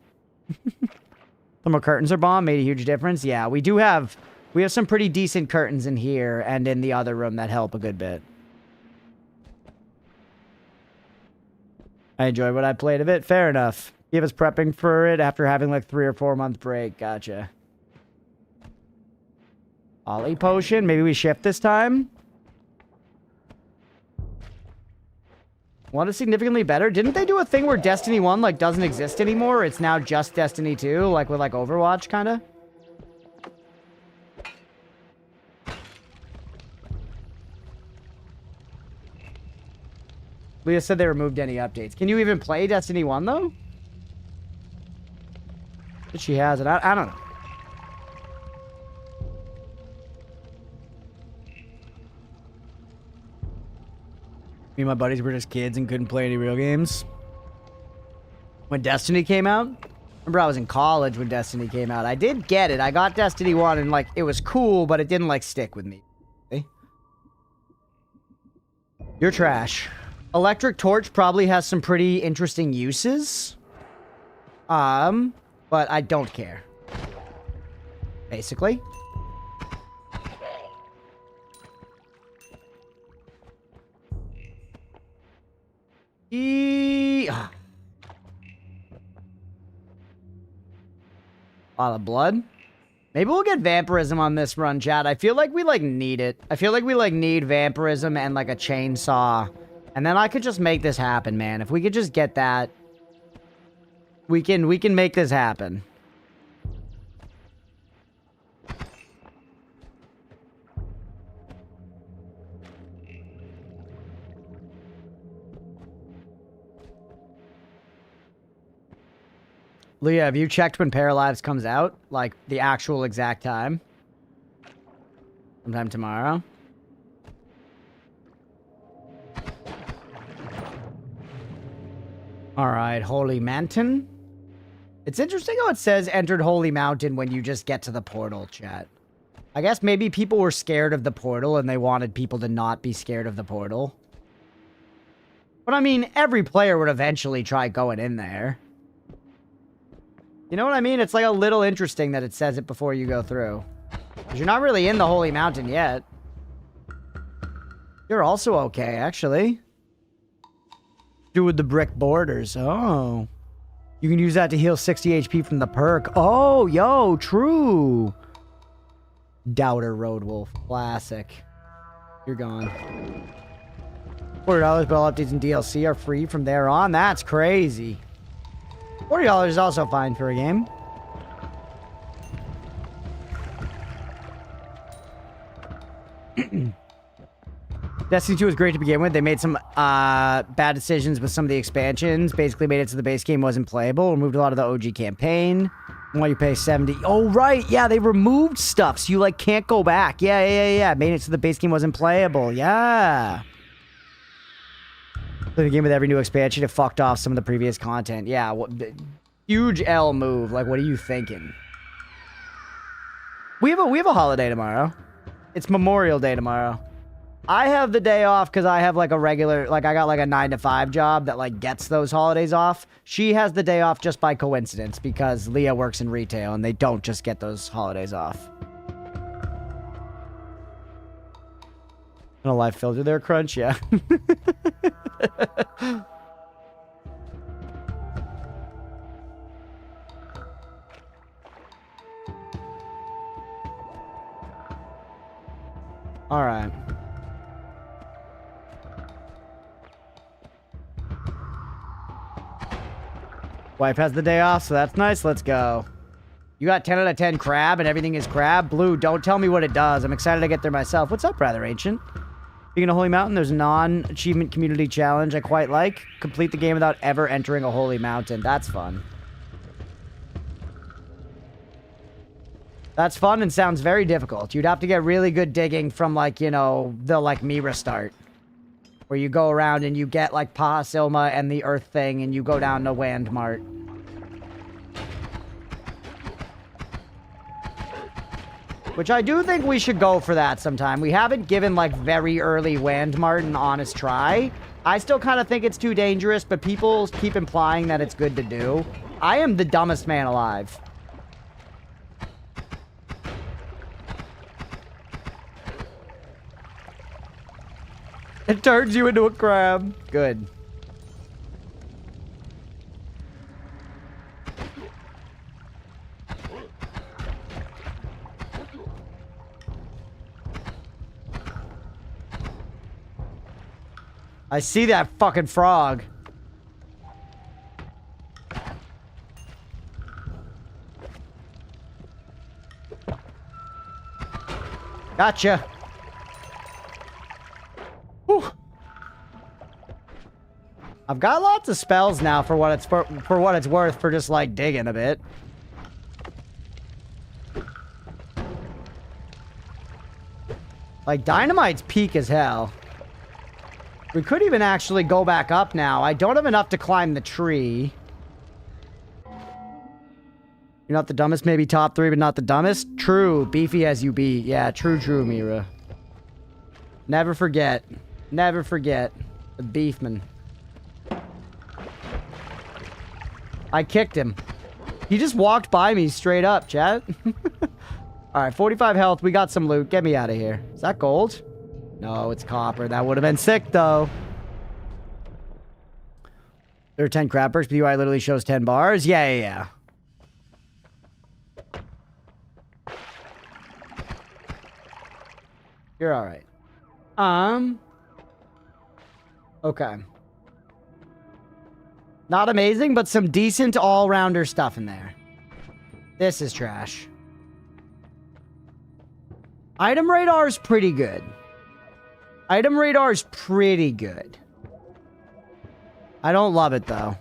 thermal curtains are bomb, made a huge difference. Yeah, we have some pretty decent curtains in here and in the other room that help a good bit. I enjoyed what I played of it. Fair enough. He was prepping for it after having like 3 or 4 month break. Gotcha. Ollie potion. Maybe we shift this time. Want it significantly better? Didn't they do a thing where Destiny 1 like doesn't exist anymore? It's now just Destiny 2, like with like Overwatch kind of? Leah said they removed any updates. Can you even play Destiny 1 though? But she has it. I don't know. Me and my buddies were just kids and couldn't play any real games. When Destiny came out, remember I was in college when Destiny came out. I did get it. I got Destiny 1 and like it was cool, but it didn't like stick with me. Okay? You're trash. Electric Torch probably has some pretty interesting uses. But I don't care. Basically. A lot of blood. Maybe we'll get vampirism on this run, chat. I feel like we like need it. I feel like we like need vampirism and like a chainsaw. And then I could just make this happen, man. If we could just get that, we can make this happen. Leah, have you checked when Paralives comes out? Like, the actual exact time? Sometime tomorrow? Alright, Holy Mountain. It's interesting how it says entered Holy Mountain when you just get to the portal, chat. I guess maybe people were scared of the portal and they wanted people to not be scared of the portal. But I mean, every player would eventually try going in there. You know what I mean? It's like a little interesting that it says it before you go through. Because you're not really in the Holy Mountain yet. You're also okay, actually. Do with the brick borders. Oh. You can use that to heal 60 HP from the perk. Oh, yo, true. Doubter Roadwolf. Classic. You're gone. $40, but all updates and DLC are free from there on. That's crazy. $40 is also fine for a game. Destiny 2 was great to begin with. They made some bad decisions with some of the expansions. Basically made it so the base game wasn't playable. Removed a lot of the OG campaign. Why you pay 70? Oh, right. Yeah, they removed stuff, so you, like, can't go back. Yeah. Made it so the base game wasn't playable. Yeah. The game with every new expansion, it fucked off some of the previous content. Yeah, huge L move. Like, what are you thinking? We have a holiday tomorrow. It's Memorial Day tomorrow. I have the day off because I have like a regular, like I got like a 9-to-5 job that like gets those holidays off. She has the day off just by coincidence because Leah works in retail and they don't just get those holidays off. And a live filter there, Crunch, yeah. All right. Wife has the day off, so that's nice. Let's go. You got 10 out of 10 crab and everything is crab? Blue, don't tell me what it does. I'm excited to get there myself. What's up, Rather Ancient? Speaking of Holy Mountain, there's a non-achievement community challenge I quite like. Complete the game without ever entering a Holy Mountain. That's fun. That's fun and sounds very difficult. You'd have to get really good digging from, like, you know, the, like, Mira start. Where you go around and you get, like, Pa Silma and the Earth thing and you go down to Wandmart. Which I do think we should go for that sometime. We haven't given, like, very early Wandmart an honest try. I still kind of think it's too dangerous, but people keep implying that it's good to do. I am the dumbest man alive. It turns you into a crab. Good. I see that fucking frog. Gotcha. Whew. I've got lots of spells now for what it's worth for just like digging a bit. Like dynamite's peak as hell. We could even actually go back up now. I don't have enough to climb the tree. You're not the dumbest, maybe top 3, but not the dumbest. True, beefy as you be. Yeah, true, Mira. Never forget. Never forget. The beefman. I kicked him. He just walked by me straight up, chat. Alright, 45 health. We got some loot. Get me out of here. Is that gold? No, it's copper. That would have been sick, though. There are 10 crab perks, but UI literally shows 10 bars. Yeah. You're alright. Okay. Not amazing, but some decent all-rounder stuff in there. This is trash. Item radar's pretty good. Item radar's pretty good. I don't love it, though.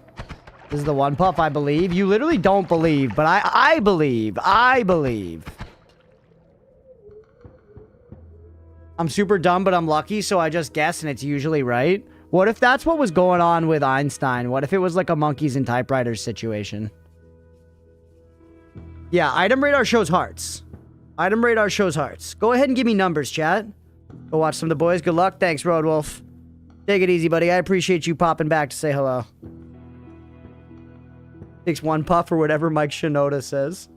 This is the one puff, I believe. You literally don't believe, but I believe. I believe. I'm super dumb, but I'm lucky, so I just guess, and it's usually right. What if that's what was going on with Einstein? What if it was like a monkeys and typewriters situation? Yeah, item radar shows hearts. Item radar shows hearts. Go ahead and give me numbers, chat. Go watch some of the boys. Good luck. Thanks, Roadwolf. Take it easy, buddy. I appreciate you popping back to say hello. Takes one puff or whatever Mike Shinoda says.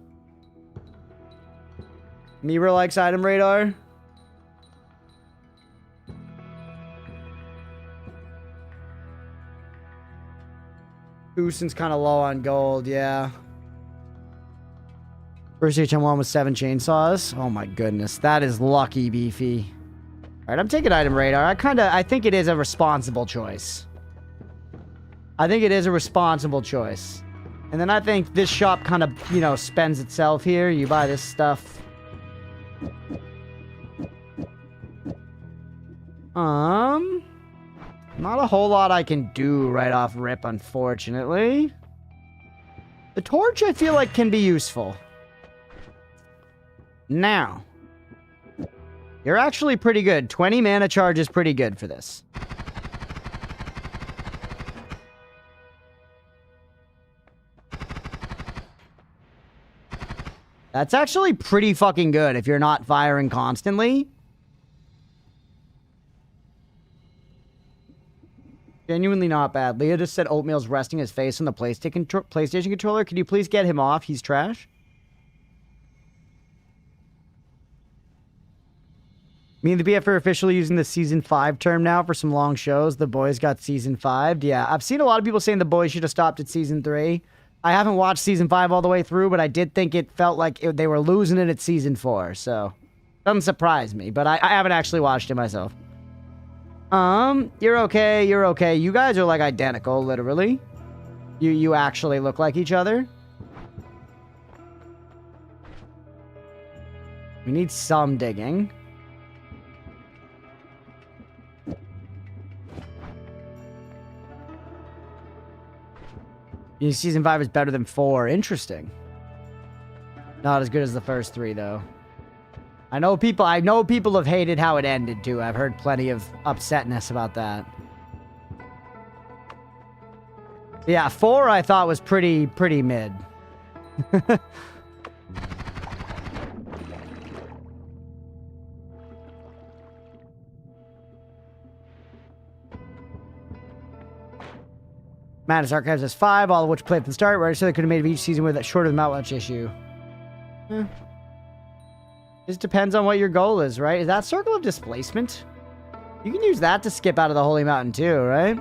Mira likes item radar. Houston's kind of low on gold, yeah. First HM1 with 7 chainsaws. Oh my goodness. That is lucky, beefy. Alright, I'm taking item radar. I think it is a responsible choice. I think it is a responsible choice. And then I think this shop kind of, you know, spends itself here. You buy this stuff. Not a whole lot I can do right off rip, unfortunately. The torch, I feel like, can be useful. Now. You're actually pretty good. 20 mana charge is pretty good for this. That's actually pretty fucking good if you're not firing constantly. Genuinely not bad. Leah just said Oatmeal's resting his face on the PlayStation controller. Can you please get him off? He's trash. Me and the BF are officially using the Season 5 term now for some long shows. The boys got Season 5. Yeah, I've seen a lot of people saying the boys should have stopped at Season 3. I haven't watched Season 5 all the way through, but I did think it felt like they were losing it at Season 4, so... Doesn't surprise me, but I haven't actually watched it myself. You're okay, you're okay. You guys are, like, identical, literally. You actually look like each other. We need some digging. Season 5 is better than 4. Interesting. Not as good as the first 3, though. I know people have hated how it ended, too. I've heard plenty of upsetness about that. Yeah, 4 I thought was pretty mid. Madness Archives has 5, all of which played from the start. Right, so they could have made each season with a shorter than Mount Watch issue. Just depends on what your goal is, right? Is that Circle of Displacement? You can use that to skip out of the Holy Mountain too, right?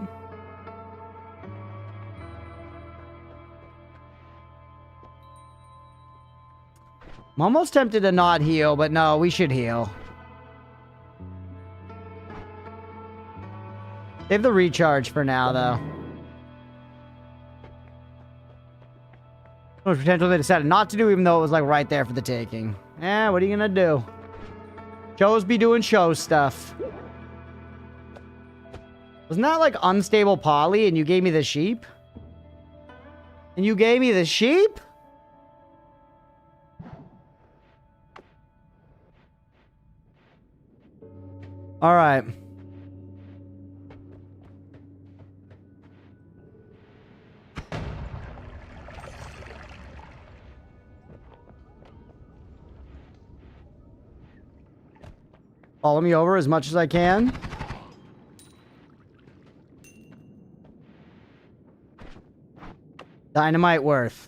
I'm almost tempted to not heal, but no, we should heal. Save the recharge for now, though. Much potential they decided not to do, even though it was like right there for the taking. Eh, what are you gonna do? Shows be doing show stuff. Wasn't that like unstable poly and you gave me the sheep? And you gave me the sheep? All right. Follow me over as much as I can. Dynamite worth.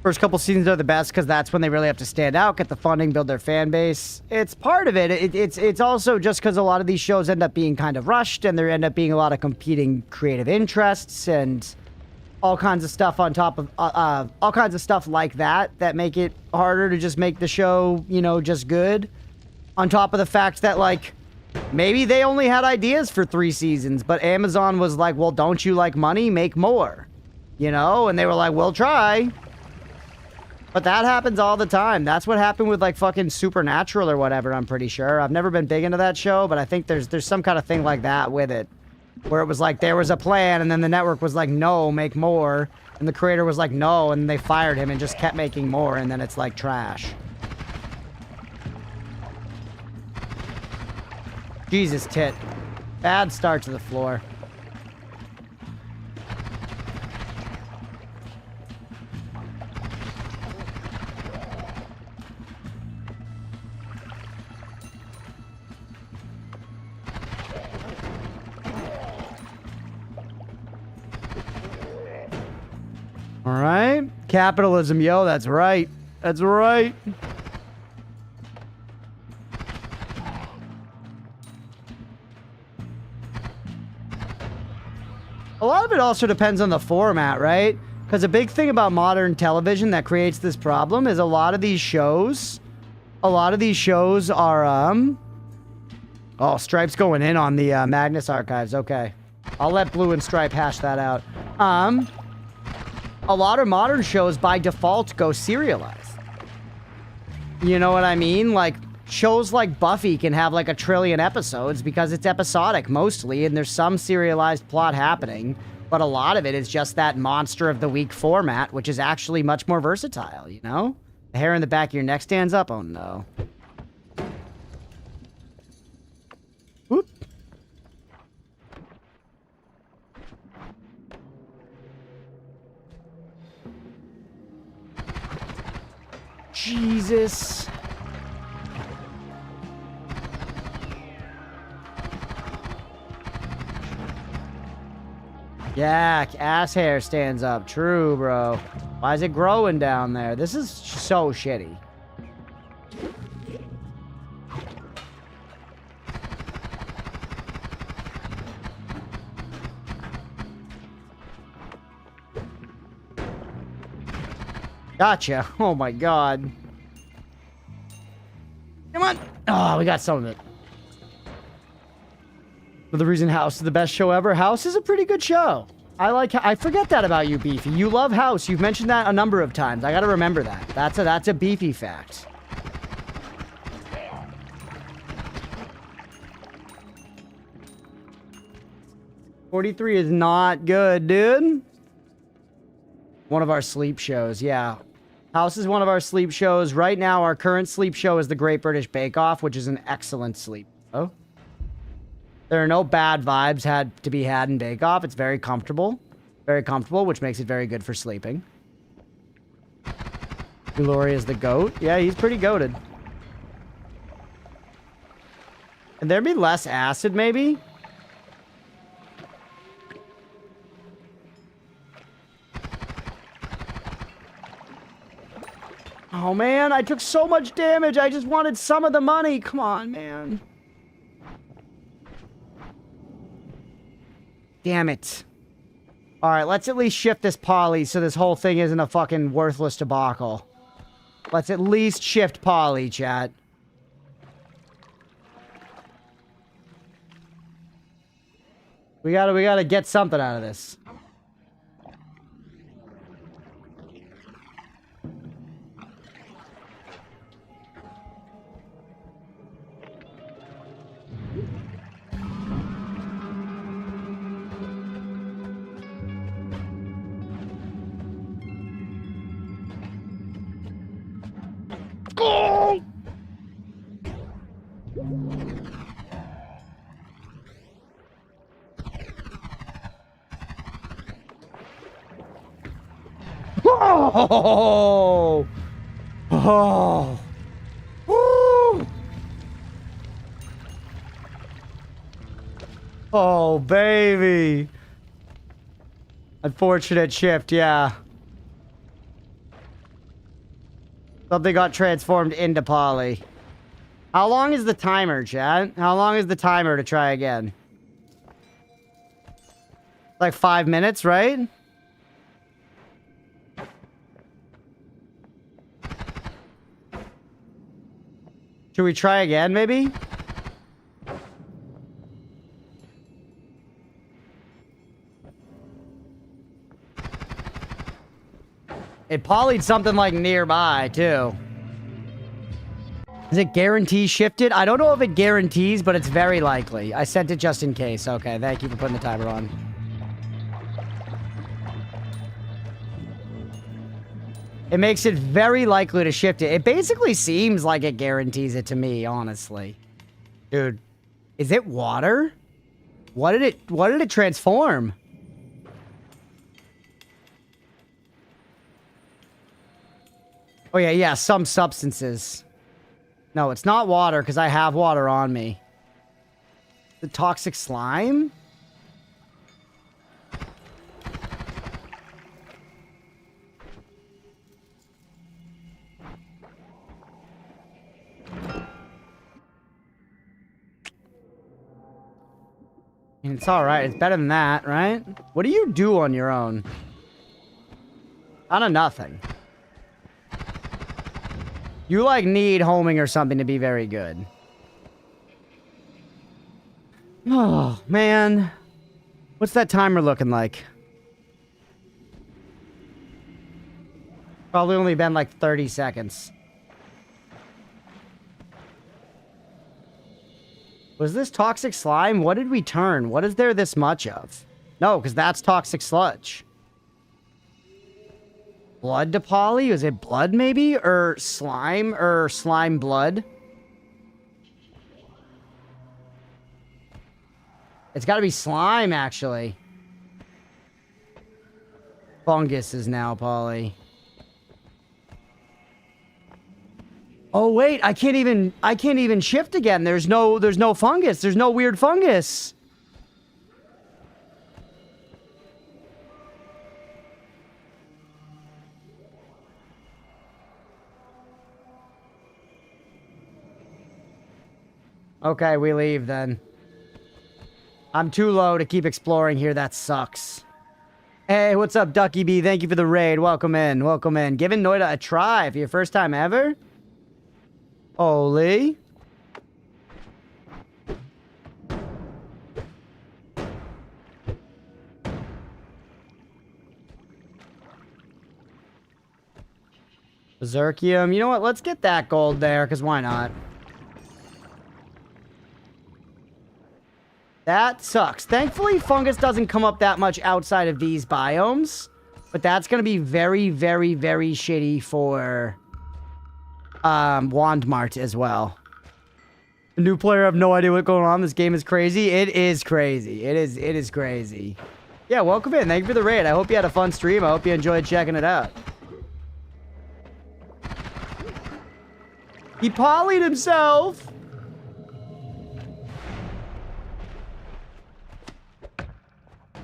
First couple seasons are the best because that's when they really have to stand out, get the funding, build their fan base. It's part of it. It's also just because a lot of these shows end up being kind of rushed and there end up being a lot of competing creative interests and all kinds of stuff on top of all kinds of stuff like that that make it harder to just make the show, you know, just good. On top of the fact that, like, maybe they only had ideas for 3 seasons, but Amazon was like, well, don't you like money? Make more. You know? And they were like, we'll try. But that happens all the time. That's what happened with, like, fucking Supernatural or whatever, I'm pretty sure. I've never been big into that show, but I think there's some kind of thing like that with it. Where it was like, there was a plan, and then the network was like, no, make more. And the creator was like, no, and they fired him and just kept making more, and then it's like trash. Jesus, tit. Bad start to the floor. All right. Capitalism, yo, that's right. That's right. A lot of it also depends on the format, right? Because a big thing about modern television that creates this problem is a lot of these shows are, oh, Stripe's going in on the Magnus archives. Okay. I'll let Blue and Stripe hash that out. A lot of modern shows by default go serialized. You know what I mean? Like, shows like Buffy can have like 1 trillion episodes because it's episodic mostly, and there's some serialized plot happening, but a lot of it is just that monster of the week format, which is actually much more versatile, you know? The hair in the back of your neck stands up? Oh no. Whoop. Jesus. Yeah, ass hair stands up. True, bro. Why is it growing down there? This is so shitty. Gotcha. Oh my god. Come on. Oh, we got some of it. For the reason House is the best show ever. House is a pretty good show. I forget that about you, Beefy. You love House. You've mentioned that a number of times. I gotta remember that. That's a Beefy fact. $43 is not good, dude. One of our sleep shows, yeah. House is one of our sleep shows. Right now, our current sleep show is the Great British Bake Off, which is an excellent sleep show. There are no bad vibes had to be had in Bake Off. It's very comfortable, which makes it very good for sleeping. Glory is the goat. Yeah, he's pretty goated. Can there be less acid, maybe? Oh, man, I took so much damage. I just wanted some of the money. Come on, man. Damn it. All right, let's at least shift this poly so this whole thing isn't a fucking worthless debacle. Let's at least shift poly, chat. We gotta get something out of this. Oh! Oh! Oh! Woo! Oh, baby. Unfortunate shift, yeah. Something got transformed into Polly. How long is the timer, chat? How long is the timer to try again? Like 5 minutes, right? Should we try again, maybe? It polyed something like nearby, too. Is it guarantee shifted? I don't know if it guarantees, but it's very likely. I sent it just in case. Okay, thank you for putting the timer on. It makes it very likely to shift it. It basically seems like it guarantees it to me, honestly. Dude, is it water? What did it transform? Oh, yeah, some substances. No, it's not water, because I have water on me. The toxic slime? I mean, it's alright. It's better than that, right? What do you do on your own? Kind of nothing. You, like, need homing or something to be very good. Oh, man. What's that timer looking like? Probably only been, like, 30 seconds. Was this toxic slime? What did we turn? What is there this much of? No, because that's toxic sludge. Blood to poly? Was it blood, maybe? Or slime? Or slime blood? It's got to be slime, actually. Fungus is now poly. Oh wait, I can't even shift again. There's no fungus. There's no weird fungus. Okay, we leave then. I'm too low to keep exploring here. That sucks. Hey, what's up, Ducky B? Thank you for the raid. Welcome in. Welcome in. Giving Noita a try for your first time ever? Holy. Berserkium. You know what? Let's get that gold there, because why not? That sucks. Thankfully, fungus doesn't come up that much outside of these biomes. But that's going to be very, very, very shitty for Wandmart as well. A new player, I have no idea what's going on. This game is crazy. It is crazy. It is crazy. Yeah, welcome in. Thank you for the raid. I hope you had a fun stream. I hope you enjoyed checking it out. He polyed himself.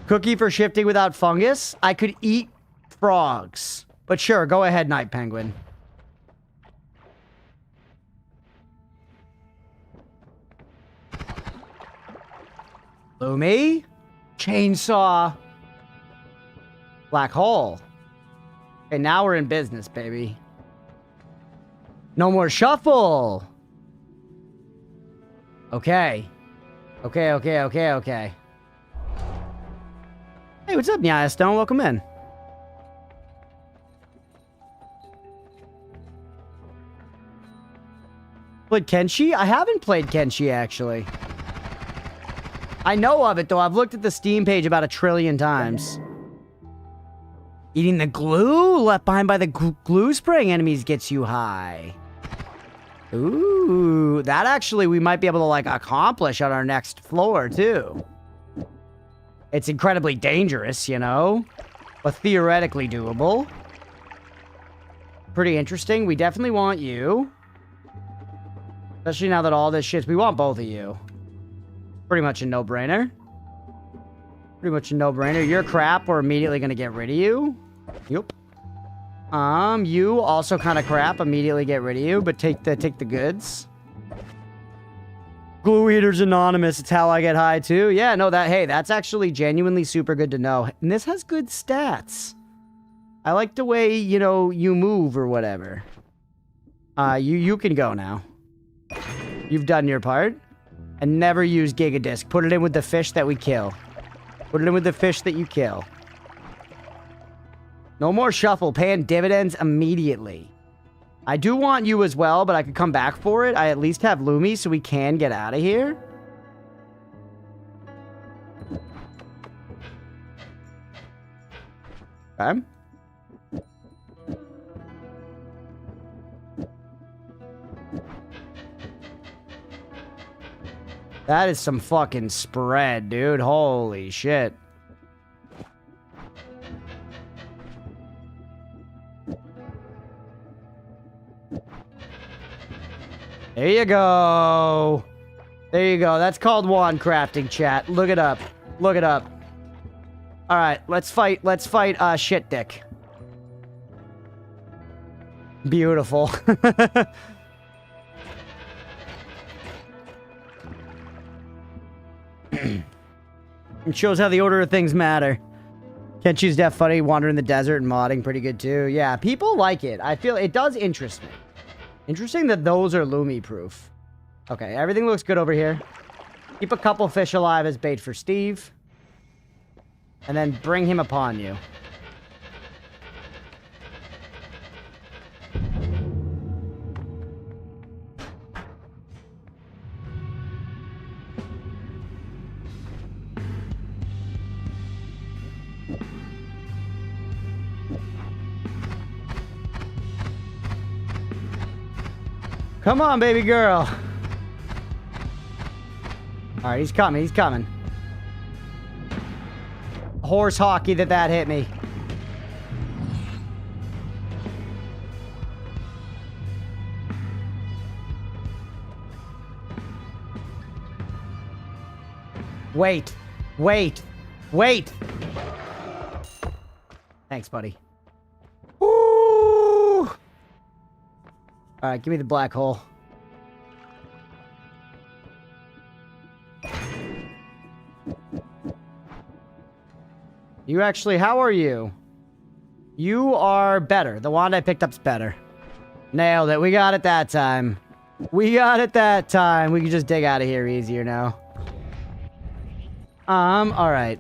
Cookie for shifting without fungus. I could eat frogs. But sure, go ahead, Night Penguin. Lumi. Chainsaw. Black hole. Okay, now we're in business, baby. No more shuffle. Okay. Okay. Hey, what's up, Nyaya Stone? Welcome in. Played Kenshi? I haven't played Kenshi, actually. I know of it, though. I've looked at the Steam page about 1 trillion times. Eating the glue left behind by the glue spraying enemies gets you high. Ooh, that actually we might be able to, like, accomplish on our next floor, too. It's incredibly dangerous, you know? But theoretically doable. Pretty interesting. We definitely want you. Especially now that all this shit's... We want both of you. Pretty much a no-brainer. Pretty much a no-brainer. You're crap. We're immediately gonna get rid of you. Yup. You also kind of crap. Immediately get rid of you, but take the goods. Glue Eaters Anonymous. It's how I get high too. Yeah, no, that's actually genuinely super good to know. And this has good stats. I like the way, you know, you move or whatever. You can go now. You've done your part. And never use Giga Disc. Put it in with the fish that we kill. Put it in with the fish that you kill. No more shuffle. Paying dividends immediately. I do want you as well, but I could come back for it. I at least have Lumi, so we can get out of here. Okay. That is some fucking spread, dude. Holy shit. There you go. There you go. That's called wand crafting, chat. Look it up. Look it up. All right, let's fight shit dick. Beautiful. It shows how the order of things matter. Kenshi's Def funny, wandering the desert and modding pretty good too. Yeah, people like it. I feel it does interest me. Interesting that those are Lumi proof. Okay, everything looks good over here. Keep a couple fish alive as bait for Steve. And then bring him upon you. Come on, baby girl. All right, he's coming. He's coming. Horse hockey that hit me. Wait. Wait. Wait. Thanks, buddy. Ooh. All right, give me the black hole. You actually, how are you? You are better. The wand I picked up's better. Nailed it. We got it that time. We got it that time. We can just dig out of here easier now. All right.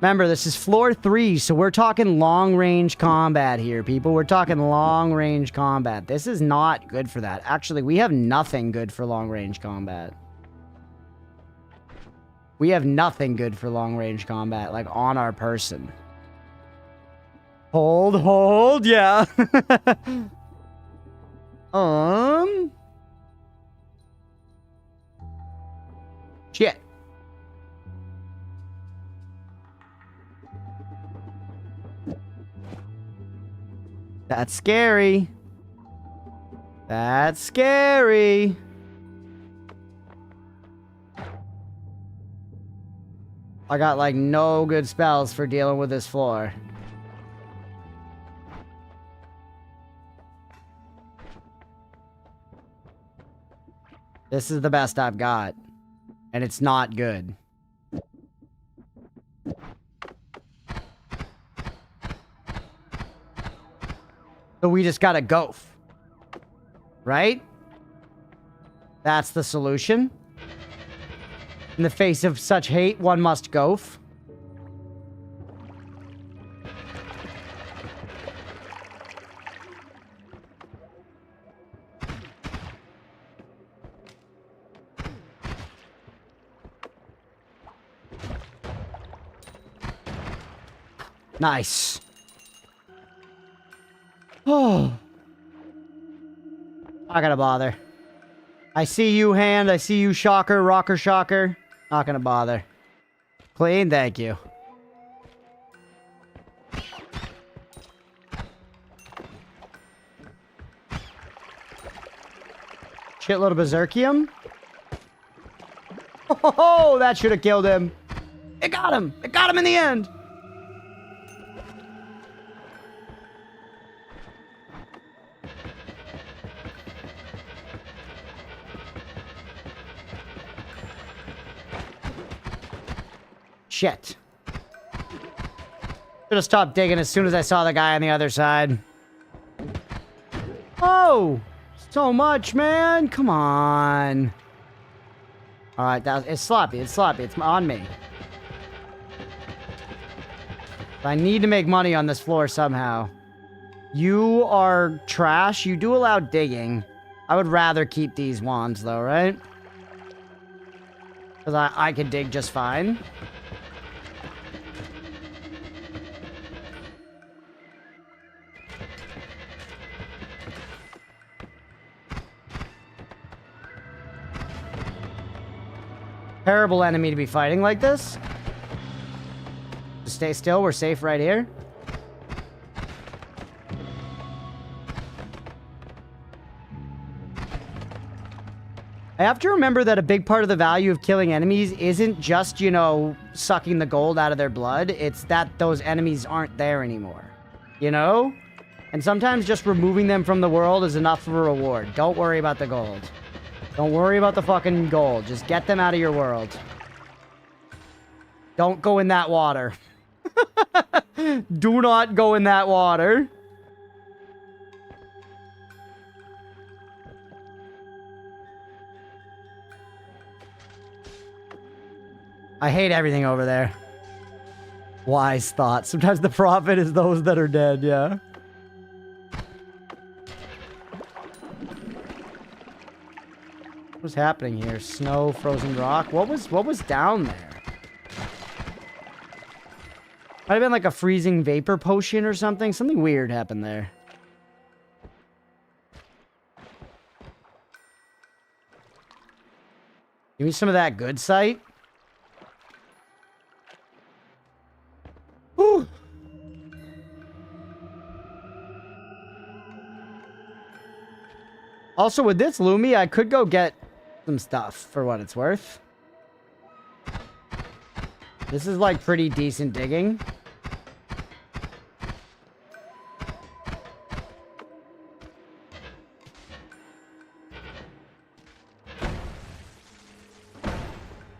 Remember, this is floor 3, so we're talking long-range combat here, people. We're talking long-range combat. This is not good for that. Actually, we have nothing good for long-range combat. We have nothing good for long-range combat, like, on our person. Hold, yeah. Shit. That's scary. That's scary. I got like no good spells for dealing with this floor. This is the best I've got. And it's not good. So we just gotta go. Right? That's the solution. In the face of such hate, one must go. Nice. Oh. Not gonna bother. I see you, hand. I see you, shocker, rocker, shocker. Not gonna bother. Clean, thank you. Shitload of berserkium. Oh, that should have killed him. It got him. It got him in the end. Shit. Should have stopped digging as soon as I saw the guy on the other side. Oh! So much, man! Come on. Alright, it's sloppy. It's sloppy. It's on me. I need to make money on this floor somehow. You are trash. You do allow digging. I would rather keep these wands, though, right? Because I could dig just fine. Terrible enemy to be fighting like this. Just stay still. We're safe right here. I have to remember that a big part of the value of killing enemies isn't just, you know, sucking the gold out of their blood. It's that those enemies aren't there anymore. You know? And sometimes just removing them from the world is enough of a reward. Don't worry about the gold. Don't worry about the fucking gold. Just get them out of your world. Don't go in that water. Do not go in that water. I hate everything over there. Wise thought. Sometimes the profit is those that are dead, yeah. What's happening here? Snow, frozen rock. What was down there? Might have been like a freezing vapor potion or something. Something weird happened there. Give me some of that good sight. Whew. Also, with this Lumi, I could go get some stuff for what it's worth. This is like pretty decent digging.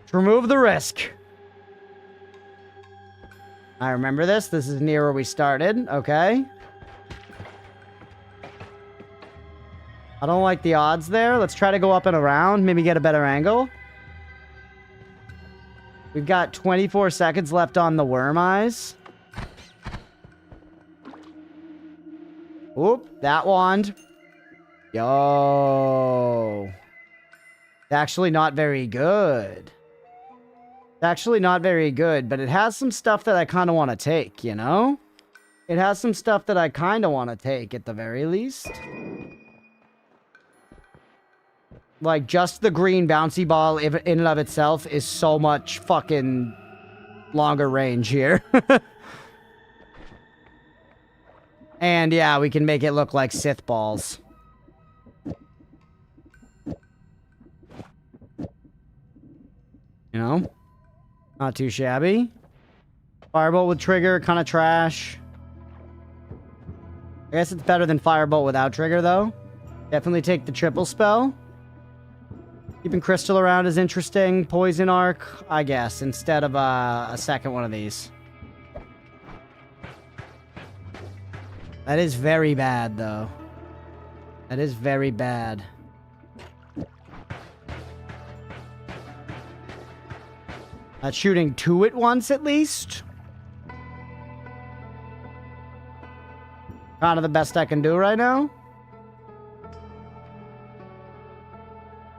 To remove the risk. I remember this. This is near where we started. Okay. I don't like the odds there. Let's try to go up and around. Maybe get a better angle. We've got 24 seconds left on the worm eyes. Oop, that wand. Yo. It's actually not very good. It's actually not very good, but it has some stuff that I kind of want to take, you know? It has some stuff that I kind of want to take at the very least. Like, just the green bouncy ball in and of itself is so much fucking longer range here. And yeah, we can make it look like Sith balls. You know? Not too shabby. Firebolt with trigger, kind of trash. I guess it's better than Firebolt without trigger, though. Definitely take the triple spell. Keeping Crystal around is interesting. Poison Arc, I guess, instead of a second one of these. That is very bad, though. That is very bad. Not shooting 2 at once, at least. Kind of the best I can do right now.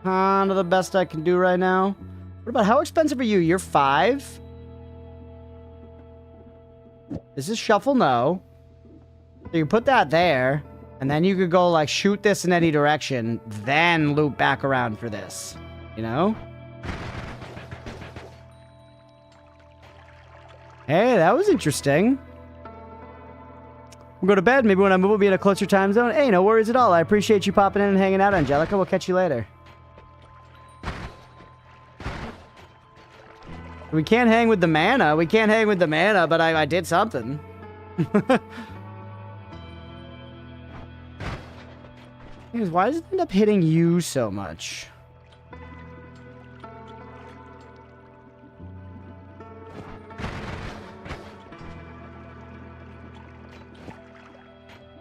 Kind of the best I can do right now. What about, how expensive are you? You're 5? This is shuffle, no. So you put that there, and then you could go, like, shoot this in any direction, then loop back around for this. You know? Hey, that was interesting. We'll go to bed. Maybe when I move, we'll be in a closer time zone. Hey, no worries at all. I appreciate you popping in and hanging out, Angelica. We'll catch you later. We can't hang with the mana. We can't hang with the mana, but I did something. Why does it end up hitting you so much?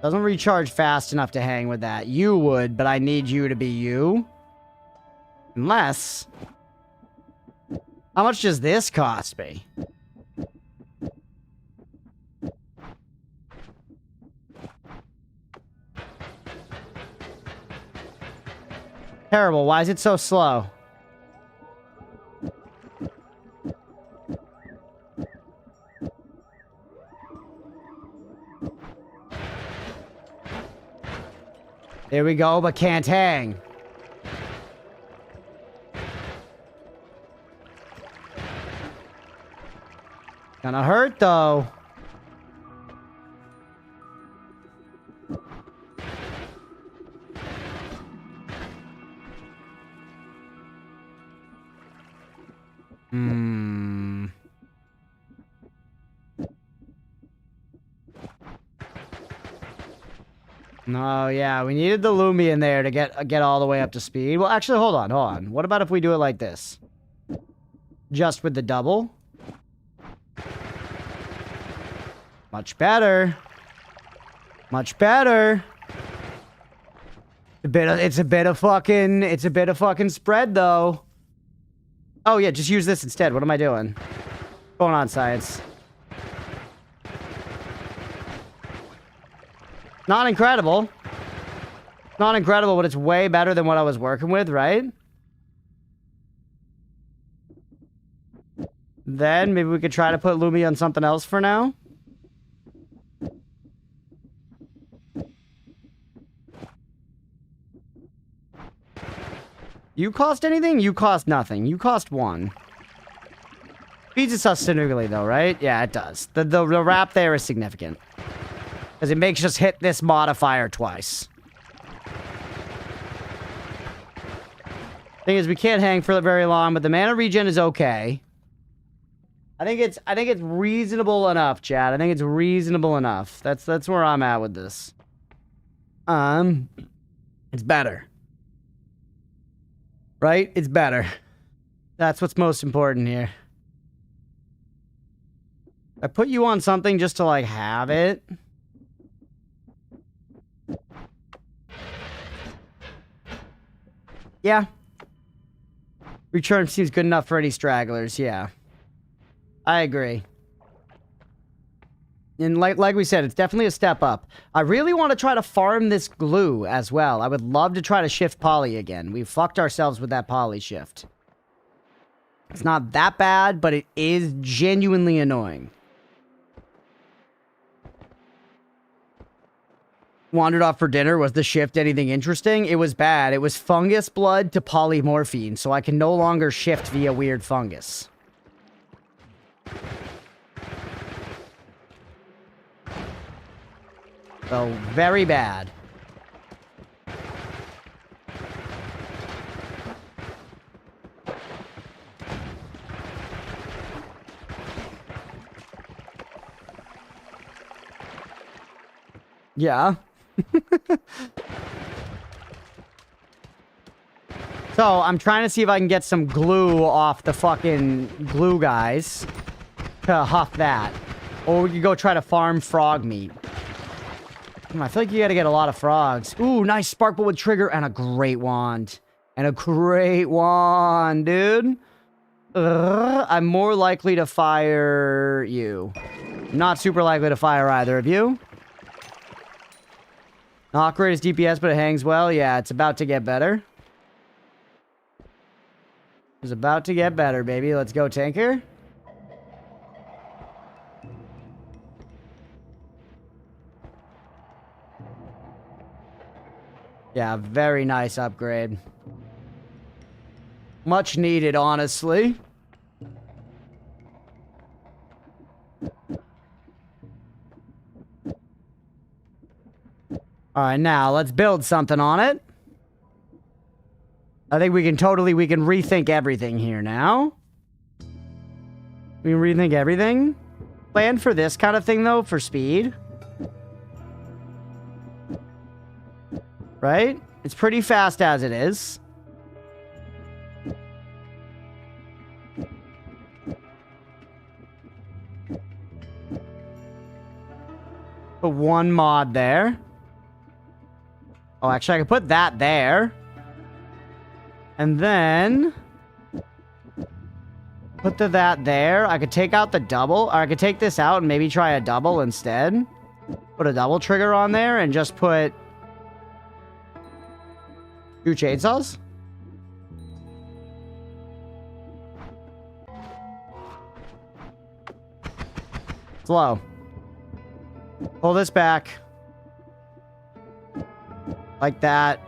Doesn't recharge fast enough to hang with that. You would, but I need you to be you. Unless... How much does this cost me? Terrible. Why is it so slow? There we go, but can't hang. Gonna hurt, though. No, yeah, we needed the Lumi in there to get all the way up to speed. Well, actually, hold on. What about if we do it like this? Just with the double? Much better. Much better. It's a bit of fucking spread, though. Oh, yeah, just use this instead. What am I doing? What's going on, science? Not incredible. Not incredible, but it's way better than what I was working with, right? Then maybe we could try to put Lumi on something else for now. You cost anything? You cost nothing. You cost 1. Feeds us significantly, though, right? Yeah, it does. The wrap there is significant. Because it makes us hit this modifier twice. Thing is, we can't hang for very long, but the mana regen is okay. I think it's reasonable enough, Chad. I think it's reasonable enough. That's where I'm at with this. It's better. Right? It's better. That's what's most important here. I put you on something just to, like, have it. Yeah. Return seems good enough for any stragglers, yeah. I agree. And like we said, it's definitely a step up. I really want to try to farm this glue as well. I would love to try to shift poly again. We fucked ourselves with that poly shift. It's not that bad, but it is genuinely annoying. Wandered off for dinner. Was the shift anything interesting? It was bad. It was fungus blood to polymorphine, so I can no longer shift via weird fungus. So, very bad. Yeah. So, I'm trying to see if I can get some glue off the fucking glue guys to huff that. Or we could go try to farm frog meat. I feel like you gotta get a lot of frogs. Ooh, nice spark bolt with trigger and a great wand. And a great wand, dude. I'm more likely to fire you. Not super likely to fire either of you. Not greatest DPS, but it hangs well. Yeah, it's about to get better. It's about to get better, baby. Let's go, tanker. Yeah, very nice upgrade. Much needed, honestly. Alright, now, let's build something on it. I think we can rethink everything here now. We can rethink everything. Plan for this kind of thing, though, for speed. Right? It's pretty fast as it is. Put one mod there. Oh, actually, I could put that there. And then put that there. I could take out the double, or I could take this out and maybe try a double instead. Put a double trigger on there and just put 2 chainsaws. Slow. Pull this back. Like that.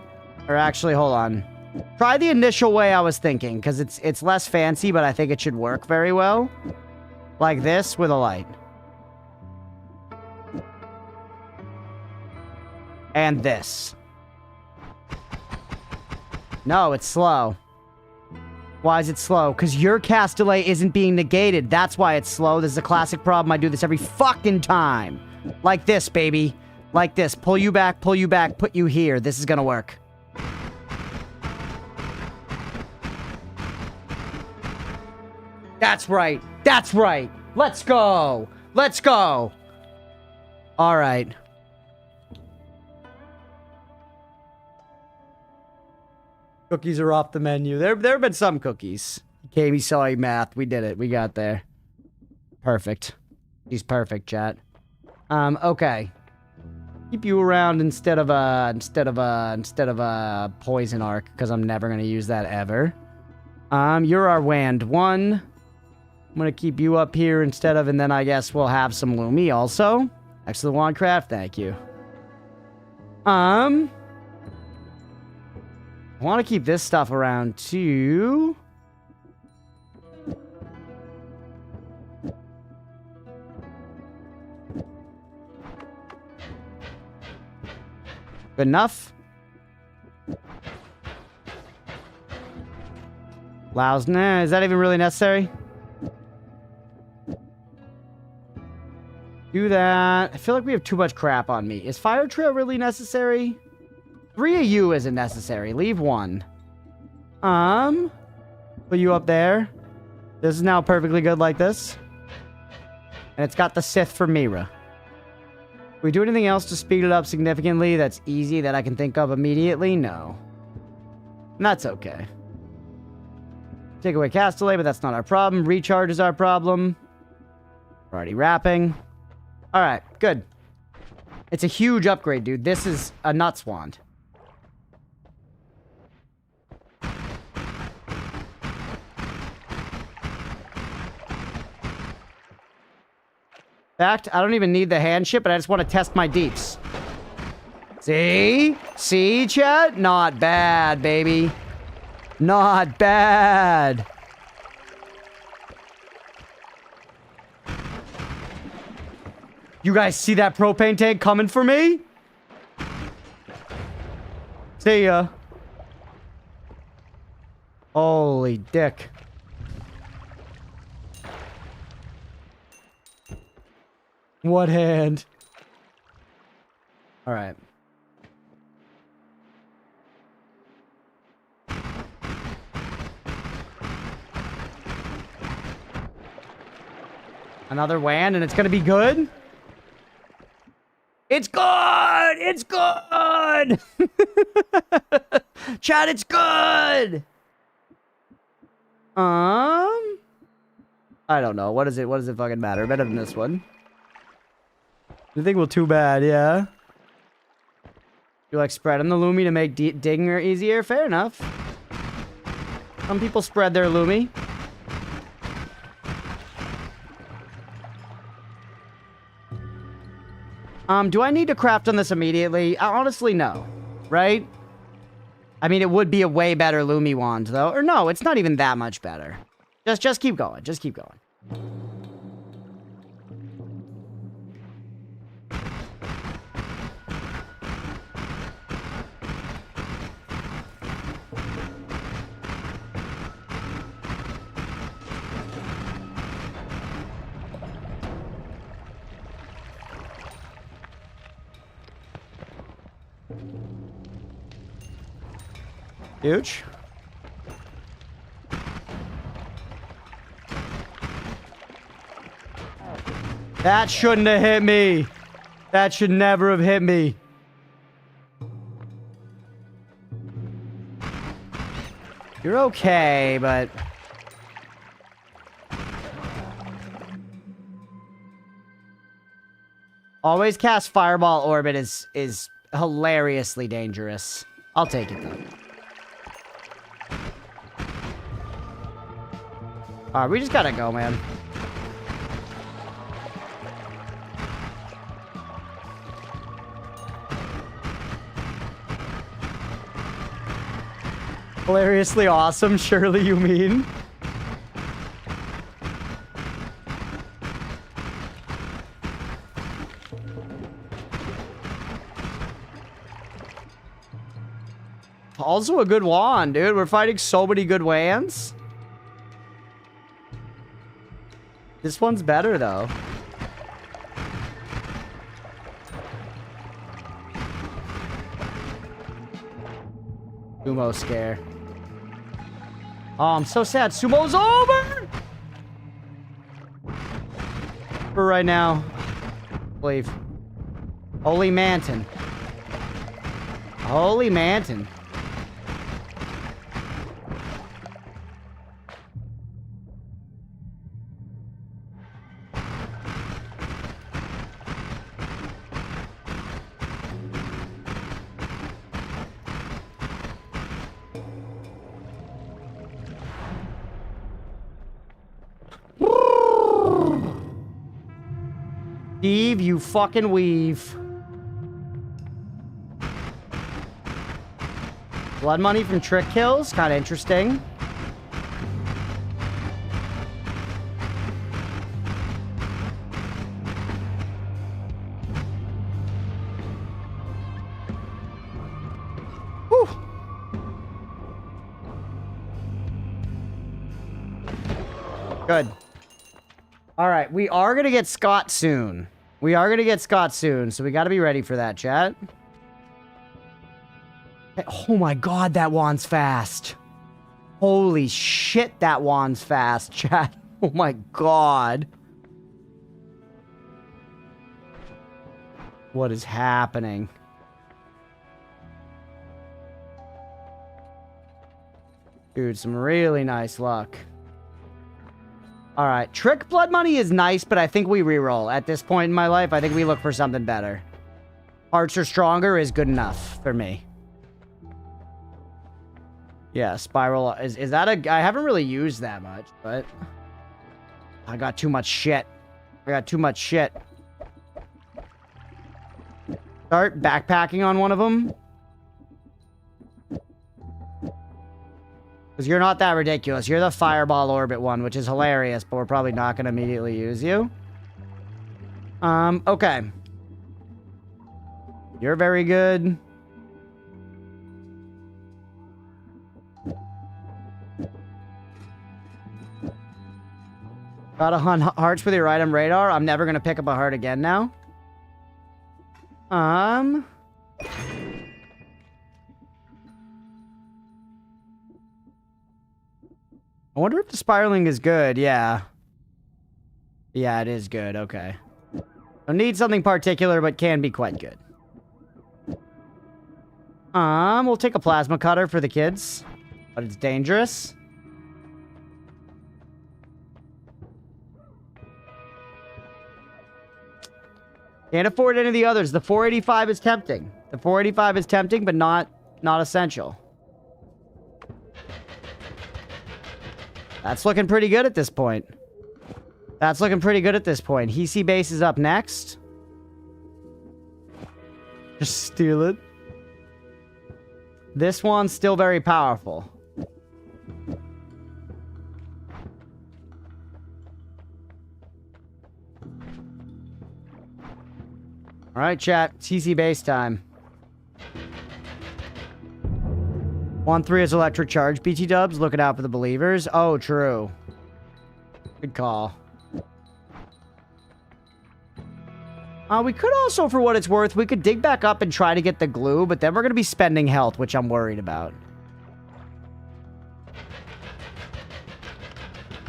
Or actually, hold on. Try the initial way I was thinking, because it's less fancy, but I think it should work very well. Like this with a light. And this. No, it's slow. Why is it slow? Because your cast delay isn't being negated. That's why it's slow. This is a classic problem. I do this every fucking time. Like this, baby. Like this. Pull you back, put you here. This is gonna work. That's right. That's right. Let's go. Let's go. All right. Cookies are off the menu. There have been some cookies. KB sorry math. We did it. We got there. Perfect. He's perfect, chat. Okay. Keep you around instead of a poison arc, because I'm never gonna use that ever. You're our wand 1. I'm gonna keep you up here instead of, and then I guess we'll have some Lumi also. Excellent wand craft, thank you. I want to keep this stuff around too. Good enough. Louse, nah, is that even really necessary? Do that. I feel like we have too much crap on me. Is Fire Trail really necessary? 3 of you isn't necessary. Leave 1. Put you up there. This is now perfectly good like this. And it's got the Sith for Mira. Can we do anything else to speed it up significantly that's easy that I can think of immediately? No. And that's okay. Take away cast delay, but that's not our problem. Recharge is our problem. We're already wrapping. Alright, good. It's a huge upgrade, dude. This is a nuts wand. In fact, I don't even need the hand ship, but I just want to test my deeps. See? See, chat? Not bad, baby. Not bad. You guys see that propane tank coming for me? See ya. Holy dick. What hand? All right. Another WAN, and it's gonna be good. It's good! It's good! Chat, it's good! I don't know. What is it? What does it fucking matter? Better than this one. You think, well, too bad, yeah? You like spreading the Lumi to make digging easier? Fair enough. Some people spread their Lumi. Do I need to craft on this immediately? Honestly, no. Right? I mean, it would be a way better Lumi wand, though. Or no, it's not even that much better. Just keep going. Just keep going. Huge. That shouldn't have hit me. That should never have hit me. You're okay, but... Always cast Fireball Orbit is hilariously dangerous. I'll take it, though. Alright, we just gotta go, man. Hilariously awesome, surely you mean? Also a good wand, dude. We're fighting so many good wands. This one's better, though. Sumo scare. Oh, I'm so sad. Sumo's over! For right now. I believe. Holy Manton. Holy Manton. Steve, you fucking weave. Blood money from trick kills? Kind of interesting. Whew. Good. All right, we are going to get Scott soon. We are going to get Scott soon, so we got to be ready for that, chat. Oh my god, that wand's fast. Holy shit, that wand's fast, chat. Oh my god. What is happening? Dude, some really nice luck. Alright, Trick Blood Money is nice, but I think we reroll. At this point in my life, I think we look for something better. Hearts Are Stronger is good enough for me. Yeah, Spiral. Is that a... I haven't really used that much, but... I got too much shit. I got too much shit. Start backpacking on one of them. Because you're not that ridiculous. You're the Fireball Orbit one, which is hilarious, but we're probably not going to immediately use you. Okay. You're very good. Got to hunt hearts with your item radar. I'm never going to pick up a heart again now. I wonder if the spiraling is good. Yeah. Yeah, it is good. Okay. Don't need something particular, but can be quite good. We'll take a plasma cutter for the kids, but it's dangerous. Can't afford any of the others. The 485 is tempting. The 485 is tempting, but not essential. That's looking pretty good at this point. That's looking pretty good at this point. Hisi base is up next. Just steal it. This one's still very powerful. All right, chat. It's Hisi base time. 1-3 is electric charge. BT dubs, looking out for the believers. Oh, true. Good call. We could also, for what it's worth, we could dig back up and try to get the glue, but then we're going to be spending health, which I'm worried about.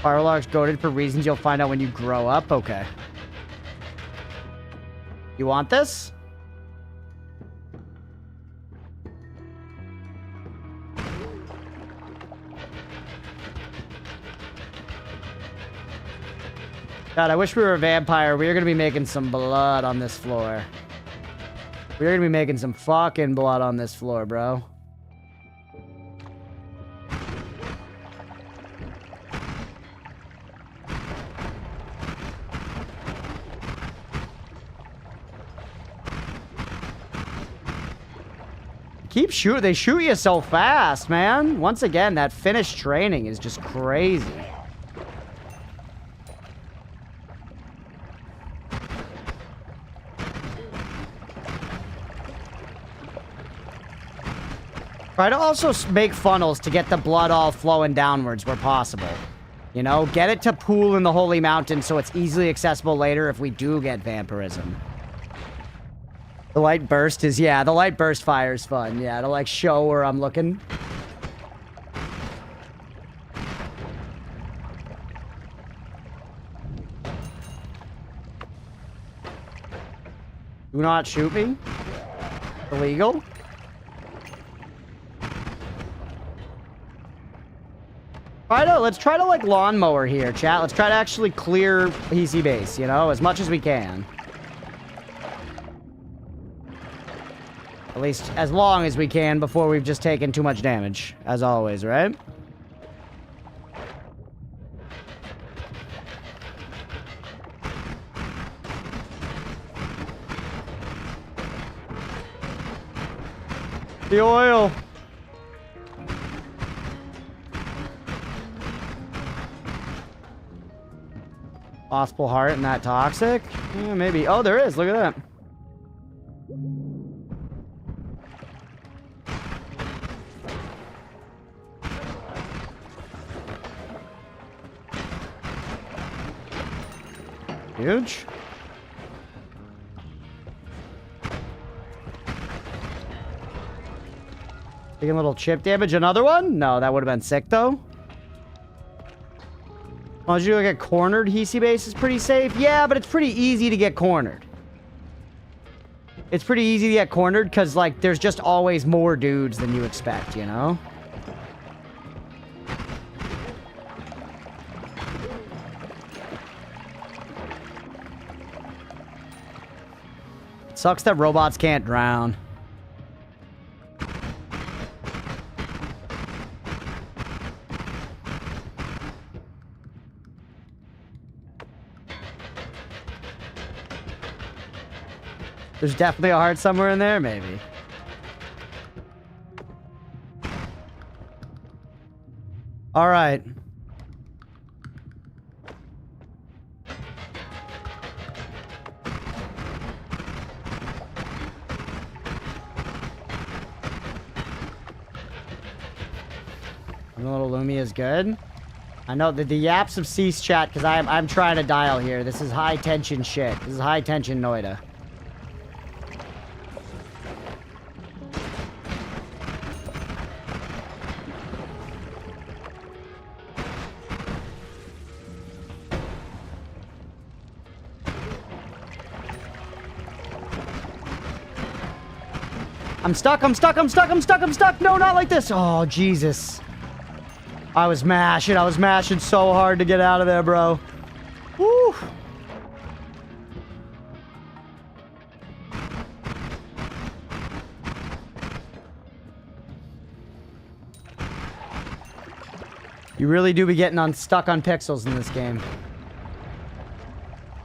Firelark's goaded for reasons you'll find out when you grow up. Okay. You want this? God, I wish we were a vampire. We are going to be making some blood on this floor. We are going to be making some fucking blood on this floor, bro. Keep shooting. They shoot you so fast, man. Once again, that finished training is just crazy. Try to also make funnels to get the blood all flowing downwards where possible. You know, get it to pool in the Holy Mountain so it's easily accessible later if we do get vampirism. The light burst is, yeah, the light burst fire is fun. Yeah, to like show where I'm looking. Do not shoot me. Illegal. Let's try to like lawnmower here, chat. Let's try to actually clear Hisi base, you know, as much as we can. At least as long as we can before we've just taken too much damage, as always, right? The oil. Possible heart and that toxic? Yeah, maybe. Oh, there is. Look at that. Huge. Taking a little chip damage. Another one? No, that would have been sick, though. As you get cornered, Hisi base is pretty safe. Yeah, but it's pretty easy to get cornered. It's pretty easy to get cornered because, like, there's just always more dudes than you expect, you know? It sucks that robots can't drown. There's definitely a heart somewhere in there, maybe. All right. A little Lumi is good. I know that the yaps have ceased, chat, because I'm trying to dial here. This is high tension shit. This is high tension Noita. I'm stuck, I'm stuck, I'm stuck, I'm stuck, I'm stuck. No, not like this. Oh, Jesus. I was mashing so hard to get out of there, bro. Woo. You really do be getting stuck on pixels in this game.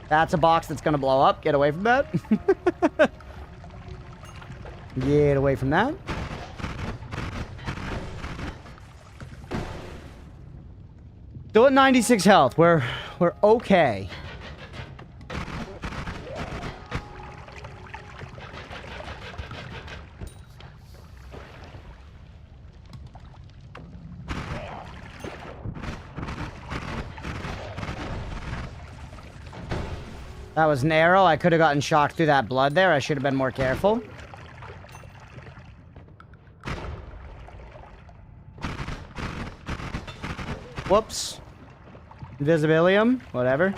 That's a box that's gonna blow up. Get away from that. Get away from that. Still at 96 health. We're okay. That was narrow. I could have gotten shocked through that blood there. I should have been more careful. Whoops. Invisibilium. Whatever.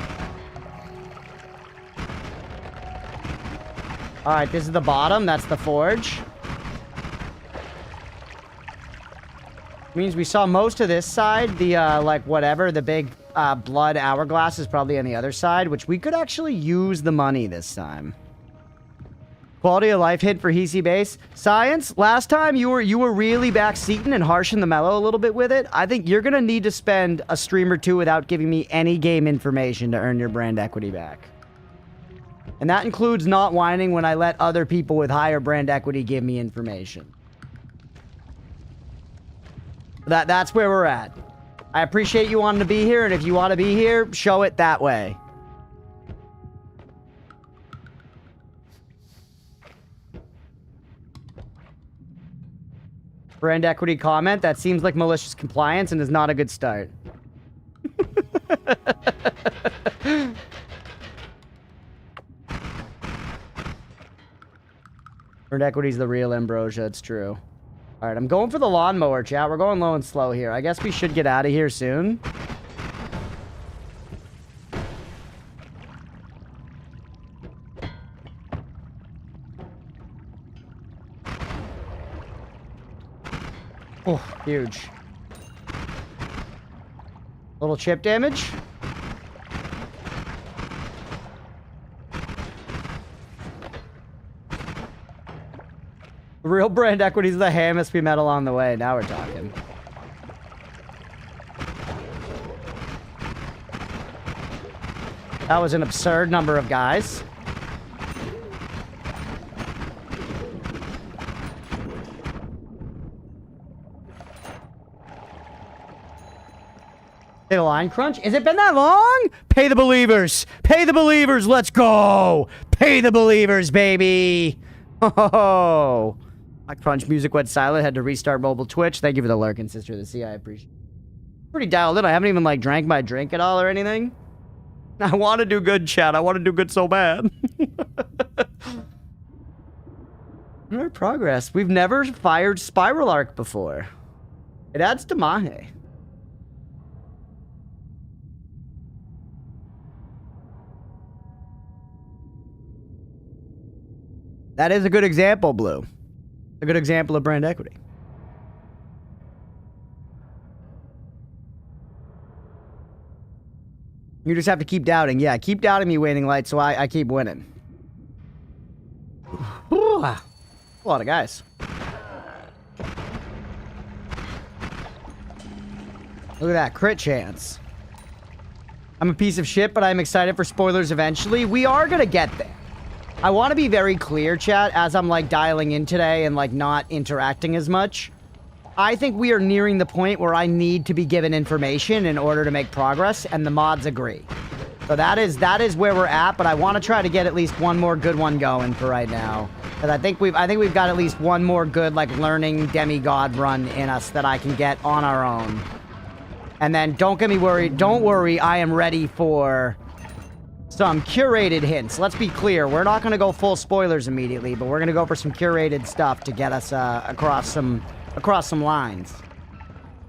Alright, this is the bottom. That's the forge. Means we saw most of this side. The, like, whatever. The big, blood hourglass is probably on the other side, which we could actually use the money this time. Quality of life hit for Hesi base. Science, last time you were really backseating and harshing the mellow a little bit with it. I think you're gonna need to spend a stream or two without giving me any game information to earn your brand equity back. And that includes not whining when I let other people with higher brand equity give me information. That's where we're at. I appreciate you wanting to be here, and if you want to be here, show it that way. Brand equity comment, that seems like malicious compliance and is not a good start. Brand equity is the real ambrosia, it's true. Alright, I'm going for the lawnmower, chat. We're going low and slow here. I guess we should get out of here soon. Oh, huge. Little chip damage. Real brand equity is the hammest we met along the way. Now we're talking. That was an absurd number of guys. Say the line crunch. Has it been that long? Pay the believers. Pay the believers. Let's go. Pay the believers, baby. Oh. My crunch music went silent. Had to restart mobile Twitch. Thank you for the lurking, sister of the sea. I appreciate it. Pretty dialed in. I haven't even, like, drank my drink at all or anything. I want to do good, chat. I want to do good so bad. Alright, progress. We've never fired Spiral Arc before. It adds to Mahe. That is a good example, Blue. A good example of brand equity. You just have to keep doubting. Yeah, keep doubting me, Waning Light, so I keep winning. Ooh, a lot of guys. Look at that, crit chance. I'm a piece of shit, but I'm excited for spoilers eventually. We are gonna get there. I want to be very clear, chat, as I'm, like, dialing in today and, like, not interacting as much. I think we are nearing the point where I need to be given information in order to make progress, and the mods agree. So that is where we're at, but I want to try to get at least one more good one going for right now. Because I think we've got at least one more good, like, learning demigod run in us that I can get on our own. And then don't get me worried. Don't worry, I am ready for some curated hints. Let's be clear, we're not going to go full spoilers immediately, but we're going to go for some curated stuff to get us across some lines.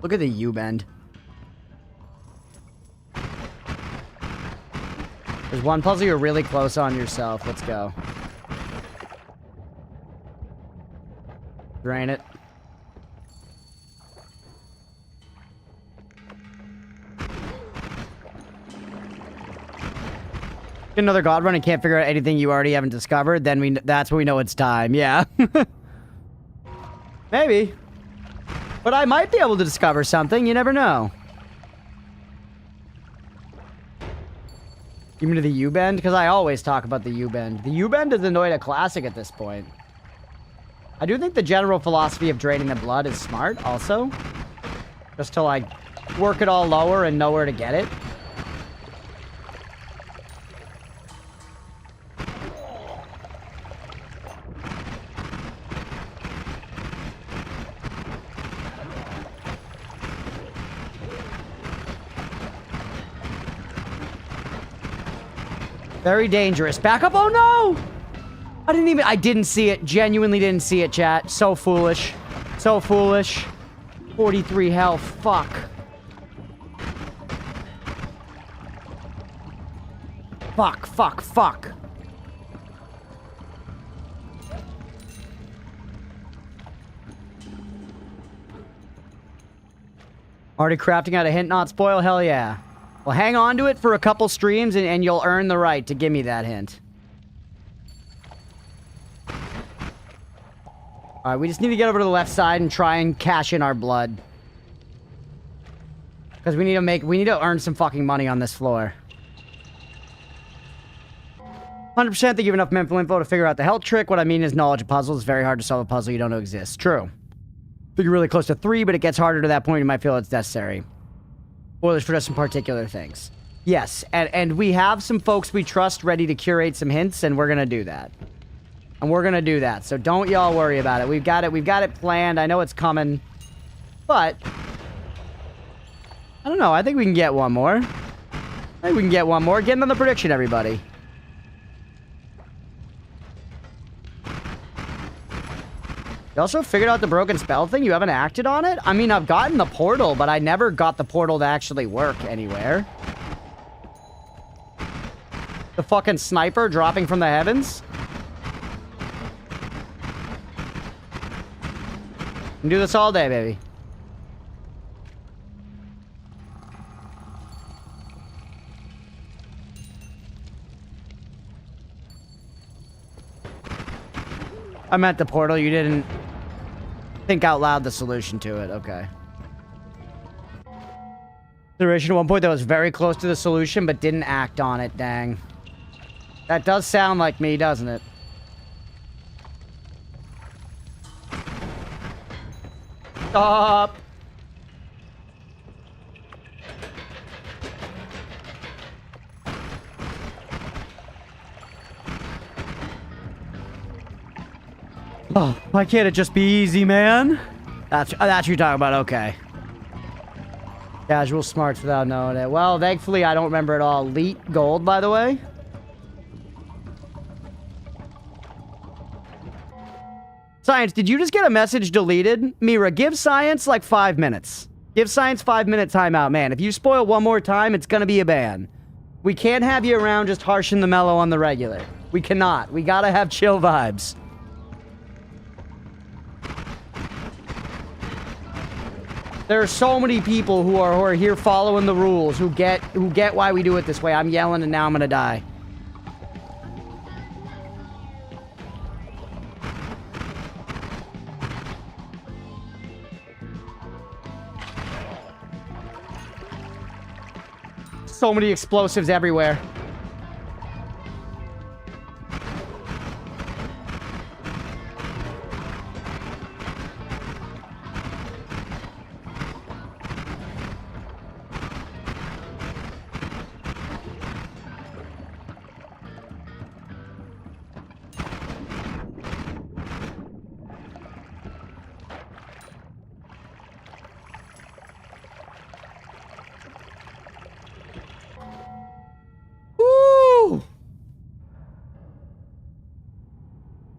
Look at the U-bend. There's one puzzle you're really close on yourself. Let's go. Drain it. Get another god run and can't figure out anything you already haven't discovered, then that's when we know it's time. Yeah. Maybe. But I might be able to discover something. You never know. Give me to the U-bend? Because I always talk about the U-bend. The U-bend is the Noita classic at this point. I do think the general philosophy of draining the blood is smart also. Just to, like, work it all lower and know where to get it. Very dangerous. Back up. Oh, no! I didn't see it. Genuinely didn't see it, chat. So foolish. So foolish. 43 health. Fuck. Fuck, fuck, fuck. Already crafting out a hint not spoil? Hell yeah. Well, hang on to it for a couple streams and you'll earn the right to give me that hint. Alright, we just need to get over to the left side and try and cash in our blood. Because we need to earn some fucking money on this floor. 100% they give enough mental info to figure out the health trick. What I mean is knowledge of puzzles. It's very hard to solve a puzzle you don't know exists. True. Figure really close to 3, but it gets harder to that point. You might feel it's necessary. Spoilers for just some particular things. Yes, and we have some folks we trust ready to curate some hints, and we're gonna do that. And we're gonna do that, so don't y'all worry about it. We've got it planned. I know it's coming, but I don't know. I think we can get one more. I think we can get one more. Getting on the prediction, everybody. You also figured out the broken spell thing? You haven't acted on it? I mean, I've gotten the portal, but I never got the portal to actually work anywhere. The fucking sniper dropping from the heavens? We can do this all day, baby. I meant the portal. You didn't think out loud the solution to it. Okay. Duration at one point that was very close to the solution, but didn't act on it. Dang. That does sound like me, doesn't it? Stop. Oh, why can't it just be easy, man? That's what you're talking about. Okay. Casual smarts without knowing it. Well, thankfully, I don't remember it all. Elite gold, by the way. Science, did you just get a message deleted? Mira, give Science like 5 minutes. Give Science 5-minute timeout, man. If you spoil one more time, it's gonna be a ban. We can't have you around just harshing the mellow on the regular. We cannot. We gotta have chill vibes. There are so many people who are here following the rules, who get why we do it this way. I'm yelling and now I'm gonna die. So many explosives everywhere.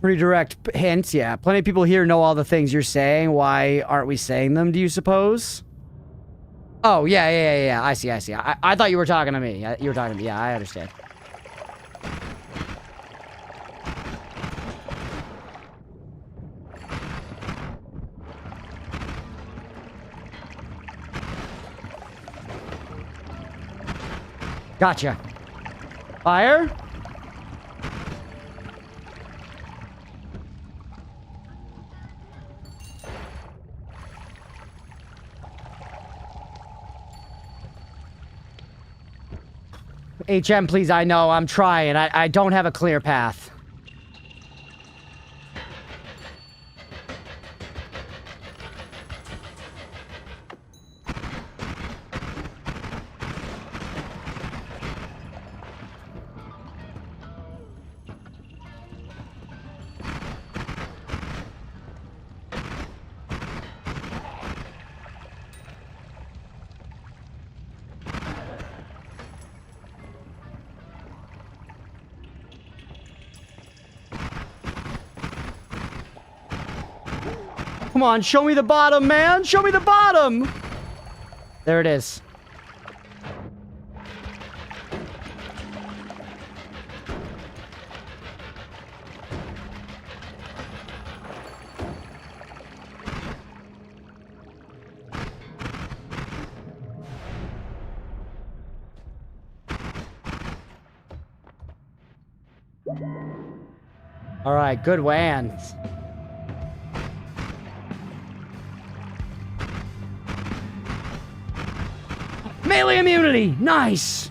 Pretty direct hints, yeah. Plenty of people here know all the things you're saying. Why aren't we saying them, do you suppose? Oh, yeah. I see. I thought you were talking to me. You were talking to me. Yeah, I understand. Gotcha. Fire. HM, please, I know, I'm trying. I don't have a clear path. Come on, show me the bottom, man! Show me the bottom! There it is. All right, good WAN. Melee immunity! Nice!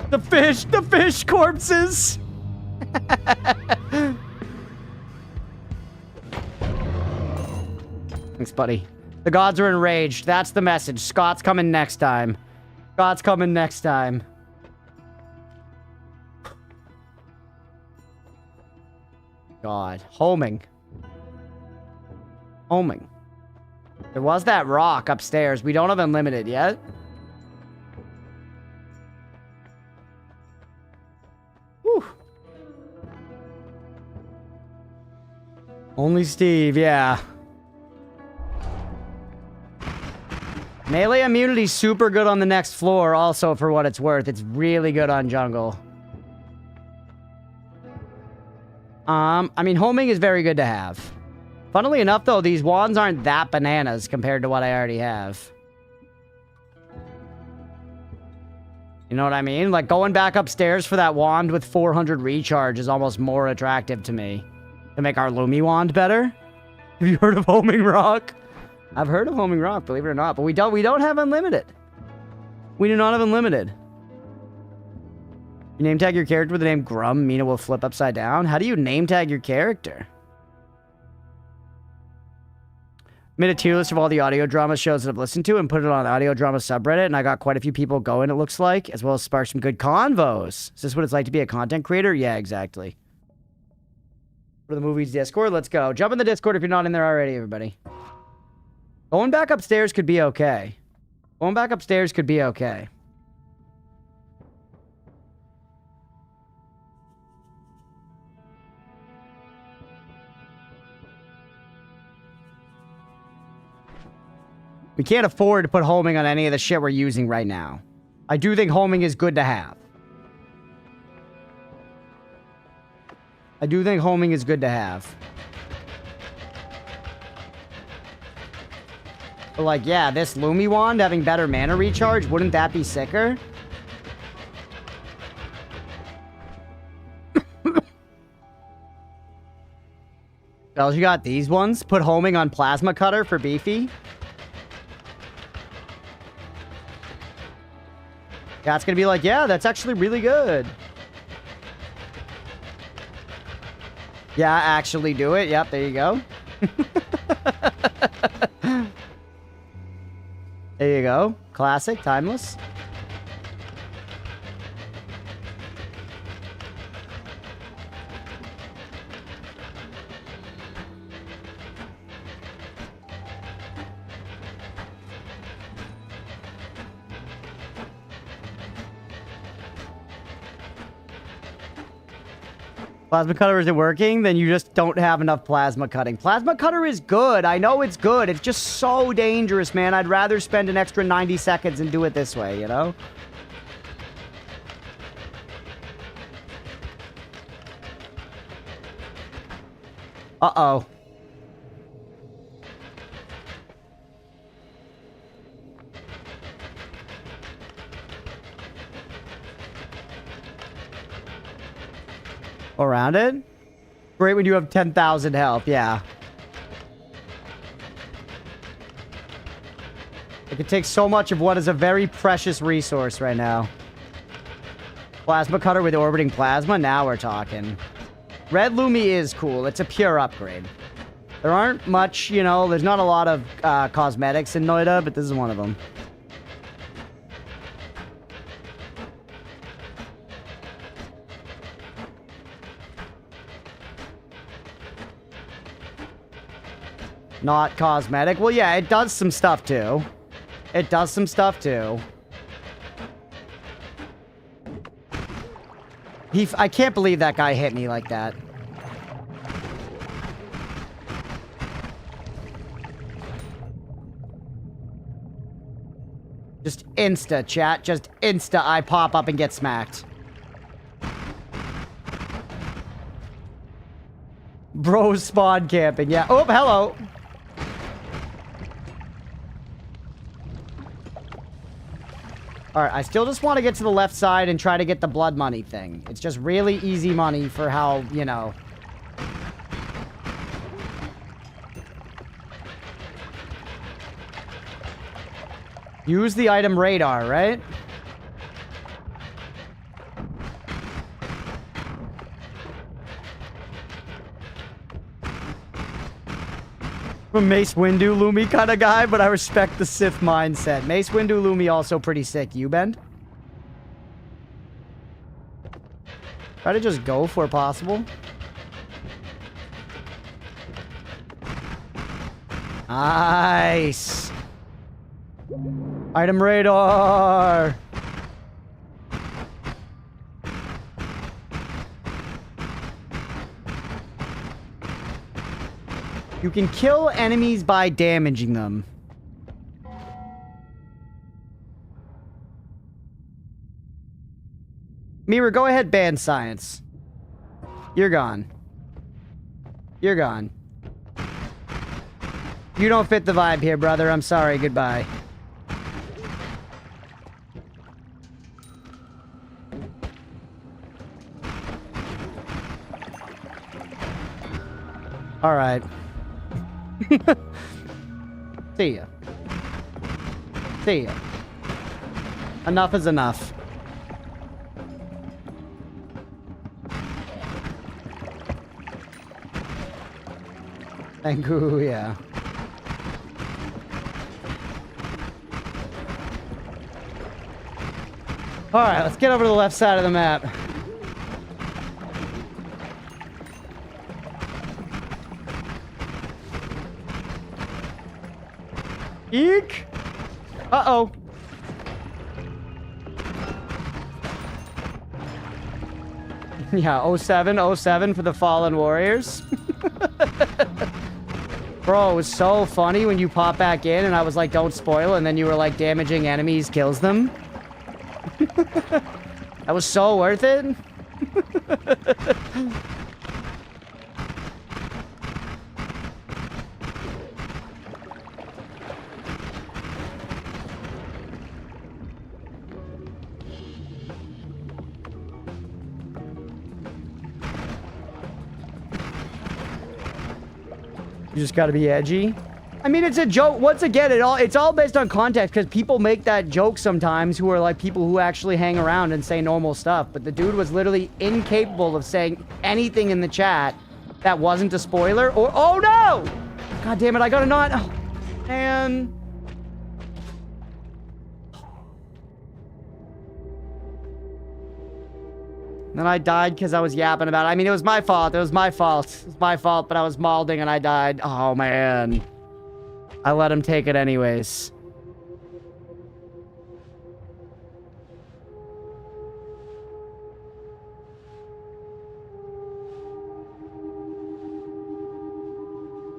The fish corpses! Thanks, buddy. The gods are enraged. That's the message. Scott's coming next time. Scott's coming next time. God. Homing. Homing. There was that rock upstairs. We don't have unlimited yet. Whew. Only Steve, yeah. Melee immunity's super good on the next floor also for what it's worth. It's really good on jungle. I mean, homing is very good to have. Funnily enough, though, these wands aren't that bananas compared to what I already have. You know what I mean? Like, going back upstairs for that wand with 400 recharge is almost more attractive to me. To make our Lumi wand better. Have you heard of homing rock? I've heard of homing rock, believe it or not, but we don't have unlimited. We do not have unlimited. You name tag your character with the name Grum, Mina will flip upside down. How do you name tag your character? Made a tier list of all the audio drama shows that I've listened to and put it on the audio drama subreddit, and I got quite a few people going, it looks like, as well as sparked some good convos. Is this what it's like to be a content creator? Yeah, exactly. For the movies Discord, let's go. Jump in the Discord if you're not in there already, everybody. Going back upstairs could be okay. Going back upstairs could be okay. We can't afford to put homing on any of the shit we're using right now. I do think homing is good to have. I do think homing is good to have. But like, yeah, this Lumi wand having better mana recharge, wouldn't that be sicker? Bells, you got these ones? Put homing on plasma cutter for beefy. Yeah, it's gonna be like, yeah, that's actually really good. Yeah, actually do it. Yep, there you go. There you go. Classic, timeless. Plasma cutter isn't working, then you just don't have enough plasma cutting. Plasma cutter is good. I know it's good. It's just so dangerous, man. I'd rather spend an extra 90 seconds and do it this way, you know? Uh-oh. Around it? Great when you have 10,000 health, yeah. It could take so much of what is a very precious resource right now. Plasma cutter with orbiting plasma? Now we're talking. Red Lumi is cool. It's a pure upgrade. There aren't much, you know, there's not a lot of cosmetics in Noita, but this is one of them. Not cosmetic. Well, yeah, it does some stuff too. It does some stuff too. I can't believe that guy hit me like that. Just insta, chat. Just insta, I pop up and get smacked. Bros spawn camping, yeah. Oh, hello. Alright, I still just want to get to the left side and try to get the blood money thing. It's just really easy money for how, you know... Use the item radar, right? I'm a Mace Windu Lumi kind of guy, but I respect the Sith mindset. Mace Windu Lumi also pretty sick. You, Ben? Try to just go for possible. Nice. Item radar. You can kill enemies by damaging them. Mira, go ahead, ban science. You're gone. You're gone. You don't fit the vibe here, brother. I'm sorry. Goodbye. All right. See ya. See ya. Enough is enough. Thank you, yeah. Alright, let's get over to the left side of the map. Eek! Uh-oh. Yeah, 07 for the Fallen Warriors. Bro, it was so funny when you pop back in and I was like, don't spoil, and then you were like, damaging enemies kills them. That was so worth it. You just gotta be edgy. I mean, it's a joke. Once again, it's all based on context, because people make that joke sometimes who are like people who actually hang around and say normal stuff. But the dude was literally incapable of saying anything in the chat that wasn't a spoiler or... Oh, no! God damn it, I gotta not... Oh, man... Then I died because I was yapping about it. I mean, it was my fault. It was my fault. It was my fault, but I was malding and I died. Oh, man. I let him take it anyways.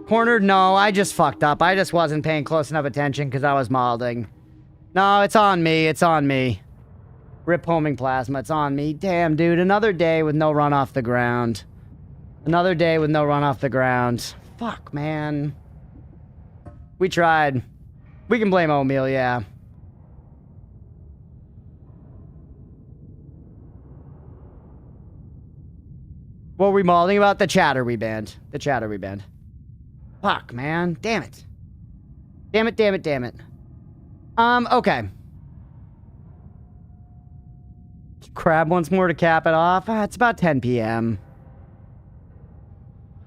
Cornered? No, I just fucked up. I just wasn't paying close enough attention because I was malding. No, it's on me. It's on me. Rip homing plasma. It's on me. Damn, dude. Another day with no run off the ground. Another day with no run off the ground. Fuck, man. We tried. We can blame oatmeal, yeah. What were we mauling about? The chatter we banned. The chatter we banned. Fuck, man. Damn it. Damn it, damn it, damn it. Okay. Crab once more to cap it off. It's about 10 p.m.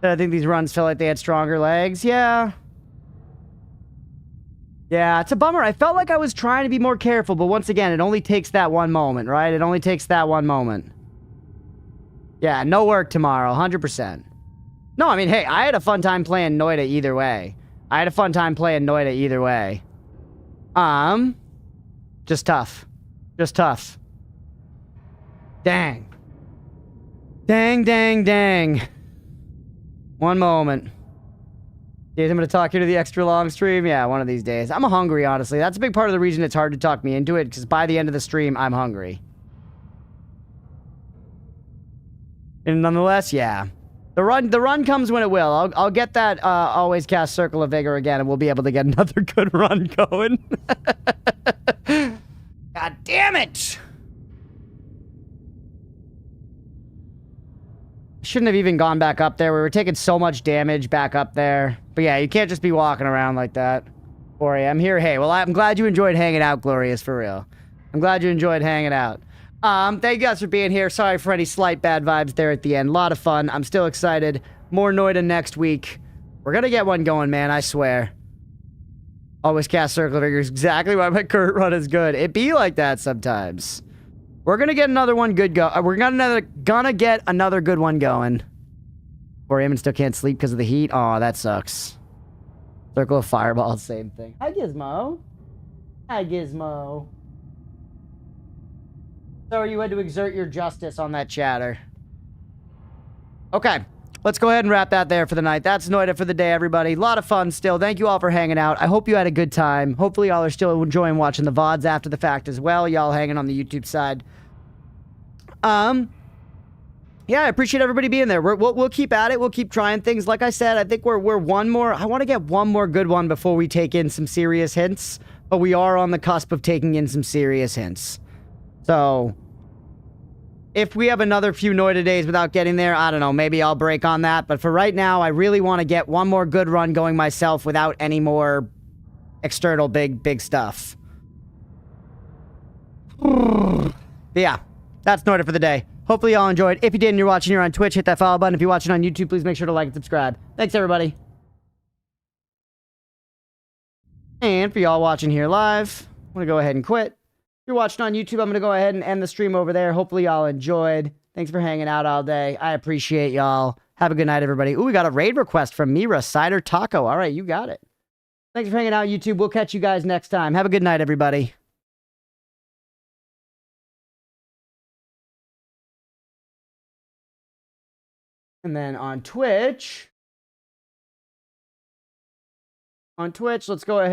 I think these runs felt like they had stronger legs. Yeah. Yeah, it's a bummer. I felt like I was trying to be more careful, but once again, it only takes that one moment, right? It only takes that one moment. Yeah, no work tomorrow, 100%. No, I mean, hey, I had a fun time playing Noita either way. Just tough. Just tough. Dang. Dang, dang, dang. One moment. Days I'm going to talk you to the extra long stream? Yeah, one of these days. I'm hungry, honestly. That's a big part of the reason it's hard to talk me into it, because by the end of the stream, I'm hungry. And nonetheless, yeah. The run comes when it will. I'll get that always cast Circle of Vigor again, and we'll be able to get another good run going. God damn it! Shouldn't have even gone back up there. We were taking so much damage back up there. But yeah, you can't just be walking around like that. 4 a.m. here. Hey, well, I'm glad you enjoyed hanging out, Glorious, for real. I'm glad you enjoyed hanging out. Thank you guys for being here. Sorry for any slight bad vibes there at the end. A lot of fun. I'm still excited. More Noita next week. We're gonna get one going, man, I swear. Always cast Circle of Vigor is exactly why my current run is good. It be like that sometimes. We're gonna get another one good go. We're gonna get another good one going. 4 a.m. and still can't sleep because of the heat. Oh, that sucks. Circle of Fireball, same thing. Hi, Gizmo. Hi, Gizmo. Sorry you had to exert your justice on that chatter. Okay, let's go ahead and wrap that there for the night. That's Noita for the day, everybody. A lot of fun still. Thank you all for hanging out. I hope you had a good time. Hopefully y'all are still enjoying watching the VODs after the fact as well. Y'all hanging on the YouTube side. Yeah, I appreciate everybody being there. We'll keep at it. We'll keep trying things. Like I said, I think we're one more. I want to get one more good one before we take in some serious hints. But we are on the cusp of taking in some serious hints. So, if we have another few Noita days without getting there, I don't know. Maybe I'll break on that. But for right now, I really want to get one more good run going myself without any more external big stuff. But yeah, that's Noita for the day. Hopefully y'all enjoyed. If you did and you're watching here on Twitch, hit that follow button. If you're watching on YouTube, please make sure to like and subscribe. Thanks, everybody. And for y'all watching here live, I'm going to go ahead and quit. If you're watching on YouTube, I'm going to go ahead and end the stream over there. Hopefully y'all enjoyed. Thanks for hanging out all day. I appreciate y'all. Have a good night, everybody. Ooh, we got a raid request from Mira, Cider Taco. All right, you got it. Thanks for hanging out, YouTube. We'll catch you guys next time. Have a good night, everybody. And then on Twitch, let's go ahead.